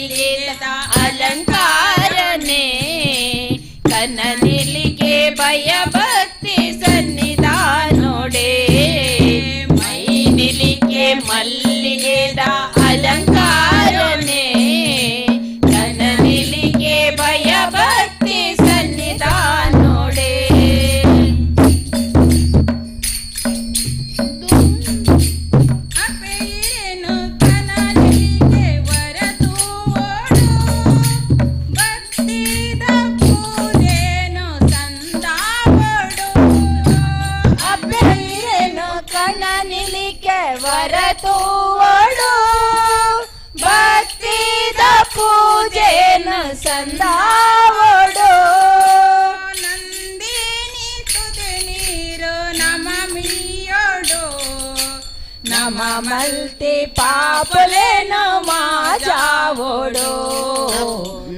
ಮಲ್ಲಿಗೆದ ಅಲಂಕಾರನೆ ಕನನಿಲಿಗೆ ಭಯ ಭಕ್ತಿ ಸನ್ನಿಧಾನೋಡೆ ಮೈ ನಿಲಿಗೆ ಮಲ್ಲಿಗೆದ ಅಲಂಕಾರನೆ ಕನನಿಲಿಗೆ ಭಯ ಭಕ್ತಿ ಸನ್ನಿಧಾನೋಡೆ ಅಪೇರೇನು ಕನನಿಗೆ ವರದೂವೋಡು ಭಕ್ತಿದ ಪೂಜೆನು ಸಂದಾವೋಡು ಅಪ್ಪೇರೇನು ಕನನಿಲಿಗೆ ವರದೂವೋಡು ಭಕ್ತಿದ ಪೂಜೆನು ಸಂದಾವೋಡು ನಂದಿನಿ ತುದೆ ನೀರು ನಮ ಮೀಯೋಡು ನಮ ಮಲ್ತಿ ಪಾಪಲೇನು ಮಾಜಾವೋಡು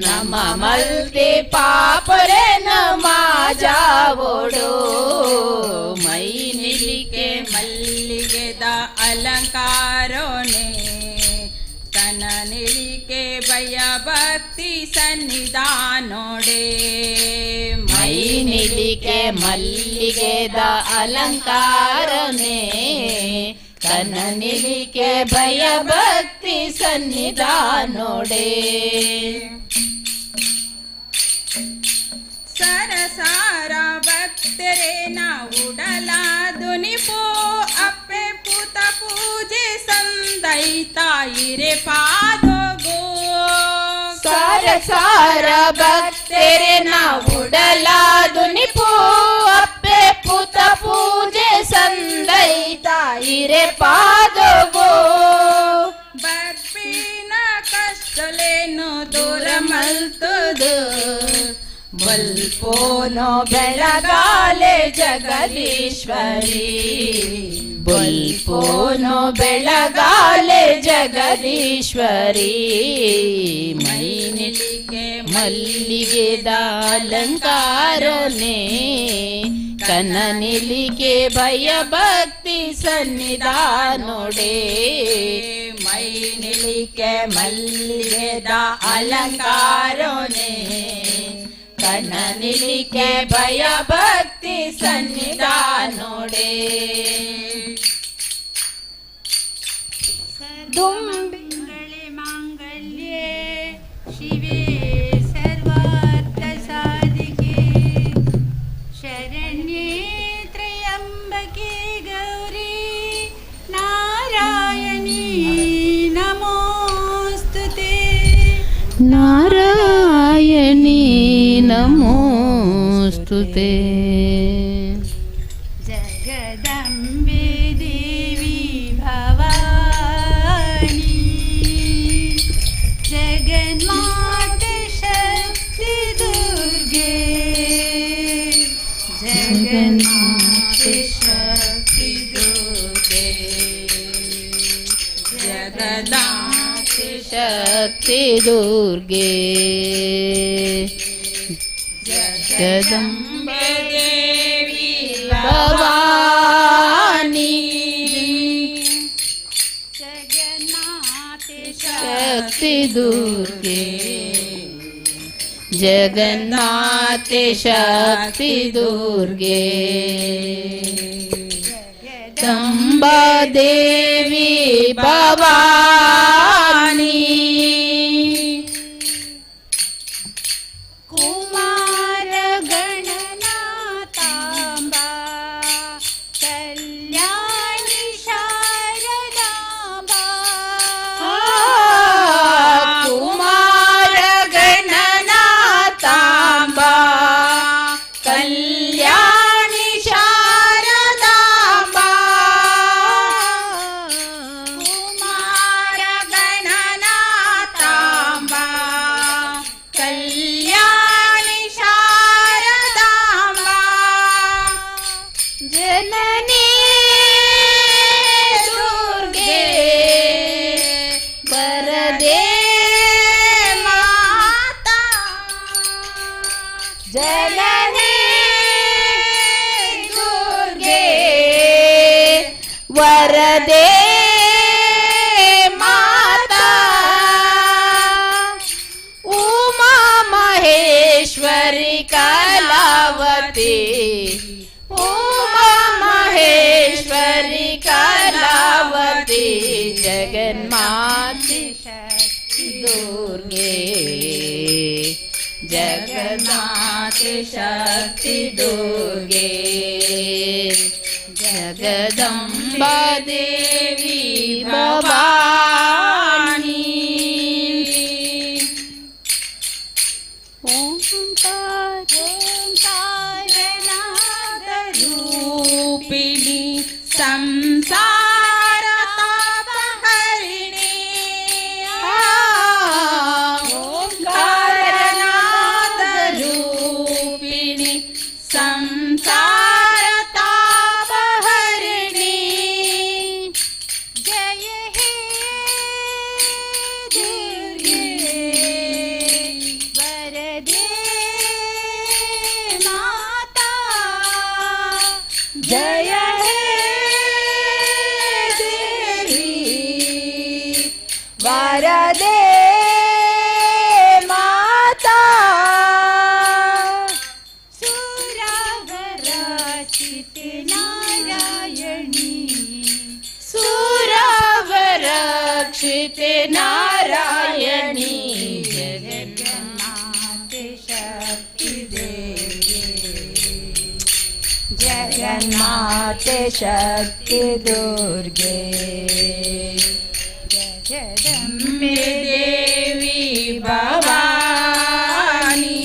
ನಮ ಮಲ್ತಿ ಪಾಪಲೇನು ಮಾಜಾವೋಡು ಮೈ ನಿಲಿಗೆ ಮಲ್ಲಿಗೆದ ಅಲಂಕಾರೋನೆ ತನ ನಿಲಿಗೆ ಭಯ ಭಕ್ತಿ ಸನ್ನಿಧಾನೋಡೆ ಮೈ ನಿಲಿಗೆ ಮಲ್ಲಿಗೆದ ಅಲಂಕಾರನೆ ಕನ ನಿಲಿಗೆ ಭಯ ಭಕ್ತಿ ಸನ್ನಿಧಾನೋಡೆ ಸರಸಾರ ಭಕ್ತರೇನ ಉಡಲಾದುನಿಪೋ ಅಪ್ಪೆ ಪುತ ಪೂಜೆ ಸಂದೈತಾಯಿರೆ ಪಾದೋಗೋ ಸಾರ ಭಕ್ತರೆ ನಾವುಡಲಾದುನಿಪು ಅಪ್ಪೆ ಪುತ ಪೂಜೆ ಸಂದೈತ ಇರೆ ಪಾದೋಗೋ ಬರ್ಪಿನ ಕಷ್ಟಲೇನು ದೂರ ಮಲ್ತುದು ಬಲ್ಪೋನೋ ಬೆಳಗಾಲೆ ಜಗದೀಶ್ವರಿ ಬಲ್ಪೋನೋ ಬೆಳಗಾಲೆ ಜಗದೀಶ್ವರಿ ಮೈ ನಿಲಿಗೆ ಮಲ್ಲಿಗೆದ ಅಲಂಕಾರನೆ ಕನ ನಿಲಿಗೆ ಭಯ ಭಕ್ತಿ ಸನ್ನಿಧಾನೋಡೆ ಮೈ ನಿಲಿಗೆ ಮಲ್ಲಿಗೆದ ಅಲಂಕಾರನೆ ಕನ ನಿಲಿಗೆ ಭಯ ಭಕ್ತಿ ಸನ್ನಿಧಾನೋಡೆ ದುಂಬಿಂಗಳೆ ಮಾಂಗಲ್ಯೆ ಶಿವೆ ಸರ್ವಾರ್ಥ ಸಾಧಿಕೆ ಶರಣ್ಯೇ ತ್ರಯಂಬಕೆ ಗೌರಿ ನಾರಾಯಣಿ ನಮೋಸ್ತುತೆ ನಾರಾಯಣಿ ನಮೋಸ್ತುತೆ ಜಗದಂಬೆ ದೇವಿ ಭವಾನಿ ಜಗನ್ಮಾತೆ ಶಕ್ತಿ ದುರ್ಗೆ ಜಗನ್ಮಾತೆ ಶಕ್ತಿ ದುರ್ಗೆ ಜಗದಾತೆ ಶಕ್ತಿ ದುರ್ಗೆ ಜಗದಂಬೆ ದೇವಿ ಭವಾನಿ ಜಗನ್ನಾಥೆ ಶಕ್ತಿ ದುರ್ಗೆ ಜಗನ್ನಾಥೆ ಶಕ್ತಿ ದುರ್ಗೆ ಜಗದಂಬಾ ದೇವಿ ಭವಾನಿ ಕುಮಾರ ಗಣನಾಥಾಂಬಾ ಕಲ್ಯಾಣಿ ಶಾರದಾಂಬಾ ಕುಮಾರ ಗಣನಾಥಾಂಬಾ ಕಲ್ಯಾಣಿ ಶಾರದಾಂಬಾ ಕುಮಾರ ಮಹೇಶ್ವರಿ ಕಲಾವತಿ ಉಮಾ ಮಹೇಶ್ವರಿ ಕಲಾವತಿ ಜಗನ್ಮಾತೆ ದುರ್ಗೆ ಜಗನ್ಮಾತೆ ಶಕ್ತಿ ದುರ್ಗೆ ಜಗದಂಬಾ ದೇವಿ ಭವಾನಿ ಓಂಕಾರನಾದ ರೂಪಿಣಿ ಸಂಸಾರ ತಾಪಹರಿಣಿ ಓಂಕಾರನಾದ ರೂಪಿಣಿ ಸಂಸಾರ ತಾಪಹರಿಣಿ ಜಯ ಹೇ ದುರ್ಗೆ ವರದೆ ಮಾತಾ ಜಯ ಹೇ ದೇವಿ ವರದೆ ಮಾತಾ ಸುರವರಚಿತ ನಾರಾಯಣಿ ಸುರವರಕ್ಷಿತ ನಾರಾಯಣಿ ಜಗನ್ಮಾತೆ ಶಕ್ತಿ ದೇವಿ ಜಗನ್ಮಾತೆ ಶಕ್ತಿ ದುರ್ಗೆ ಜಗದಂಬೆ ದೇವಿ ಭವಾನಿ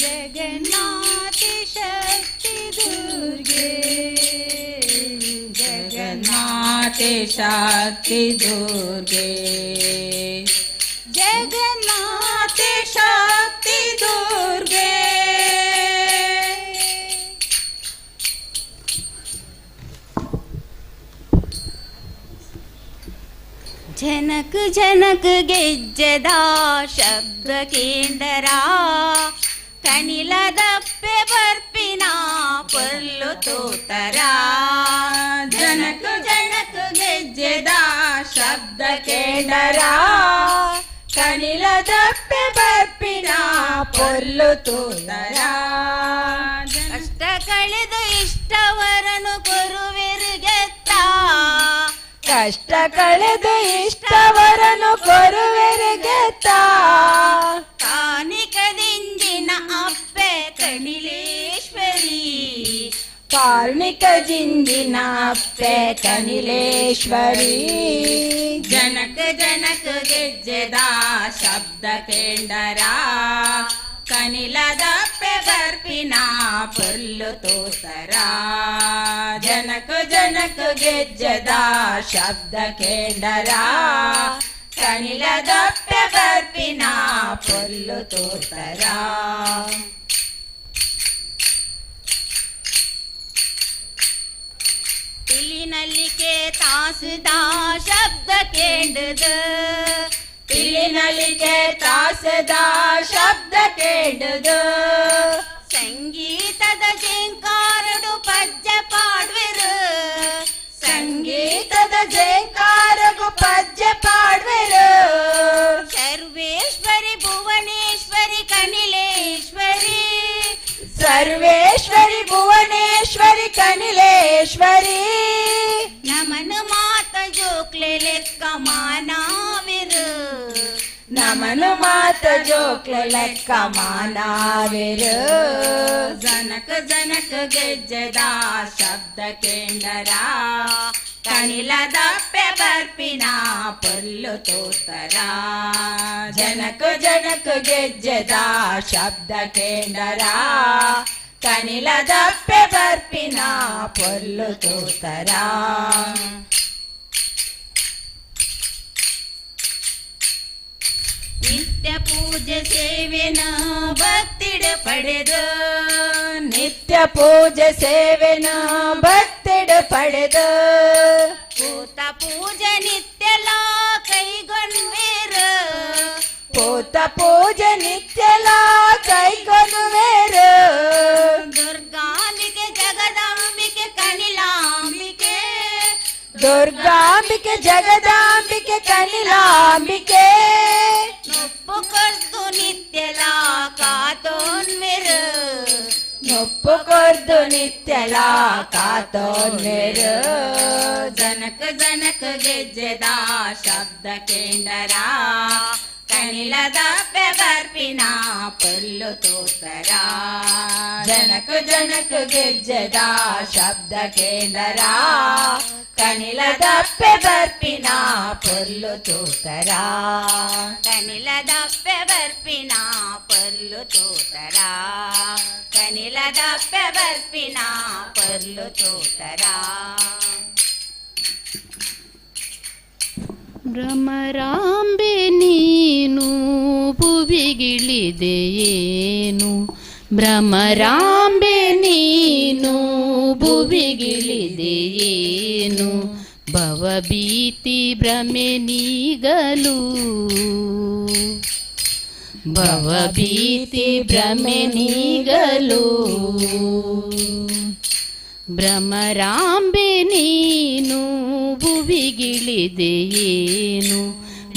ಜಗನ್ಮಾತೆ ಶಕ್ತಿ ದುರ್ಗೆ ಜಗನ್ಮಾತೆ ಶಕ್ತಿ ದುರ್ಗೆ ಜಗನ್ಮಾತೆ ಶಕ್ತಿ ದುರ್ಗೆ ಜನಕ್ ಜನಕ್ ಗೆಜ್ಜೆದ ಶಬ್ದ ಕೇಂದ್ರ ಕನಿಲದಪ್ಪೆ ಬರ್ಪಿನ ಪಲ್ಲು ತೋತರ ಜನಕ ಜನಕ ಗೆಜ್ಜೆದ ಶಬ್ದ ಕೇಂಡರ ಕನಿಲದಪ್ಪೆ ಬರ್ಪಿನ ಪೊಲ್ಲು ತೋತರ ಕಷ್ಟ ಕಳೆದು ಇಷ್ಟವರನು ಕೊರುವೆರುಗೆತ್ತ ಕಷ್ಟ ಕಳೆದು ಇಷ್ಟವರನು ಕೊರುವೆರುಗೆತ್ತ ಕಾನಿಕದಿಂದಿನ ಅಪ್ಪೆ ಕಣಿಲೇಶ್ವರಿ ಕಾರ್ಣಿಕ ಜಿಂದಿನ ಅಪ್ಪೆ ಕನಿಲೇಶ್ವರಿ ಜನಕ ಜನಕ ಗೆಜ್ಜೆದ ಶಬ್ದ ಕೇಂಡರ ಕನಿಲದಪ್ಪೆ ಬರ್ಪಿನ ಪೊಲ್ಲು ತೋತರ ಜನಕ ಜನಕ ಗೆಜ್ಜೆದ ಶಬ್ದ ಕೇಂಡರ ಕನಿಲದಪ್ಪೆ ಬರ್ಪಿನ ಪೊಲ್ಲು ತೋತರ ಪಿಲಿನಲ್ಲಿಕೆ ತಾಸುದ ಶಬ್ದ ಕೇಂಡದ ಪಿಲಿನಲಿಗೆ ತಾಸದ ಶಬ್ದ ಕೇಳದು ಸಂಗೀತದ ಜಿಂಕಾರಡು ಪಜ್ಜ ಪಾಡ್ವೆರು ಸಂಗೀತದ ಜೇಂಕಾರಗು ಪಜ್ಜೆ ಪಾಡ್ವೆರು ಸರ್ವೇಶ್ವರಿ ಭುವನೇಶ್ವರಿ ಕನಿಲೇಶ್ವರಿ ಸರ್ವೇಶ್ವರಿ ಭುವನೇಶ್ವರಿ ಕನಿಲೇಶ್ವರಿ ನಮನ ಮಾತ ಜೋಕ್ಲೆ ಲೆಕ್ಕ ಮಾನಾವಿರು ನಮನು ಮಾತ ಜೋಕ್ಲೆ ಲೆಕ್ಕ ಮಾನಾವಿರು ಜನಕ ಜನಕ ಗೆಜ್ಜೆದ ಶಬ್ದ ಕೇಂಡರ ಕನಿಲದಪ್ಪೆ ಬರ್ಪಿನ ಪೊಲ್ಲು ತೋತರ ಜನಕ ಜನಕ ಗೆಜ್ಜೆದ ಶಬ್ದ ಕೇಂಡರ ಕನಿಲದಪ್ಪೆ ಬರ್ಪಿನ ಪೊಲ್ಲು ತೋತರ ನಿತ್ಯ ಪೂಜೆ ಸೇವೆನ ಭಕ್ತಿಡ ಪಡೆದು ನಿತ್ಯ ಪೂಜೆ ಸೇವೆನ ಭಕ್ತಿಡ ಪಡೆದು ಪೂತ ಪೂಜೆ ನಿತ್ಯಲ ಕೈಗೊಂಡ್ವೇರು ಪೂತ ಪೂಜೆ ನಿತ್ಯಲ ಕೈಗೊನುವೇರು ದುರ್ಗಾಂಬಿಕೆ ಜಗದಾಂಬಿಕೆ ಕನಿಲಾಂಬಿಕೆ ದುರ್ಗಾಂಬಿಕೆ ಜಗದಾಂಬಿಕೆ ಕನಿಲಾಂಬಿಕೆ ನೊಪ್ಪು ಕೊಡ್ದು ಒಪ್ಪುಕೊರ್ದು ನಿತ್ಯಲ ಕಾತೋನ್ಮೆರು ಜನಕ ಜನಕ ಗೆಜ್ಜೆದ ಶಬ್ದ ಕೇಂದರ ಕನಿಲದ ಬೆವರ್ಪಿನ ಪುಲ್ಲು ತೋತರ ಜನಕ ಜನಕ ಗೆಜ್ಜೆದ ಶಬ್ದ ಕೇಂದರ ಕನಿಲದ ಬೆವರ್ಪಿನ ಪುಲ್ಲು ತೋತರ ಕನಿಲದ ಬೆವರ್ಪಿನ ಪುಲ್ಲು ತೋತರ ಕನಿಲದ ಬೆವರ್ಪಿನ ಪುಲ್ಲು ತೋತರ ಭ್ರಮರಾಂಬೆ ನೀನು ಭುವಿಗಿಳಿದೆಯೇನು ಭ್ರಮರಾಂಬೆ ನೀನು ಭುವಿಗಿಳಿದೆಯೇನು ಭವಭೀತಿ ಭ್ರಮೆ ನೀಗಲು ಭವಭೀತಿ ಭ್ರಮೆ ನೀಗಲು ಭ್ರಮರಾಂಬೆ ನೀನು ಭುವಿಗಿಳಿದೆಯೇನು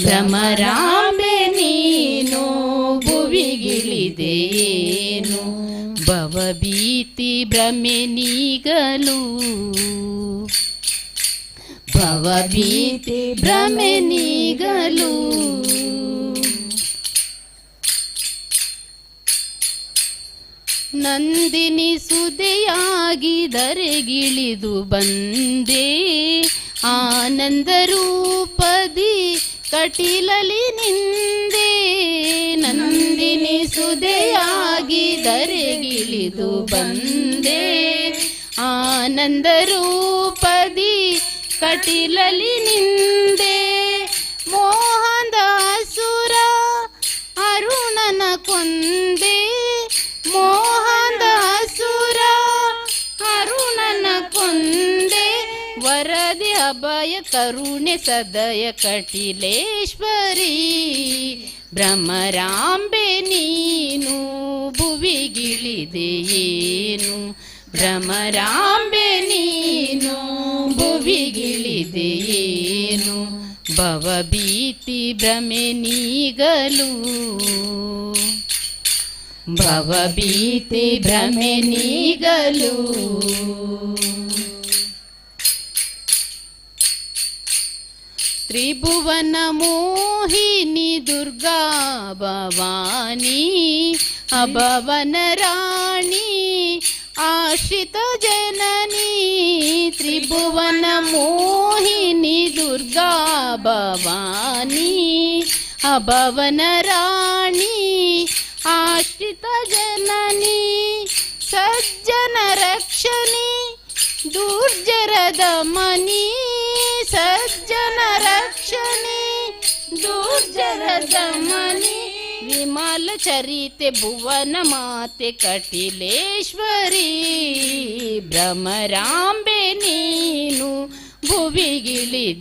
ಭ್ರಮರಾಂಬೆ ನೀನು ಭುವಿಗಿಳಿದೆಯೇನು ಭವಭೀತಿ ಭ್ರಮೆ ನೀಗಲು ಭವಭೀತಿ ಭ್ರಮೆ ನೀಗಲು ನಂದಿನಿ ಸುದೆಯಾಗಿ ಧರೆಗಿಳಿದು ಬಂದೆ ಆನಂದ ರೂಪದಿ ಕಟೀಲಲಿ ನಿಂದೆ ನಂದಿನಿ ಸುದೆಯಾಗಿ ಧರೆಗಿಳಿದು ಬಂದೆ ಆನಂದ ರೂಪದಿ ಕಟೀಲಲಿ ನಿಂದೆ ಮೋಹದಾಸುರ ಅರುಣನ ಕೊಂದೆ ಮೋಹದಾಸುರ ಅರುಣನ ಕೊಂದೆ ವರದಿ ಅಭಯ ಕರುಣೆ ಸದಯ ಕಟೀಲೇಶ್ವರಿ ಭ್ರಮರಾಂಬೆ ನೀನು ಭುವಿಗಿಳಿದೆಯೇನು ಭ್ರಮರಾಂಬೆ ನೀನು ಭುವಿಗಿಳಿದೆಯೇನು ಭವಭೀತಿ ಭ್ರಮೆ ನೀಗಲು ಭವಭೀತಿ ಭ್ರಮೆ ನೀಗಲು ತ್ರಿಭುವನ ಮೋಹಿನಿ ದುರ್ಗಾ ಭವಾನಿ ಅಭವನ ರಾಣಿ ಆಶ್ರಿತ ಜನನಿ ತ್ರಿಭುವನ ಮೋಹಿನಿ ದುರ್ಗಾ ಭವಾನಿ ಅಭವನ ರಾಣಿ ಆಶ್ರಿತ ಜನನಿ ಸಜ್ಜನ ರಕ್ಷಣಿ ದುರ್ಜರದ ಮನಿ ಸಜ್ಜನ ರಕ್ಷಣೆ ದುರ್ಜರದ ಮನಿ ವಿಮಲ ಚರಿತೆ ಭುವನ ಮಾತೆ ಕಟೀಲೇಶ್ವರಿ ಭ್ರಮರಾಂಬೆ ನೀನು ಭುವಿಗಿಳಿದೆಯೇನು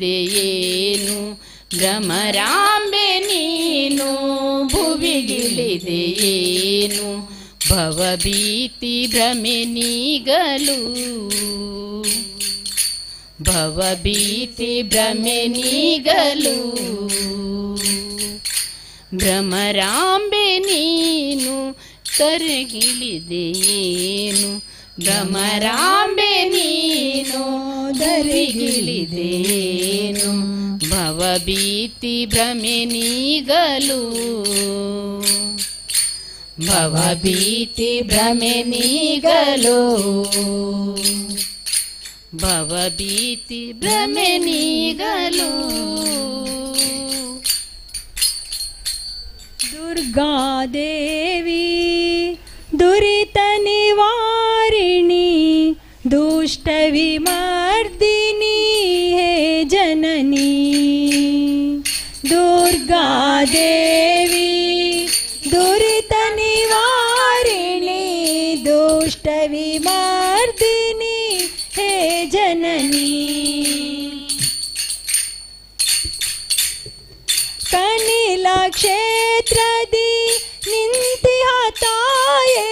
ಭ್ರಮರಾಂಬೆ ನೀನು ಭುವಿಗಿಳಿದೆಯೇನು ಭವಭೀತಿ ಭ್ರಮೆ ನೀಗಲು ಭವಭೀತಿ ಭ್ರಮೆ ನೀಗಲು ಭ್ರಮರಾಂಬೆ ನೀನು ಕರಗಿಳಿದೆಯೇನು ಭ್ರಮರಾಂಬೆ ನೀನು ಧರಿಗಿಳಿದೆಯೇನು ಭವಭೀತಿ ಭ್ರಮೆ ನೀಗಲು ಭವಭೀತಿ ಭ್ರಮೆ ನೀಗಲು ಭವಭೀತಿ ಭ್ರಮೆ ನೀಗಲು ದುರ್ಗಾದೇವಿ ದುರಿತ ನಿವಾರಿಣಿ ದುಷ್ಟ ವಿಮರ್ದಿನಿ ಹೇ ಜನನಿ ದುರ್ಗಾದೇವಿ ದುರಿತ ನಿವಾರಿಣಿ ದುಷ್ಟ ವಿಮರ್ದಿನಿ ಹೇ ಜನನಿ ಕನಿಲ ಕ್ಷೇತ್ರದಿ ನಿಂತಿಹ ತಾಯೇ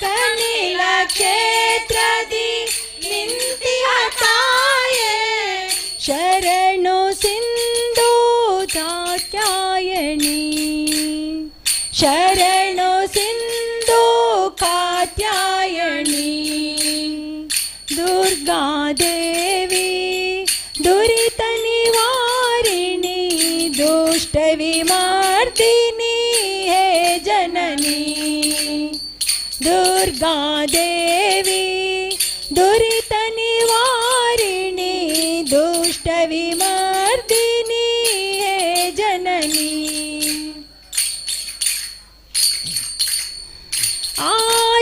ಕನಿಲ ಕ್ಷೇತ್ರದಿ ನಿಂತಿಹ ತಾಯೇ ಶರಣು ಸಿಂಧು ಕಾತ್ಯಾಯಣಿ ಶರಣು ಸಿಂಧು ಕಾತ್ಯಾಯಣಿ दुर्गादेवी दुरितनिवारिणी दुष्टविमर्दिनी हे जननी दुर्गादेवी दुरितनिवारिणी दुष्टविमर्दिनी हे जननी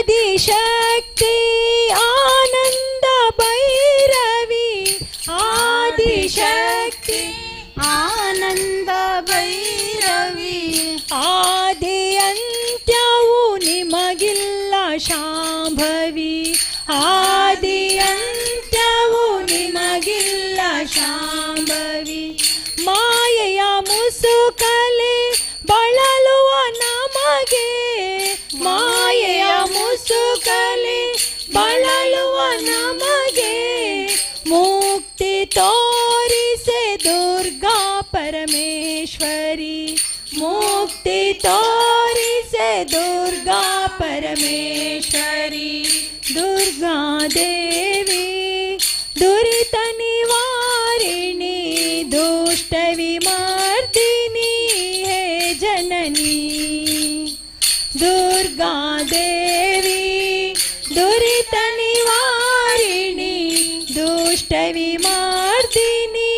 आदिशक्ति आनंद भैरवी आदिशक्ति ಆನಂದ ಭೈರವಿ ಆದಿ ಅಂತ್ಯವು ನಿಮಗಿಲ್ಲ ಶಾಂಭವಿ ಆದಿ ಅಂತ್ಯವು ನಿಮಗಿಲ್ಲ ಶಾಂಭವಿ ಮಾಯೆಯ ಮುಸುಕಲೆ ಬಳಲುವ ನಮಗೆ ಮಾಯೆಯ ಮುಸುಕಲೆ ಬಳಲುವ ನಮಗೆ ಮುಕ್ತಿ ತೋರಿಸೆ ದುರ್ಗಾ ಪರಮೇಶ್ವರಿ ಮುಕ್ತಿ ತೋರಿಸೆ ದುರ್ಗಾ ಪರಮೇಶ್ವರಿ ದುರ್ಗಾ ದೇವಿ ದುರಿತ ನಿವಾರಿಣಿ ದುಷ್ಟ ವಿಮರ್ದಿನಿ ಹೇ ಜನನಿ ದುರ್ಗಾ ದೇವಿ ದುರಿತ ನಿವಾರಿಣಿ ದುಷ್ಟ ವಿಮರ್ದಿನಿ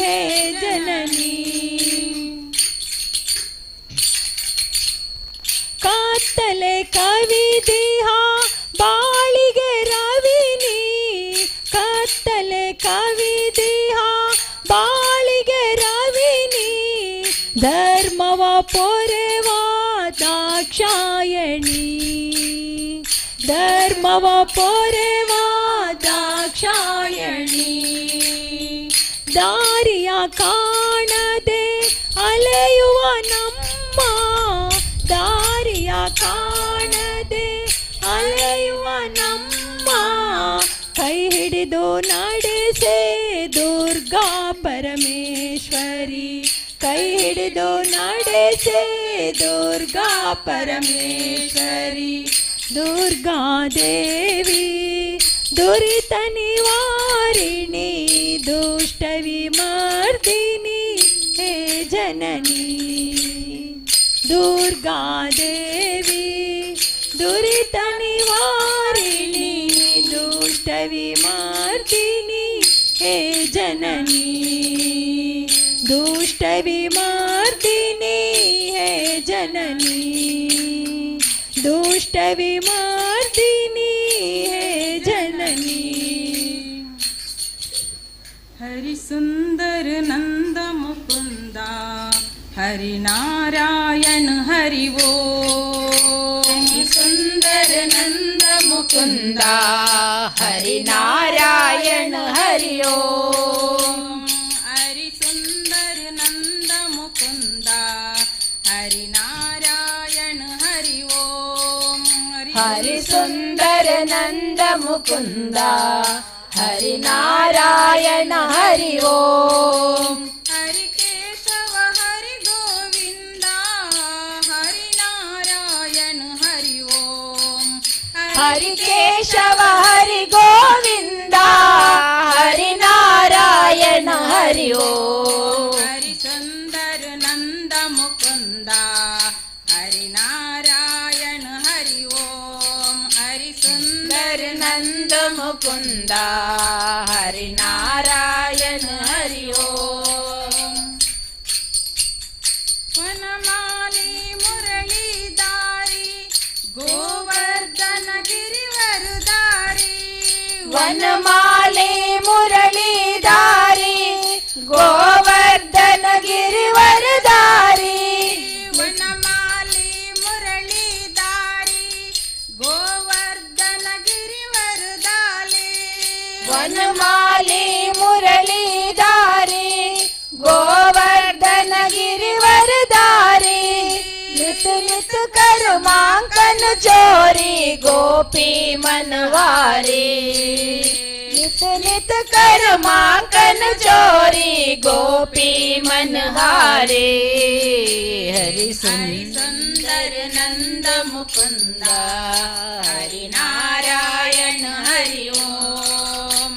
ಹೇ ಜನನಿ ಕತ್ತಲೆ ಕವಿದಿಹ ಬಾಳಿಗೆ ರವಿನಿ ಕತ್ತಲೆ ಕವಿದಿಹ ಬಾಳಿಗೆ ರವಿನಿ ಧರ್ಮವ ಪೊರೆವ ದಾಕ್ಷಾಯಣಿ ಧರ್ಮವ ಪೊರೆವ ದಾಕ್ಷಾಯಣಿ ದಾರಿಯ ಕಾಣದೆ ಅಲೆಯುವ ನಮ್ಮ ದಾರಿಯ ಕಾಣದೆ ಅಲೆಯುವ ನಮ್ಮ ಕೈ ಹಿಡಿದು ನಡೆಸೆ ದುರ್ಗಾ ಪರಮೇಶ್ವರಿ ಕೈ ಹಿಡಿದು ನಡೆಸೆ ದುರ್ಗಾ ಪರಮೇಶ್ವರಿ ದುರ್ಗಾ ದೇವಿ ದುರಿತ ನಿವಾರಿಣಿ ದುಷ್ಟ ವಿಮರ್ದಿನಿ ಹೇ ಜನನಿ ದುರ್ಗಾ ದೇವಿ ದುರಿತ ನಿವಾರಿಣಿ ದುಷ್ಟ ವಿಮರ್ದಿನಿ ಹೇ ಜನನಿ ದುಷ್ಟ ವಿಮರ್ದಿನಿ ಹೇ ಜನನಿ ದುಷ್ಟ ವಿಮರ್ದಿನಿ ಹೇ ಜನನಿ हरि सुंदर नंद मुकुंदा हरि नारायण हरि वो सुंदर नंद मुकुंदा हरि नारायण हरि ओम हरि सुंदर नंद मुकुंदा हरि नारायण हरि ओम हरि सुंदर नंद मुकुंदा हरि नारायण हरि ओम हरि केशव हरि गोविंदा हरि नारायण हरि ओम हरि केशव हरि गोविंदा हरि नारायण हरि ओम हरि सुंदर नंद मुकुंदा हरि नारायण हरि ओम हरि सुंदर नंद मुकुंदा हरि नारायण हरि ओम वनमाली मुरलीधारी गोवर्धन गिरिवरधारी वनमाले मुरलीधारी गोवर्धन गिरिवरधारी वनमाली मुरलीधारी गोवर्धन गिरिवरधारी वनमाले मुरलीधारी गोवर्धन गिरिवरधारी नित नित कर्मांकन चोरी गोपी मनवारी नित नित कर्मांकन चोरी गोपी मनहारे हरि सुंदर नंद मुकुंदा हरि नारायण हरि ओम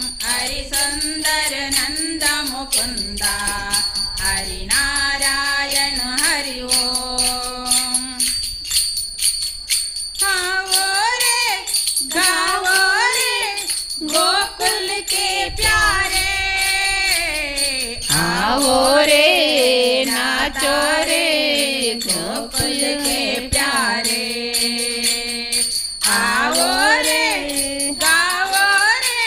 नाचो रे गोकुल के प्यारे, आओ रे गाओ रे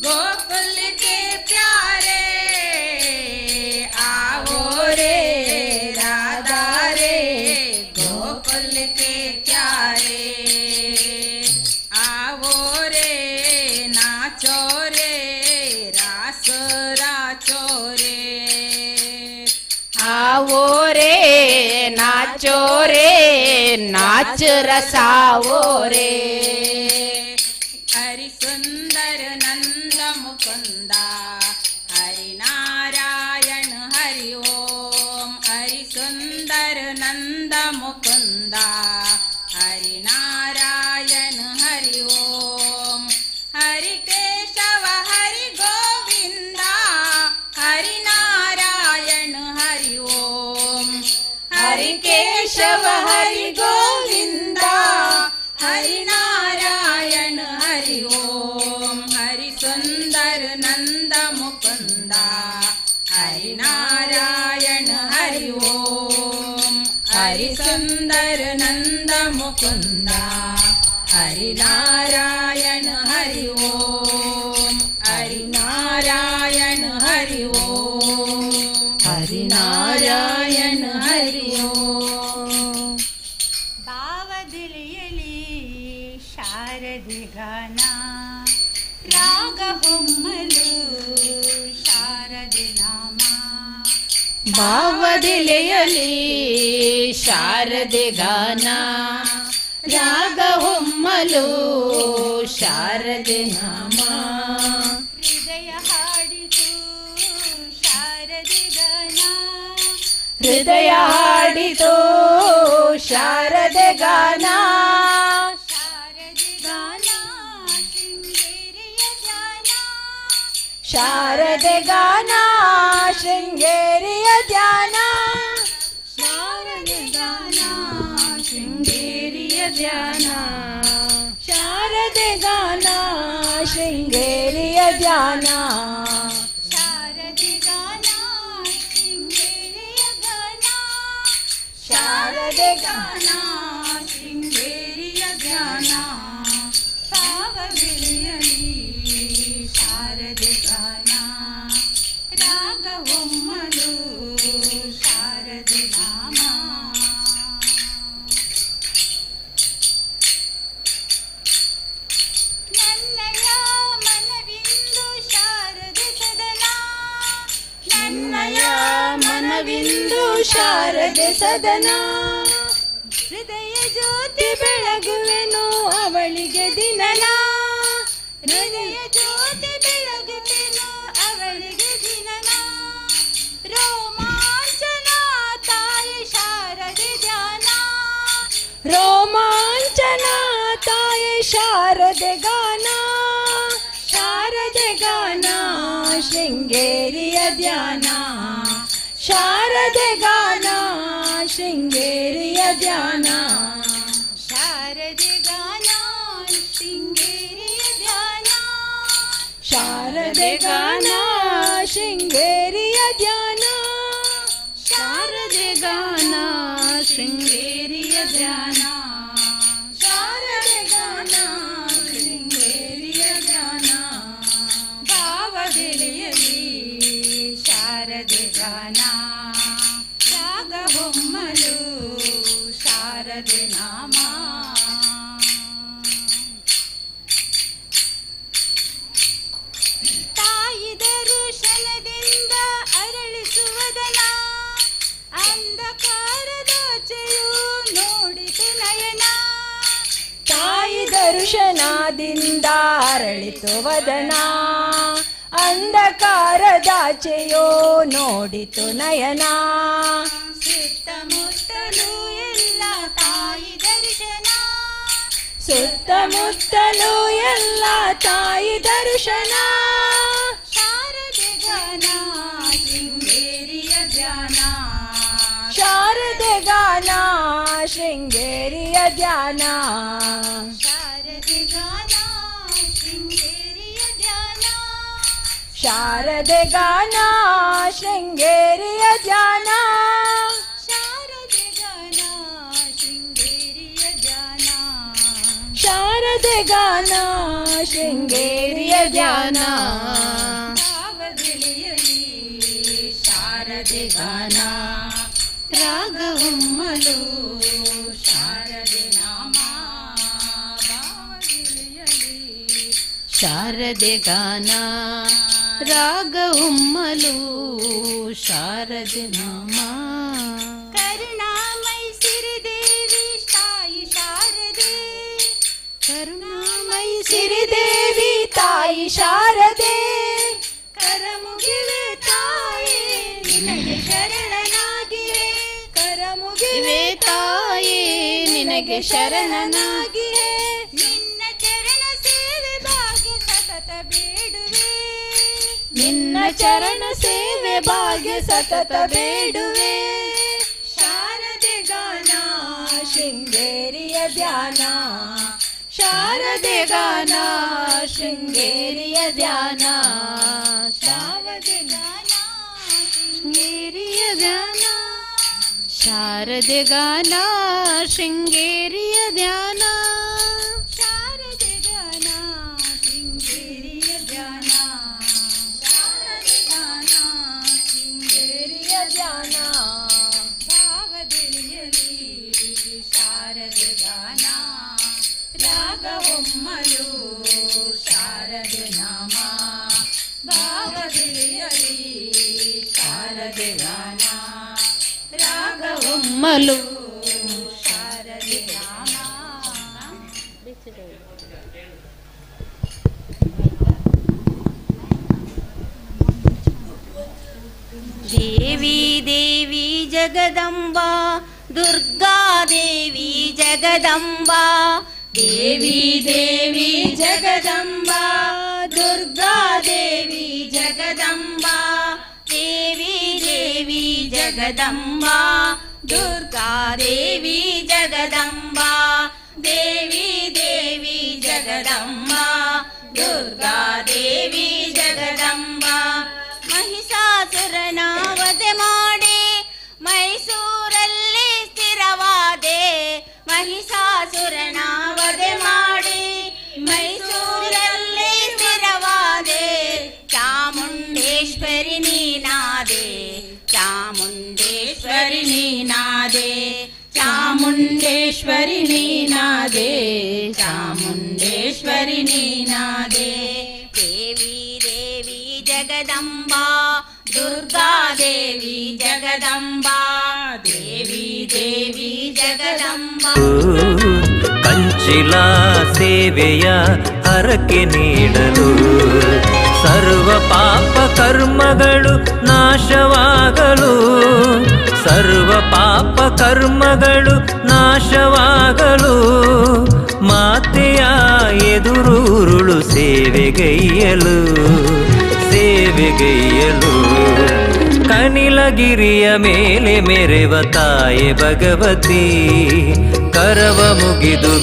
गोकुल के प्यारे, आओ रे राधा रे गोकुल के प्यारे, आओ रे नाचो रे रास राचो रे, आवो रे नाचो रे नाच रसावो रे, हरि सुंदर नंद मुकुंदा हरि नारायण हरि ओम, हरि सुंदर नंद मुकुंदा हरि नारायण हरि ओम, हरि केशव हरि गोविंदा हरि नारायण हरि ओम, हरि केशव हरि गोविंदा हरि नारायण हरि ओम, हरि सुंदर नंद मुकुंदा हरि नारायण हरि ओम, हरि सुंदर नंद मुकुंदा हरि नारायण हरि ओम, हरि नारायण हरि ओम, हरि नारायण हरि ओम। ಬಾವದಿಲಿಯಲಿ ಶಾರದೆ ಗಾನ ರಾಗ ಹೊಮ್ಮಲು ಶಾರದೆ ನಾಮ, ಭಾವದಿಲೆಯಲಿ ಶಾರದೆ ಗಾನ ರಾಗ ಹೊಮ್ಮಲು ಶಾರದೆ ನಾಮ, ಹೃದಯ ಹಾಡಿತು ಶಾರದೆ ಗಾನ, ಹೃದಯ ಹಾಡಿತು ಶಾರದೆ ಗಾನ, ಶಾರದೆ ಗಾನ ಶೃಂಗೇರಿಯ ಧ್ಯಾನ, ಶಾರದೆ ಗಾನ ಶೃಂಗೇರಿಯ ಧ್ಯಾನ, ಶಾರದೆ ಗಾನ ಶೃಂಗೇರಿಯ ಧ್ಯಾನ, ಶಾರದೆ ಗಾನ ಶೃಂಗೇರಿಯ ಧ್ಯಾನ, ಶಾರದೆ ಗಾನ ಶೃಂಗೇರಿಯ ಗಾನ, ಶಾರದೆ ಗಾನ ಶೃಂಗೇರಿಯ ಧ್ಯಾನ, ಭಾವವಿಳಿಯಲಿ ಶಾರದೆ ಗಾನ ರಾಗ ಹೊಮ್ಮಲು ಶಾರದೆ ನಾಮ, ನನ್ನಯ ಮನವಿಂದು ಶಾರದೆ ಸದನ, ನನ್ನಯ ಮನವಿಂದು ಶಾರದೆ ಸದನ, ಹೃದಯ ಜ್ಯೋತಿ ಬೆಳಗುವೆನು ಅವಳಿಗೆ ದಿನನ, ಹೃದಯ ಜ್ಯೋತಿ ಬೆಳಗುವೆನು ಅವಳಿಗೆ ದಿನನ, ರೋಮಾಂಚನ ತಾಯಿ ಶಾರದೆ ಧ್ಯಾನ, ರೋಮಾಂಚನ ತಾಯಿ ಶಾರದೆ ಗಾನ, ಶಾರದೆ ಗಾನ ಶೃಂಗೇರಿಯ ಧ್ಯಾನ, ಶಾರದೆ ಗಾನ ಶೃಂಗೇರಿಯ ಧ್ಯಾನ, ಶಾರದೆ ಗಾನ ಶೃಂಗೇರಿಯ ಧ್ಯಾನ, ಶಾರದೆ ಗಾನ ಶೃಂಗೇರಿಯ ಧ್ಯಾನ, ಶಾರದೆ ಗಾನ ಶೃಂಗೇರಿಯ ಧ್ಯಾನ, ಶಾರದೆ ಗಾನ ಶೃಂಗೇರಿಯ ಧ್ಯಾನ, ಭಾವದಿಲಿಯಲಿ ಶಾರದೆ ಗಾನ ರಾಗ ಹೊಮ್ಮಲು ಶಾರದೆ ನಾಮ, ತಾಯಿ ದರ್ಶನದಿಂದ ಅರಳಿಸುವದನ, ಅಂಧಕಾರದಾಚೆಯು ನೋಡಿತು ನಯನ, ತಾಯಿ ದರ್ಶನದಿಂದ ಅರಳಿತು ವದನ, ಅಂಧಕಾರದಾಚೆಯೋ ನೋಡಿತು ನಯನ, ಸುತ್ತಮುತ್ತಲೂ ಎಲ್ಲ ತಾಯಿ ದರ್ಶನ, ಸುತ್ತಮುತ್ತಲೂ ಎಲ್ಲ ತಾಯಿ ದರ್ಶನ, ಶಾರದೆ ಗಾನ ಶೃಂಗೇರಿಯ ಧ್ಯಾನ, ಶಾರದೆ ಗಾನ ಶೃಂಗೇರಿಯ ಧ್ಯಾನ, ಶಾರದೆ ಗಾನ ಶೃಂಗೇರಿಯ ಧ್ಯಾನ, ಶಾರದೆ ಗಾನ ಶೃಂಗೇರಿಯ ಧ್ಯಾನ, ಗಾನ ಶೃಂಗೇರಿಯ ಧ್ಯಾನ ಭಾವಗಿಳಿಯಲಿ ಶಾರದೆ ಗಾನ ರಾಗವೊಮ್ಮಲು ಶಾರದೆ ನಾಮ ಭಾವಗಿಳಿಯಲಿ ಶಾರದೆ ಗಾನ ರಾಗವೊಮ್ಮಲು ಶಾರದೆ ನಾಮ ಕರುಣಾಮಯಿ ಸಿರಿದೇವಿ ತಾಯಿ ಶಾರದೆ ಕರುಣಾಮಯಿ ಸಿರಿದೇವಿ ತಾಯಿ ಶಾರದೆ ಕರಮುಗಿವೆ ತಾಯಿ ನಿನಗೆ ಶರಣನಾಗಿವೆ ಕರಮುಗಿವೆ ತಾಯಿ ನಿನಗೆ ಶರಣನಾಗಿಯೇ ನಿನ್ನ ಚರಣ ಸೇವೆ ಭಾಗ್ಯ ಸತತ ಬೇಡುವೆ ನಿನ್ನ ಚರಣ ಸೇವೆ ಭಾಗ್ಯ ಸತತ ಬೇಡುವೆ ಶಾರದೆ ಗಾನ ಶೃಂಗೇರಿಯ ಧ್ಯಾನ ಶಾರದೆ ಗಾನ ಶೃಂಗೇರಿಯ ಧ್ಯಾನ ಶಾರದೆ ಗಾನ ಶೃಂಗೇರಿಯ ಧ್ಯಾನ ಶಾರದೆ ಗಾನ ಶೃಂಗೇರಿಯ ಧ್ಯಾನ ಶಾರದೆ ಗಾನ ಶೃಂಗೇರಿಯ ಧ್ಯಾನ ಶಾರದೆ ಗಾನ ಶೃಂಗೇರಿಯ ಧ್ಯಾನ ಭಾವದಿಳಿಯಲಿ ಶಾರದೆ ಗಾನ ರಾಗವೊಮ್ಮಲು ಶಾರದೆ ನಾಮ ಭಾವದಿಳಿಯಲಿ ಶಾರದೆ ಗಾನ ರಾಗವೊಮ್ಮಲು ಶಾರದೆ ನಾಮ ದೇವಿ ದೇವಿ ಜಗದಂಬಾ ದುರ್ಗಾ ದೇವಿ ಜಗದಂಬಾ ದೇವಿ ದೇವಿ ಜಗದಂಬಾ ದುರ್ಗಾ ದೇವಿ ಜಗದಂಬಾ ದೇವಿ ದೇವಿ ಜಗದಂಬಾ ದುರ್ಗಾ ದೇವಿ ಜಗದಂಬಾ ದೇವಿ ದೇವಿ ಜಗದಂಬಾ ದುರ್ಗಾ ದೇವಿ ಜಗದಂಬಾ ಮಹಿಷಾಸುರನ ವಧೆ ಮಾಡಿ ಮೈಸೂರಲ್ಲಿ ಸ್ಥಿರವಾದೆ ಮಹಿಷಾಸುರನ ವಧೆ ಮಾಡಿ ಮೈಸೂರಲ್ಲಿ ಸ್ಥಿರವಾದೆ ಚಾಮುಂಡೇಶ್ವರಿ ನೀನಾದೆ ಚಾಮುಂಡೇಶ್ವರಿ ನೀನಾದೆ ಚಾಮುಂಡೇಶ್ವರಿ ನೀನಾದೆ ಚಾಮುಂಡೇಶ್ವರಿ ನೀನಾದೆ ದೇವಿ ದೇವಿ ಜಗದಂಬಾ ದುರ್ಗಾ ದೇವಿ ಜಗದಂಬಾ ದೇವಿ ದೇವಿ ಜಗದಂಬಾ ಕಂಚಿಲ ಸೇವೆಯ ಹರಕೆ ನೀಡಲು ಸರ್ವ ಪಾಪ ಕರ್ಮಗಳು ನಾಶವಾಗಲು ಸರ್ವ ಪಾಪ ಕರ್ಮಗಳು ನಾಶವಾಗಲು ಮಾತೆಯ ಎದುರುರುಳು ಸೇವೆಗೈಯಲು ಸೇವೆಗೈಯಲು ಕನಿಲಗಿರಿಯ ಮೇಲೆ ಮೆರೆವ ತಾಯೆ ಭಗವತಿ ಕರವ ಮುಗಿದು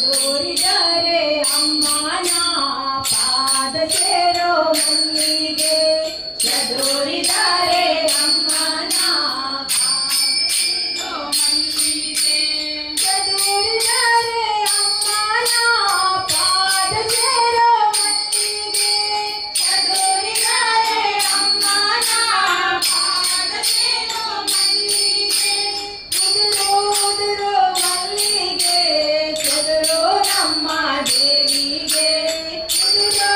ಚದೋರಿದರೆ ಅಮ್ಮನ ಪಾದ ಸೇರೋ ಮಲ್ಲಿಗೆ ಚದೋರಿದರೆ ಅಮ್ಮನ ಪಾದ ಸೇರೋ ಮಲ್ಲಿಗೆ ಚದೋರಿದರೆ ಅಮ್ಮನ ಪಾದ ಸೇರೋ ಮಲ್ಲಿಗೆ ಚದೋರಿದರೆ ಅಮ್ಮನ ಪಾದ ಸೇರೋ ಮಲ್ಲಿಗೆ ಉದುರೋ ಮಲ್ಲಿಗೆ ಚದುರೋ ನಮ್ಮ ದೇವಿಗೆ ಉದುರೋ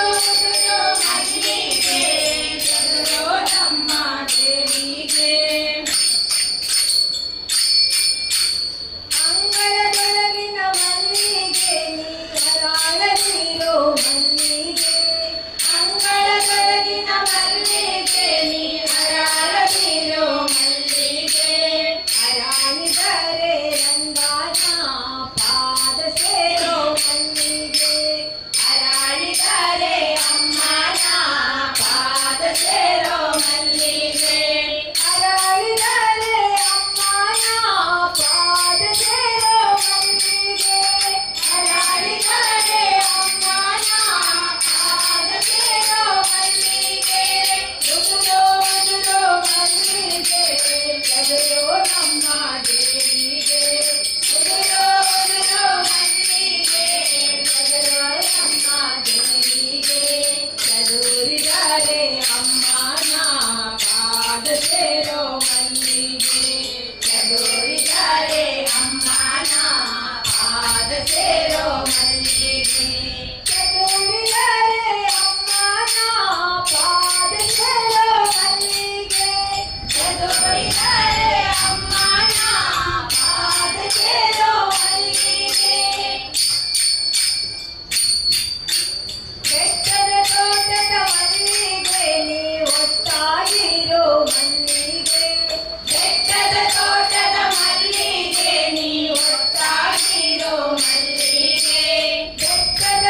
ಮಲ್ಲಿಗೆ ಚದುರೋ ನಮ್ಮ ದೇವಿಗೆ ಅಂಗಳದೊಳಗಿನ ಮಲ್ಲಿಗೆ ನೀರಾಳದಿರೋ ಮಲ್ಲಿಗೆ ಅಂಗಳದೊಳಗಿನ ಮಲ್ಲಿಗೆ ನೀರಾಳದಿರೋ ಮಲ್ಲಿಗೆ ಅರಾಳಿದರೆ ರಂಗಾನ ಪಾದ ಸೇರೋ ಮಲ್ಲಿಗೆ ಅರಾಳಿದರೆ ಅಮ್ಮನ ಪಾದ ಸೇರೋ ಮಲ್ಲಿಗೆ ಅರಾಳಿದರೆ ಅಮ್ಮನ ಪಾದ ಸೇರೋ ಮಲ್ಲಿಗೆ ಅರಾಳಿದರೆ ಅಮ್ಮನ ಪಾದ ಸೇರೋ ಮಲ್ಲಿಗೆ ಉದುರೋ ಮಲ್ಲಿಗೆ ಚದುರೋ ನಮ್ಮ ದೇವಿಗೆ ಉದುರೋ ಮಲ್ಲಿಗೆ ಚದುರೋ ನಮ್ಮ ದೇವಿಗೆ ಚದುರಿದರೆ ಅಮ್ಮನ ಪಾದ ಸೇರೋ ಮಲ್ಲಿಗೆ ಚದುರಿದರೆ ಅಮ್ಮನ ಪಾದ ಸೇರೋ ಮಲ್ಲಿಗೆ ಚದುರಿದರೆ ಅಮ್ಮನ ಪಾದ ಸೇರೋ ಮಲ್ಲಿಗೆ ಚದುರಿದರೆ ಅಮ್ಮನ ಪಾದ ಸೇರೋ ಮಲ್ಲಿಗೆ ಬೆಟ್ಟದ ತೋಟದ ಮಲ್ಲಿಗೆ ನೀ ಒಟ್ಟಾಗಿರೋ ಮಲ್ಲಿಗೆ ಬೆಟ್ಟದ ತೋಟದ ಮಲ್ಲಿಗೆ ನೀ ಒಟ್ಟಾಗಿರೋ ಮಲ್ಲಿಗೆ ಬೆಟ್ಟದ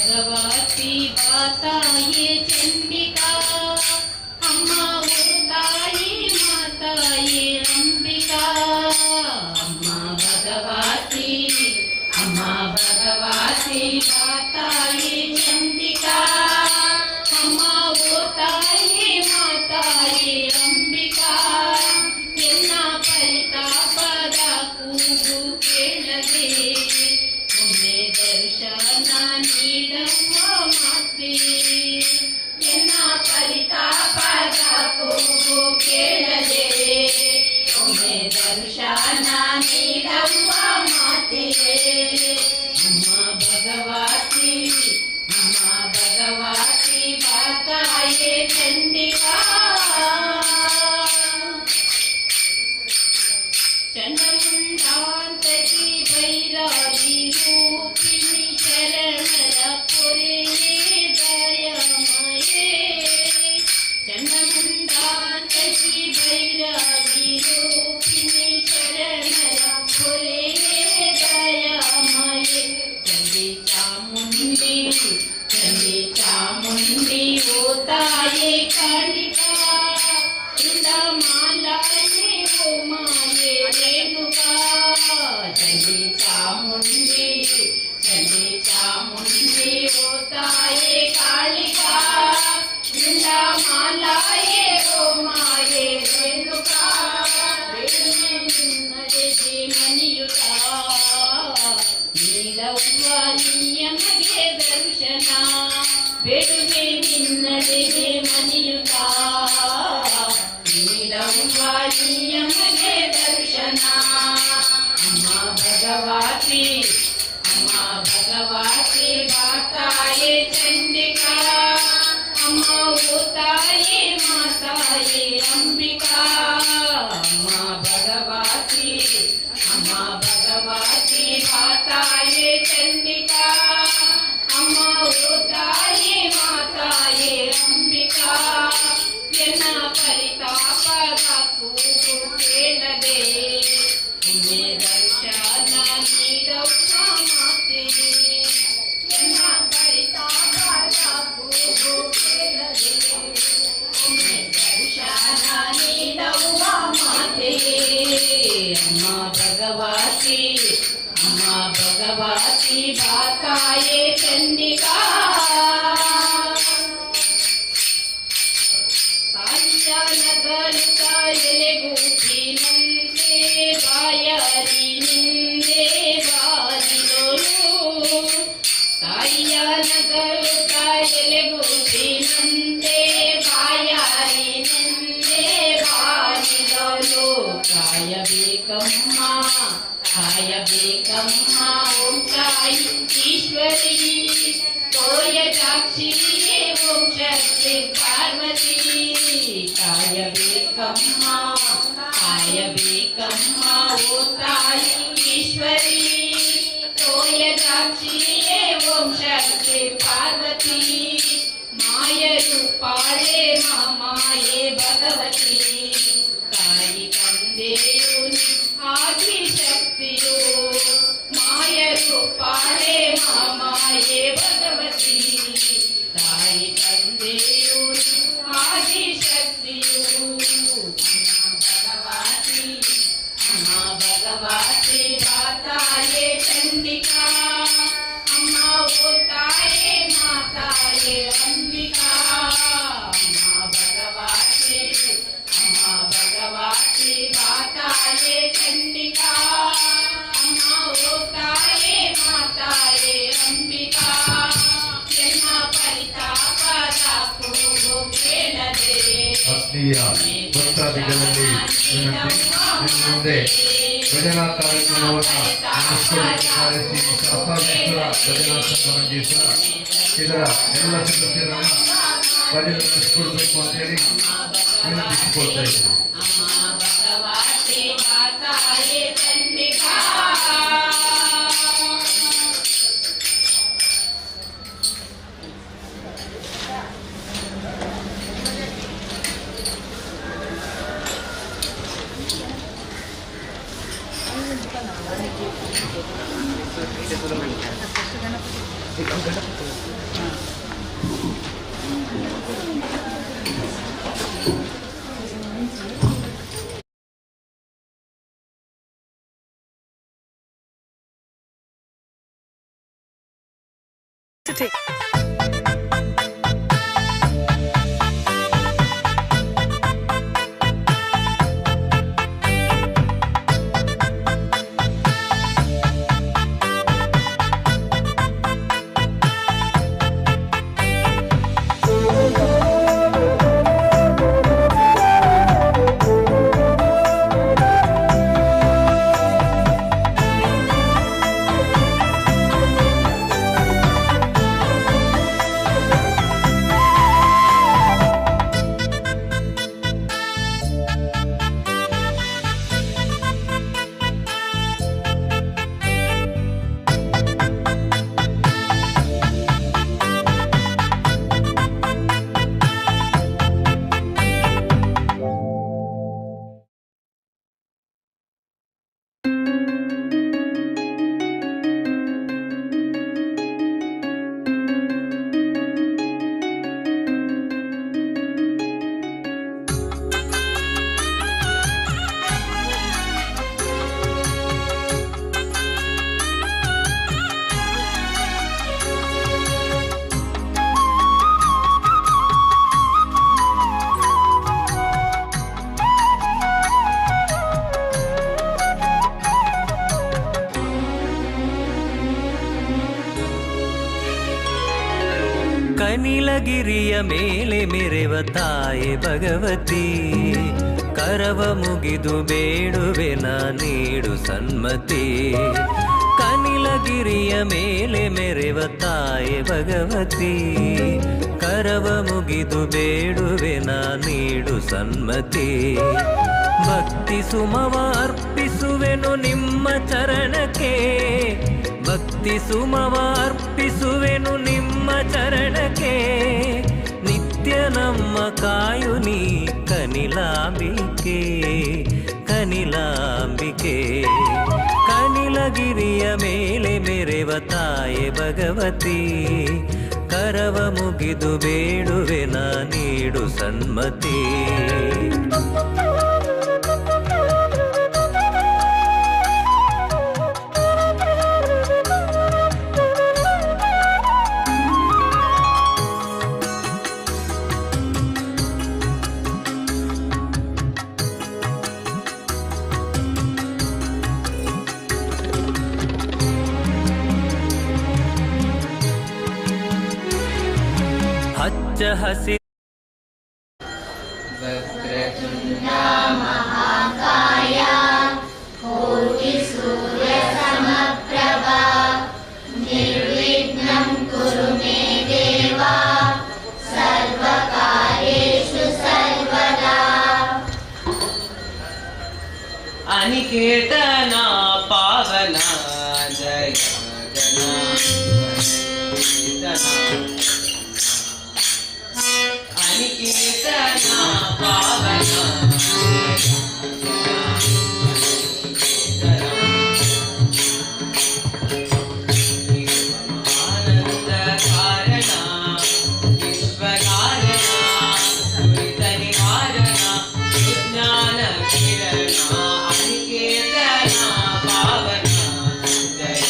भगवती बताइए चंडिका अम्मा वो ताई माता ये अंबिका अम्मा भगवती बताइए चंडिका अम्मा वो ताई माता ये अंबिका ಎನ್ನ ಪರಿತಾಪದ ಕೂಗು ಕೇಳದೆ ಒಮ್ಮೆ ದರ್ಶನ ನೀಡಮ್ಮ ಮಾತೆ ಎನ್ನ ಪರಿತಾಪದ ಕೂಗು ಕೇಳದೆ ಒಮ್ಮೆ ದರ್ಶನ ನೀಡಮ್ಮ ಮಾತೆ ಅಮ್ಮ ಭಗವತಿ ಬಾತಾಯೇ ಚಂಡಿಕಾ ಚಂಡಮುಂಡಾಂತಕಿ ಭೈರವಿ ರೂಪಿಣಿ ಶರಣರ ಪೊರೆಯೇ ದಯಮಯೇ ಚಂಡಮುಂಡಾಂತಕಿ ಭೈರವಿ ರೂಪಿಣಿ ಶರಣರ ಪೊರೆಯೇ ದಯಮಯೇ ಚಂಡಿ ಚಾಮುಂಡಿ ಓ ತಾಯೇ ಕಾಳಿಕಾ ಮಾಲಾಯೇ ಓ ಮಾಯೇ ರೇಣುಕಾ ಚಂಡಿ ಚಾಮುಂಡಿ ಓ ತಾಯೇ ಕಾಳಿಕಾ ಮಾಲಾಯೇ ಓ ಮಾಯೇ ರೇಣುಕಾ ನಡೆದಿ ಮನಿಯುತ ನೀಡವ್ವ ನಿಯಮಗೆ ದರ್ಶನ ಬೇಡುವೆ ನಿನ್ನಡೆಗೆ ಮನಿಯುತ ನೀಡವ್ವ ನಿಯಮಗೆ ದರ್ಶನ ಅಮ್ಮ ಭಗವತಿ ಬಾತಾಯೇ ಚಂಡಿಕಾ ಅಮ್ಮ ಓ ತಾಯಿ ಮಾತಾಯೇ ಅಂಬಿಕಾ ಅಮ್ಮ ಭಗವತಿ ಬಾತಾಯೇ ಚಂಡಿಕಾ ಅಮ್ಮ ಓ ತಾಯಿ ಮಾತಾಯೇ ಅಂಬಿಕಾ ಎನ್ನ ಪರಿತಾಪದ ಕೂಗು ಕೇಳದೆ ಒಮ್ಮೆ ದರ್ಶನ ನೀಡವ್ವ ಮಾತೆ ಎನ್ನ ಪರಿತಾಪದ ಕೂಗು ಕೇಳದೆ ಒಮ್ಮೆ ದರ್ಶನ ನೀಡವ್ವ ಮಾತೆ ಅಮ್ಮ ಭಗವತಿ ಬಾತಾಯೇ ಚಂಡಿಕಾ ತಾಯಿಯ ನಗಲುತ್ತ ಎಲೆಗೂಟಿನಂತೆ ಬಾಯಾರಿನಿಂದೆ ಬಾರಿದೋಳು ತಾಯಿಯ ನಗಲುತ್ತ ಎಲೆಗೂಟಿನಂತೆ ಬಾಯಾರಿನಿಂದೆ ಬಾರಿದೋಳು ಕಾಯಬೇಕಮ್ಮ ಓಂ ತಾಯಿ ಈಶ್ವರಿ ತೋಯ ಸಾಕ್ಷಿಯೇ ಓಂ ಶಕ್ತಿ ಪಾರ್ವತಿ ಕಾಯಬೇಕಮ್ಮ ಓ ತಾಯಿ ಈಶ್ವರಿ ತೋಯ ಸಾಕ್ಷಿಯೇ ಓಂ ಶಕ್ತಿ ಪಾರ್ವತಿ ಮಾಯ ರೂಪಾಳೆ ಮಾಯೇ ಭಗವತಿ ತಾಯಿ ತಂದೆಯು ಆದಿ ಶಕ್ತಿಯು ಮಾಯ ರೂಪಾಳೆ ಮಾಯೇ ಭಗವತಿ ತಾಯಿ ತಂದೆಯು ಆದಿ ಶಕ್ತಿಯು ಭಗವತಿ ಬಾತಾಯೇ ಚಂಡಿಕಾ ಅಮ್ಮ ಓ ತಾಯೇ ಮಾತಾಯೇ ಅಂಬಿಕಾ ಅಮ್ಮ ಭಗವತಿ ಬಾತಾಯೇ ಚಂಡಿಕಾ ಅಮ್ಮ ಓ ತಾಯೇ ಮಾತಾಯೇ ಅಂಬಿಕಾ ಎನ್ನ ಪರಿತಾಪದ ಕೂಗು ಕೇಳದೆ ಆತ್ಮೀಯ ಭಕ್ತಾದಿಗಳಲ್ಲಿ ವಿನಂತಿ ಮುಂದೆ ಭಜನಾ ಕಾರ್ಯಕ್ರಮವನ್ನು ನಡೆಸಿಕೊಳ್ಳಲು ಶಾಸ್ತ್ರಾಧೀಶ್ವರ ಭಜನಾ ಸಂಘ ಮಂಜೇಶ್ವರ ಇದರ ಎಲ್ಲ ಸದಸ್ಯರನ್ನು ಭಜನೆ ನಡೆಸಿಕೊಳ್ಬೇಕು ಅಂತೇಳಿ ವಿನಂತಿಸಿಕೊಳ್ತಾ ಇದ್ದೇವೆ. Ikaw ಕನಿಲಗಿರಿಯ ಮೇಲೆ ಮೆರೆವ ತಾಯೆ ಭಗವತಿ ಕರವ ಮುಗಿದು ಬೇಡುವೆನ ನೀಡು ಸನ್ಮತಿ ಕನಿಲಗಿರಿಯ ಮೇಲೆ ಮೆರೆವ ತಾಯೆ ಭಗವತಿ ಕರವ ಮುಗಿದು ಬೇಡುವೆನ ನೀಡು ಸನ್ಮತಿ ಭಕ್ತಿ ಸುಮವ ಅರ್ಪಿಸುವೆನು ನಿಮ್ಮ ಚರಣಕ್ಕೆ ಭಕ್ತಿ ಸುಮವ ಅರ್ಪಿಸುವೆನು ನಿಮ್ಮ ಚರಣಕ್ಕೆ ನಿತ್ಯ ನಮ್ಮ ಕಾಯುನಿ ಕನಿಲಾಂಬಿಕೆ ಕನಿಲಾಂಬಿಕೆ ಕನಿಲಗಿರಿಯ ಮೇಲೆ ಮೆರೆವ ತಾಯೆ ಭಗವತಿ ಕರವ ಮುಗಿದು ಬೇಡುವೆನ ನೀಡು ಸನ್ಮತಿ ಹಚ್ಚ ಹಸಿ ವಕ್ರತುಂಡ ಮಹಾಕಾಯ ಕೋಟಿ ಸೂರ್ಯ ಸಮಪ್ರಭ ನಿರ್ವಿಘ್ನಂ ಕುರು ಮೇ ದೇವ ಸರ್ವಕಾರ್ಯೇಷು ಸರ್ವದಾ ಅನಿಕೇತನ ಪಾವನ ಜಯ ಅನಿಕೇತನ ಪಾವನ ಆನಂದ ಕಾರಣ ವಿಶ್ವಕಾರಣ ದುರಿತ ನಿವಾರಣ ವಿಜ್ಞಾನ ಕಿರಣ ಅನಿಕೇತನ ಪಾವನ ಜಯ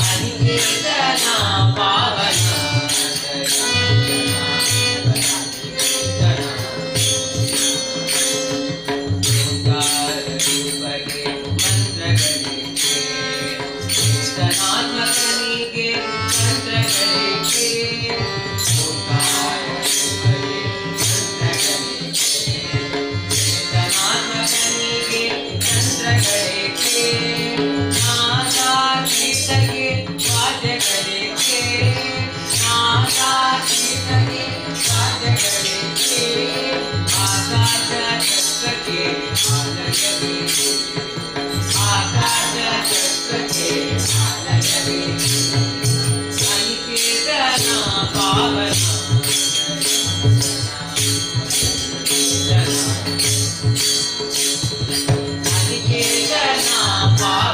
ಅನಿಕೇತನ ಪಾವನ ರೂಪಗೆ ಮಂತ್ರಗಳಿಗೆ ಚೇತನಾತ್ಮಕನಿಗೆ ಮಂತ್ರಗಳಿಗೆ ಚೇತನಾತ್ಮಕನಿಗೆ ಮಂತ್ರಗಳಿಗೆ ನಾದಾತೀತಗೆ ವಾದ್ಯಗಳಿಗೆ ನಾದಾತೀತಗೆ ವಾದ್ಯಗಳಿಗೆ ಆಕಾಶ ಚಕ್ರಕ್ಕೆ ಆಲಯಬೇಕು ಆಕಾಶ ಚಕ್ರಕ್ಕೆ ಆಲಯಬೇಕು ಅನಿಕೇತನ ಪಾವನ ಅನಿಕೇತನ ಪಾವನ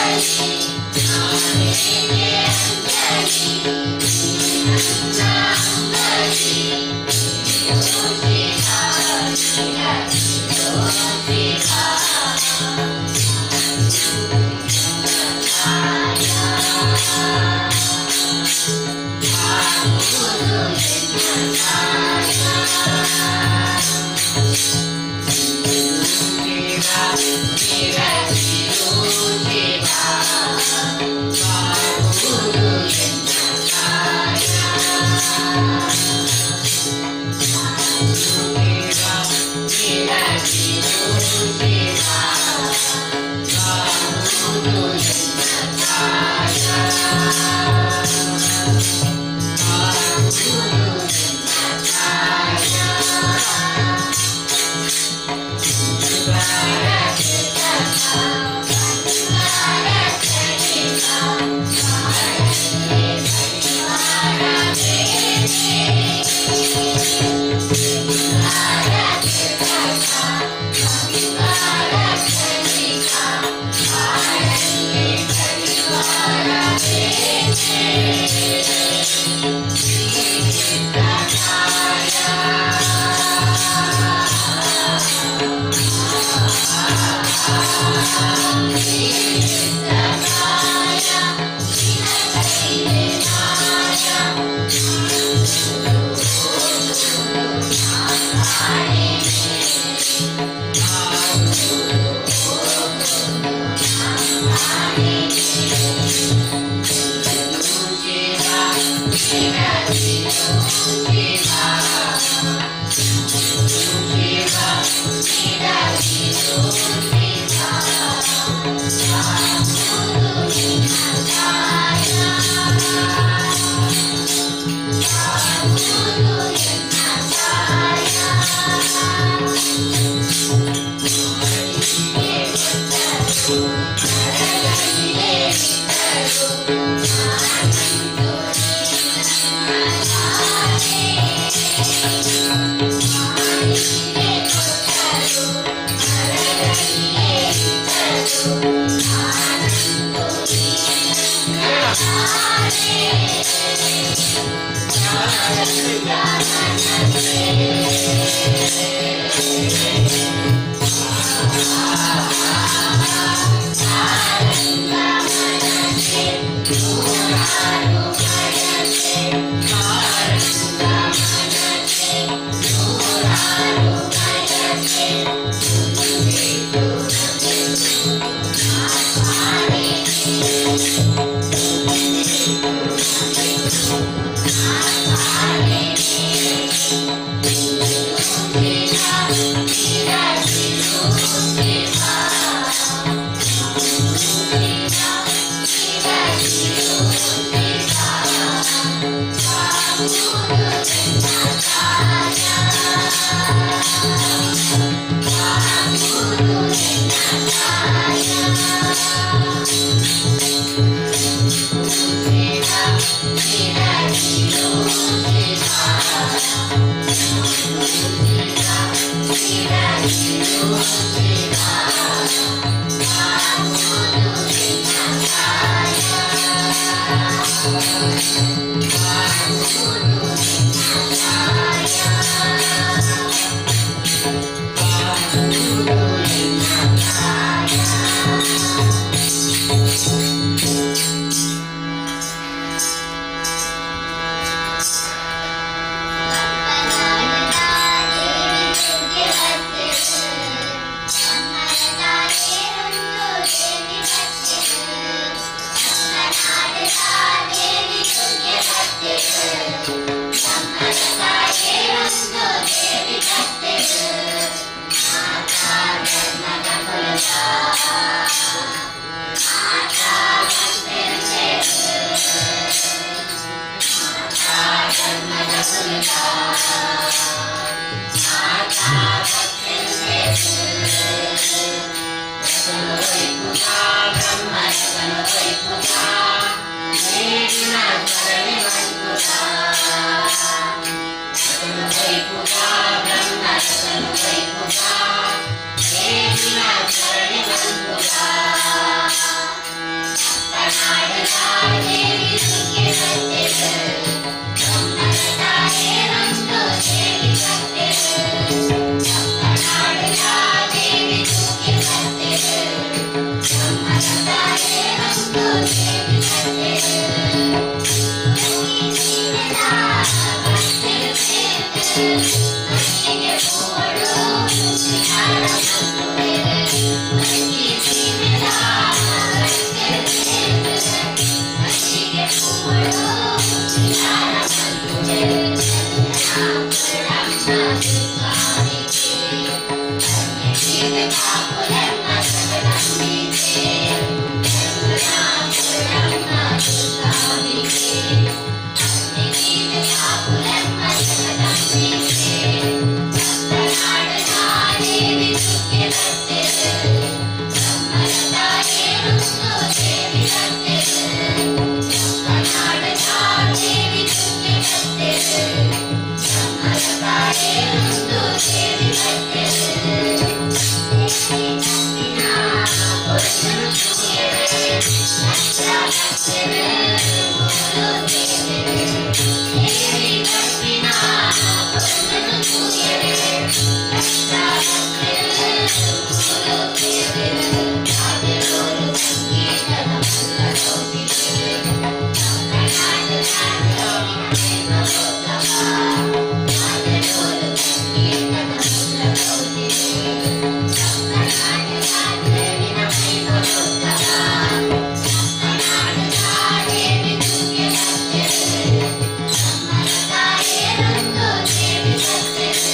Thank you. Thank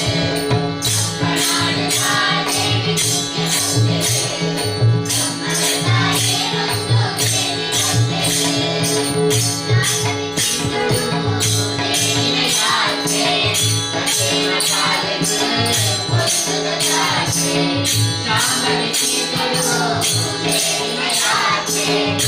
you. Hare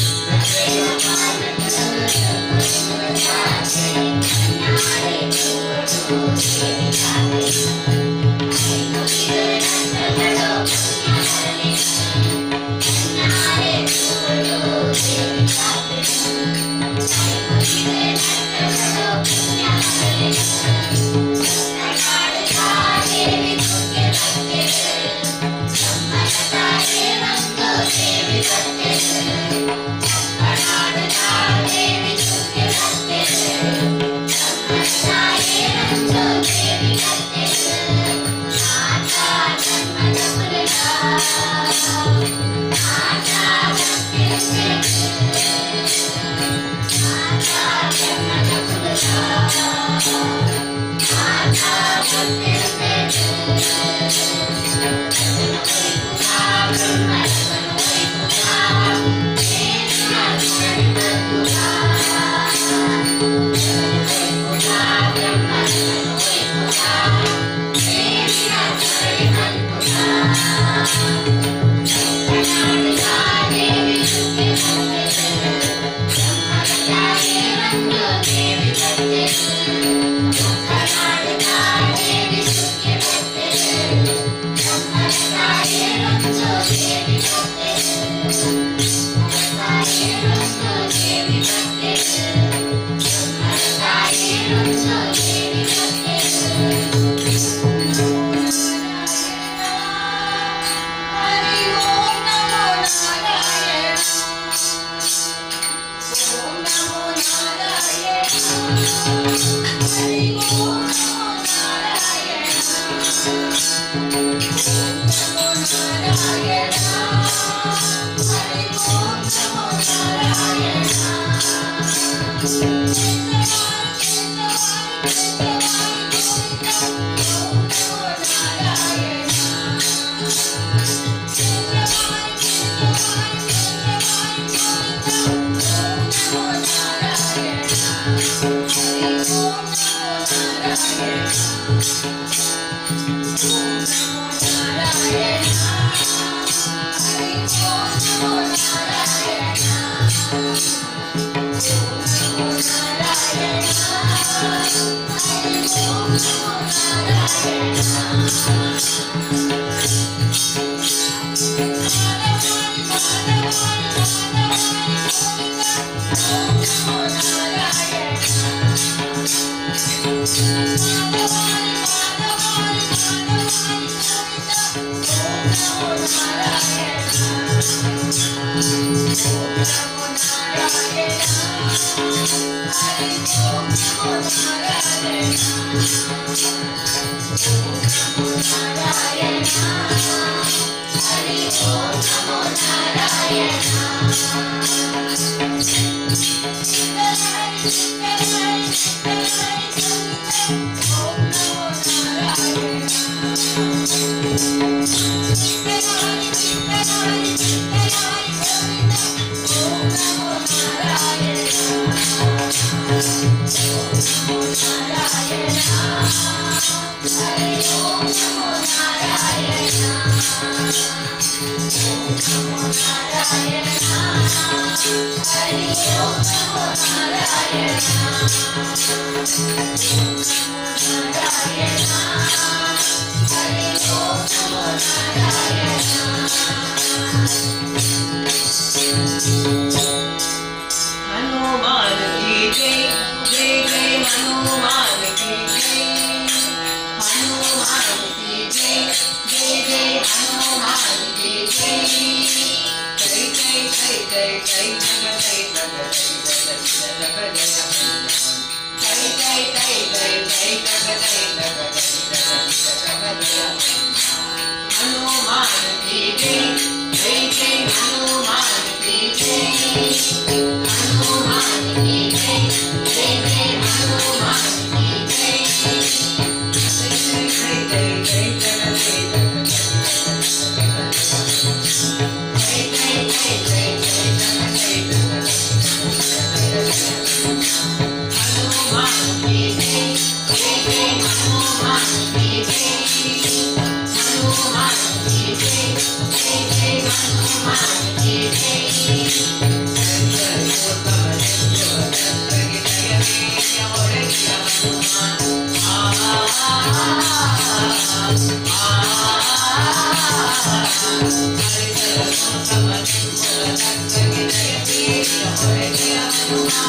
Thank you.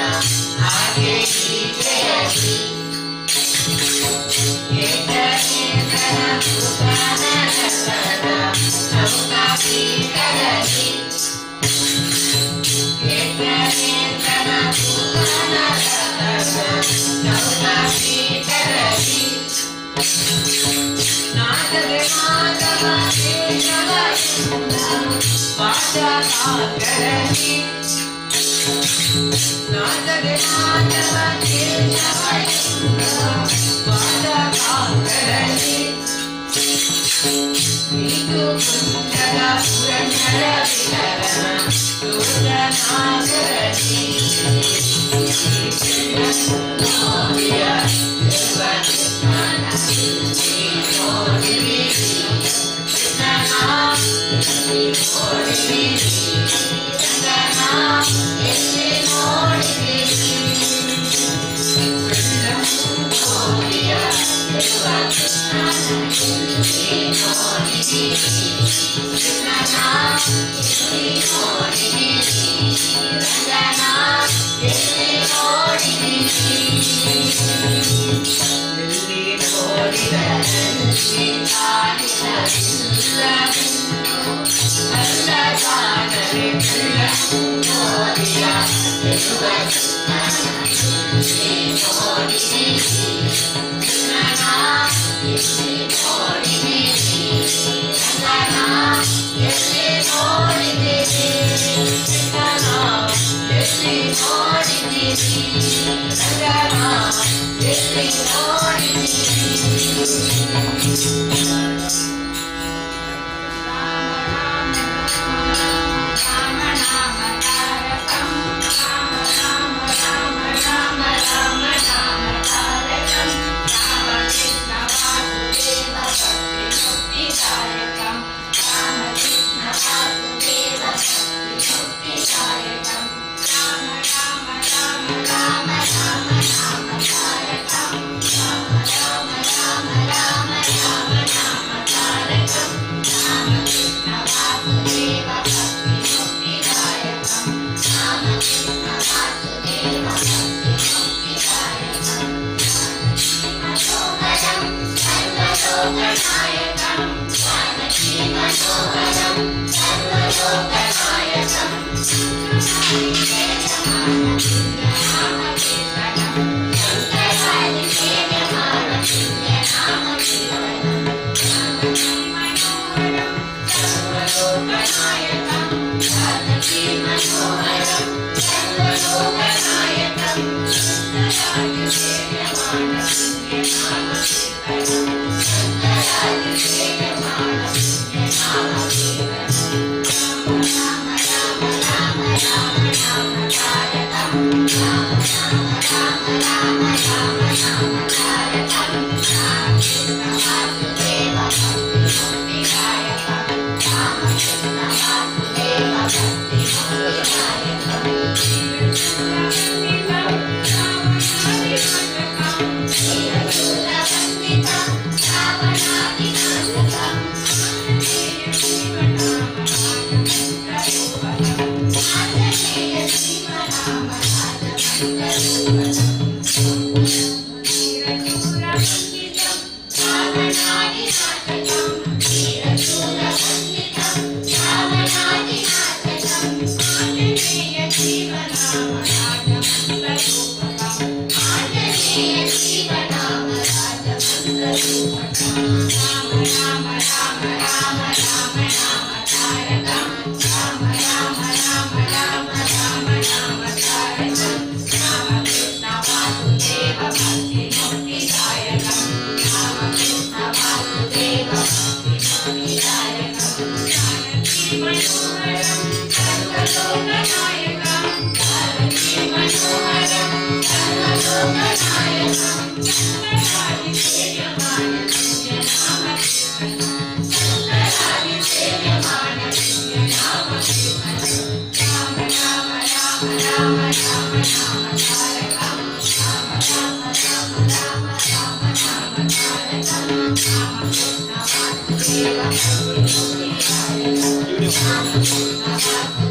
आगे पीछे हसी चौका पीकर हसी चौका पीकर हसी नाचते माधवा के बाजा करही नाचते माधवा के बाजा करही नीतु कुंजला पुरंदर विहरण लोचना करही मोरिया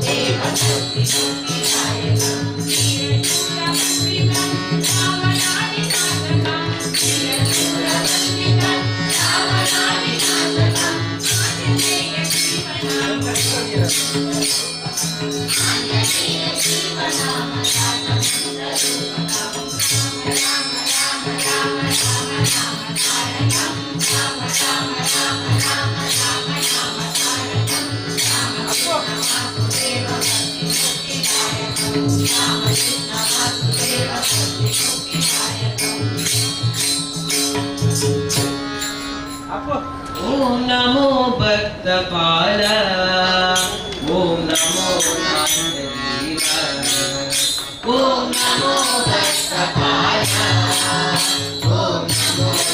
Dev ओम नमो भक्तपाल ओम नमो ओम नमो भक्तपाल ओम नमो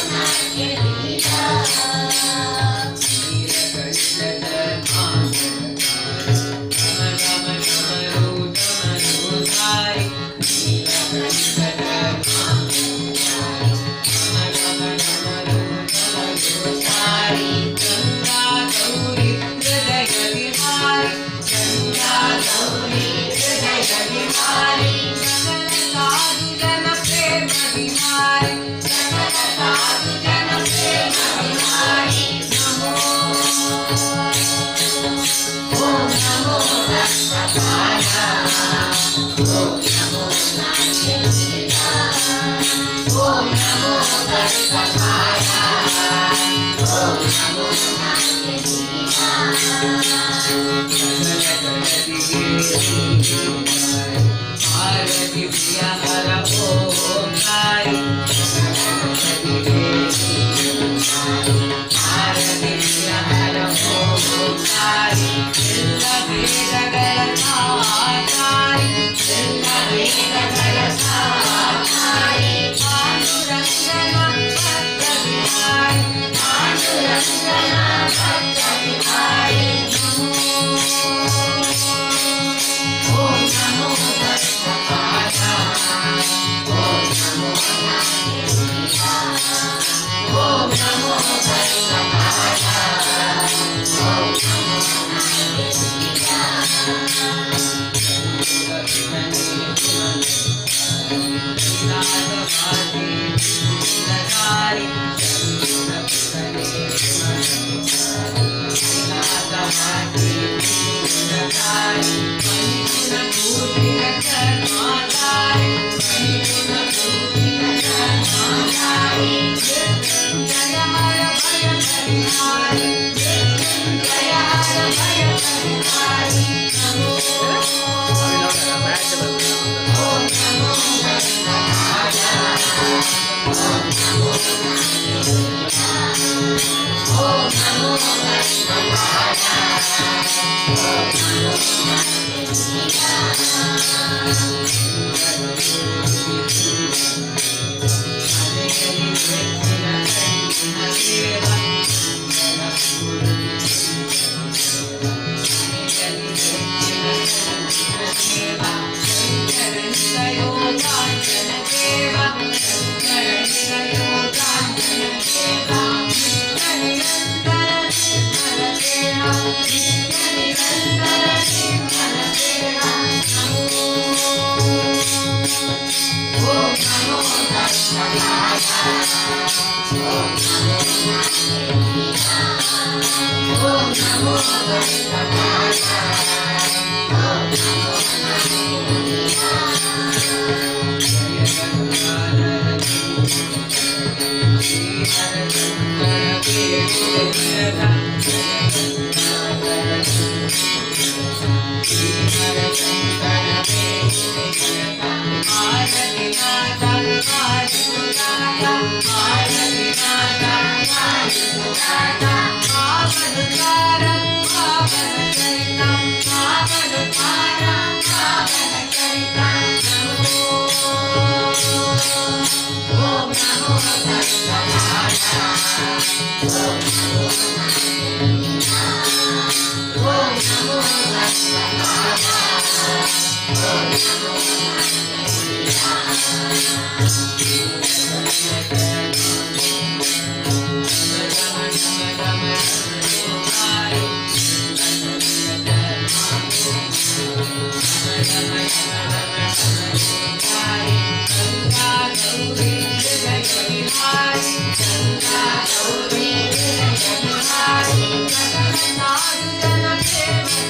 Jana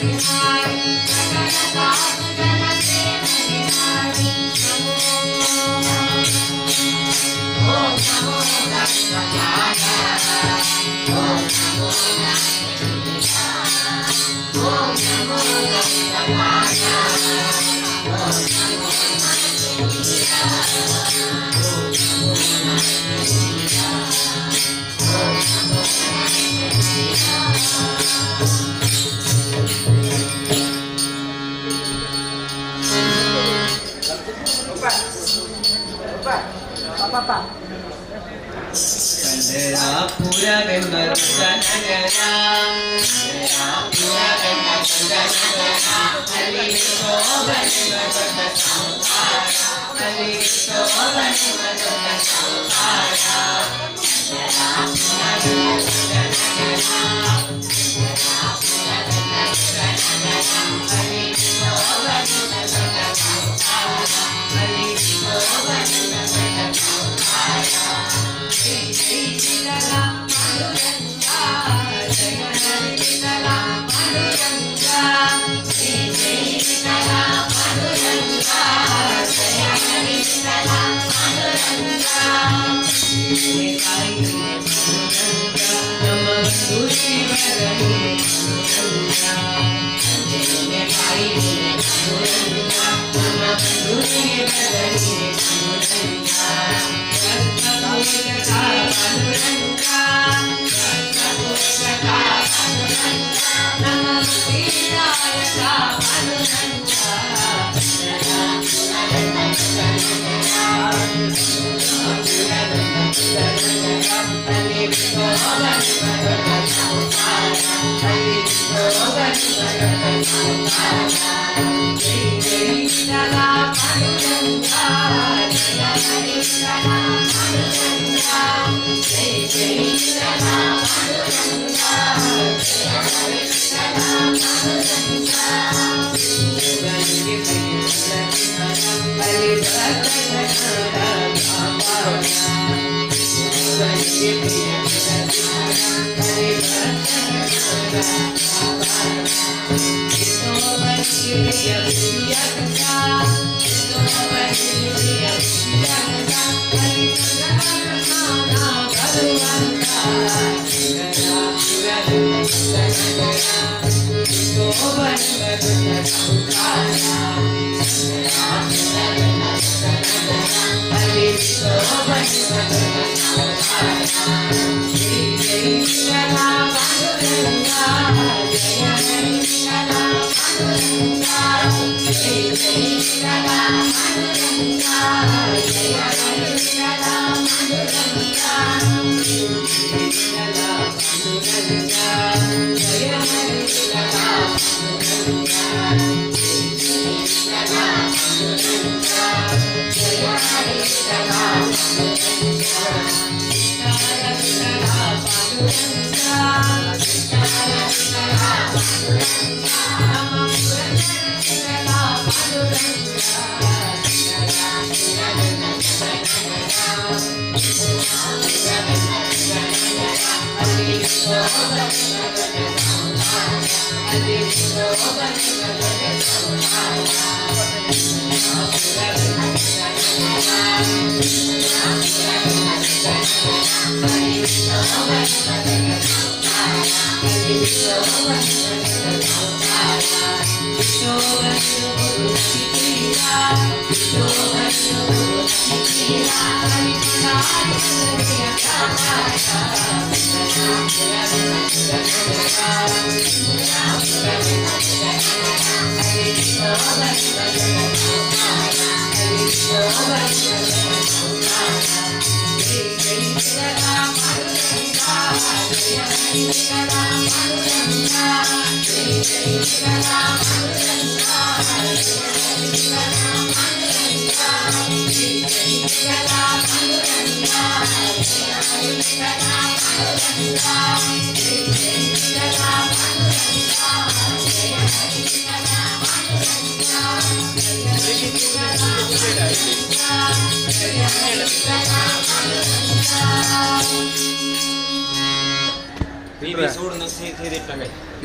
ಪುರವೆಂಬ ನಗರ ಅಲ್ಲಿ ಶೋಭನೆಂಬ ದೊಡ್ಡ ಸಂಸಾರ ಅಲ್ಲಿ ಶೋಭನೆಂಬ ದೊಡ್ಡ ಸಂಸಾರ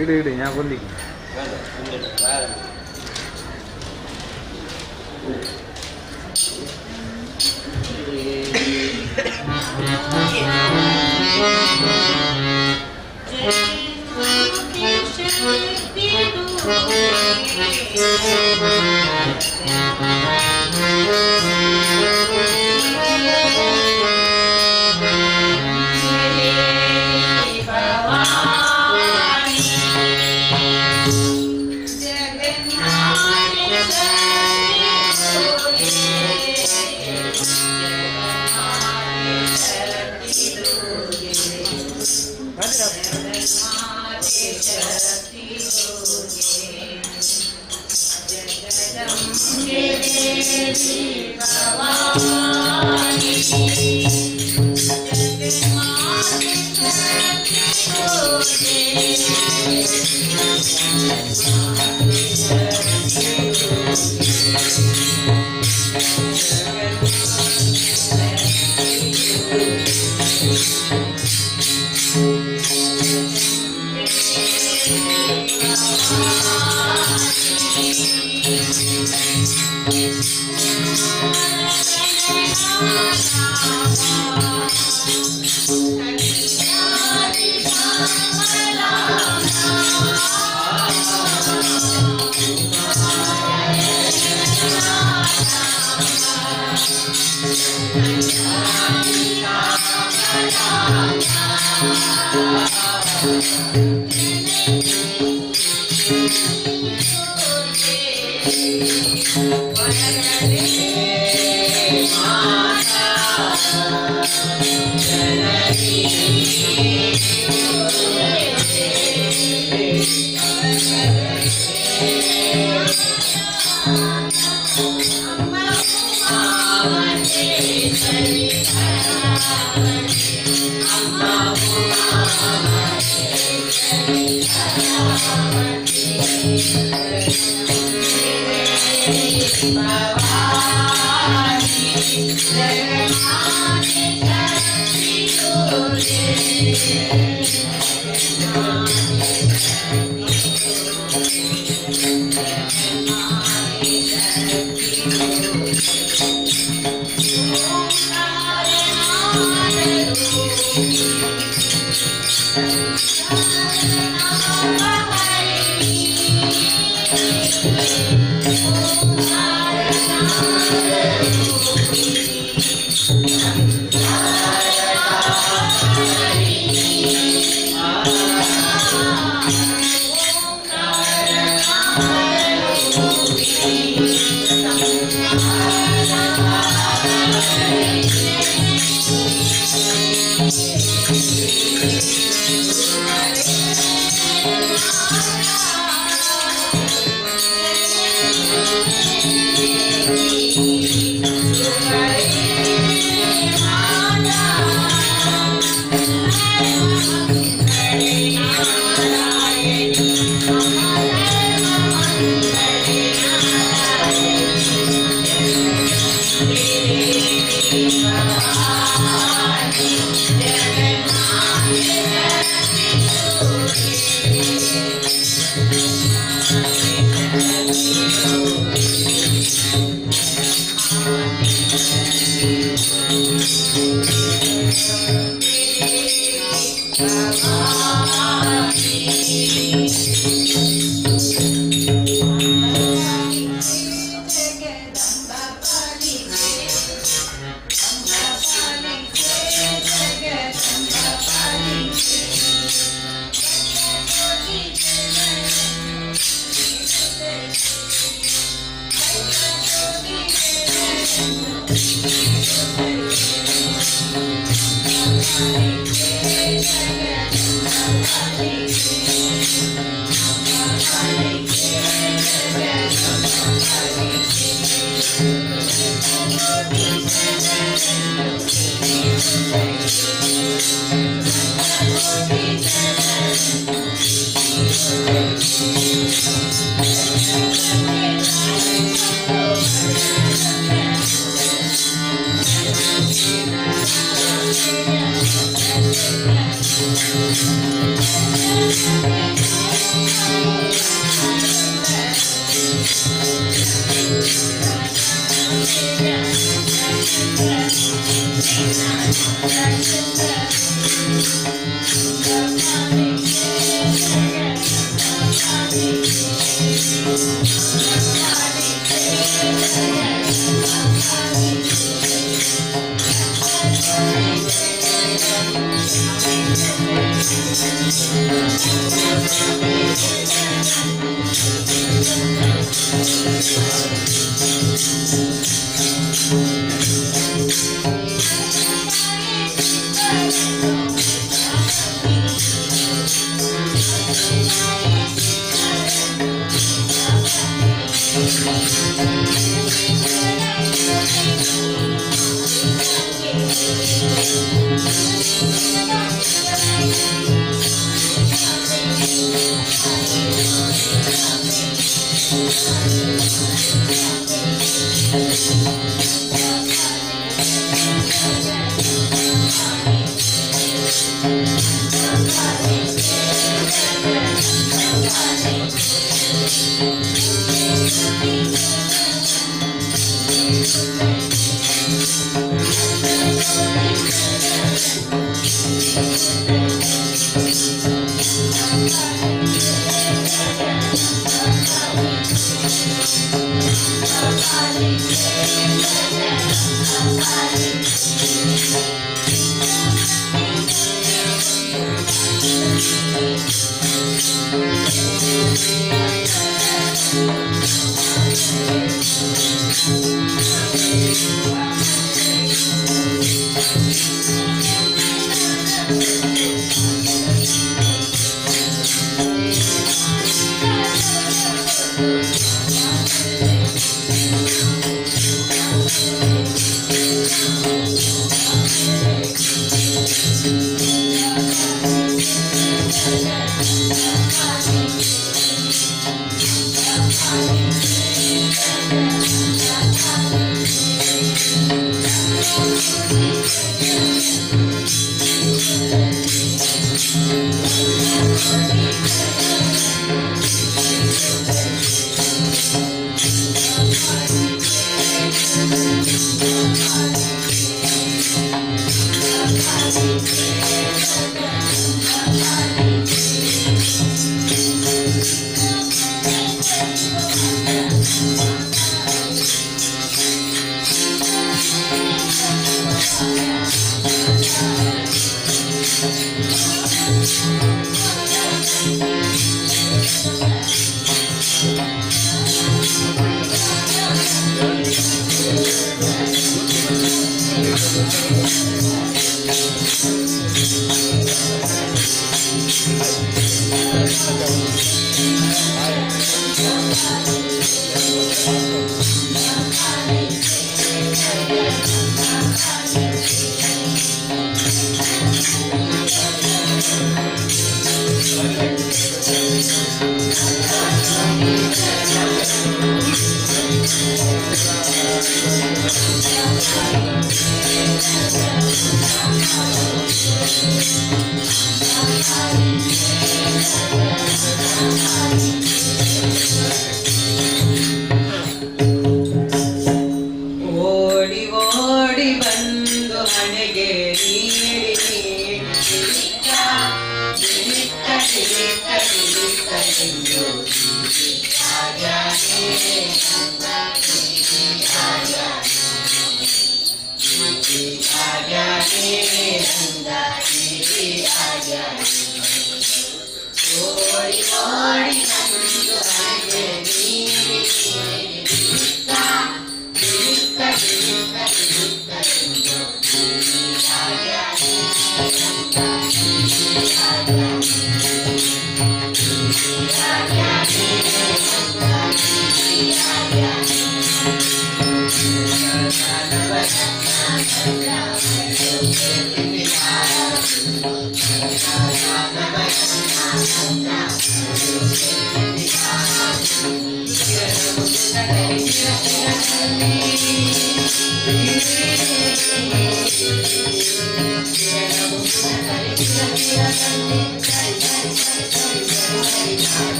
ഇട് ഇട് ഞാൻ കൊല്ലിക്കും जगन्नाथ Thank you. ಓಡಿ ಓಡಿ ಬಂದು ಹಣೆಗೆ ನೀಡಿ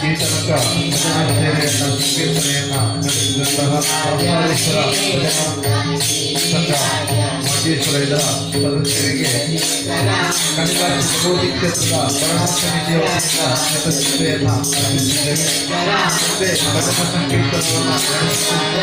ಈ ತನಕ ಸಂಕೀರ್ತನೆಯನ್ನ ನಡೆಸಿದಂತಹ ಪರಮೇಶ್ವರ ಸಂಘ ಮಂಜೇಶ್ವರ ಇದರ ಸದಸ್ಯರಿಗೆ ಕಣ್ಣಿನ ಕ್ಷೇತ್ರದ ಪರಮಾರ್ಥ ನಿಧಿಯ ಪ್ರಶಸ್ತಿಯನ್ನ ಅರ್ಪಿಸಿದ್ದೇವೆ. ಮತ್ತೆ ಭಜನ ಸಂಕೀರ್ತನವನ್ನು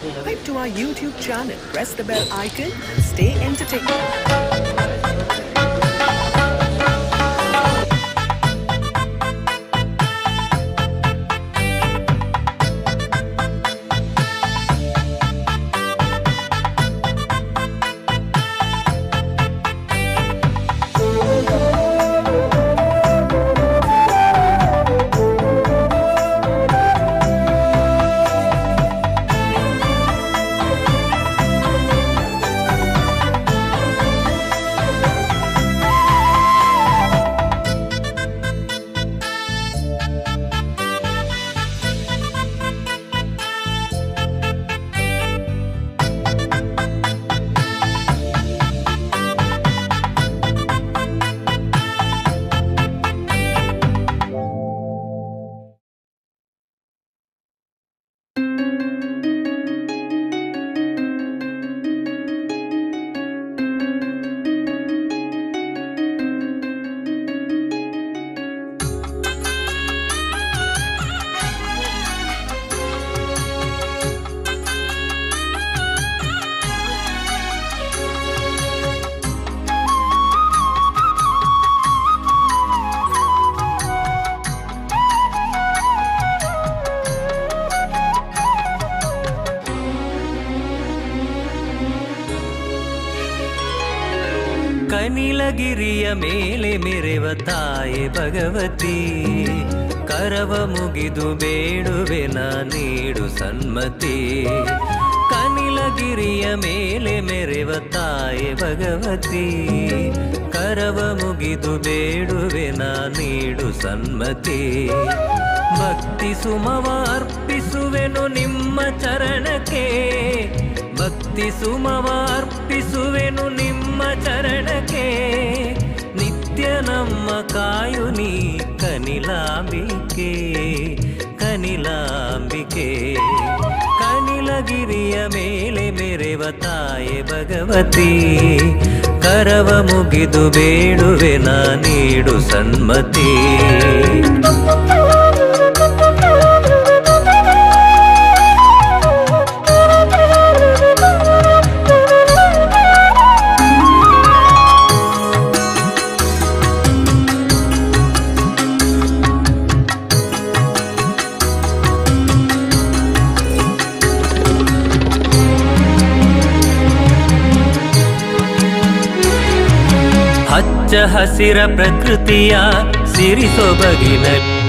Subscribe to our YouTube channel, press the bell icon and stay entertained. ಕನಿಲಗಿರಿಯ ಮೇಲೆ ಮೆರೆವ ತಾಯೆ ಭಗವತಿ ಕರವ ಮುಗಿದು ಬೇಡುವೆ ನೀಡು ಸನ್ಮತಿ ಕನಿಲಗಿರಿಯ ಮೇಲೆ ಮೆರೆವ ತಾಯೆ ಭಗವತಿ ಕರವ ಮುಗಿದು ಬೇಡುವೆ ನೀಡು ಸನ್ಮತಿ ಭಕ್ತಿ ಸುಮವ ಅರ್ಪಿಸುವೆನು ನಿಮ್ಮ ಚರಣಕ್ಕೆ ಭಕ್ತಿ ಸುಮವ ಅರ್ಪಿಸುವೆನು ನಿಮ್ಮ ಚರಣಕ್ಕೆ ನಿತ್ಯ ನಮ್ಮ ಕಾಯುನಿ ಕನಿಲಾಂಬಿಕೆ ಕನಿಲಾಂಬಿಕೆ ಕನಿಲಗಿರಿಯ ಮೇಲೆ ಮೆರೆವ ತಾಯೆ ಭಗವತಿ ಕರವ ಮುಗಿದು ಬೇಡುವೆ ನೀಡು ಸನ್ಮತಿ ಹಚ್ಚ ಹಸಿರ ಪ್ರಕೃತಿಯ ಸಿರಿ ಸೊಬಗಿನಲ್ಲಿ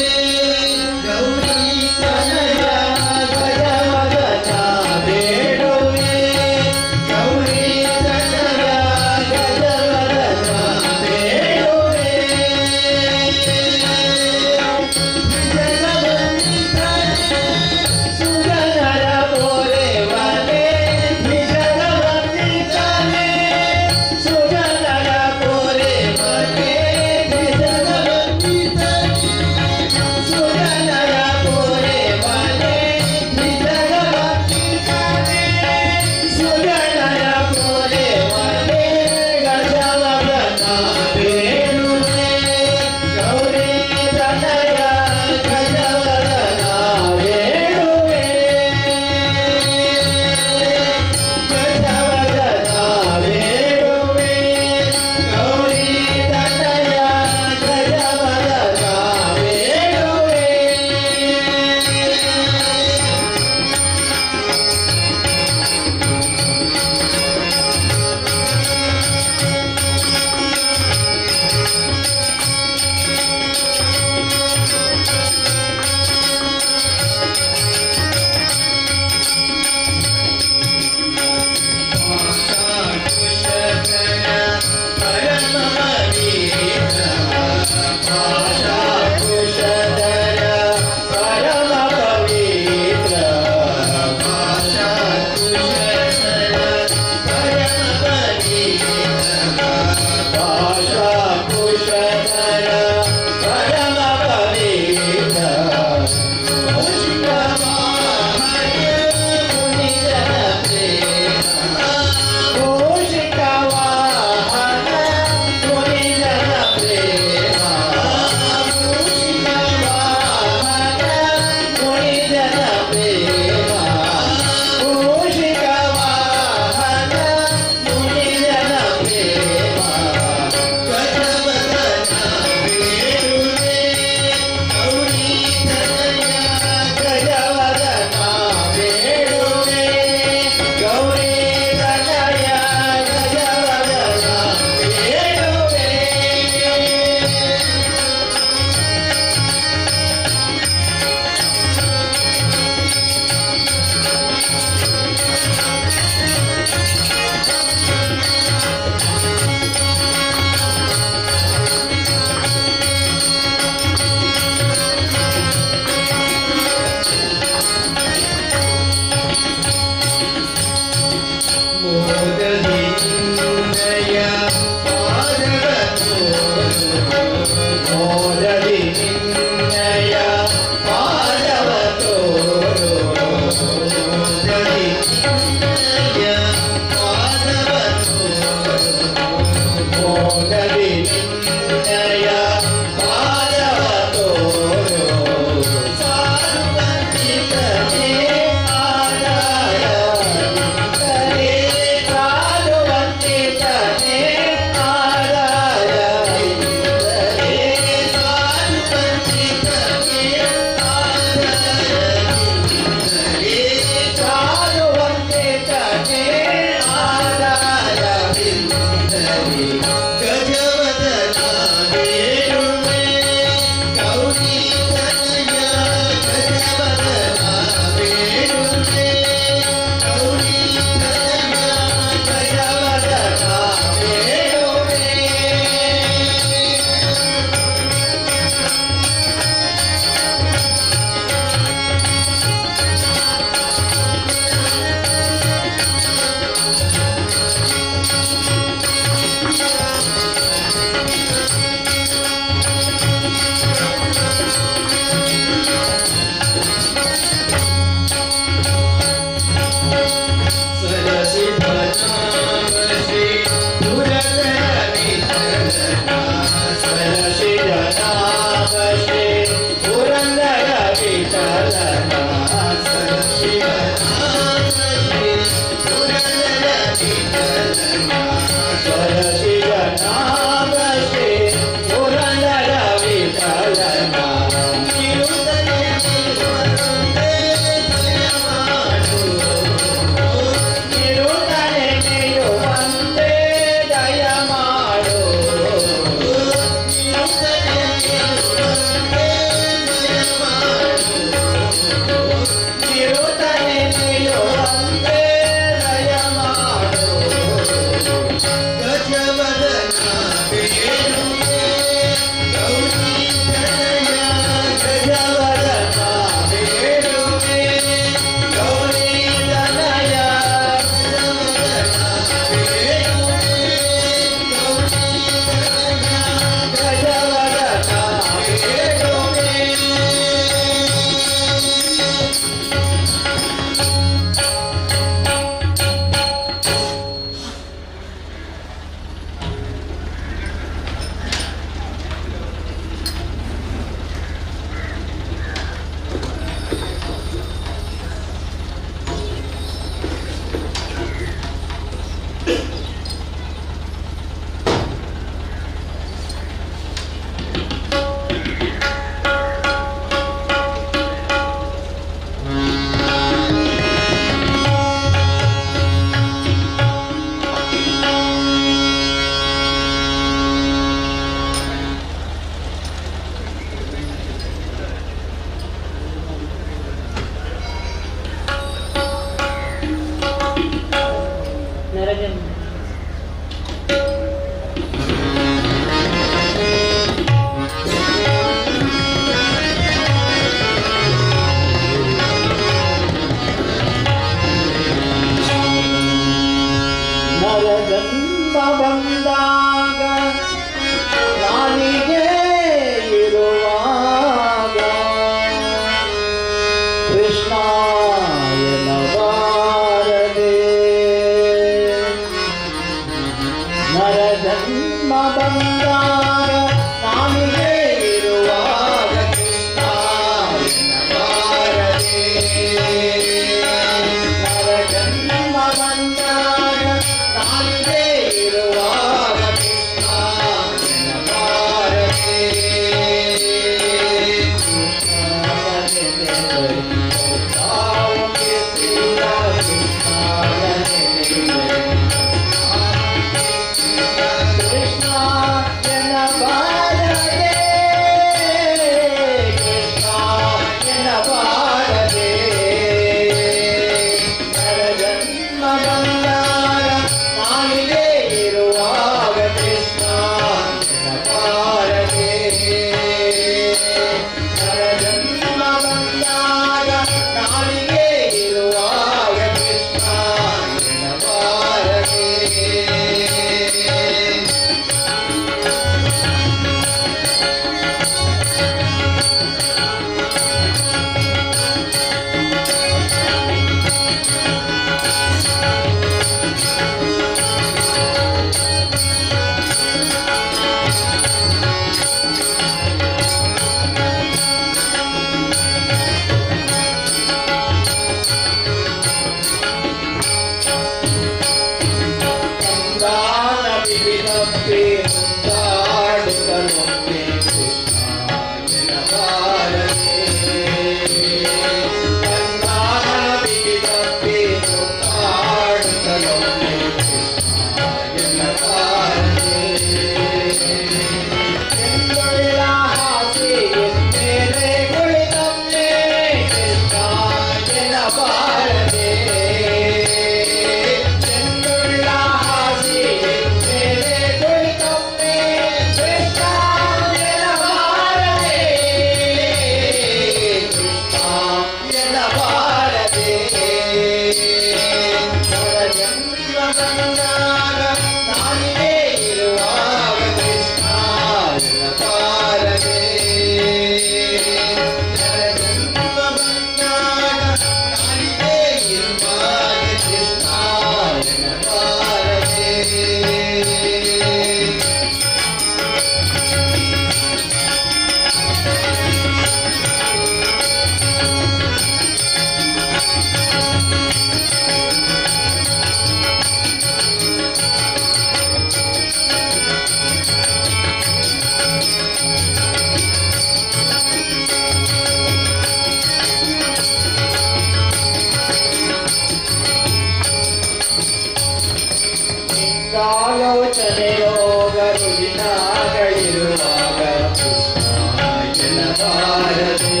ಬಾರದೆ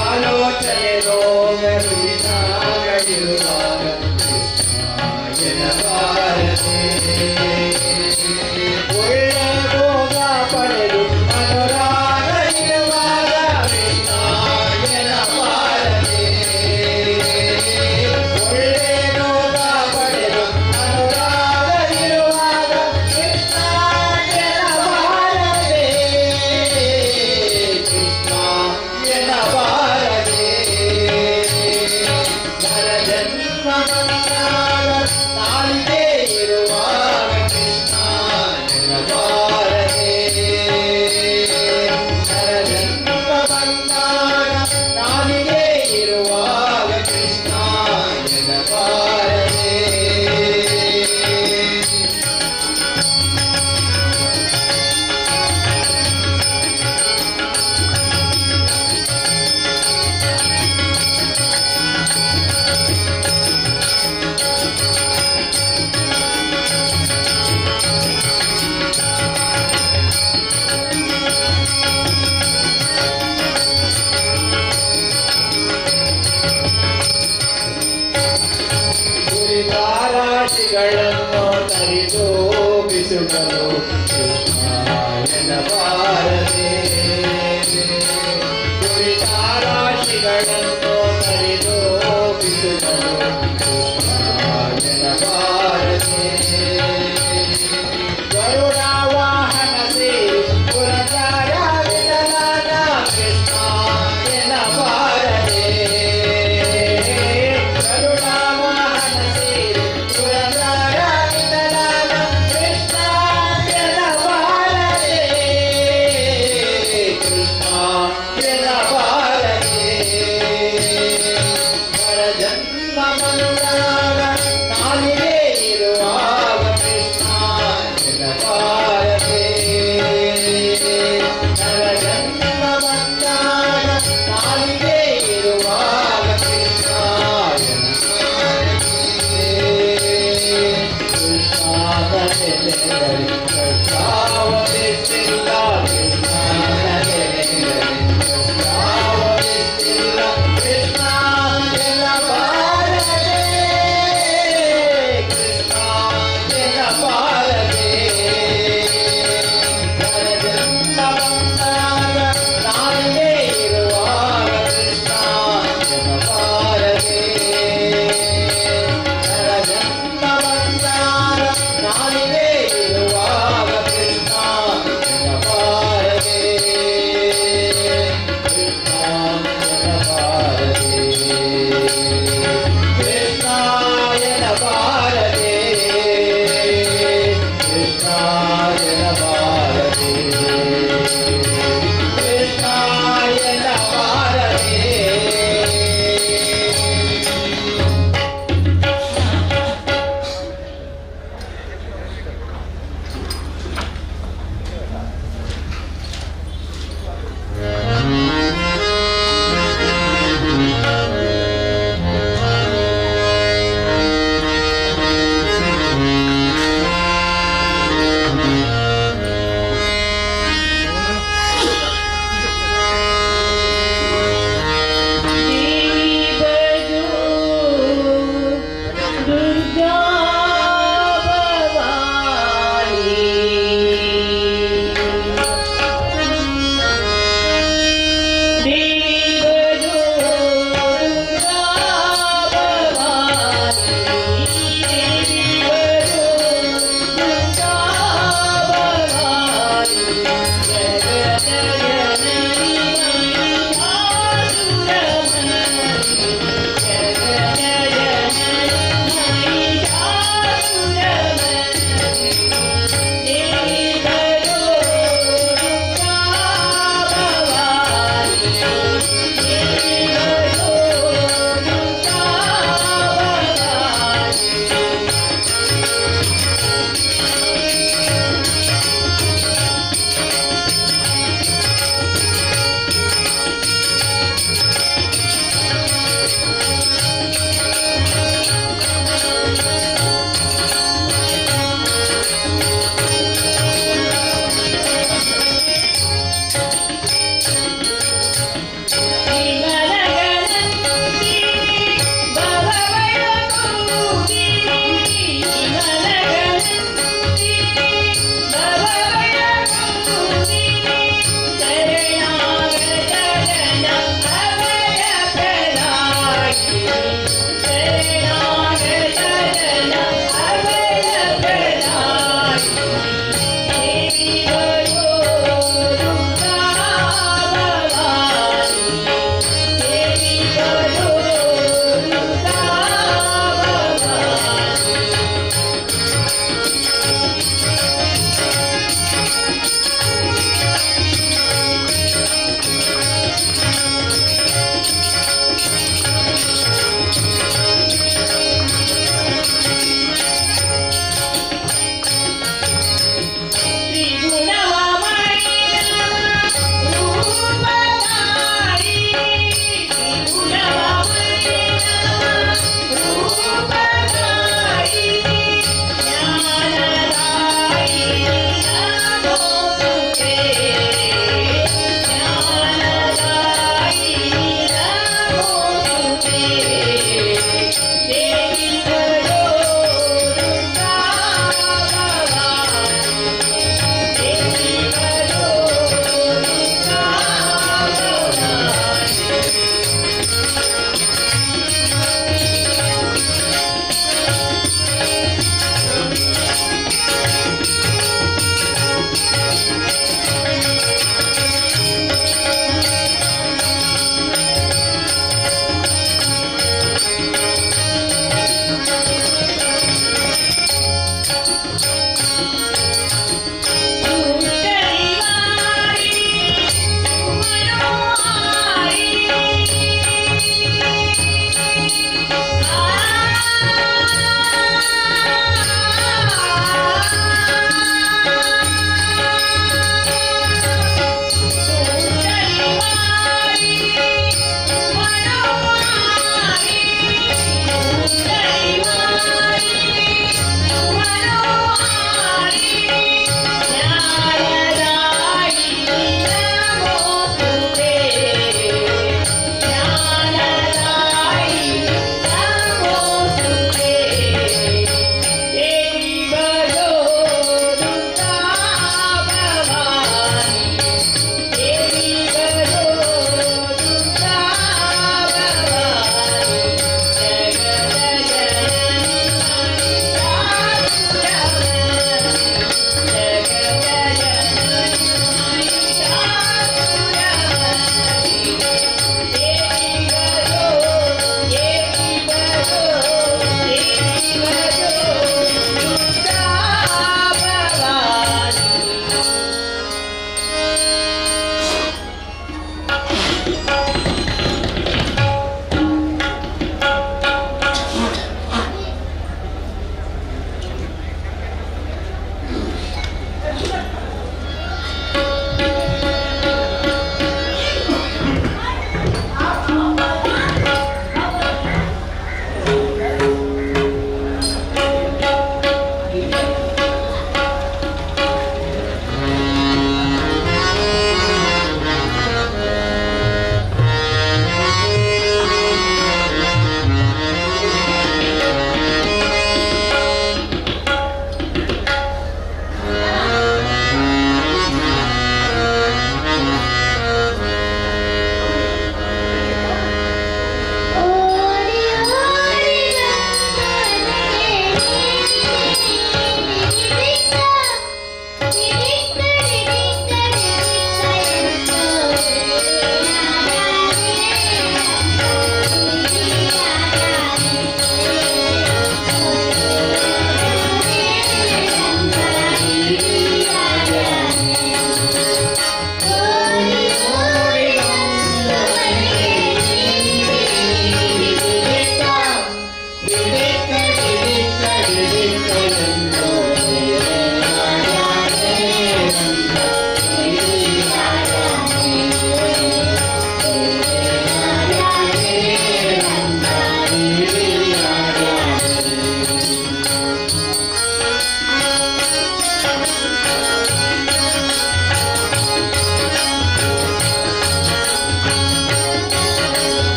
ಆಲೋಚನೆ ರೋಗ ರುಚಿನಾಗಿರುವಾಗ ಬಾರದೆ ಒಳ್ಳೆ ಭೋಗ ಪಡೆದು ಅನುರಾಗ ಇರುವಾಗ ಕೃಷ್ಣಾಯನ ಬಾರದೆ ಒಳ್ಳೆ ಭೋಗ ಪಡೆದು ಅನುರಾಗ ಇರುವಾಗ ಕೃಷ್ಣಾಯನ ಬಾರದೆ ಕೃಷ್ಣಾಯನ ಬಾರದೆ ನರ ಜನ್ಮ ಬಂದಾಗ ತಾಳಿಗೆ ಇರುವಾಗ ಕೃಷ್ಣಾಯನ ಬಾರದೆ ನರ ಜನ್ಮ ಬಂದಾಗ ತಾಳಿಗೆ ಇರುವಾಗ ಕೃಷ್ಣಾಯನ ಬಾರದೆ ರಾಶಿಗಳನ್ನು ತರಿದು ಬಿಸುಡಲು ಕೃಷ್ಣಾಯನ ಬಾರದೆ ರಾಶಿಗಳನ್ನು ತರಿದು ಬಿಸುಡಲು ಕೃಷ್ಣಾಯನ ಬಾರದೆ ಗರುಡ ವಾಹನ ಸೇರಿ ಪುರಚಾರ ವಿಠಲನ ಕೃಷ್ಣಾಯನ ಬಾರದೆ ಗರುಡ ವಾಹನ ಸೇರಿ ಪುರಚಾರ ವಿಠಲನ ಕೃಷ್ಣಾಯನ ಬಾರದೆ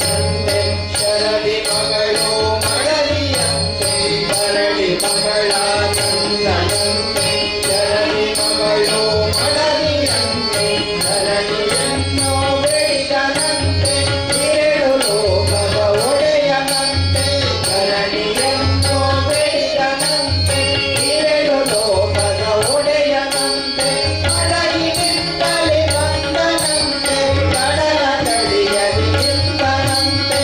ತಂದನಂತೆ ಶರದಿ ಮಗಳು ಮಡದಿಯಂತೆ ಕರಡಿ ಮಗಳ ತಂದನಂತೆ ಶರದಿ ಮಗಳು ಮಡದಿಯಂತೆ ಧರಣಿಯನ್ನು ಬೇಡಿದನಂತೆ ಏಳು ಲೋಕದ ಒಡೆಯನಂತೆ ಧರಣಿಯನ್ನು ಬೇಡಿದನಂತೆ ಏಳು ಲೋಕದ ಒಡೆಯನಂತೆ ಅಡಗಿನಿಂದಲೇ ಬಂದನಂತೆ ಕಡಲ ತಡಿಯಲಿ ನಿಂತನಂತೆ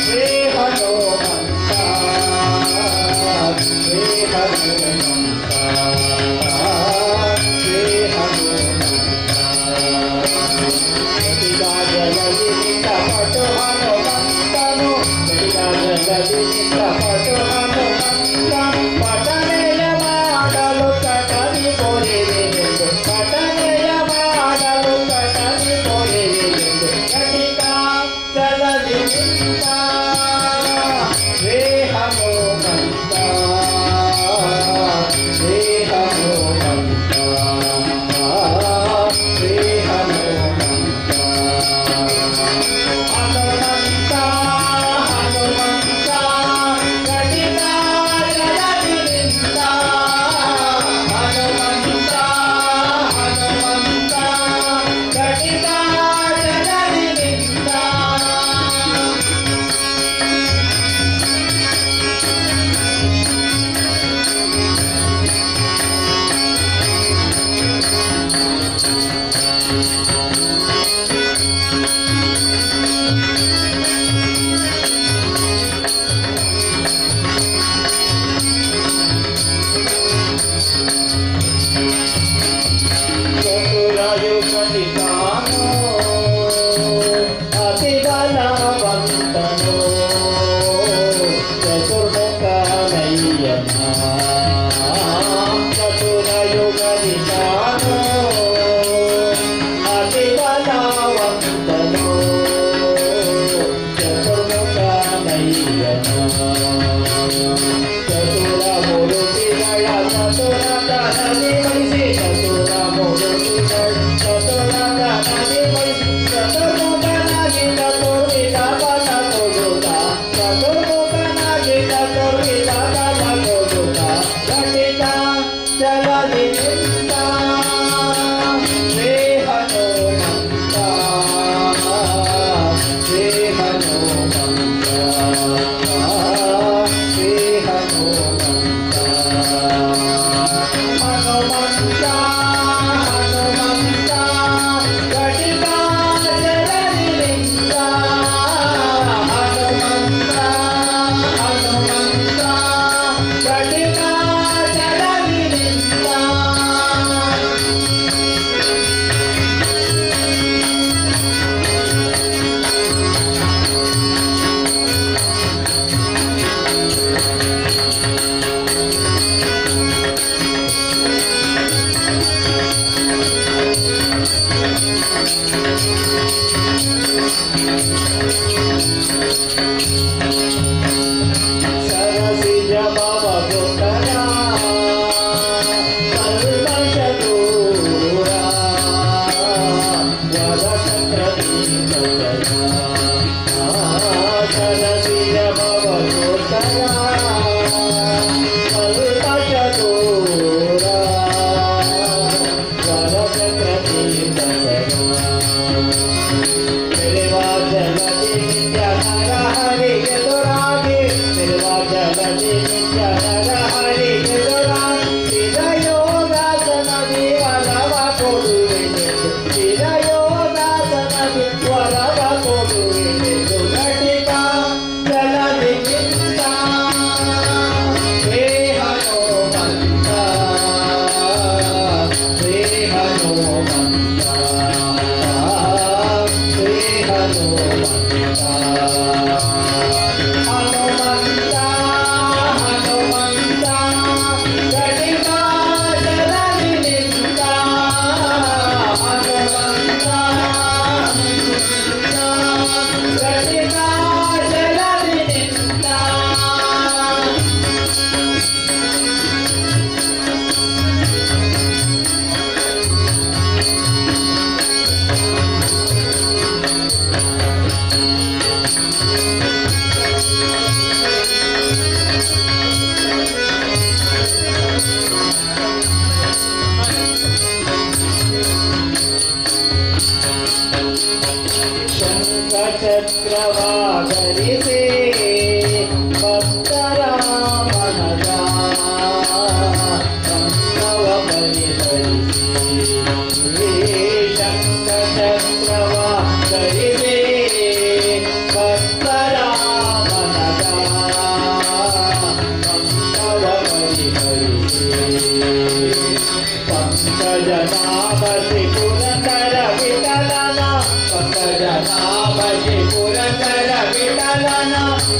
ಶ್ರೀ ಹನುಮಂತ ಶ್ರೀ ಹನುಮಂತ ಶ್ರೀ ಹನುಮಂತ ಗಡಿಗಾಜಲದಿಂದ ಪಟು ಹನುಮಂತನು ಗಡಿಗಾಜಲದಿಂದ ಪಟು ಹನುಮಂತನು ಪಠನೆಯ ಮಾಡಲು ಕಟನಿ ಕೊರಿವೆಂದು ಪಠನೆಯ ಮಾಡಲು ಕಟನಿ ಕೊರಿವೆಂದು ಗಡಿಗಾಜಲದಿ ನಿಂತ ಶ್ರೀ ಹನುಮಂತ ಶ್ರೀ ಹನುಮಂತ ಶ್ರೀ ಹನುಮಂತ ಹನುಮಂತ ಹನುಮಂತ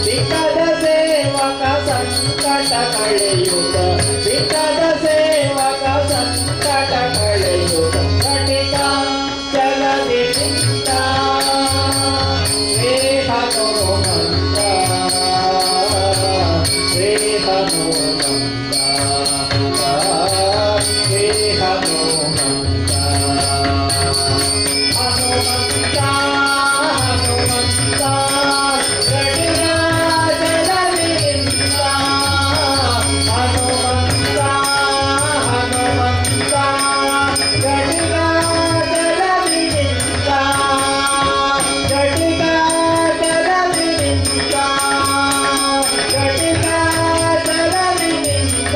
ಬಿಟ್ಟದ ಸೇವಕ ಸಂಕಟ ಕಳೆಯುತ್ತ ಬಿಟ್ಟದ ಸೇವಕ ಸಂಕಟ ಕಳೆಯುತ್ತ ಕಟಿಕ ಚಲದಿ ನಿಂತ ಶ್ರೀ ಹನುಮಂತ ಶ್ರೀ ಹನುಮಂತ ಶ್ರೀ ಹನುಮಂತ ಹನುಮಂತ ಹನುಮಂತ ಗಡಿರಾಜನಲ್ಲಿ ನಿಂತ ಹನುಮಂತ ಹನುಮಂತ ಗಡಿರಾಜನಲ್ಲಿ ನಿಂತ ಗಡಿರಾಜನಲ್ಲಿ ನಿಂತ ಗಡಿರಾಜನಲ್ಲಿ ನಿಂತ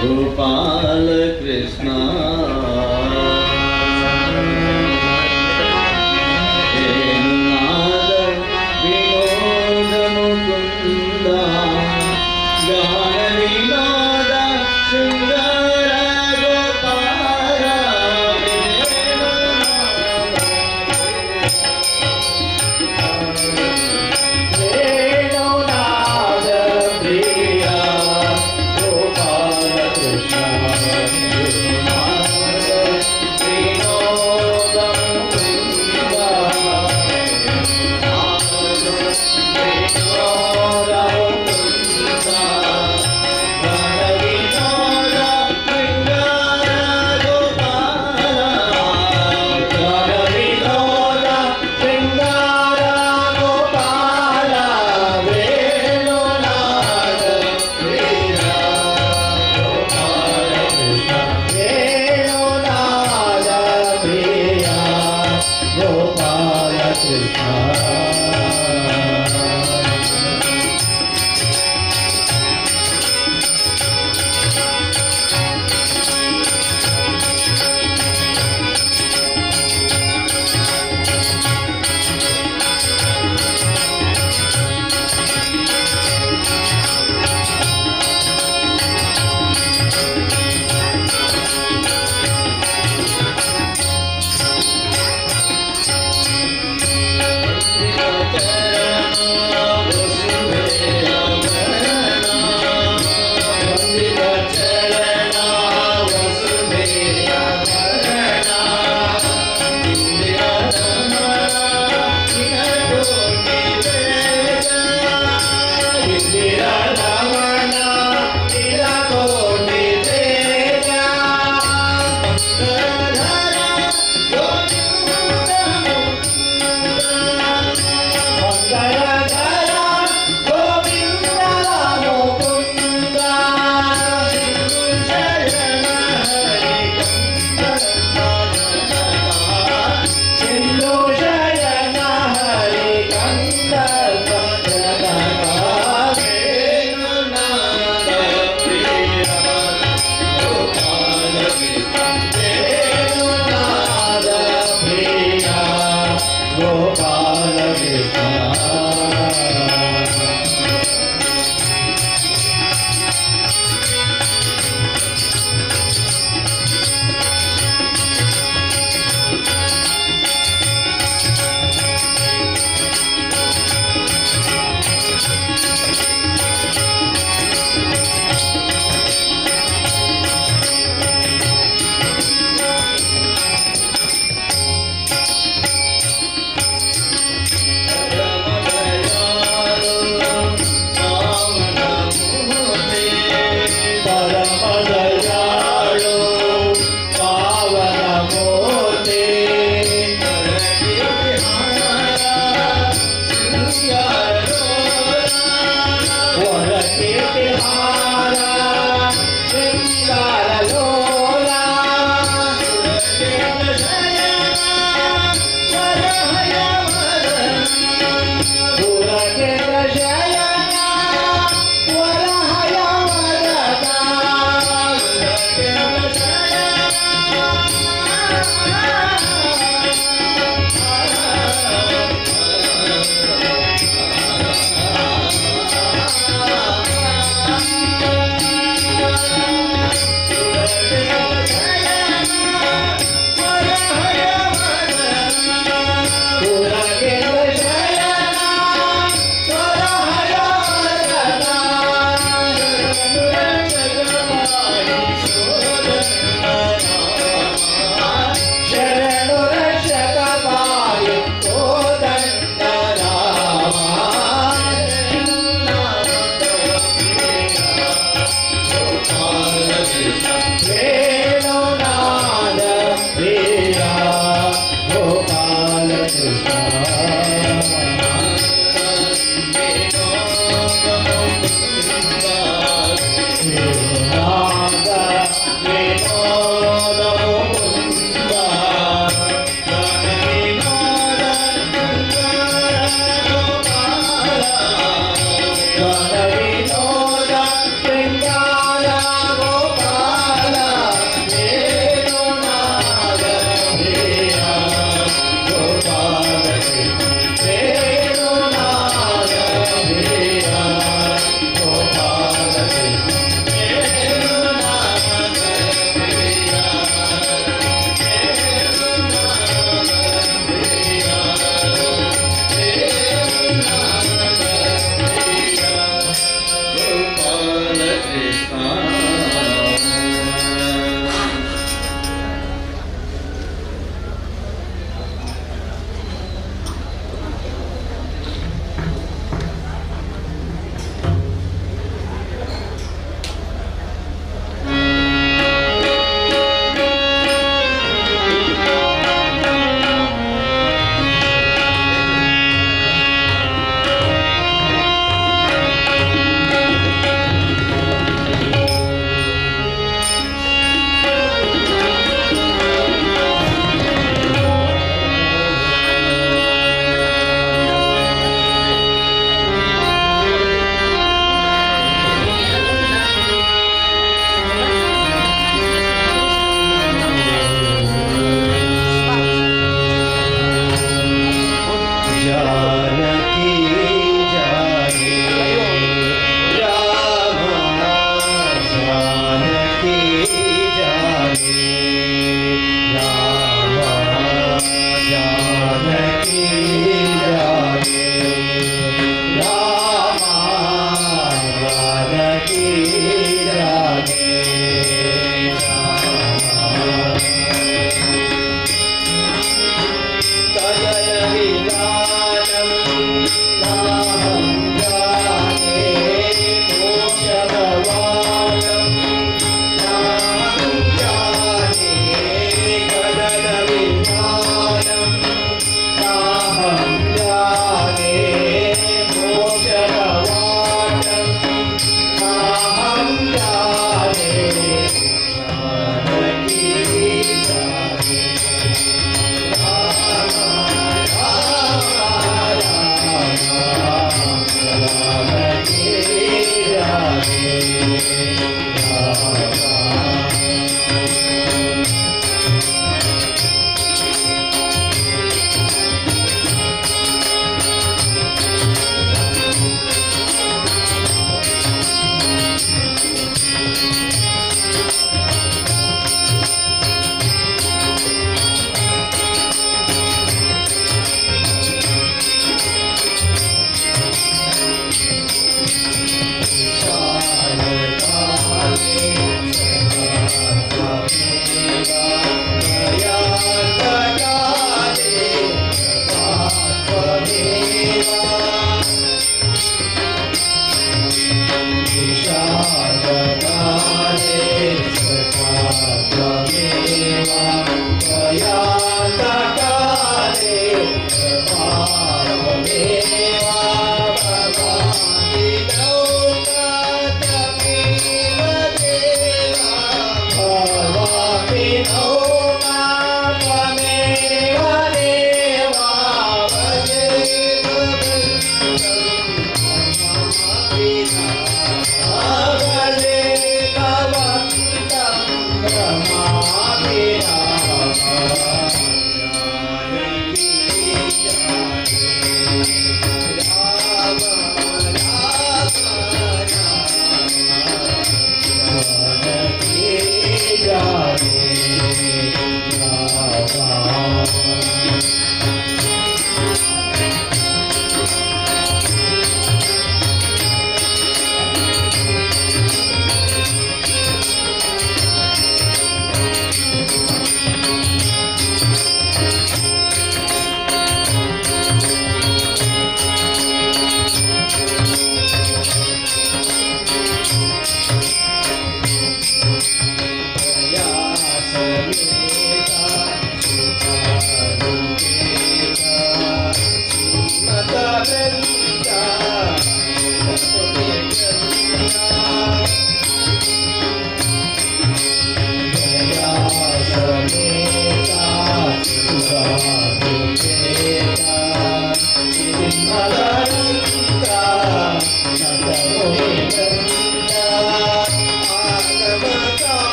गोपाल कृष्ण विनोद मुकुंद गान विनोद सुंदर गोपाल वेणुनाद प्रिय गोपाल कृष्ण गोपाल कृष्ण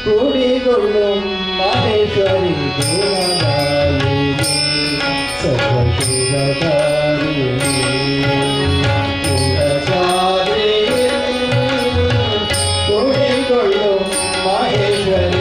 കുടികൊള്ളും മഹേശ്വരി കുടികൊള്ളും മഹേശ്വരി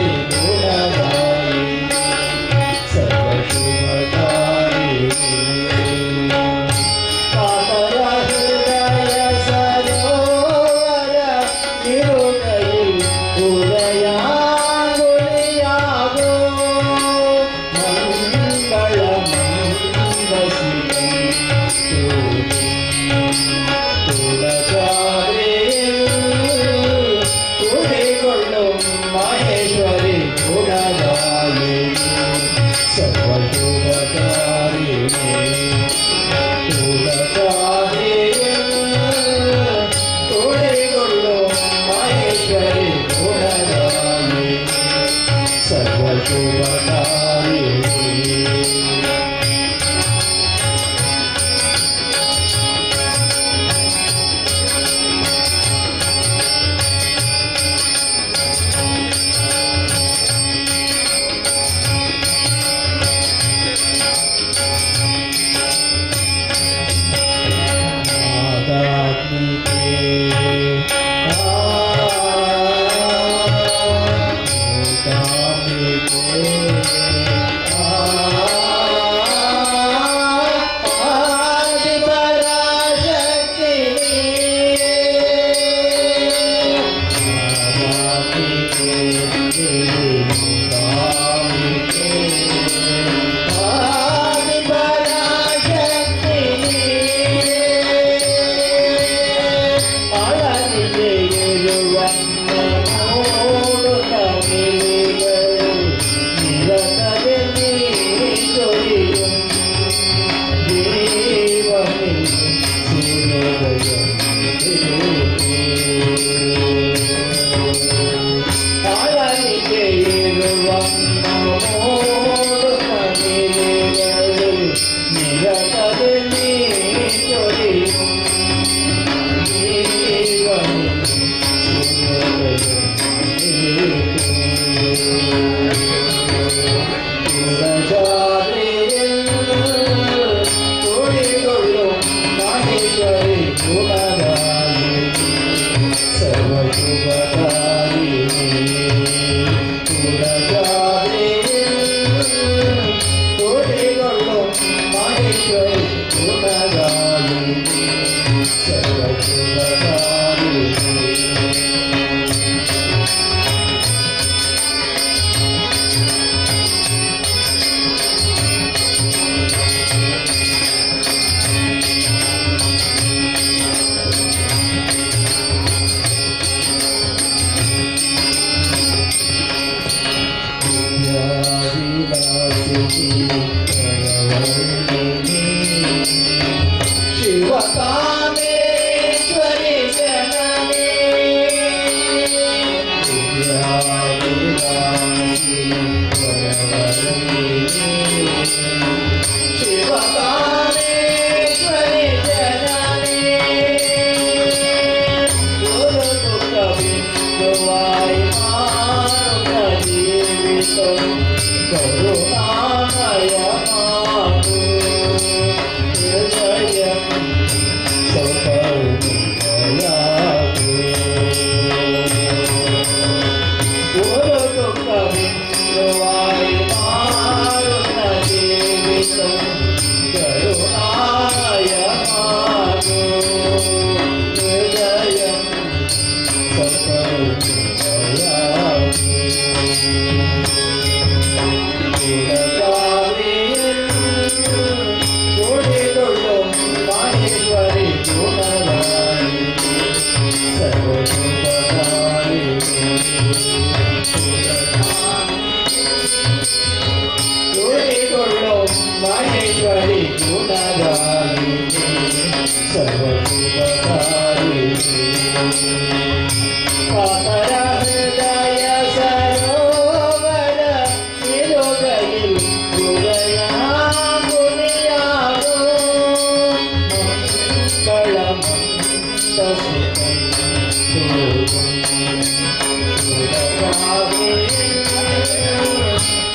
सर्व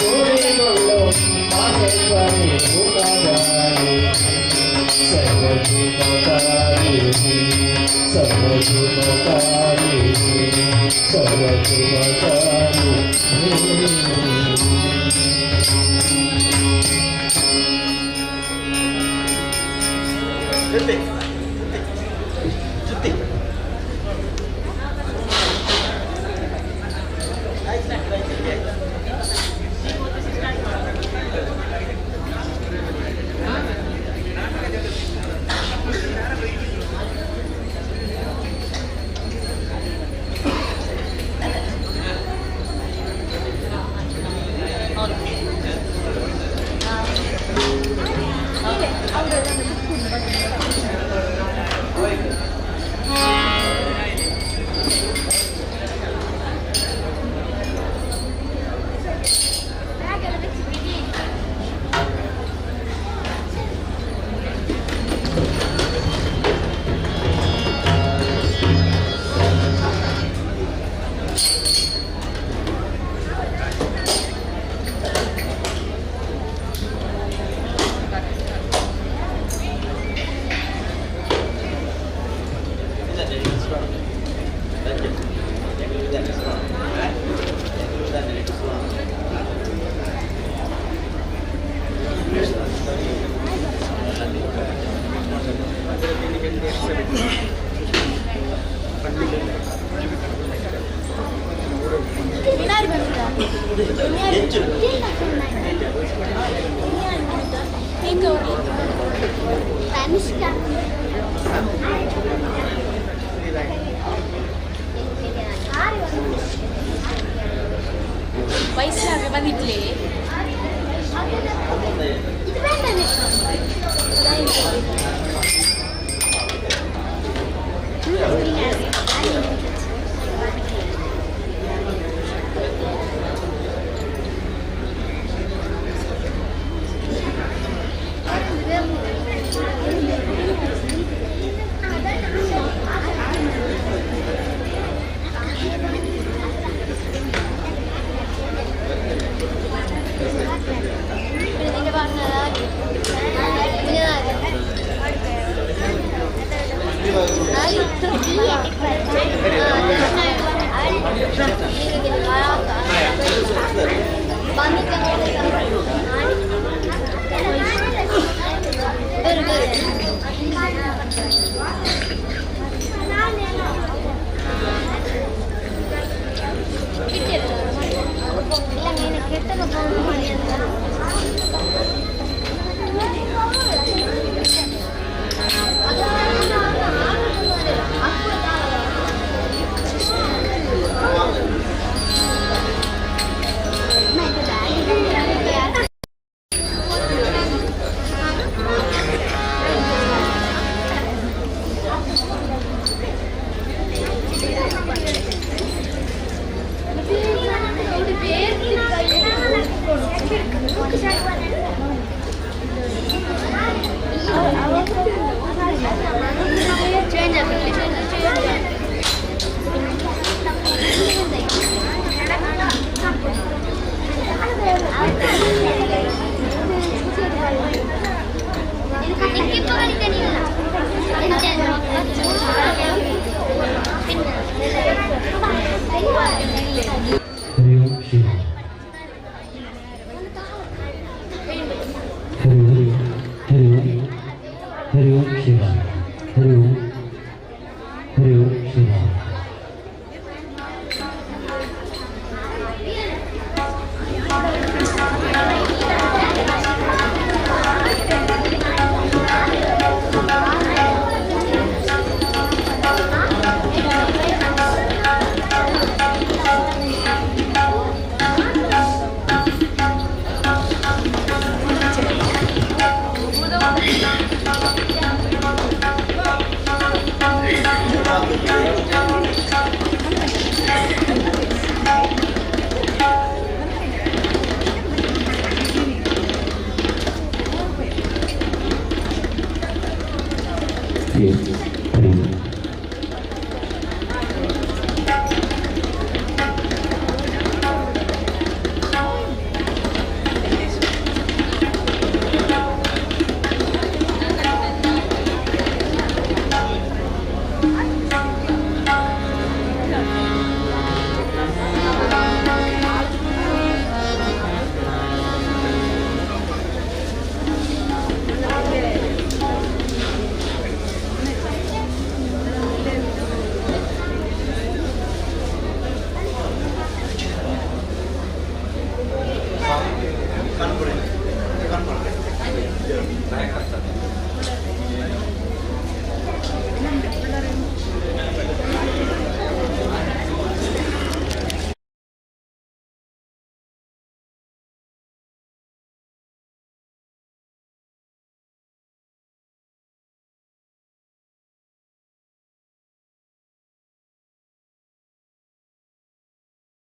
ಕೋರಿಕೊಳ್ಳು ಮಾಹೇಶ್ವರಿ ಭೂತಧಾರಿ ಸರ್ವಜುಮಕಾರಿ ಸರ್ವಜುಮಕಾರಿ ಸರ್ವಜುಮಕಾರಿ ವಯಸ್ಸಾಗ ಬಂದಿದ್ಲೇ मैं तो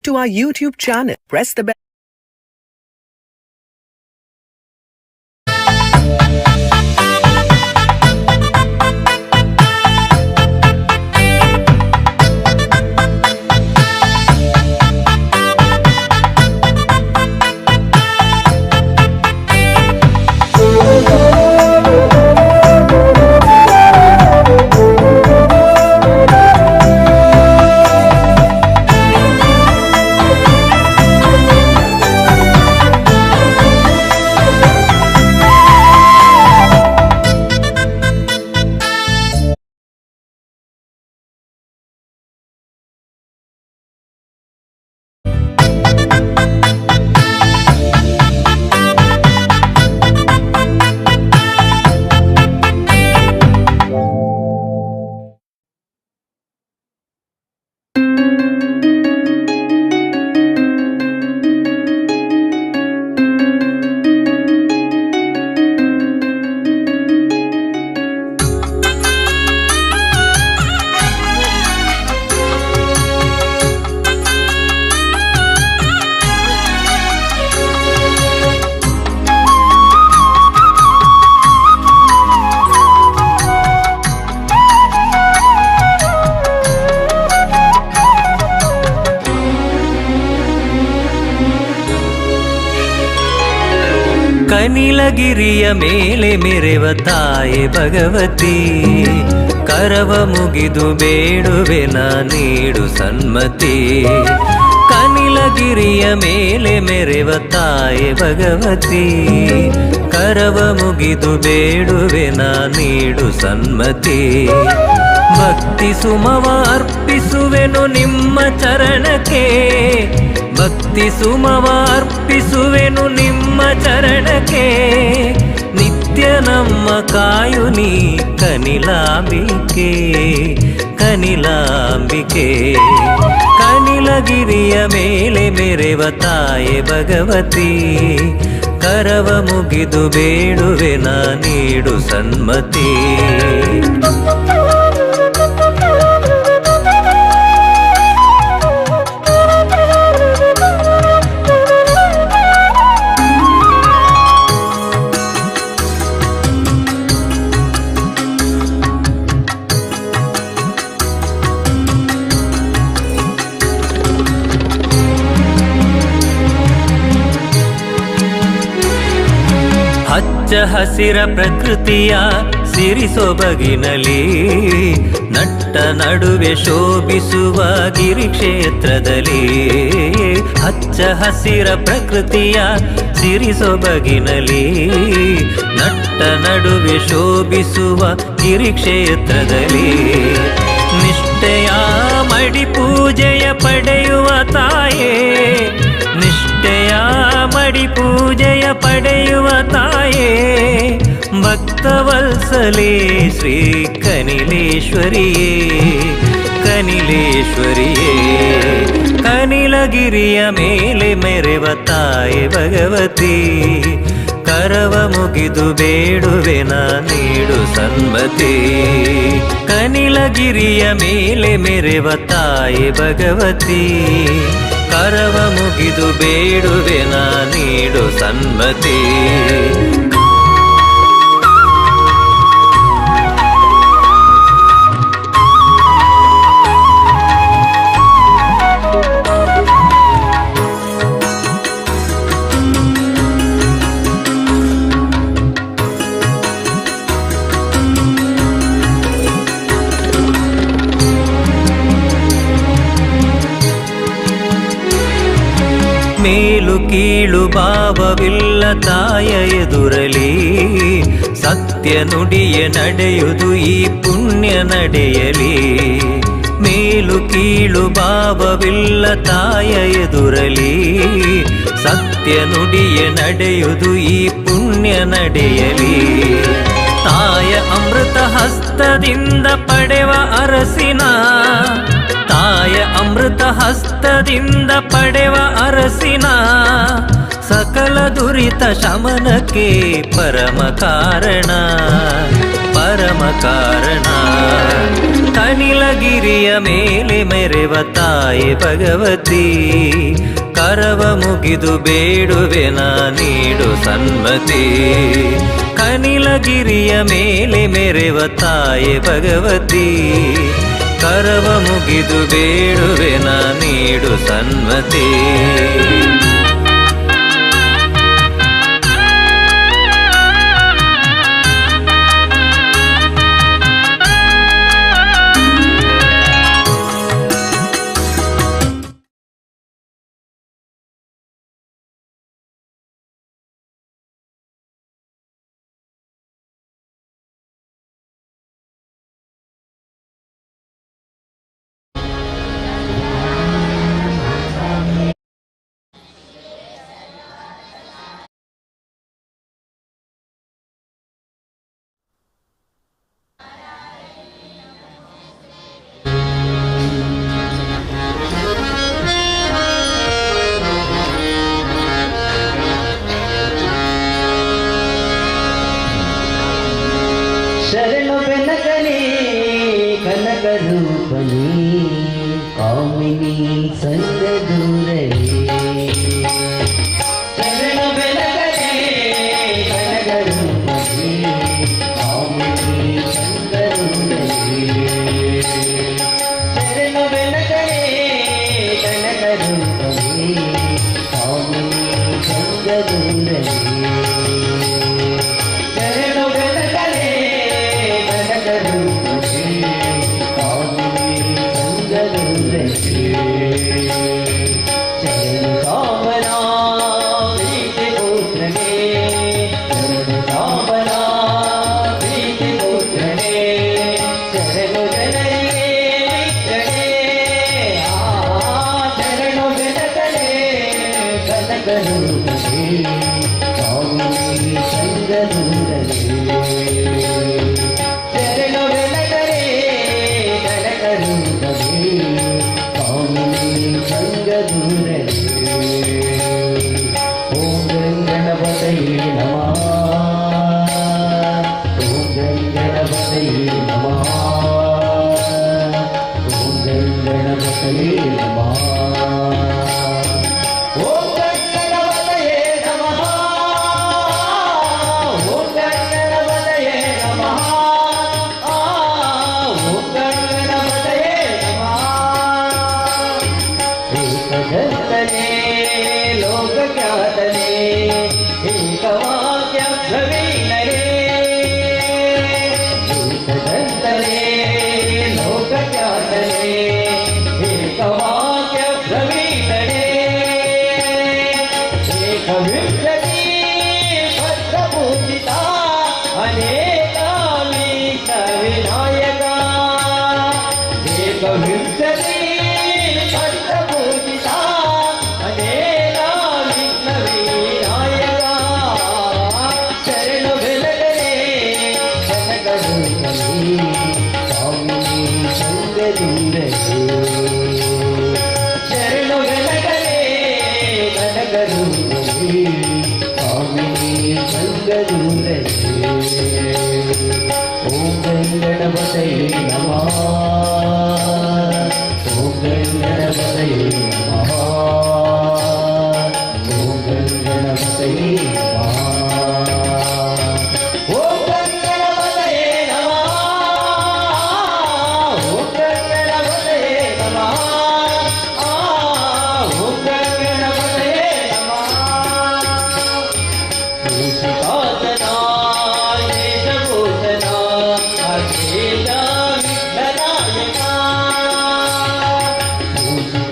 to our YouTube channel. Press the bell. ಕನಿಲಗಿರಿಯ ಮೇಲೆ ಮೆರೆವ ತಾಯೆ ಭಗವತಿ, ಕರವ ಮುಗಿದು ಬೇಡುವೆನ ನೀಡು ಸನ್ಮತಿ. ಕನಿಲಗಿರಿಯ ಮೇಲೆ ಮೆರೆವ ತಾಯೆ ಭಗವತಿ, ಕರವ ಮುಗಿದು ಬೇಡುವೆನ ನೀಡು ಸನ್ಮತಿ. ಭಕ್ತಿ ಸುಮವ ಅರ್ಪಿಸುವೆನು ನಿಮ್ಮ ಚರಣಕ್ಕೆ, ಭಕ್ತಿ ಸುಮವ ಅರ್ಪಿಸುವೆನು ನಿಮ್ಮ ಚರಣಕ್ಕೆ. ನಿತ್ಯ ನಮ್ಮ ಕಾಯುನಿ ಕನಿಲಾಂಬಿಕೆ, ಕನಿಲಾಂಬಿಕೆ. ಕನಿಲಗಿರಿಯ ಮೇಲೆ ಮೆರೆವ ತಾಯೆ ಭಗವತಿ, ಕರವ ಮುಗಿದು ಬೇಡುವೆನ ನೀಡು ಸನ್ಮತಿ. ಹಚ್ಚ ಹಸಿರ ಪ್ರಕೃತಿಯ ಸಿರಿ ಸೊಬಗಿನಲಿ, ನಟ್ಟ ನಡುವೆ ಶೋಭಿಸುವ ಗಿರಿ ಕ್ಷೇತ್ರದಲ್ಲಿ. ಹಚ್ಚ ಹಸಿರ ಪ್ರಕೃತಿಯ ಸಿರಿ ಸೊಬಗಿನಲಿ, ನಟ್ಟ ನಡುವೆ ಶೋಭಿಸುವ ಗಿರಿ ಕ್ಷೇತ್ರದಲ್ಲಿ. ನಿಷ್ಠೆಯ ಮಡಿ ಪೂಜೆಯ ಪಡೆಯುವ ತಾಯೇ, ನಿಷ್ಠೆಯ ಮಡಿ ಪೂಜೆಯ ಪಡೆಯುವ ತಾಯೇ. ಭಕ್ತವತ್ಸಲೇ ಶ್ರೀ ಕನಿಲೇಶ್ವರಿಯೇ, ಕನಿಲೇಶ್ವರಿಯೇ. ಕನಿಲಗಿರಿಯ ಮೇಲೆ ಮೆರೆವ ತಾಯೆ ಭಗವತಿ, ಕರವ ಮುಗಿದು ಬೇಡುವೆನ ನೀಡು ಸನ್ಮತಿ. ಕನಿಲಗಿರಿಯ ಮೇಲೆ ಮೆರೆವ ತಾಯೆ ಭಗವತಿ, ಕರವ ಮುಗಿದು ಬೇಡುವೆನ ನೀಡು ಸನ್ಮತಿ. ಮೇಲು ಕೀಳು ಭಾವವಿಲ್ಲ ತಾಯ ಎದುರಲಿ, ಸತ್ಯ ನುಡಿಯ ನಡೆಯುವುದು ಈ ಪುಣ್ಯ ನಡೆಯಲಿ. ಮೇಲು ಕೀಳು ಭಾವವಿಲ್ಲ ತಾಯ ಎದುರಲಿ, ಸತ್ಯ ನುಡಿಯ ನಡೆಯುವುದು ಈ ಪುಣ್ಯ ನಡೆಯಲಿ. ತಾಯ ಅಮೃತ ಹಸ್ತದಿಂದ ಪಡೆವ ಅರಸಿನ, ಆಯ ಅಮೃತ ಹಸ್ತದಿಂದ ಪಡೆವ ಅರಸಿನ ಸಕಲ ದುರಿತ ಶಮನಕ್ಕೆ ಪರಮ ಕಾರಣ ಪರಮ ಕಾರಣ. ಕನಿಲಗಿರಿಯ ಮೇಲೆ ಮೆರೆವ ತಾಯಿ ಭಗವತಿ ಕರವ ಮುಗಿದು ಬೇಡುವೆನ ನೀಡು ಸನ್ಮತಿ. ಕನಿಲಗಿರಿಯ ಮೇಲೆ ಮೆರೆವ ತಾಯಿ ಭಗವತಿ ಕರವ ಮುಗಿದು ಬೇಡುವೆನ ನೀಡು ಸನ್ಮತಿ. ಶರಣು ಬೆನಕನೇ ಕನಕ ರೂಪನೇ ಕಾಮಿನಿ ಸಂಗ ದೂರನೇ. ಶರಣು ಬೆನಕನೇ ಕನಕ ರೂಪನೇ ಕಾಮಿನಿ ಸಂಗ ದೂರನೇ. ಶರಣು ಬೆನಕನೇ ಕನಕ ರೂಪನೇ ಕಾಮಿನಿ ಸಂಗ ದೂರನೇ.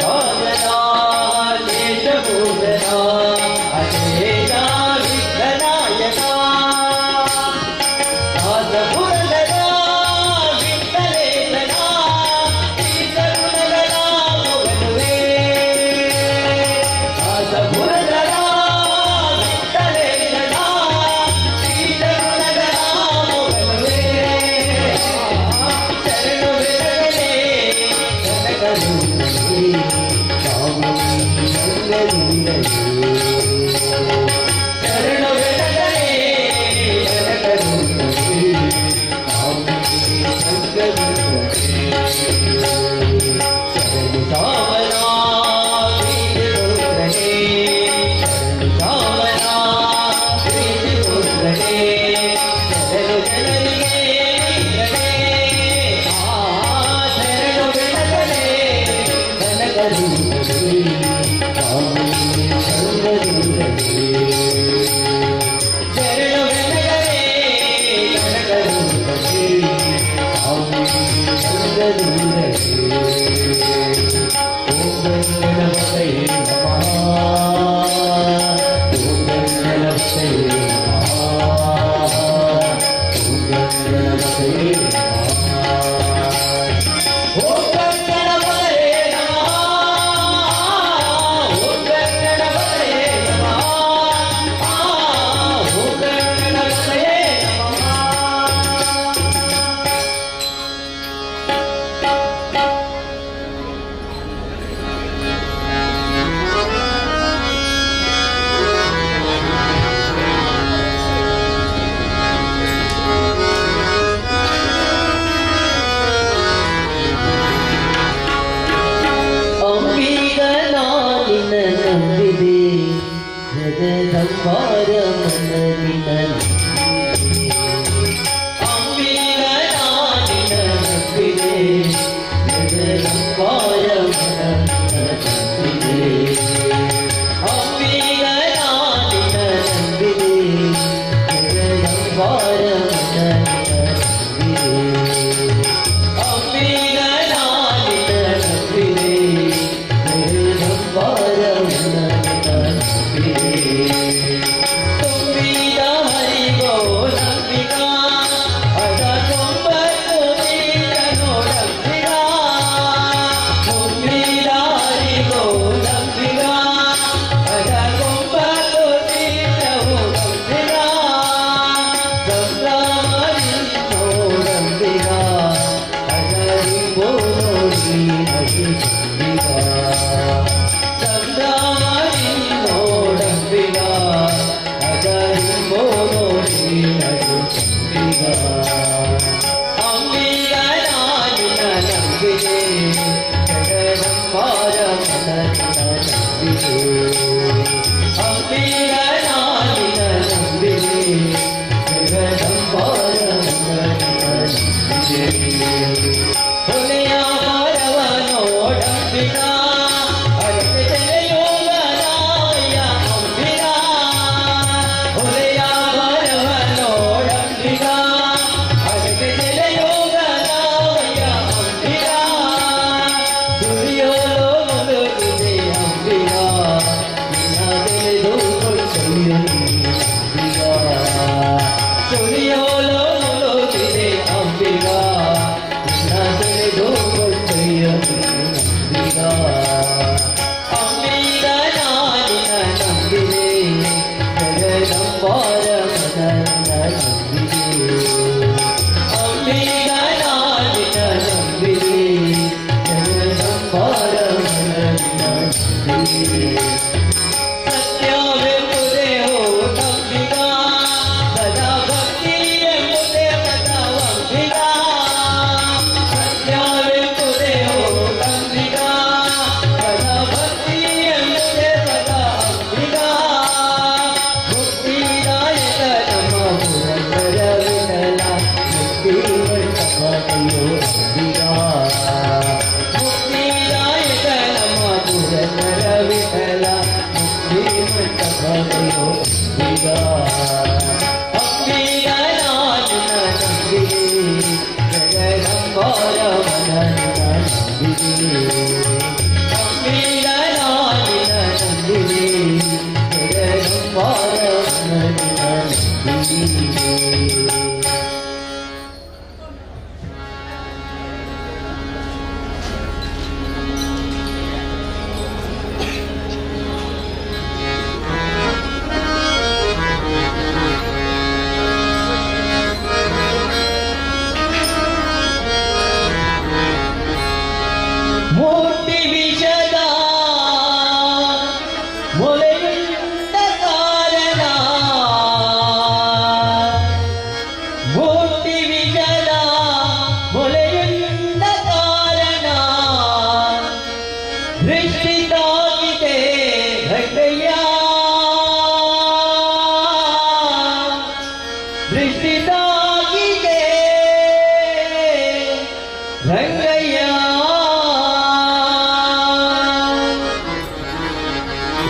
Oh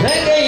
Baba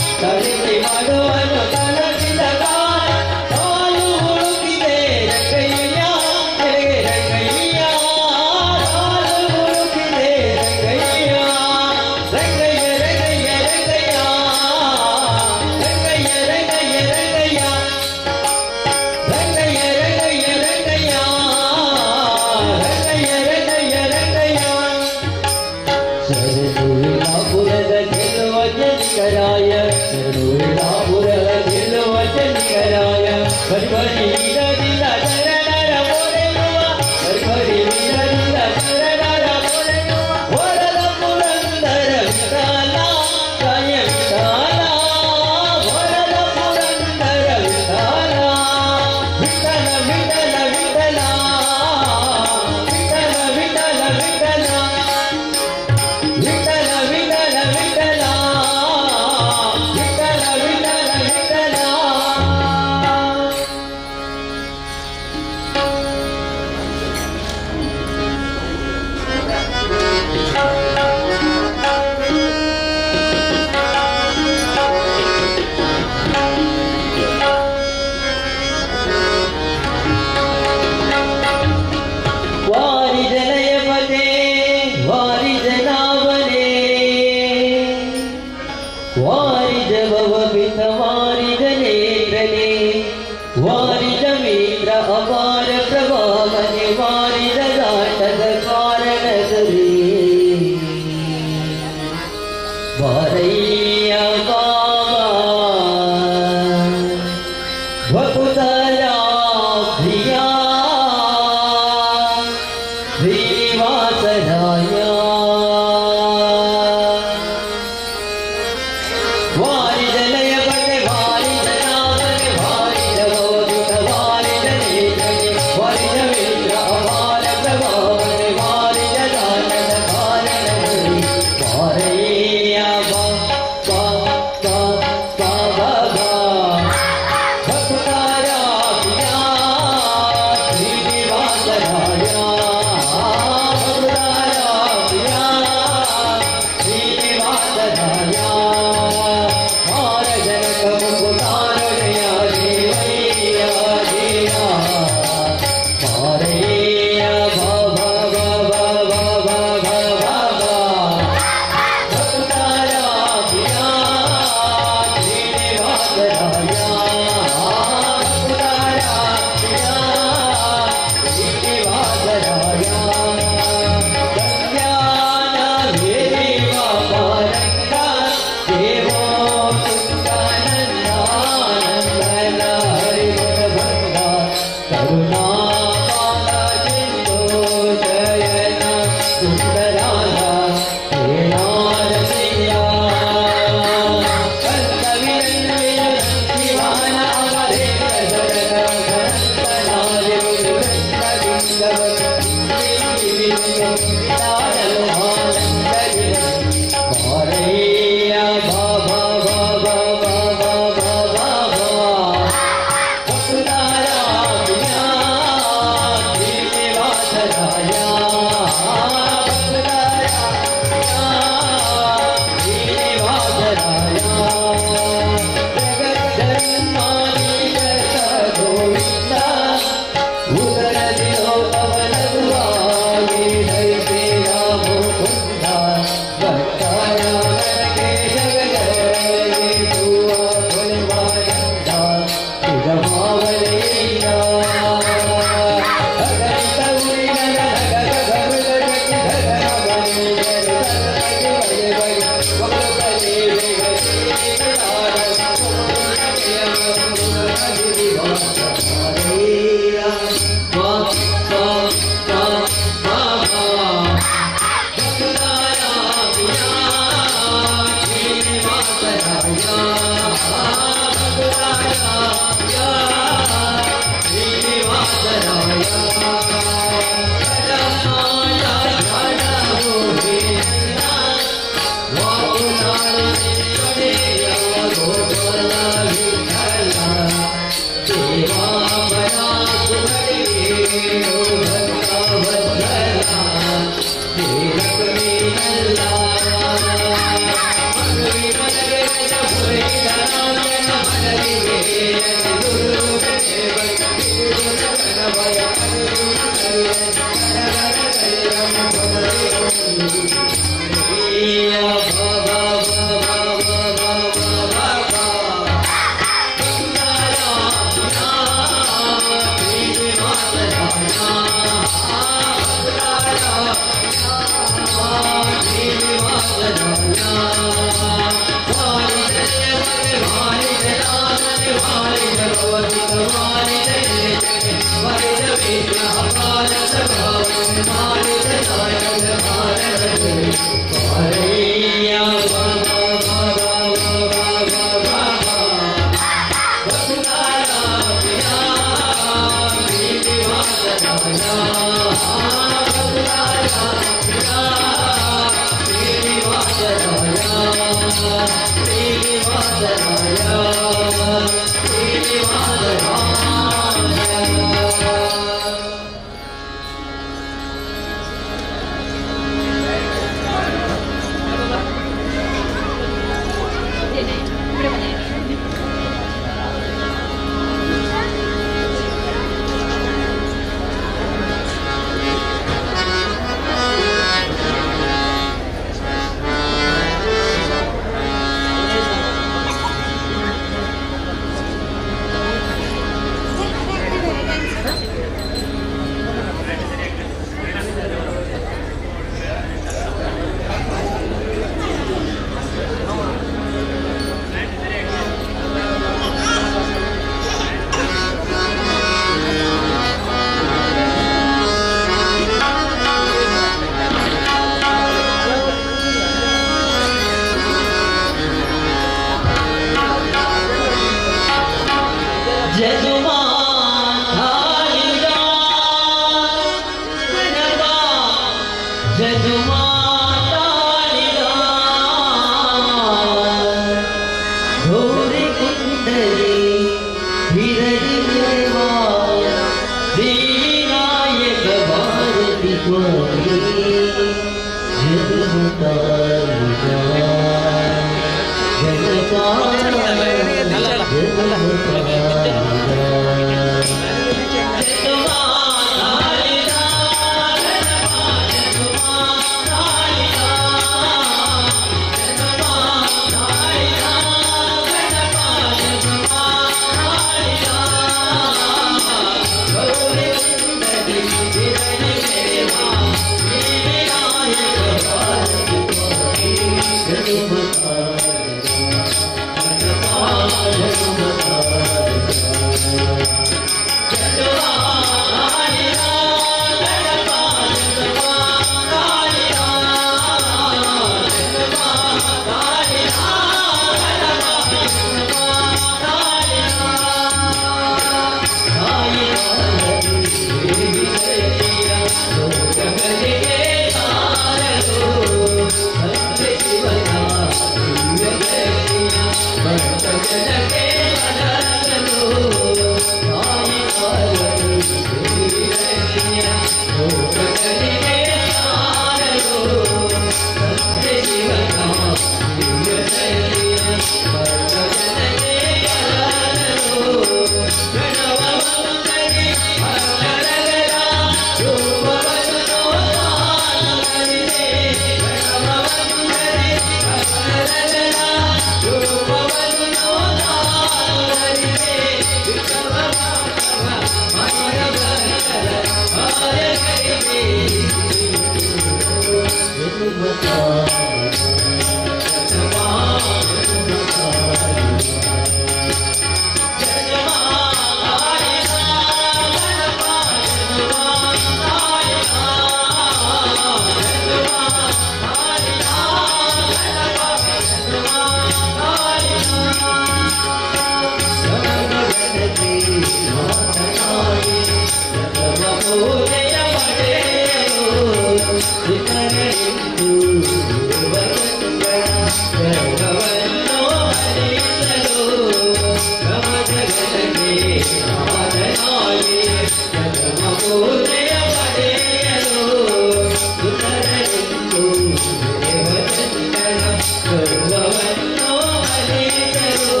सर्ववन्नो हरितरो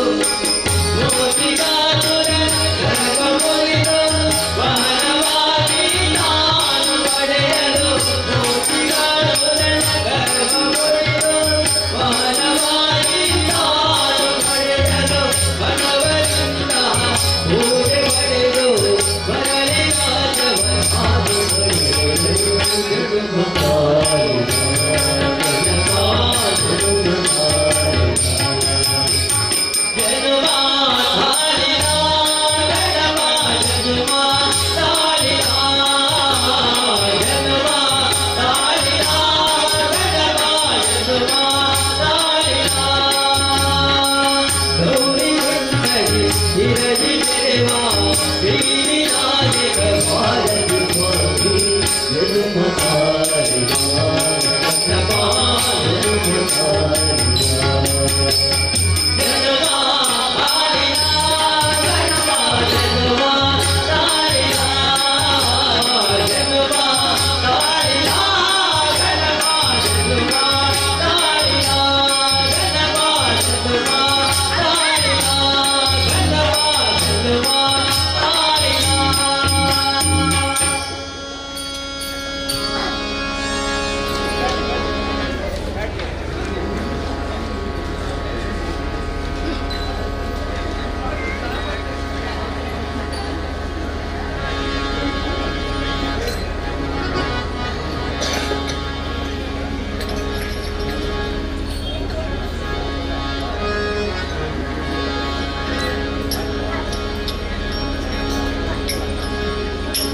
मोतिका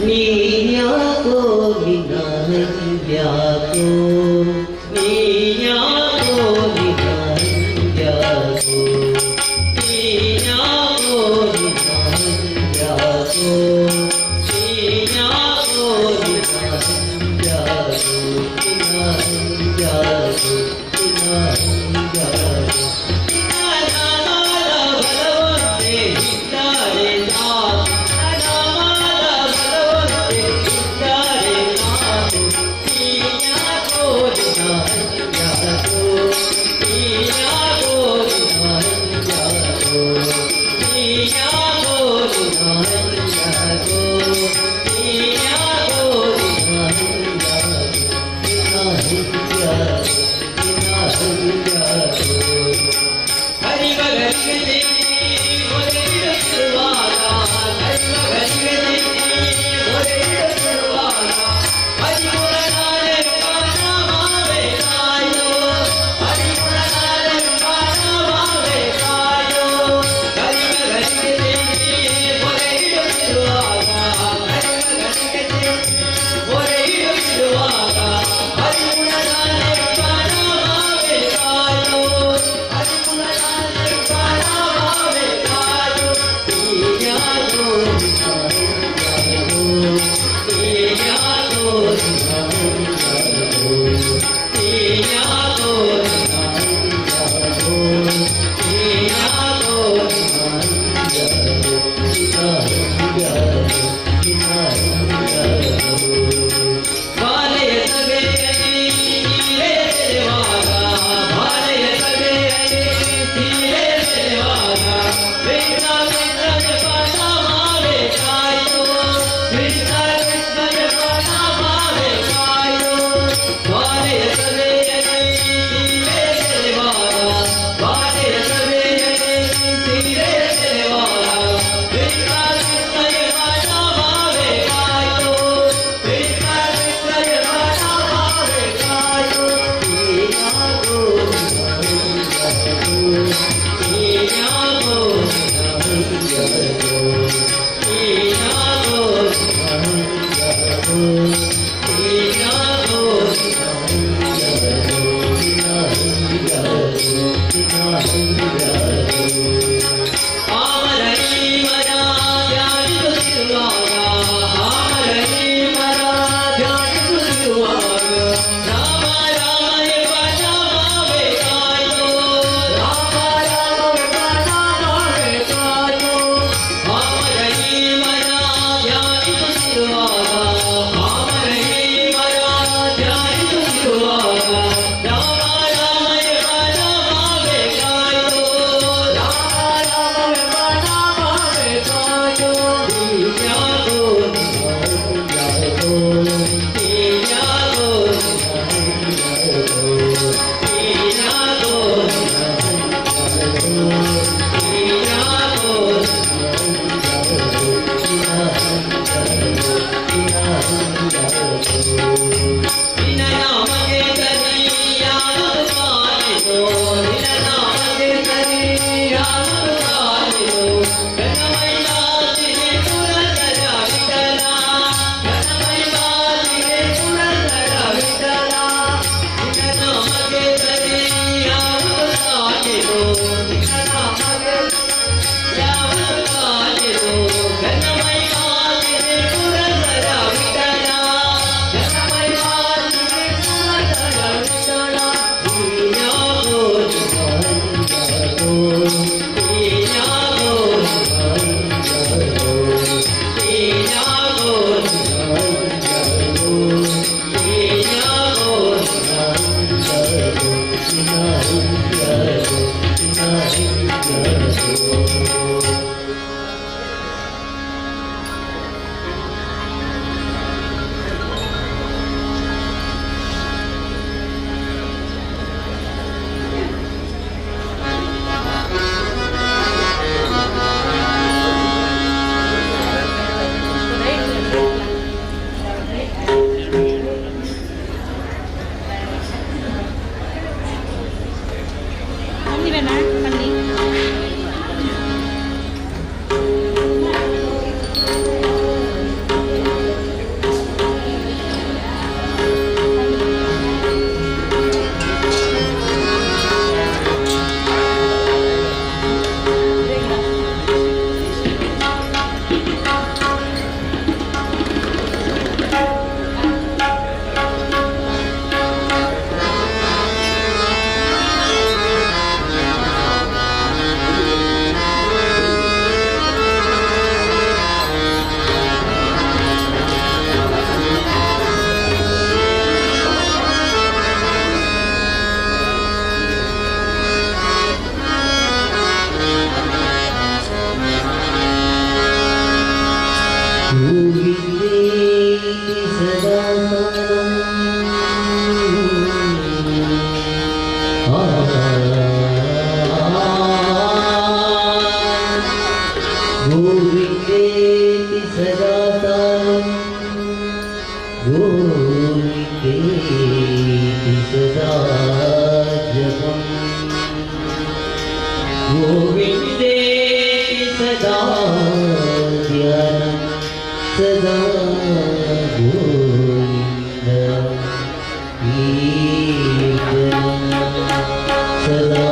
नीयाको विनाह्याको नीयाको विनाह्याको नीयाको विनाह्याको नीयाको विनाह्याको विनाह्याको विनाह्याको गोविन्देति सदा जपम् गोविन्देति सदा ध्यानं सदा गोविन्द कीर्तनं सदा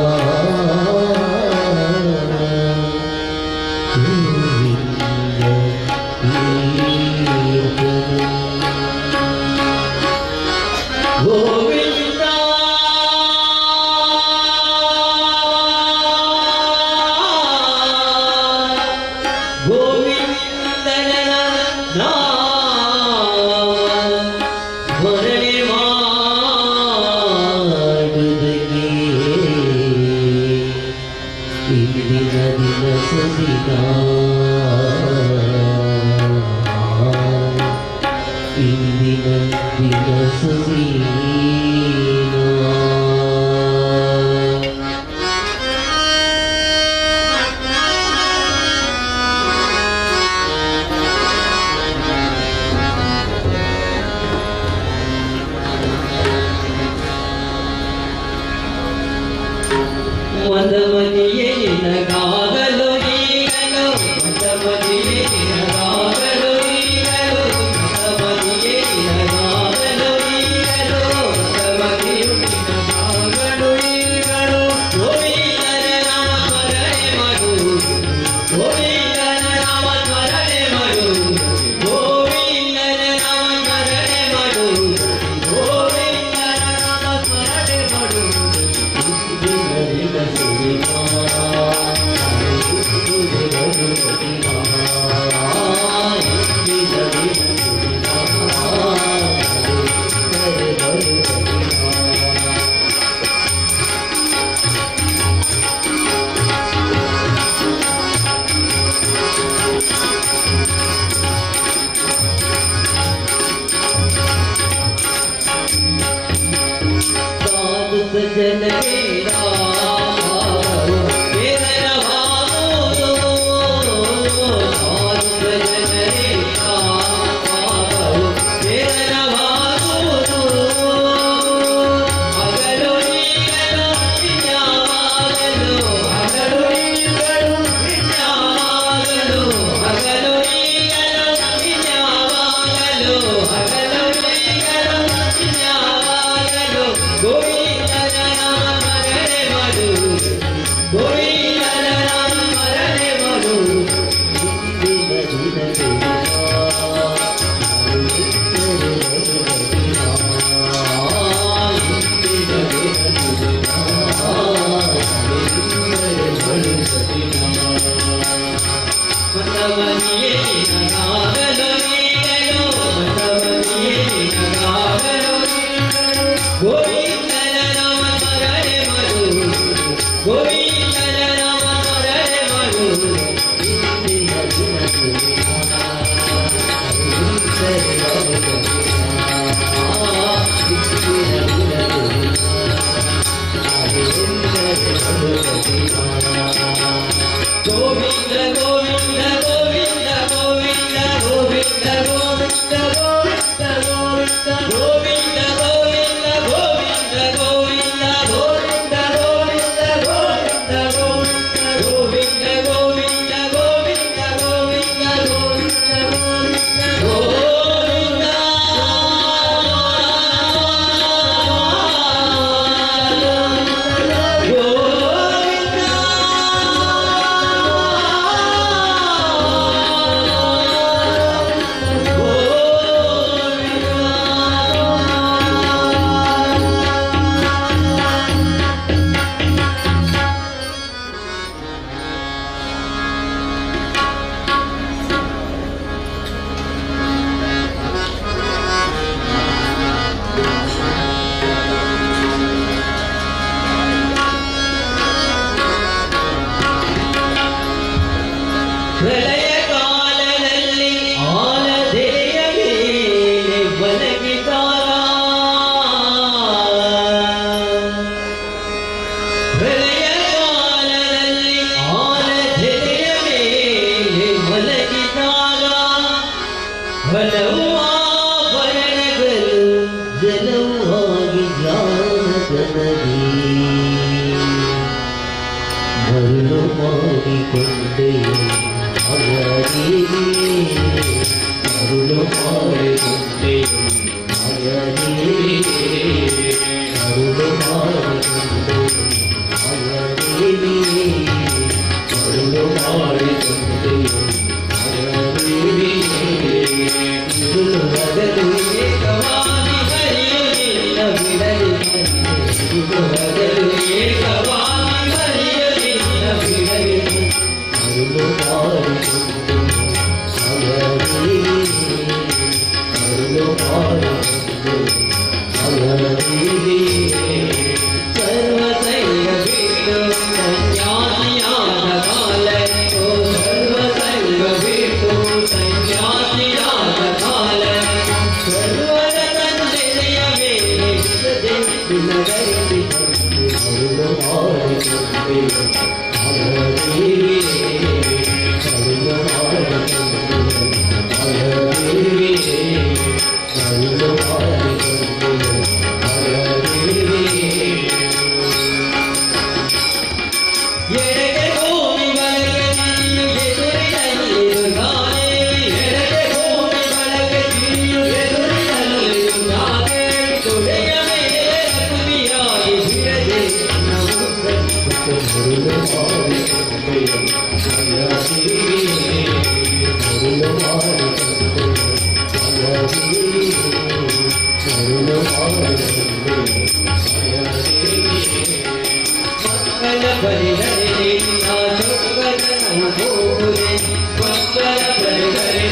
ಮಾಡಿಕೊಂಡೆಯೋ ಮಗನಿಗೆ ಮರುಳು ಮಾಡಿಕೊಂಡೆಯೋ ಮಗನಿಗೆ ಮರುಳು ಮಾಡಿಕೊಂಡೆಯೋ ಮಗನಿಗೆ ಮರುಳು ಮಾಡಿಕೊಂಡೆಯೋ ಮಗನಿಗೆ ಇರುಳು ಬದಲು ಏಕವಾಗಿ ಹರಿಯಲಿಲ್ಲ ಬಿಡಲಿ ಇರುಳು ಬದಲು ಏಕವಾಗಿ ಹರಿಯಲಿಲ್ಲ ಬಿಡಲಿ ಮರುಳು ಮಾಡಿಕೊಂಡೆಯೋ ಮಗನಿಗೆ ಮರುಳು ಮಾಡಿಕೊಂಡೆಯೋ ಮಗನಿಗೆ ಸರ್ವಸೈವ ಬಿಟ್ಟು ಸಂನ್ಯಾಸಿಯಾದ ಕಾಲಕ್ಕೋ ಸರ್ವಸೈವ ಬಿಟ್ಟು ಸಂನ್ಯಾಸಿಯಾದ ಕಾಲ ಸರ್ವರ ತಂದೆಯ ಮೇಲೆ ಬಿಡದೆ ಮರುಳು ಮಾಡಿಕೊಂಡೆಯೋ ಮಗನಿಗೆ ಮರುಳು ಮಾಡಿಕೊಂಡೆಯೋ ಮಗನಿಗೆ ಮರುಳು ಮಾಡಿಕೊಂಡೆಯೋ ಮಗನಿಗೆ ಎಡೆಗೆ ಭೂಮಿ ಬಲಗೆ ನೀನು ಎದುರಿನಲ್ಲಿರುತ್ತಾನೆ ಎಡೆಗೆ ಭೂಮಿ ಬಲಗೆ ನೀನು ಎದುರಿನಲ್ಲಿರುತ್ತಾನೆ ತೊಡೆಯ ಮೇಲೆ ಅಗ್ನಿಯಾಗಿ ಬಿಡದೆ ಮರುಳು ಮಾಡಿಕೊಂಡೆಯೋ ಮಗನಿಗೆ ಮರುಳು ಮಾಡಿಕೊಂಡೆಯೋ ಮಗನಿಗೆ ಮರುಳು ಮಾಡಿಕೊಂಡೆಯೋ ಮಗನಿಗೆ ಮಕ್ಕಳ ಬರಿದರೆ ನಿನ್ನ ಜೊಕ್ಕತನವು ಹೋಗುರೆ ಮಕ್ಕಳ ಬರಿದರೆ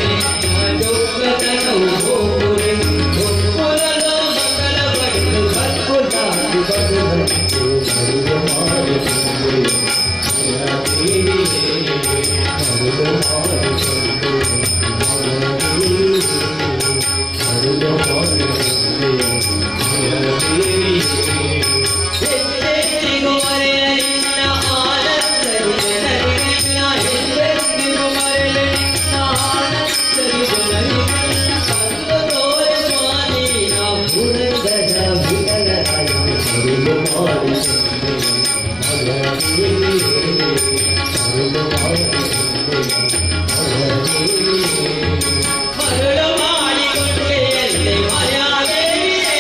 ನಿನ್ನ ಜೊಕ್ಕತನವು ಹೋಗುರೆ ಒಪ್ಪುರದ ಮಕ್ಕಳ ಬಡಿದು ಕರ್ಕೊಲಾಗಿ ಬರುವಂತೆ ಮರುಳು ಮಾಡಿಕೊಂಡೆಯೋ ಮಗನಿಗೆ ಮರುಳು ಮಾಡಿಕೊಂಡೆಯೋ ಮಗನಿಗೆ ಮರುಳು ಮಾಡಿಕೊಂಡೆಯೋ ಮಗನಿಗೆ ಎಂದೆಂದಿಗೂ ಮರೆಯಲಿ ನಿನ್ನ ಆನಂದದಿ ಜನರಿಗೆ ಎಂದೆಂದಿಗೂ ಮರೆಯಲಿ ನಿನ್ನ ಆನಂದದಿ ಜನರಿಗೆ ಸರ್ವತೋರೆ ಮಾನಿನ ಪುರಂದರ ವಿಠಲರಾಯ ಮರುಳು ಮಾಡಿಕೊಂಡೆಯೋ ಮಗನಿಗೆ ಮರುಳು ಮಾಡಿಕೊಂಡೆಯೋ ಮಗನಿಗೆ ಮರುಳು ಮಾಡಿಕೊಂಡೆಯಲ್ಲಿ ಮಾಯಾದೇವಿಯೇ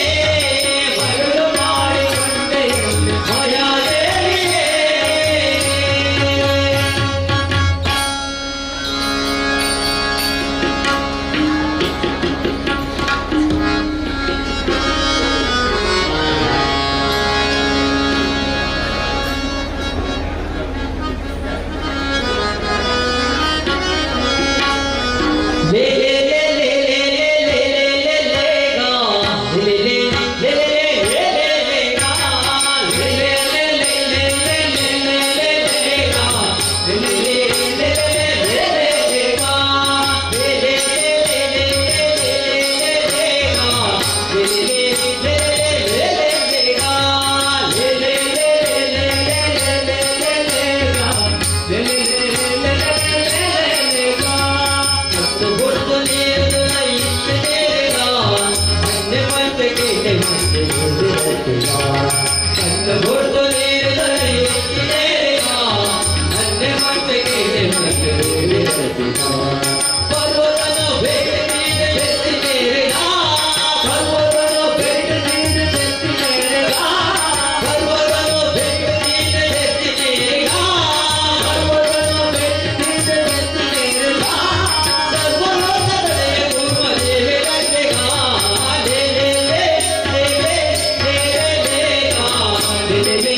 ಮರುಳು ಮಾಡಿಕೊಂಡೆಯಲ್ಲಿ ಮಾಯಾದೇವಿಯೇ ಲೇ ಲೇ ಲೇ ಲೇ ಲೇ ಲೇ ಲೇ ಲೇ ಲೇ ಗಾ ಲೇ ಲೇ ಲೇ ಲೇ ಲೇ ಲೇ ಗಾ ಲೇ ಲೇ ಲೇ ಲೇ ಲೇ ಲೇ ಲೇ ಲೇ ಗಾ ಲೇ ಲೇ ಲೇ ಲೇ ಲೇ ಗಾ ಲೇ ಲೇ ಲೇ ಲೇ ಲೇ ಗಾ ಲೇ ಲೇ ಲೇ ಲೇ ಗಾ ಲೇ ಲೇ ಲೇ ಲೇ ಲೇ ಗಾ ಲೇ ಲೇ Lele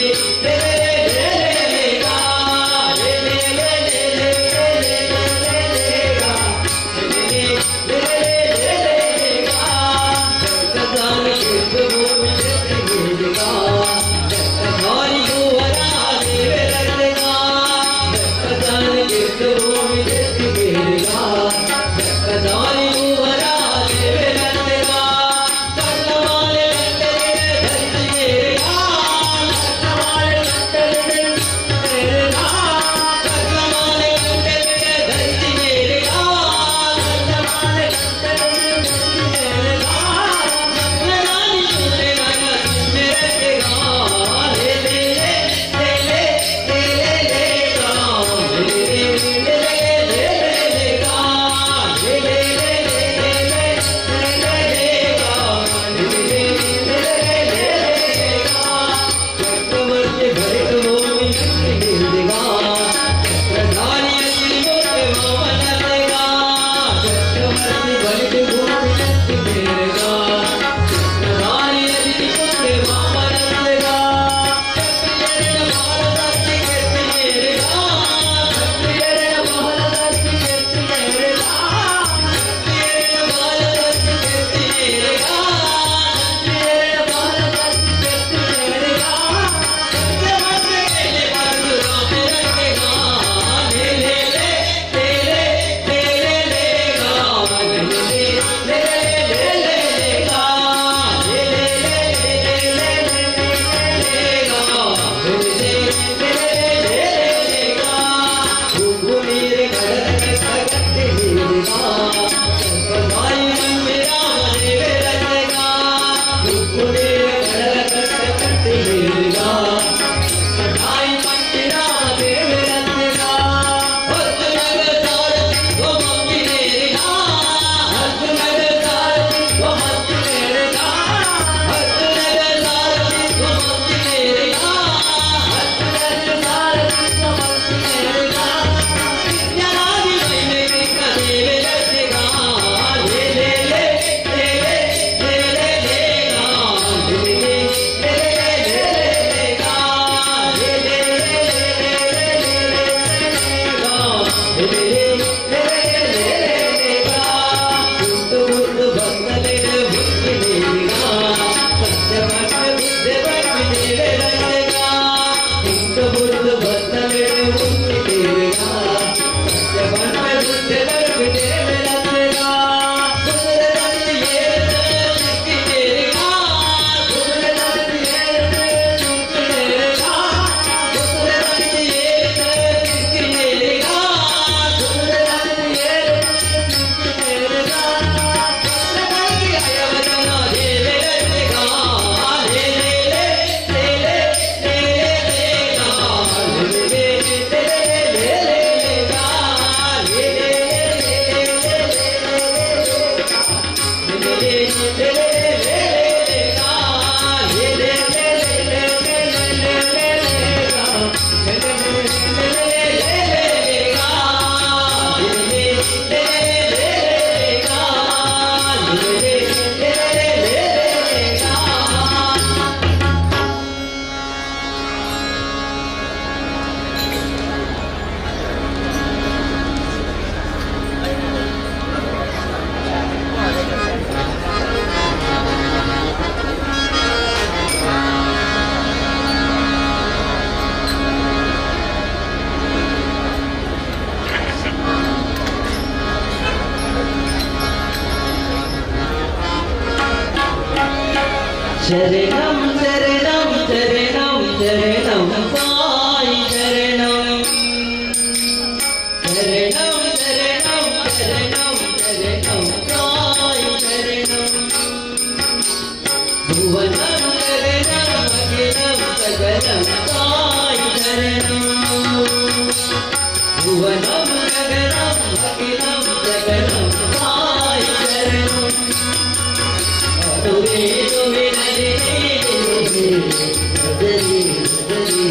शरणं शरणं शरणं शरणं साई शरणं शरणं शरणं शरणं शरणं साई शरणं भुवनं गगनं अखिलं सकलं साई शरणं भुवनं गगनं अखिलं सकलं साई शरणं तुमे तुमे नदी तुमे बदली बदली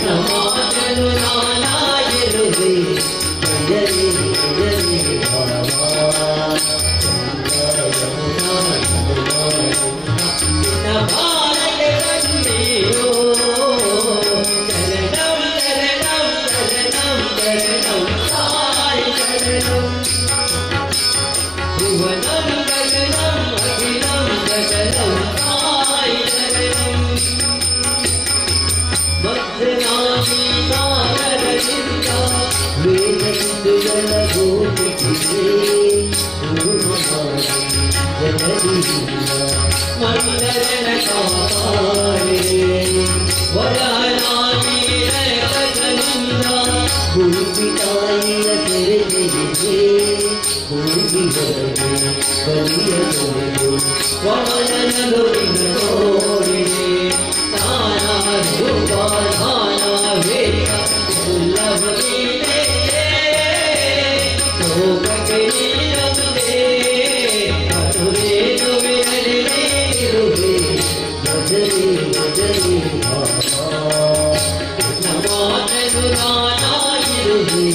नमाजनु नाना येरुवे बदली बदली नभारत बंदेरो शरणं शरणं शरणं शरणं साई शरणं भुवनं गगनं अखिलं सकलं साई शरणं भद्रनामी सागरलिङ्गा वेदन्दुगलभूतिके जगदीया मण्डलनकारे वरानामी रकतनिन्दा भूपिताय जगदेवे भूमि बरगे बलिय बरगो वमनन लोरिनोरे ताना रूपा धाना वेदा सुलभ लीले लोकके नीलंदे अतुरे तुमे हरिणे रुवे बदली बदली भावा नमाजनु नाना रुवे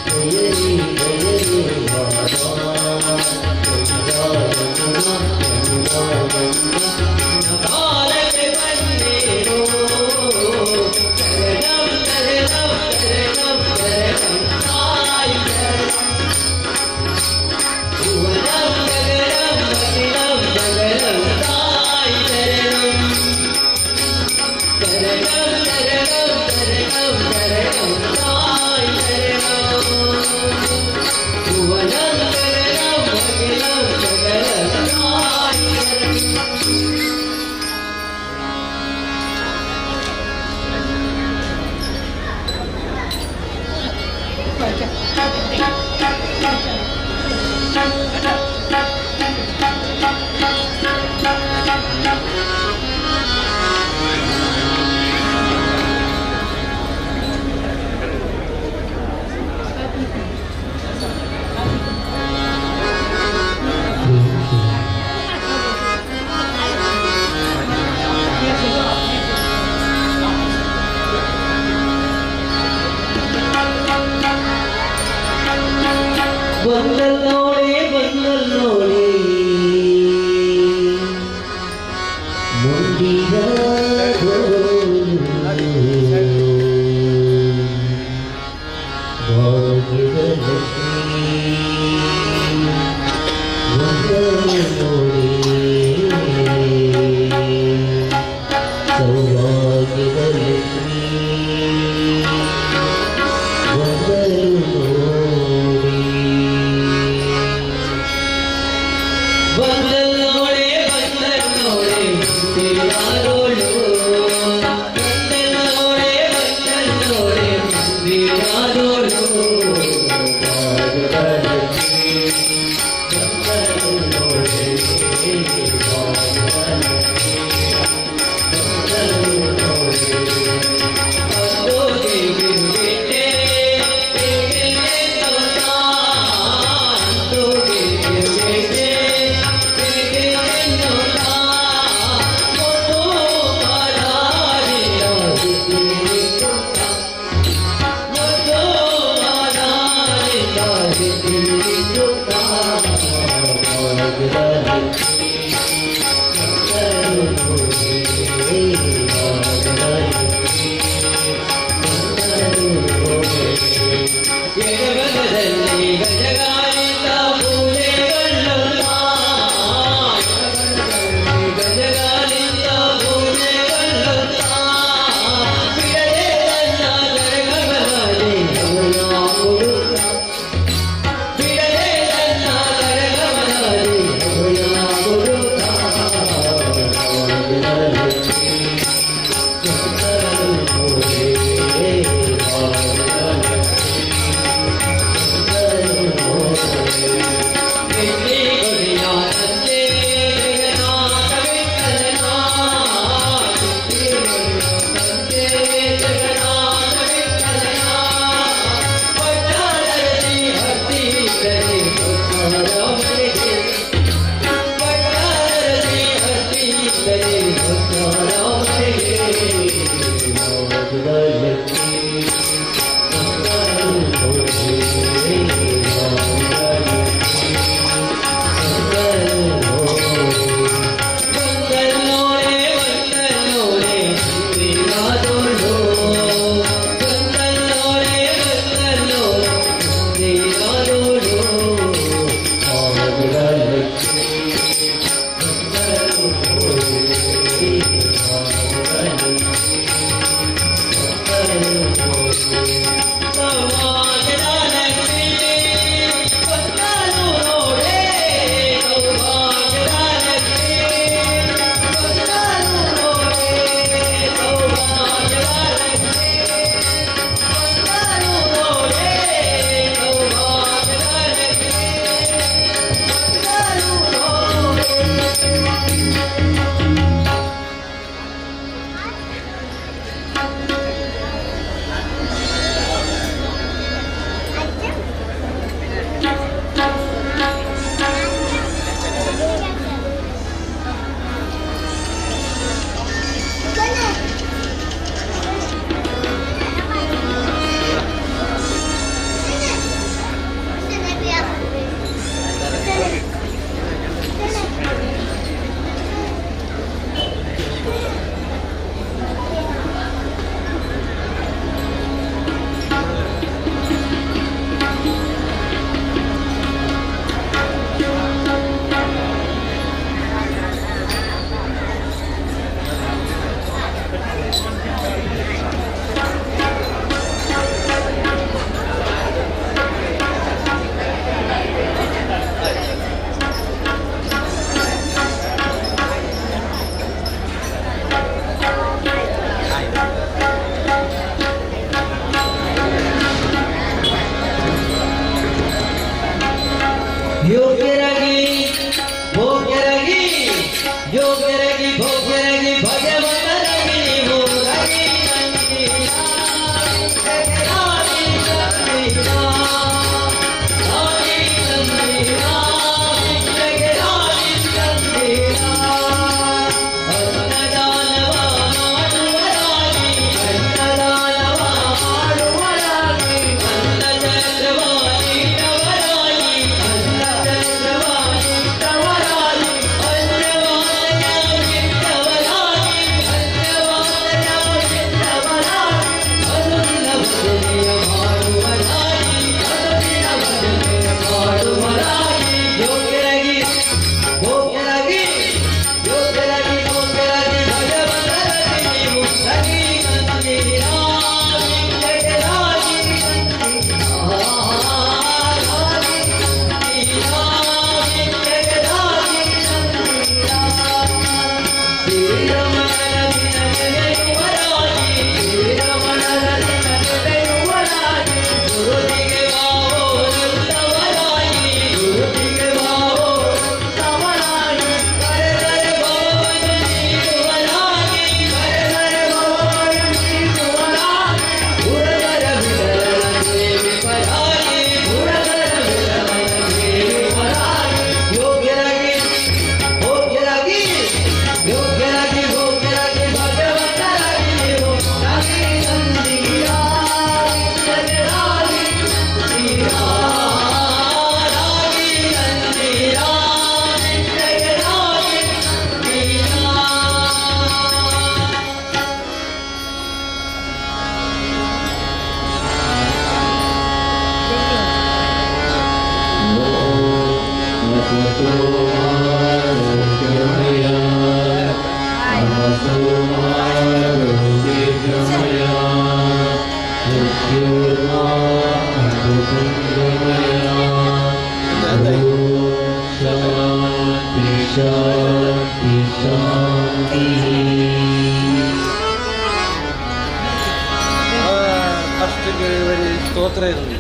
बदली बदली भावा भारत बंदेरो शरणं शरणं शरणं शरणं साई भुवनं गगनं अखिलं सकलं साई शरणं शरणं शरणं शरणं शरणं साई शरणं भुवनं गगनं अखिलं सकलं साई शरणं ಬಂದಲ್ಲೋಳೆ ಬಂದಲ್ಲೋಳೆ ಮುಂದಿನ ಭಾಗ್ಯದ ಲಕ್ಷ್ಮೀ ಸೌಭಾಗ್ಯದ ಲಕ್ಷ್ಮೀ ಬಂದಲ್ಲೋಳೆ ಬಂದಲ್ಲೋಳೆ ಬಂದಿರಾದೋಳು ಬಂದಲ್ಲೋಳೆ ಬಂದಲ್ಲೋಳೆ ಬಂದಿರಾದೋಳು ಭಾಗಲಕ್ಷ್ಮೀ ಬಂದಲ್ಲೋಳೆ ಬಿಡದೆ ನನ್ನ ಕರಗಮನದಿ ಶಾಂತಿ ಶಾಂತಿ. ಫಸ್ಟ್ ಸ್ತೋತ್ರ ಇರಲಿ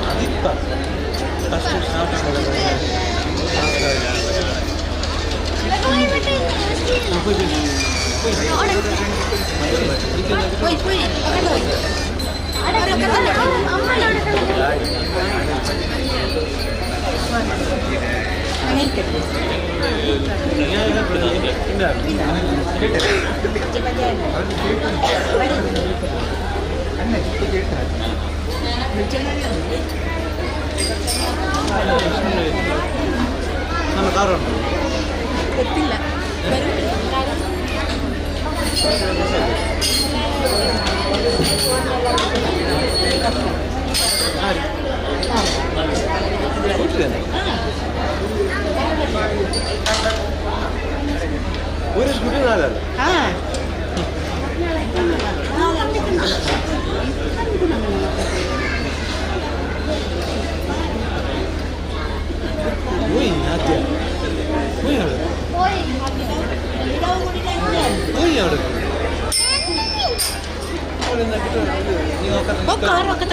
ಅದಿತ್ತ ಫಸ್ಟ್ ಸ್ಟಾರ್ಟ್ ನಮ್ಮ ಕಾರು ಗೊತ್ತಿಲ್ಲ ഒരു സ്കൂട്ടി നാലല്ല പോയി ആദ്യ പോയി അവിടെ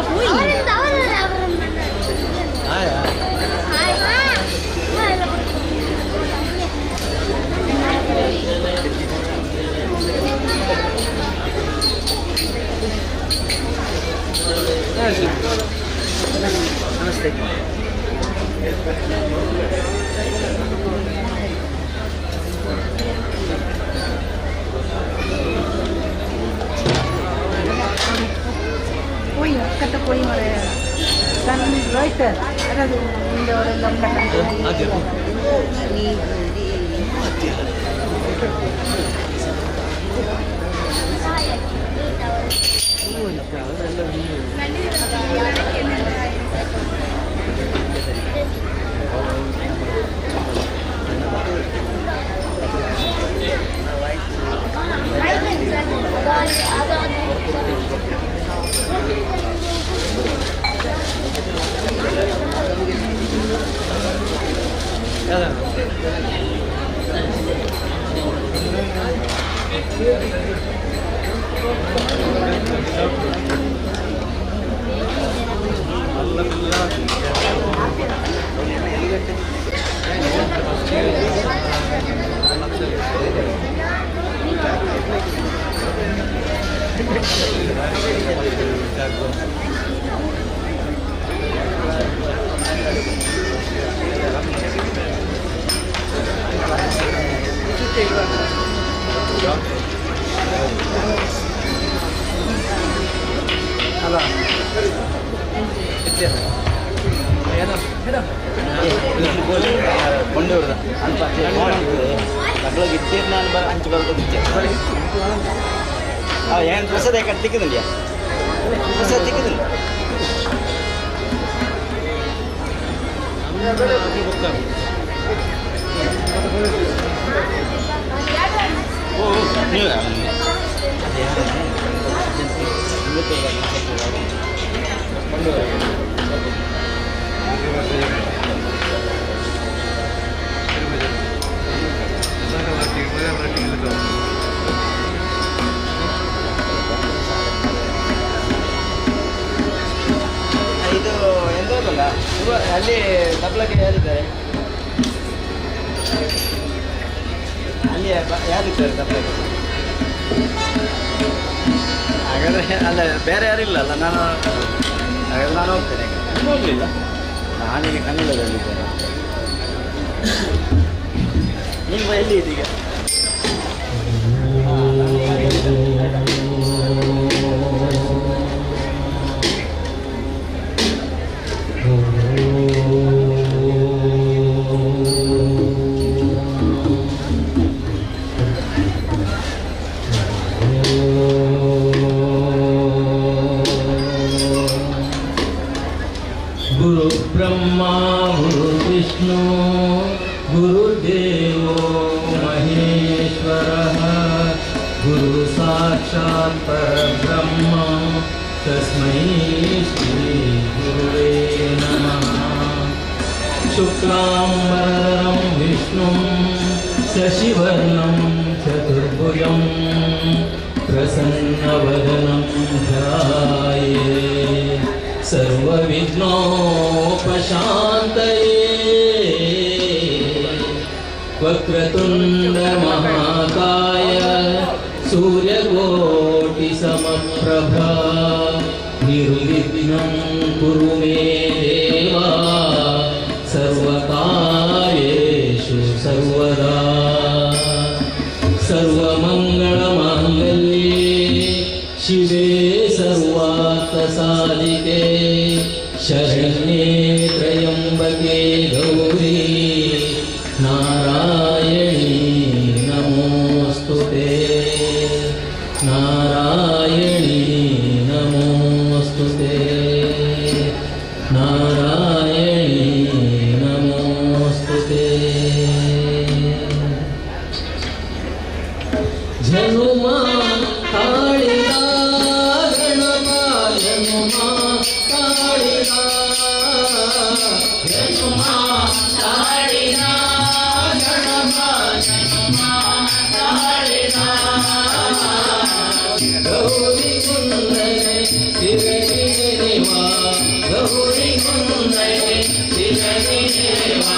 പോയി അവിടെ ആയാ ನಮಸ್ತೆ പോയി ഒക്കത്തെ പോയി റൈറ്റ് അത് നിന്റെ ഓരെല്ലാം കൊണ്ടുവിടുക മക്കളെ കിട്ടിയിരുന്നാണ് അഞ്ച് പേർക്ക് കിട്ടിയത് ഞാൻ ഡ്രസ്സ് എത്തിക്കുന്നില്ല ഡ്രസ്സ് എത്തിക്കുന്നില്ല ಇದು ಎಂತ ಗೊತ್ತಲ್ಲ ಅಲ್ಲಿ ತಬ್ಲಕ್ಕೆ ಯಾರಿದ್ದಾರೆ ಅಲ್ಲಿ ಯಾರಿದ್ದಾರೆ ತಬ್ಲಕ್ಕೆ ಹಾಗಾದರೆ ಅಲ್ಲ ಬೇರೆ ಯಾರಿಲ್ಲ ಅಲ್ಲ ಹಾಗಾದ್ರೆ ನಾನು ಹೋಗ್ತೇನೆ ಹೋಗಲಿಲ್ಲ ನಾನೀಗ ಕನ್ನಡದಲ್ಲಿದ್ದೇನೆ ನೀವು ಎಲ್ಲಿ ಇದೀಗ गुरु ब्रह्मा गुरु विष्णु गुरुदेवो महेश्वरः गुरु साक्षात् परब्रह्म तस्मै तस्मै श्रीगुरुवे नमः। शुक्लाम्बरधरं विष्णुं शशिवर्णं चतुर्भुजं प्रसन्नवदनं ध्याये सर्वविघ्नोपशान्तये। वक्रतुण्डमहाकाय सूर्यकोटिसमप्रभा निर्विघ्नं कुरु मे देवा सर्वकार्येषु सर्वदा। सर्वमङ्गलमाङ्गल्ये शिवे सर्वार्थसाधिके शरण्ये त्र्यम्बके गौरी नारायणी नमोस्तुते। नारायणी नमोस्तुते। नारायणी नमोस्तुते। जनुमा Kalika Ganapa जनुमा Kalika जनुमा Kalika Ganapa जनुमा Kalika Gauri कुंदने शिवगिरिवा Gauri कुंदने शिवगिरिवा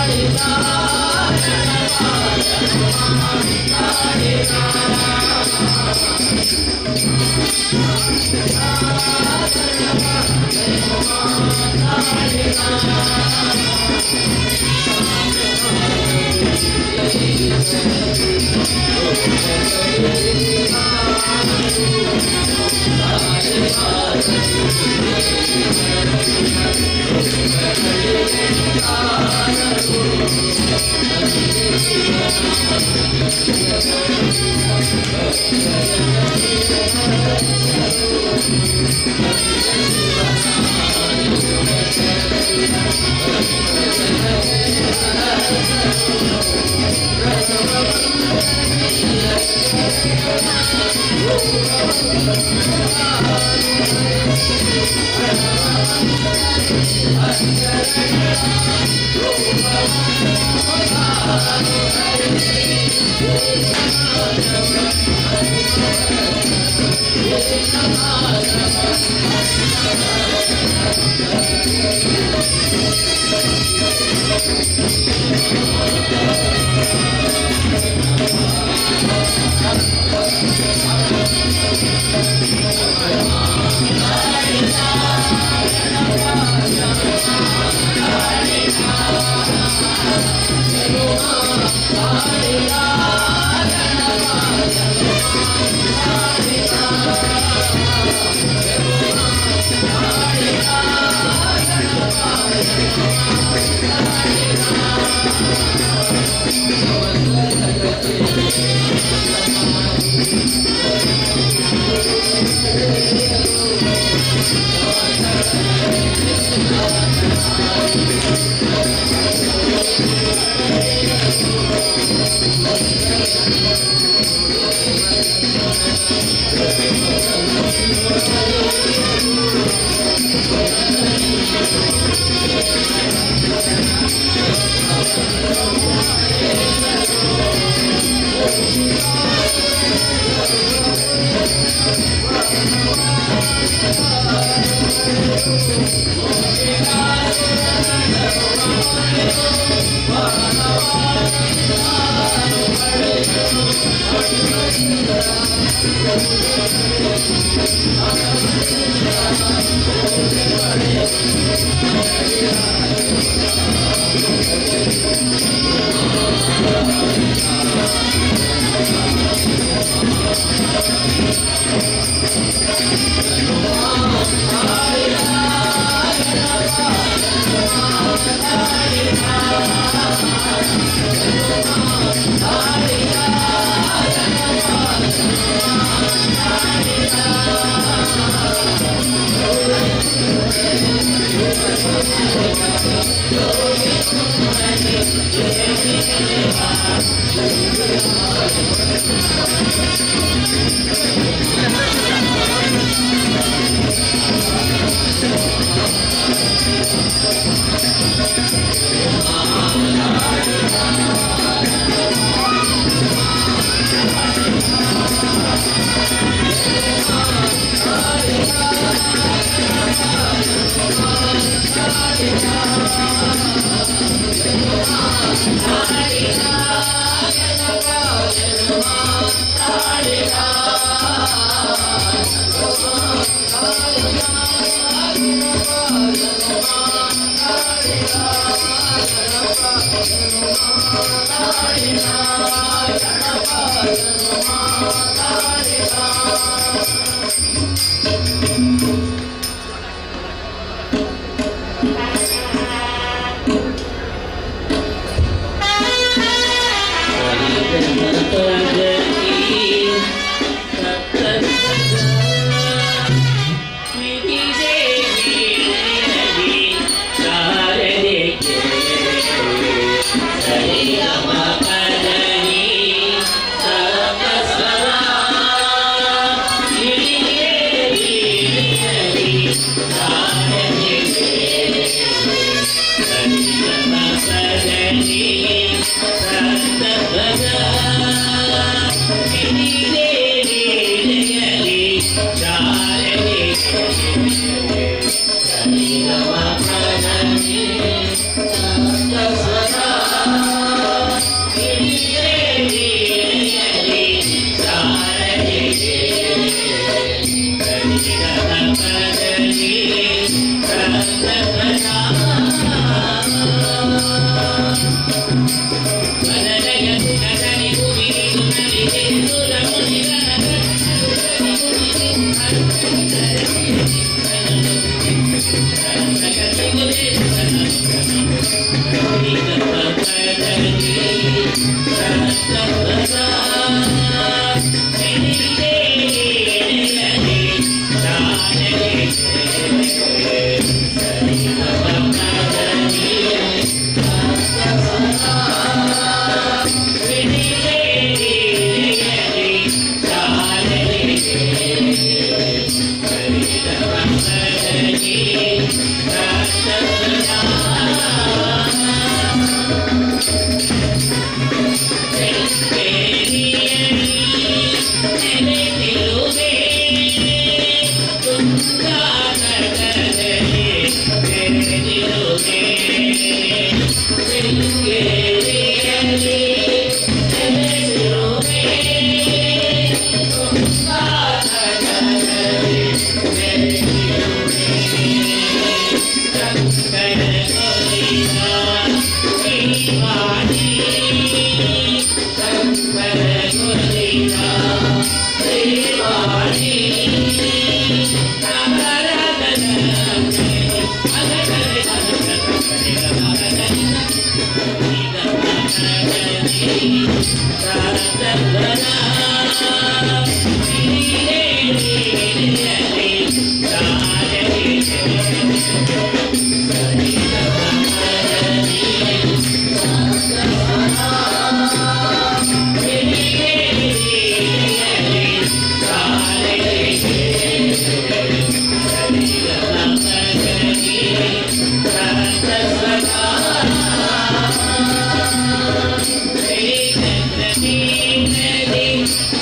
Hare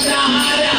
Sahara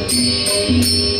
Jai जय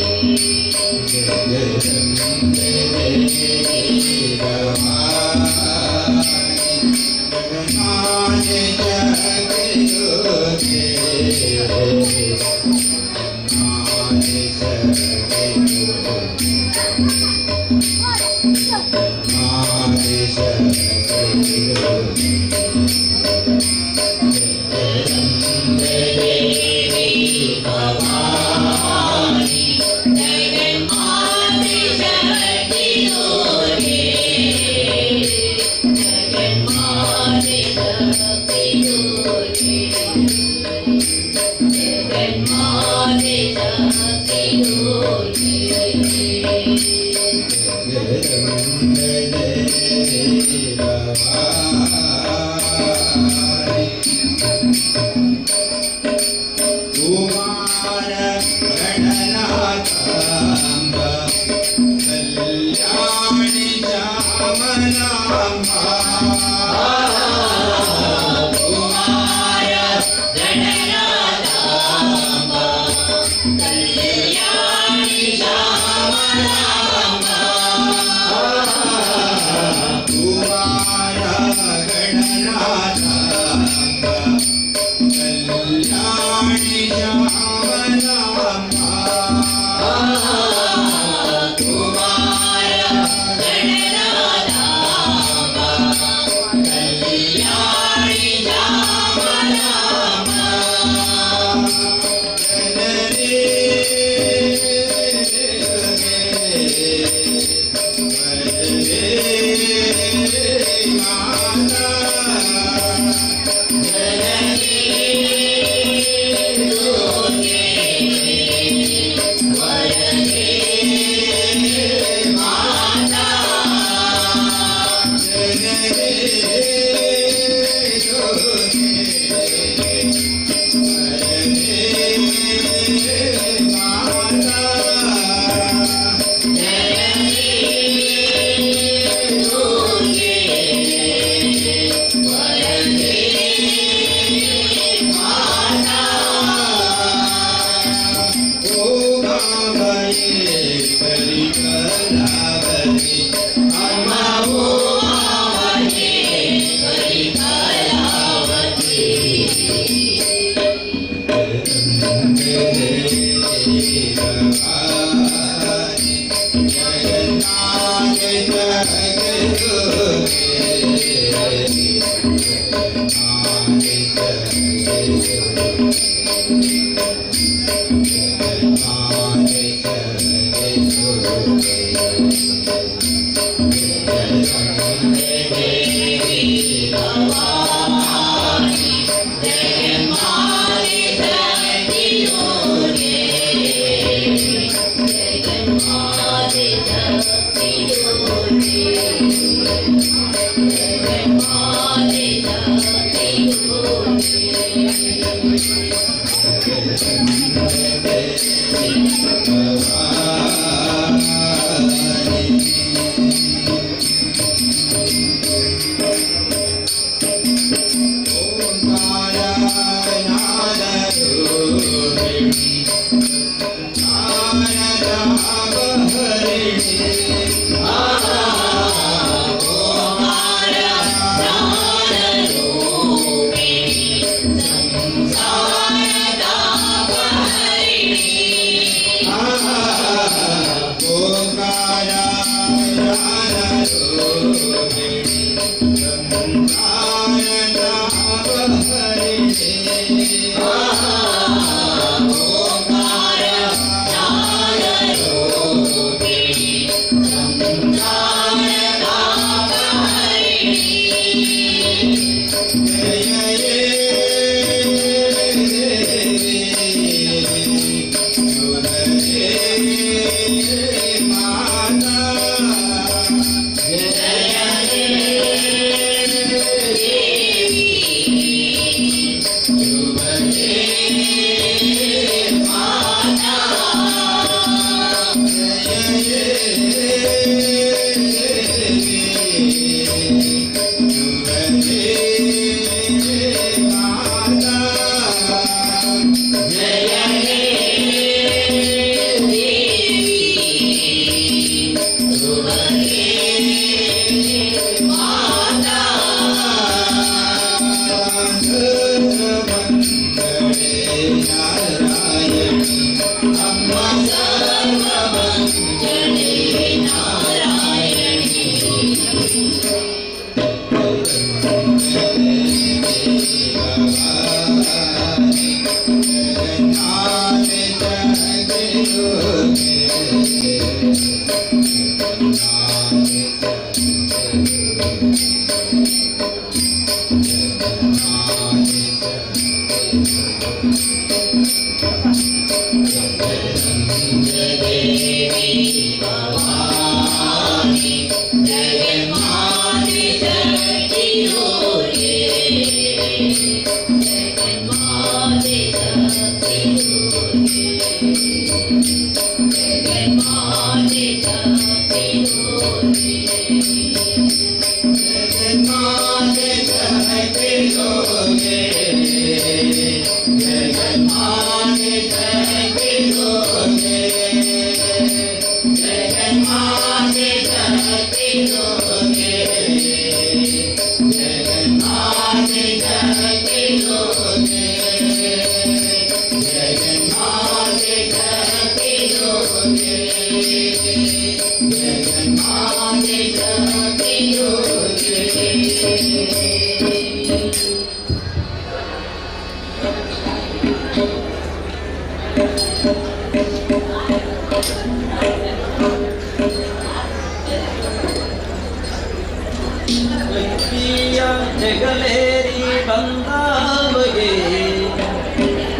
ಜಗಲೇರಿ ಬಂದಾವಗೆ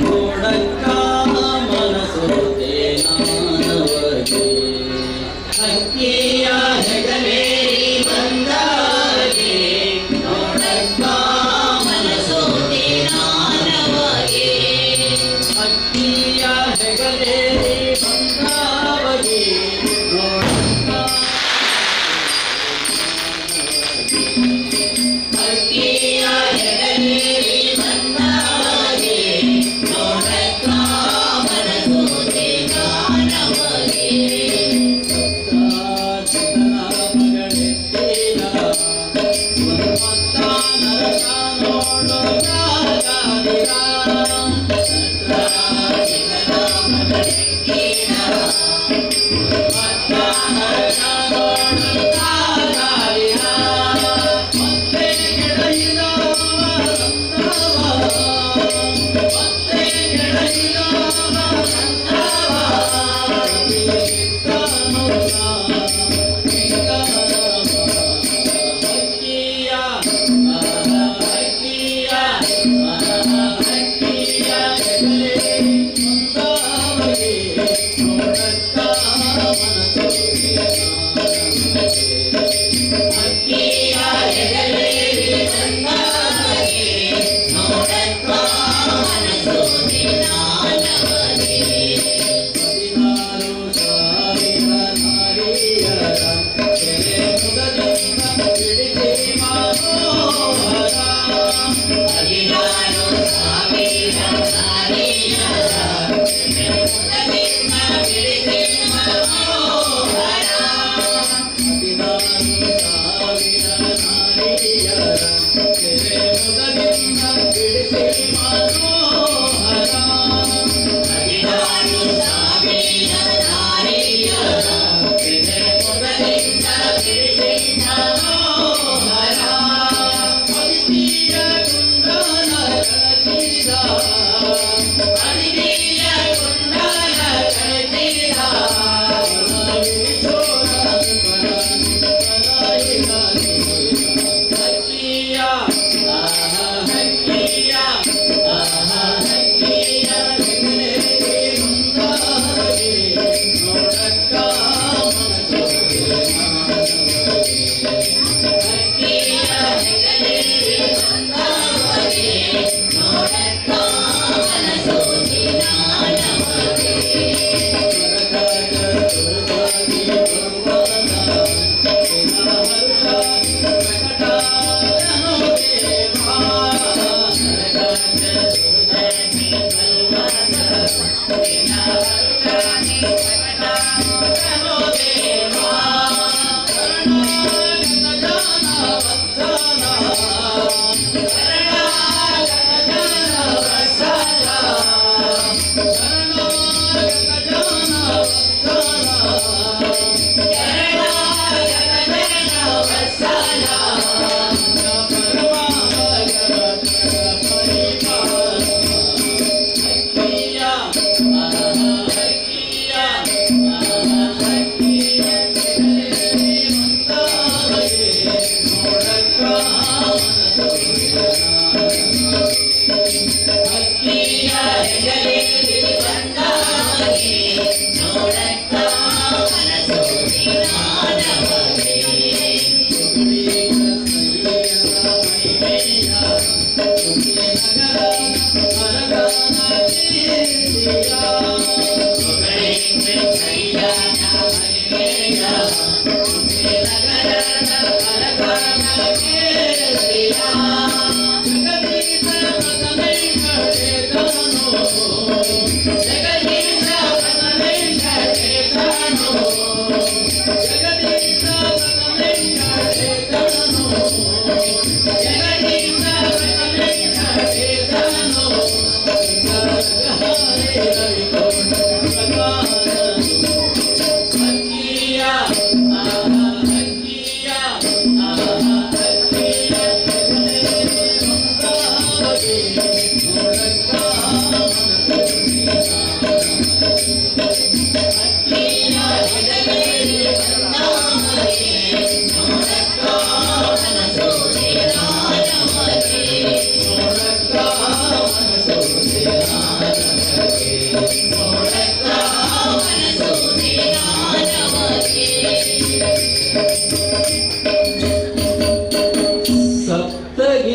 ನೋಡಕ್ಕ ಮನಸೋತೆ ನಾನವಗೆ ಅಕ್ಕಿಯ ಜಗಲೇರಿ ಬಂದಾವಗೆ ನೋಡಕ್ಕ ಮನಸೋತೆ ನಾನವಗೆ ಅಕ್ಕಿಯ ಜಗಲೇರಿ ಬಂದಾವಗೆ ನೋಡಕ್ಕ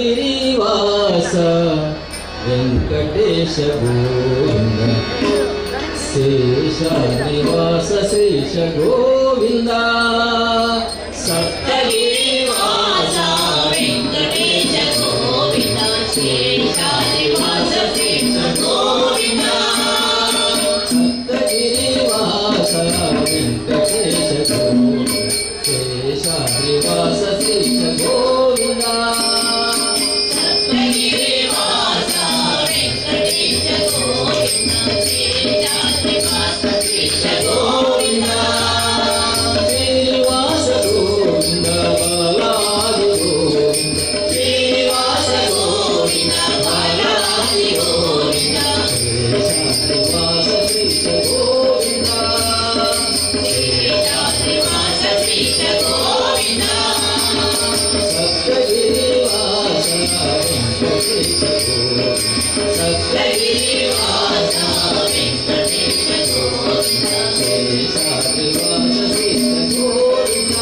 सप्तगिरिवास वेंकटेश गोविंद शेषाद्रिवास शेष गोविंद सप्तगिरिवास वेंकटेश गोविंद शेषाद्रिवास शेष गोविंद सप्तगिरिवास वेंकटेश गोविंद शेषाद्रिवास शेष गोविंद सप्तगिरिवास वेंकटेश गोविंद शेषाद्रिवास शेष गोविंद श्रीनिवास गोविंद बालाजि गोविंद श्रीनिवास गोविंद बालाजि गोविंद शेषाद्रिवास शेष गोविंद शेषाद्रिवास शेष गोविंद सप्तगिरिवास वेंकटेश गोविंद सप्तगिरिवास वेंकटेश गोविंद शेषाद्रिवास शेष गोविंद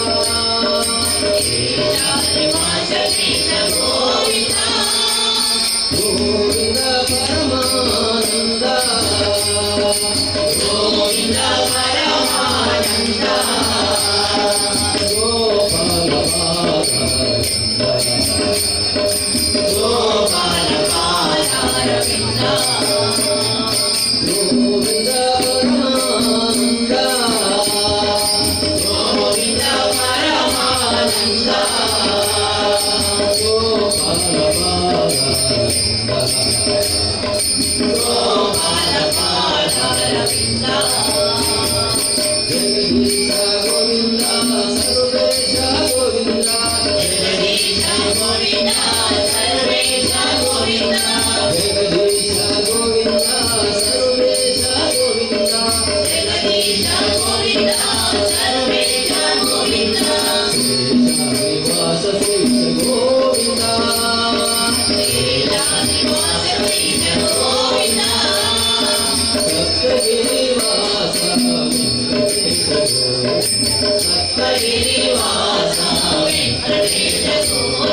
शेषाद्रिवास शेष गोविंद गोविंद परमानंद गोविंद परमानंद गोपाल गोपाल पादारविंद गोविंद परमानंद गोविंद परमानंद गोपाल गोपाल पादारविंद जगदीश गोविंद सर्वेश गोविंद जगदीश गोविंद सर्वेश गोविंद जगदीश गोविंद सर्वेश गोविंद जगदीश गोविंद सर्वेश गोविंद शेषाद्रिवास शेष गोविंद शेषाद्रिवास शेष गोविंद सप्तगिरिवास वेंकटेश गोविंद सप्तगिरिवास वेंकटेश गोविंद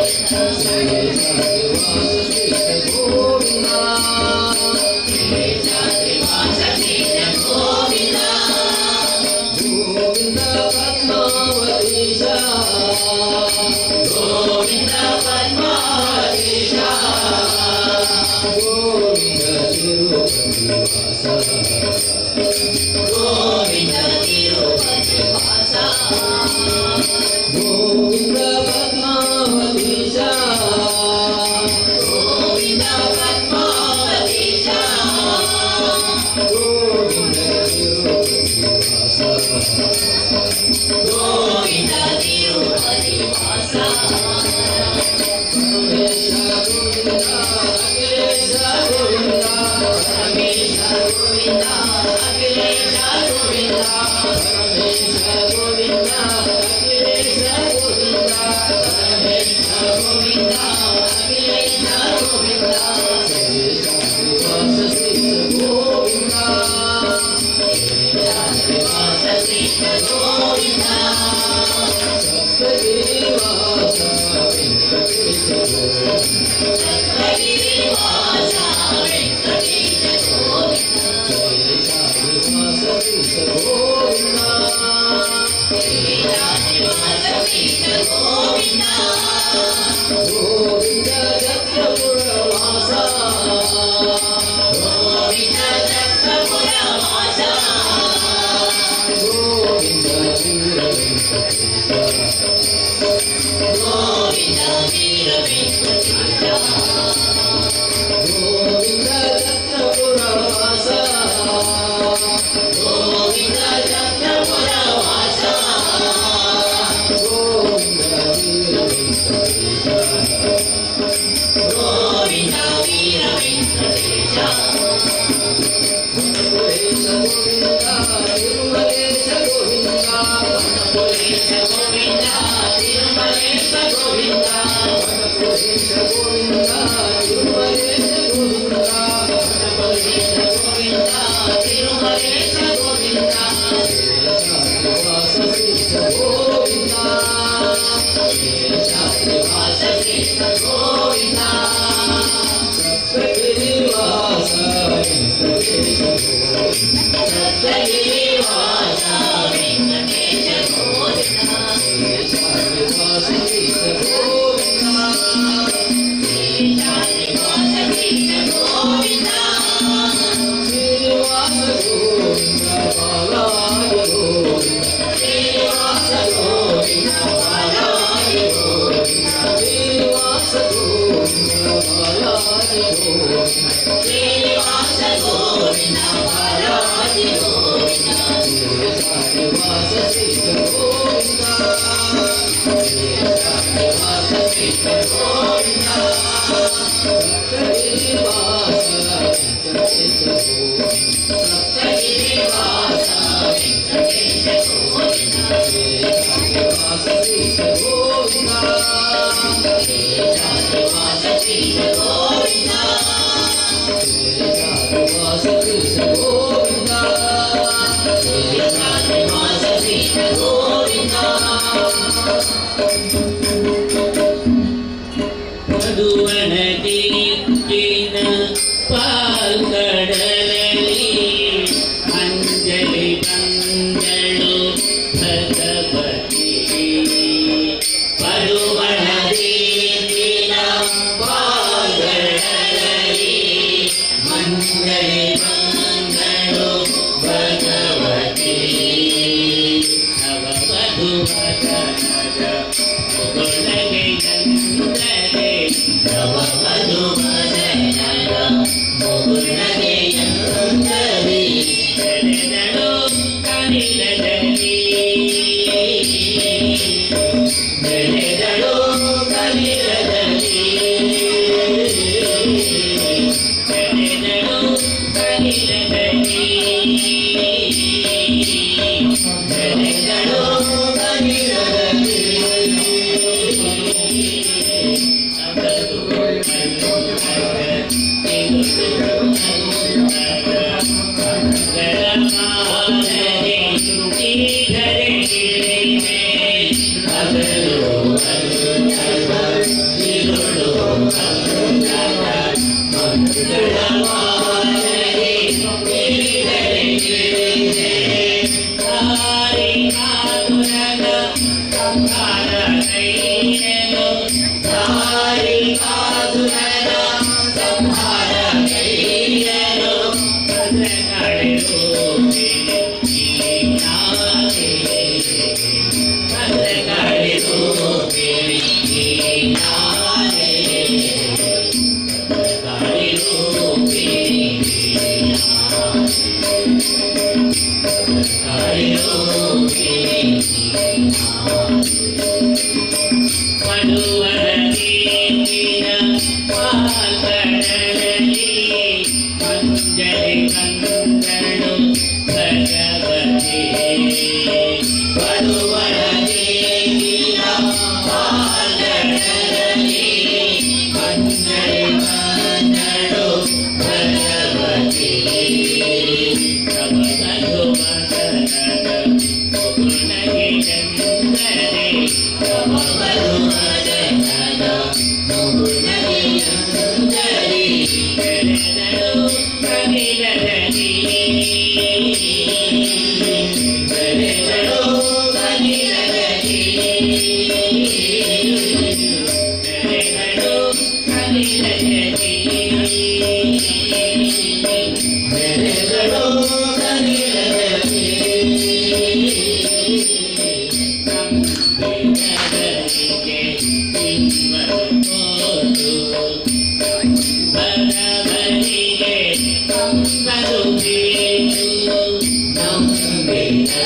शेषाद्रिवास शेष गोविंद शेषाद्रिवास शेष गोविंद गोविंद पद्मावतीश गोविंद पद्मावतीश गोविंद तिरुपतिवास गोविंद तिरुपतिवास गोविंद पद्मावतीश गोविंद पद्मावतीश गोविंद तिरुपतिवास गोविंद तिरुपतिवास परमेश गोविंद अखिलेश गोविंद परमेश गोविंद अखिलेश गोविंद परमेश गोविंद अखिलेश गोविंद परमेश गोविंद अखिलेश गोविंद शेषाद्रिवास शेष Bhagavati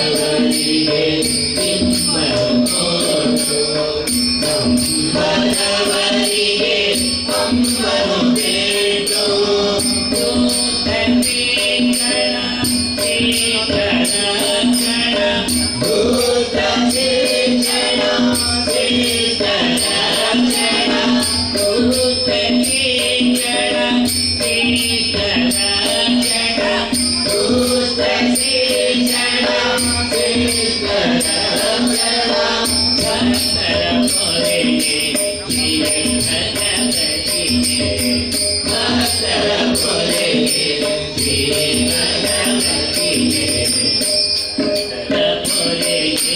ಬಡವರಿಗೆ ನಿಮ್ಮನು ಬಡವರಿಗೆ ಅಮ್ಮನು ಬೇಟು ಭೂತಕೀಕರಣ देवी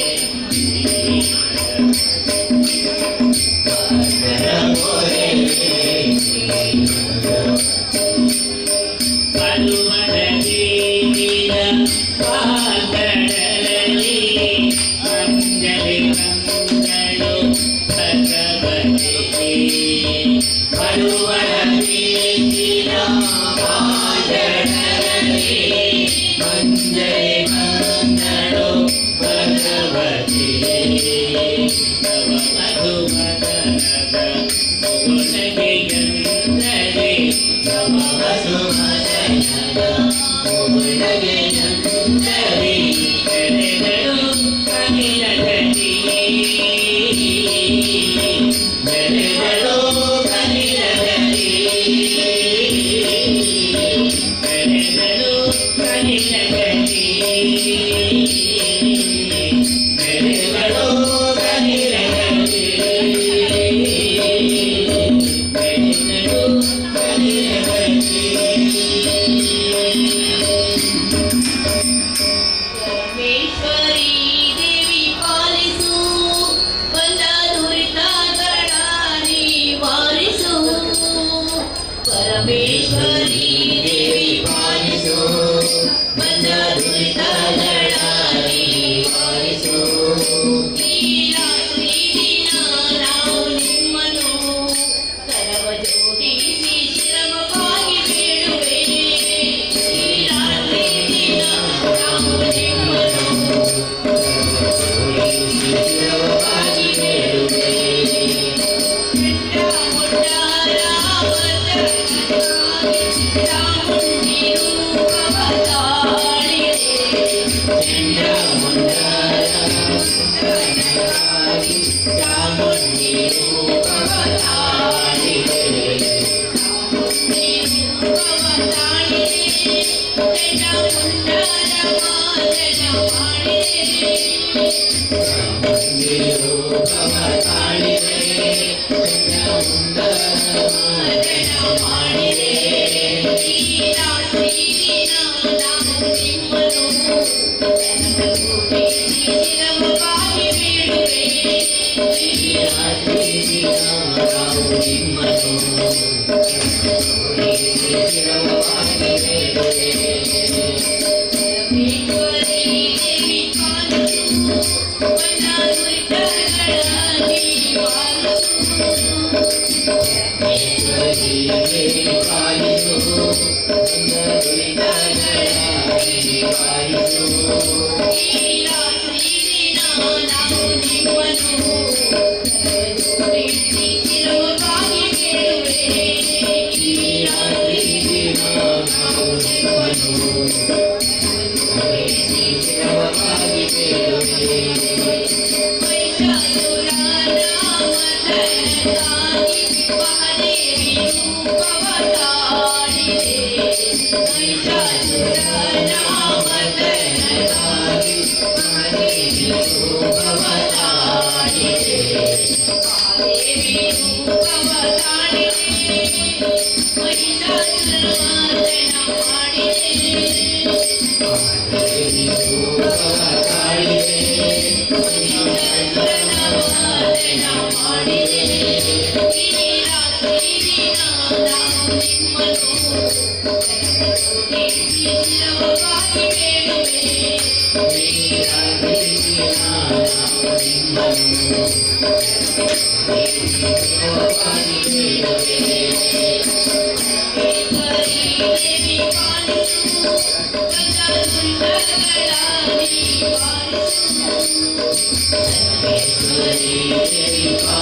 Sita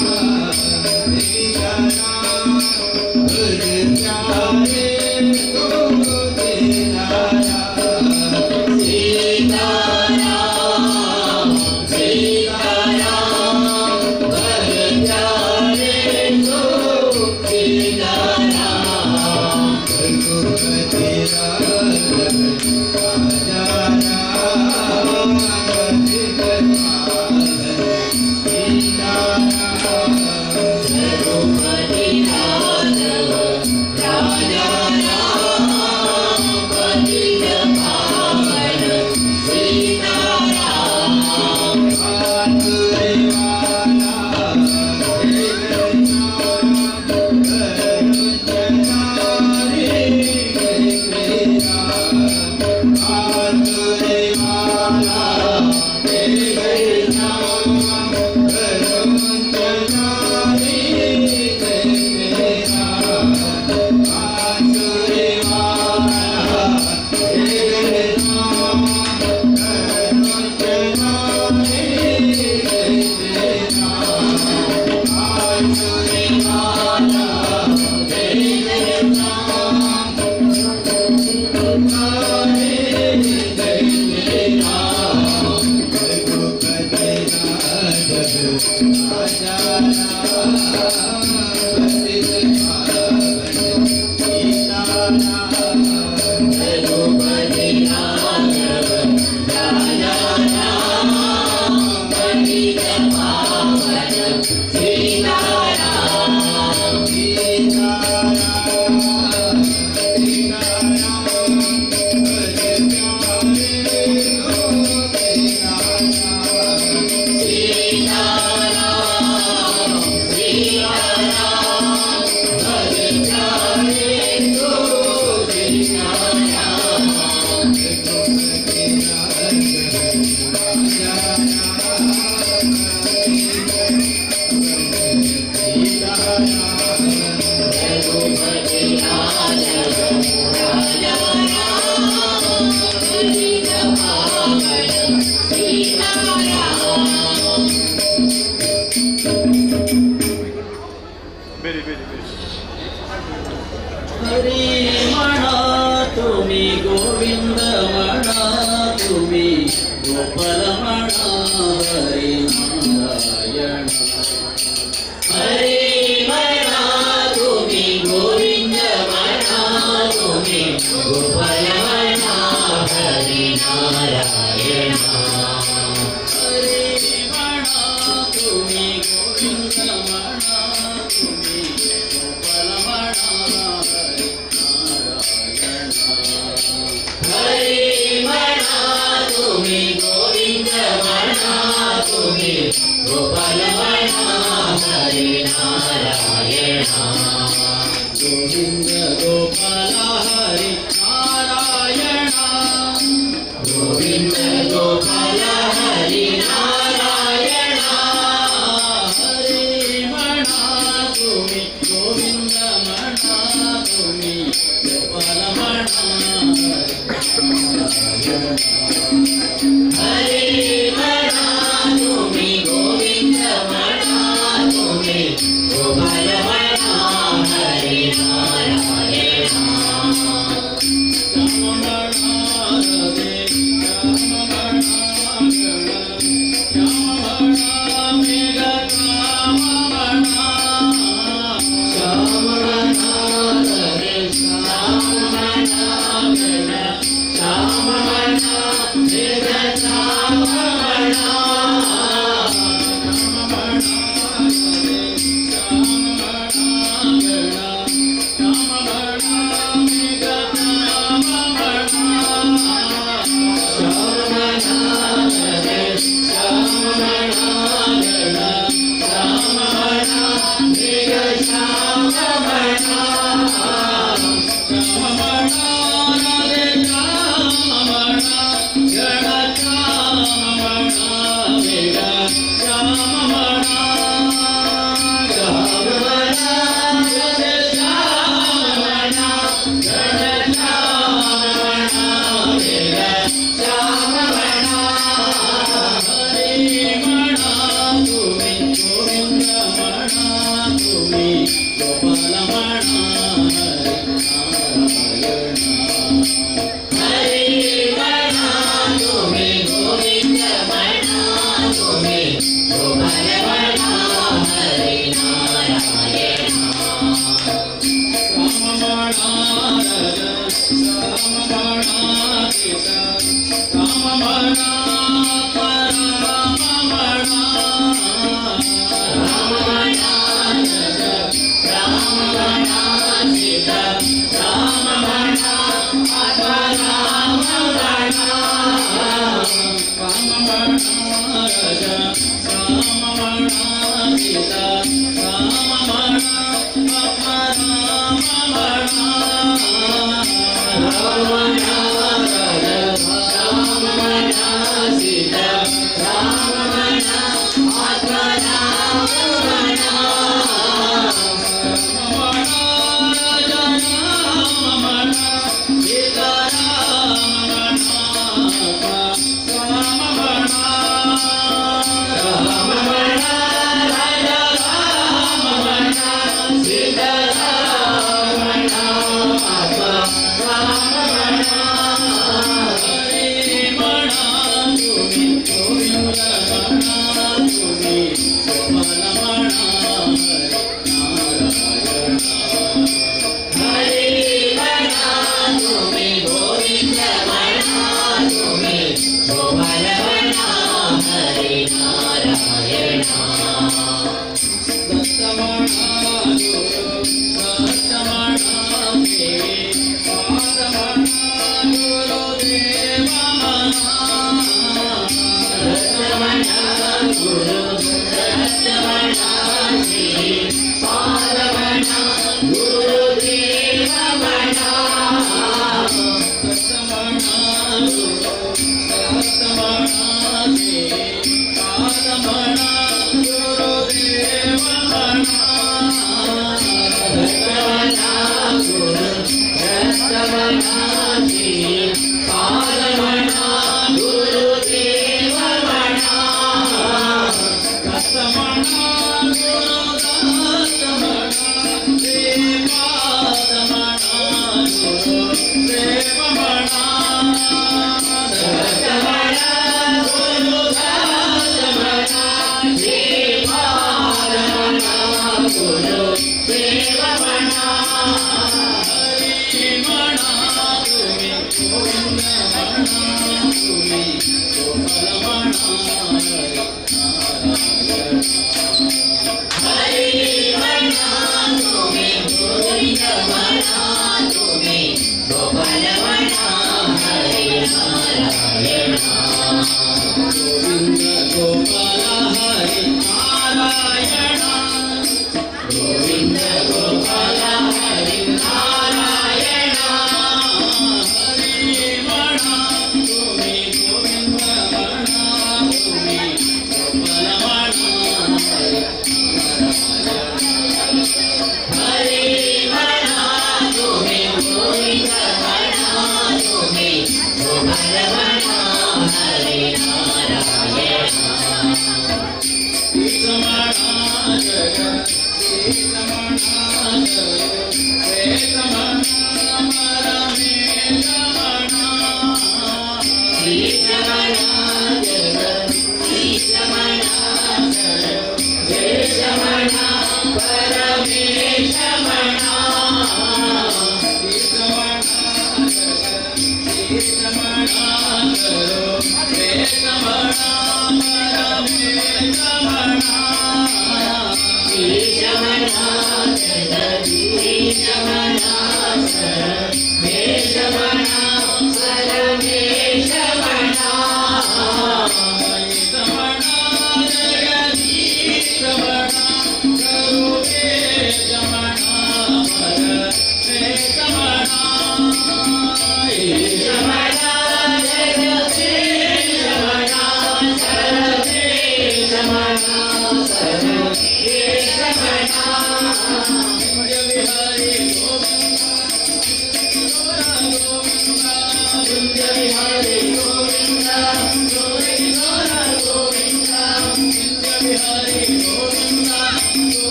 Ram Govinda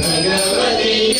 भगवती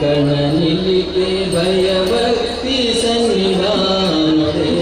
ಕಣನಿಲಿಕೆ ಭಯ ಭಕ್ತಿ ಸನ್ನಿಧಾನವೇ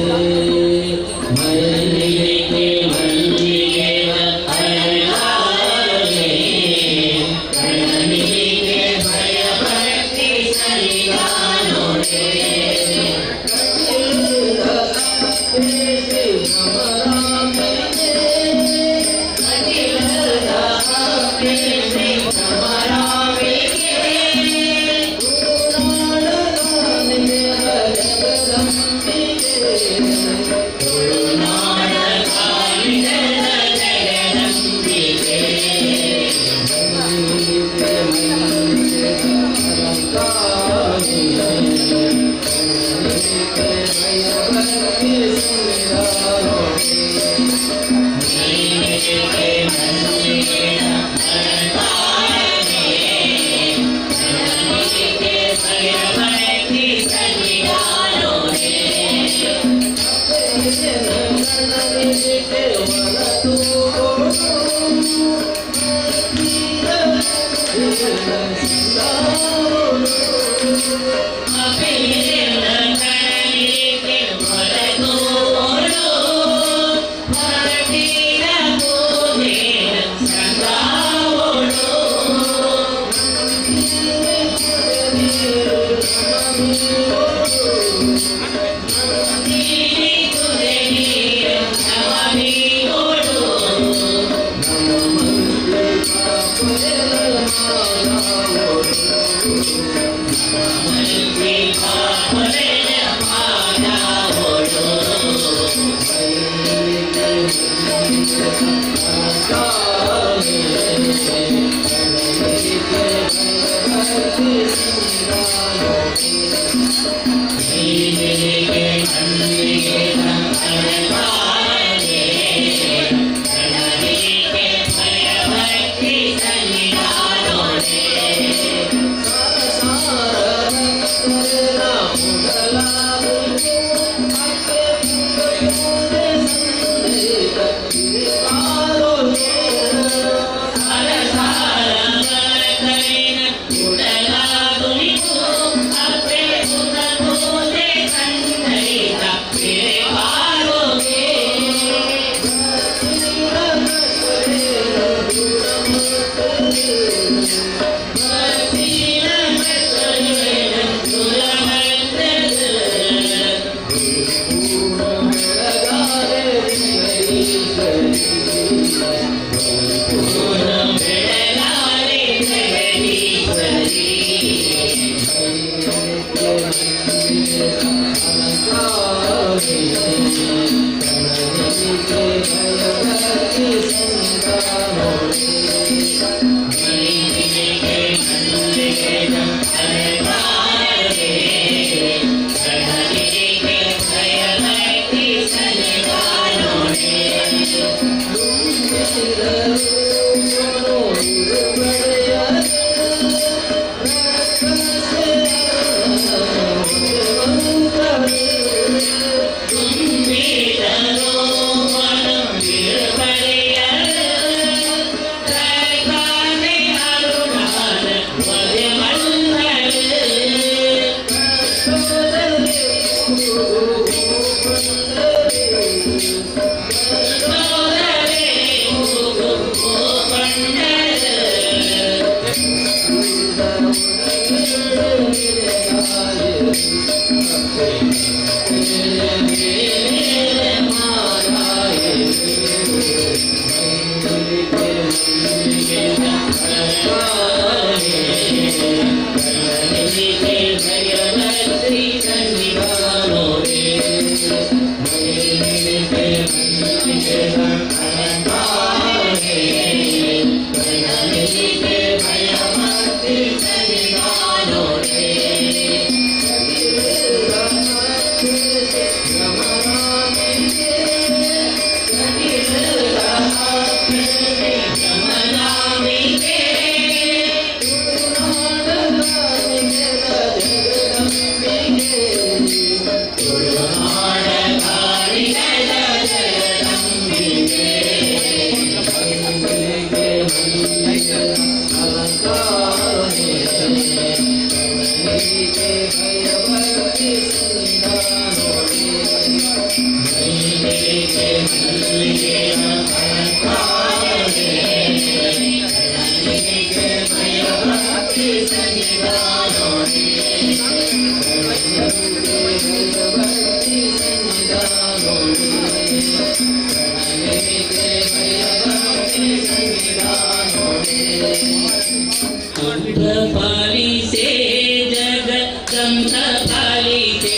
जगदम्ब पालिते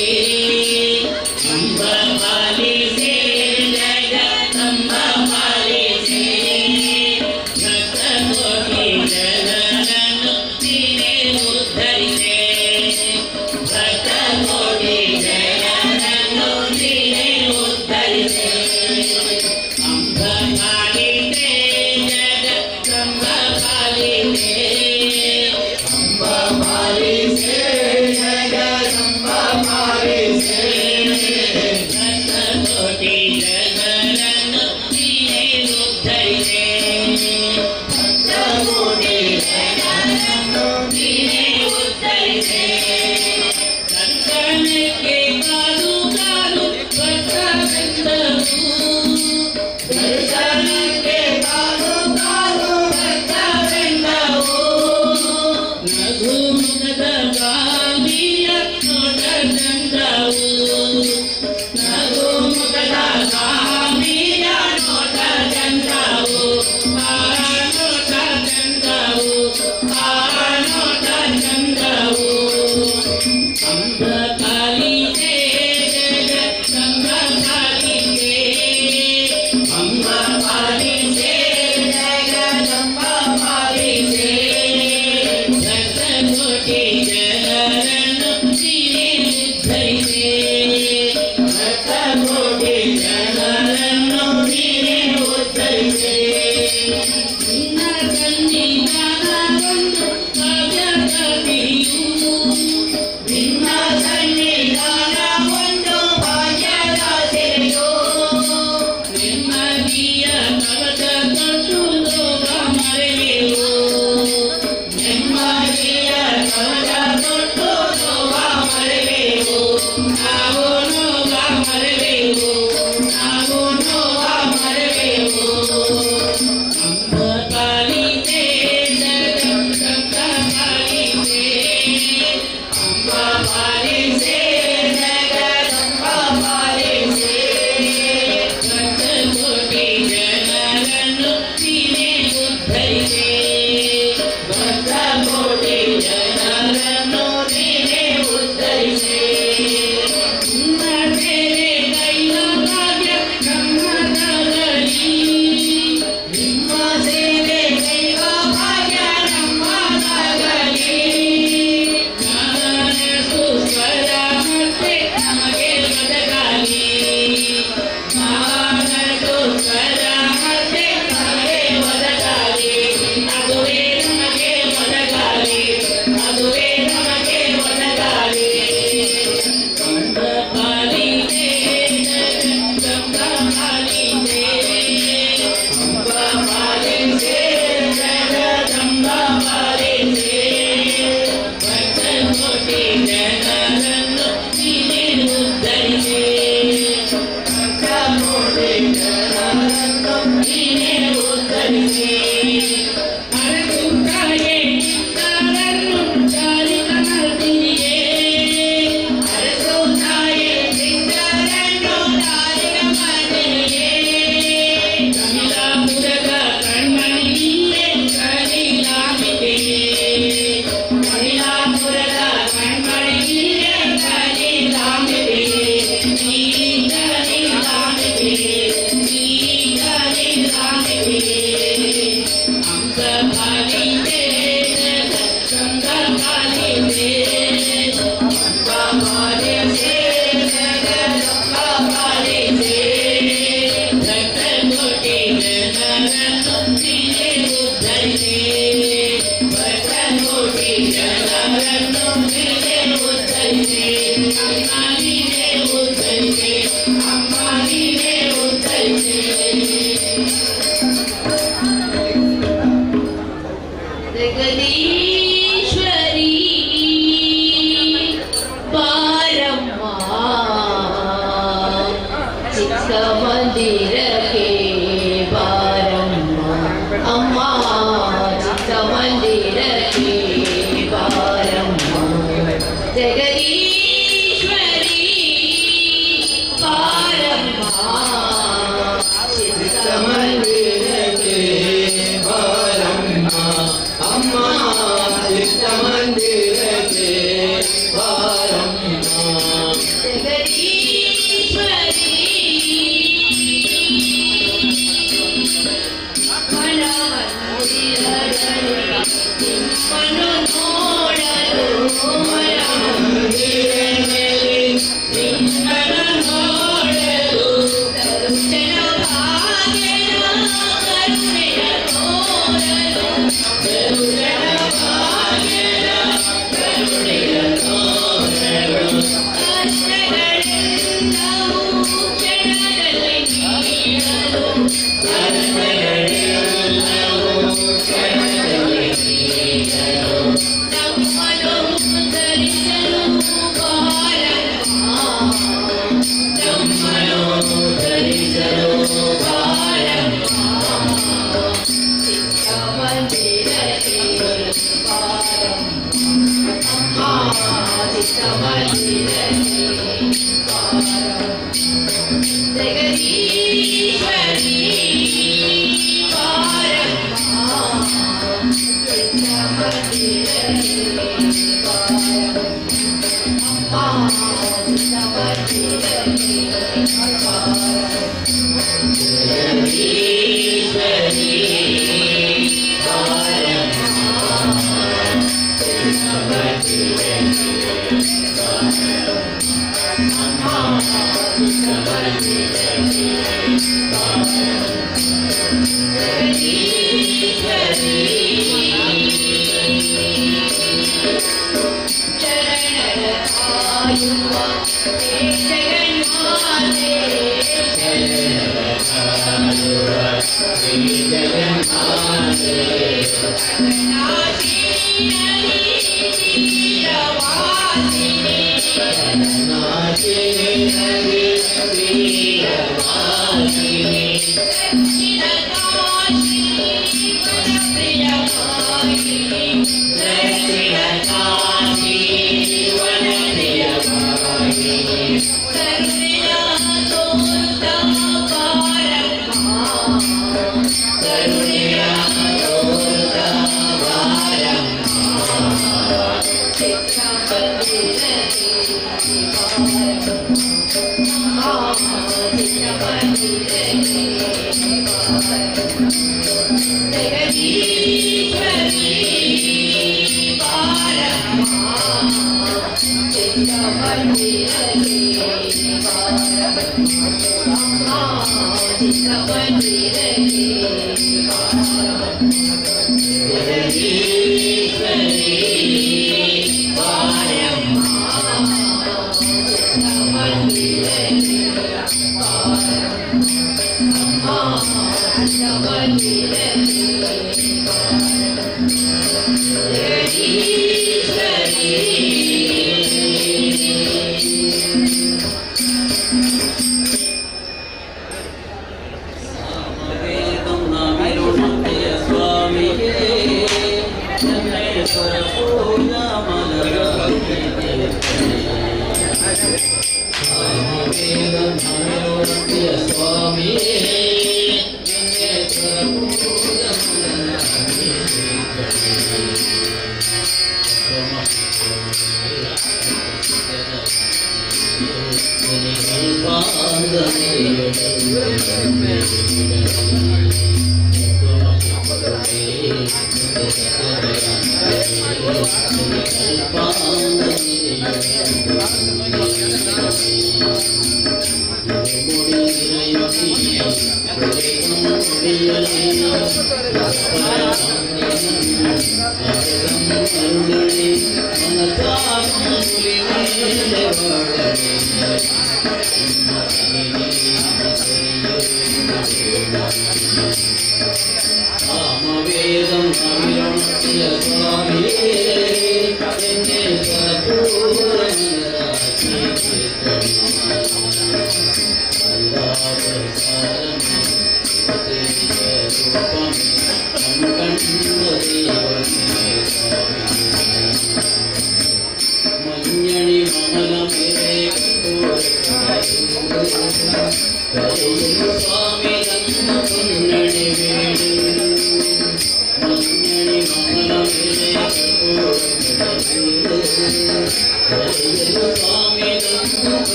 अम्ब पालिते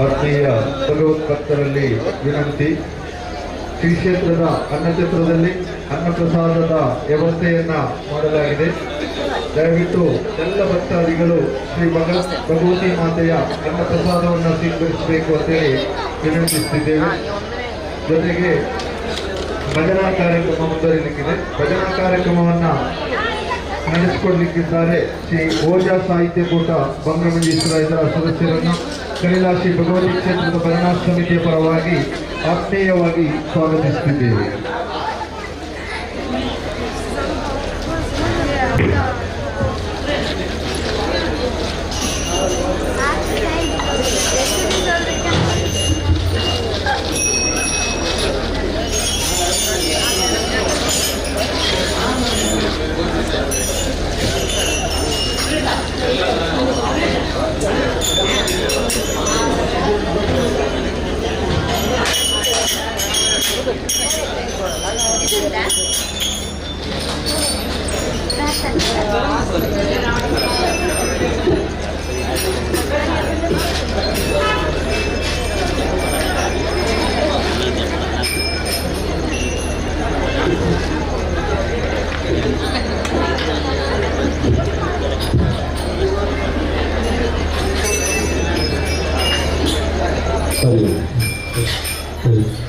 ಆತ್ಮೀಯ ಭಗವದ್ಭಕ್ತರಲ್ಲಿ ವಿನಂತಿ, ಶ್ರೀ ಕ್ಷೇತ್ರದ ಅನ್ನಛತ್ರದಲ್ಲಿ ಅನ್ನಪ್ರಸಾದದ ವ್ಯವಸ್ಥೆಯನ್ನ ಮಾಡಲಾಗಿದೆ. ದಯವಿಟ್ಟು ಎಲ್ಲ ಭಕ್ತಾದಿಗಳು ಶ್ರೀ ಭಗವತಿ ಮಾತೆಯ ಅನ್ನಪ್ರಸಾದವನ್ನು ಸ್ವೀಕರಿಸಬೇಕು ಅಂತೇಳಿ ವಿನಂತಿಸುತ್ತಿದ್ದೇವೆ. ಜೊತೆಗೆ ಭಜನಾ ಕಾರ್ಯಕ್ರಮ ಮುಂದುವರಿಲಿಕ್ಕಿದೆ. ಭಜನಾ ಕಾರ್ಯಕ್ರಮವನ್ನ ನಡೆಸಿಕೊಡ್ಲಿಕ್ಕಿದ್ದಾರೆ ಶ್ರೀ ಓಜಾ ಸಾಹಿತ್ಯ ಕೂಟ ಬಂಗಮಂಜೇಶ್ವರ ಇದರ ಸದಸ್ಯರನ್ನು ಕೈಲಾಶಿ ಭಗವತಿ ಕ್ಷೇತ್ರದ ಭಜನಾ ಸಮಿತಿಯ ಪರವಾಗಿ ಆತ್ಮೀಯವಾಗಿ ಸ್ವಾಗತಿಸುತ್ತಿದ್ದೇವೆ.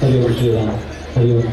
Hariom Shri Ram Hariom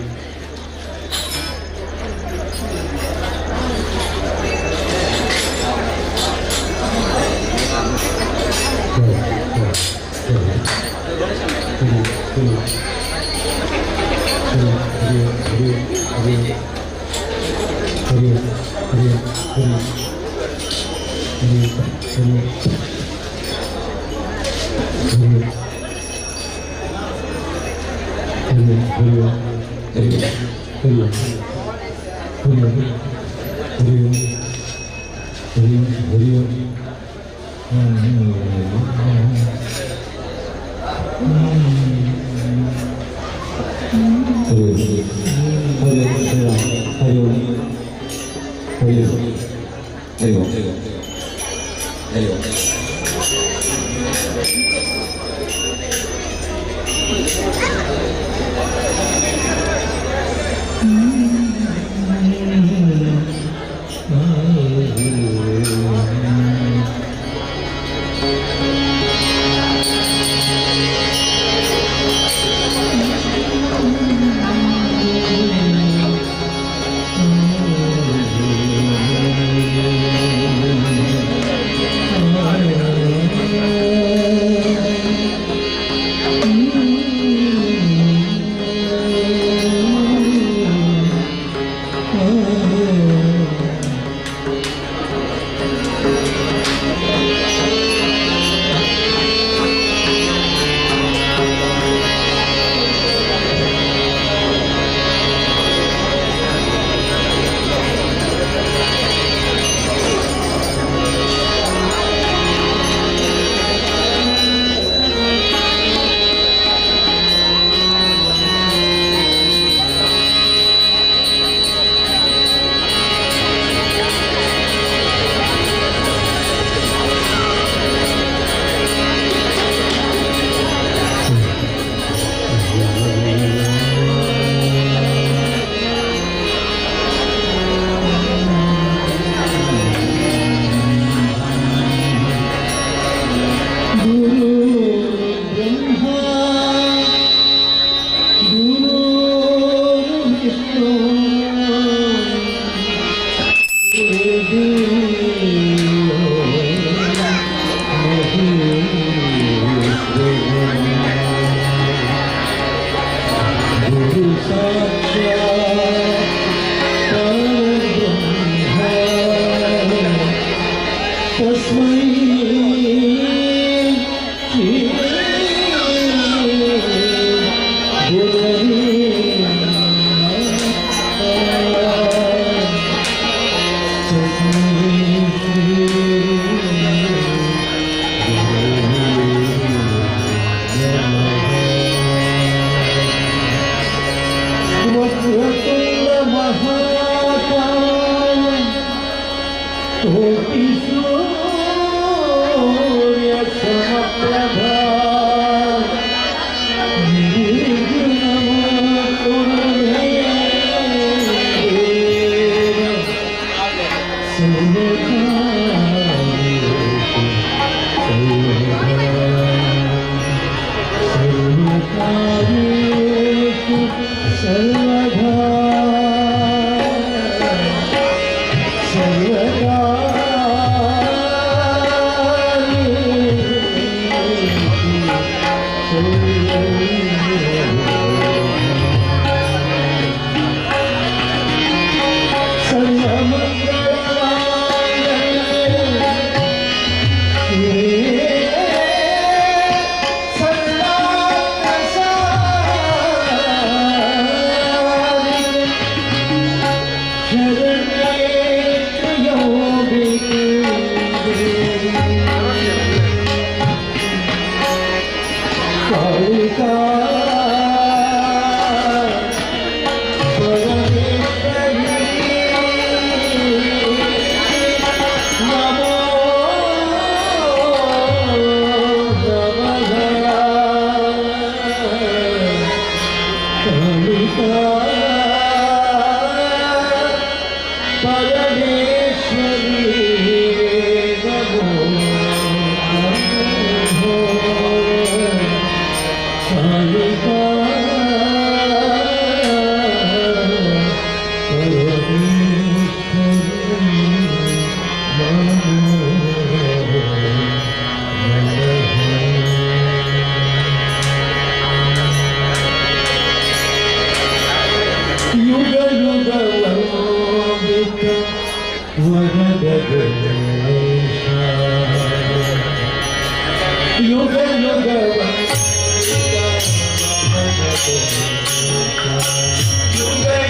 Yuga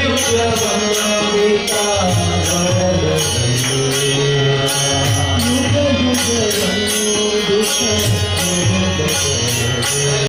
yuga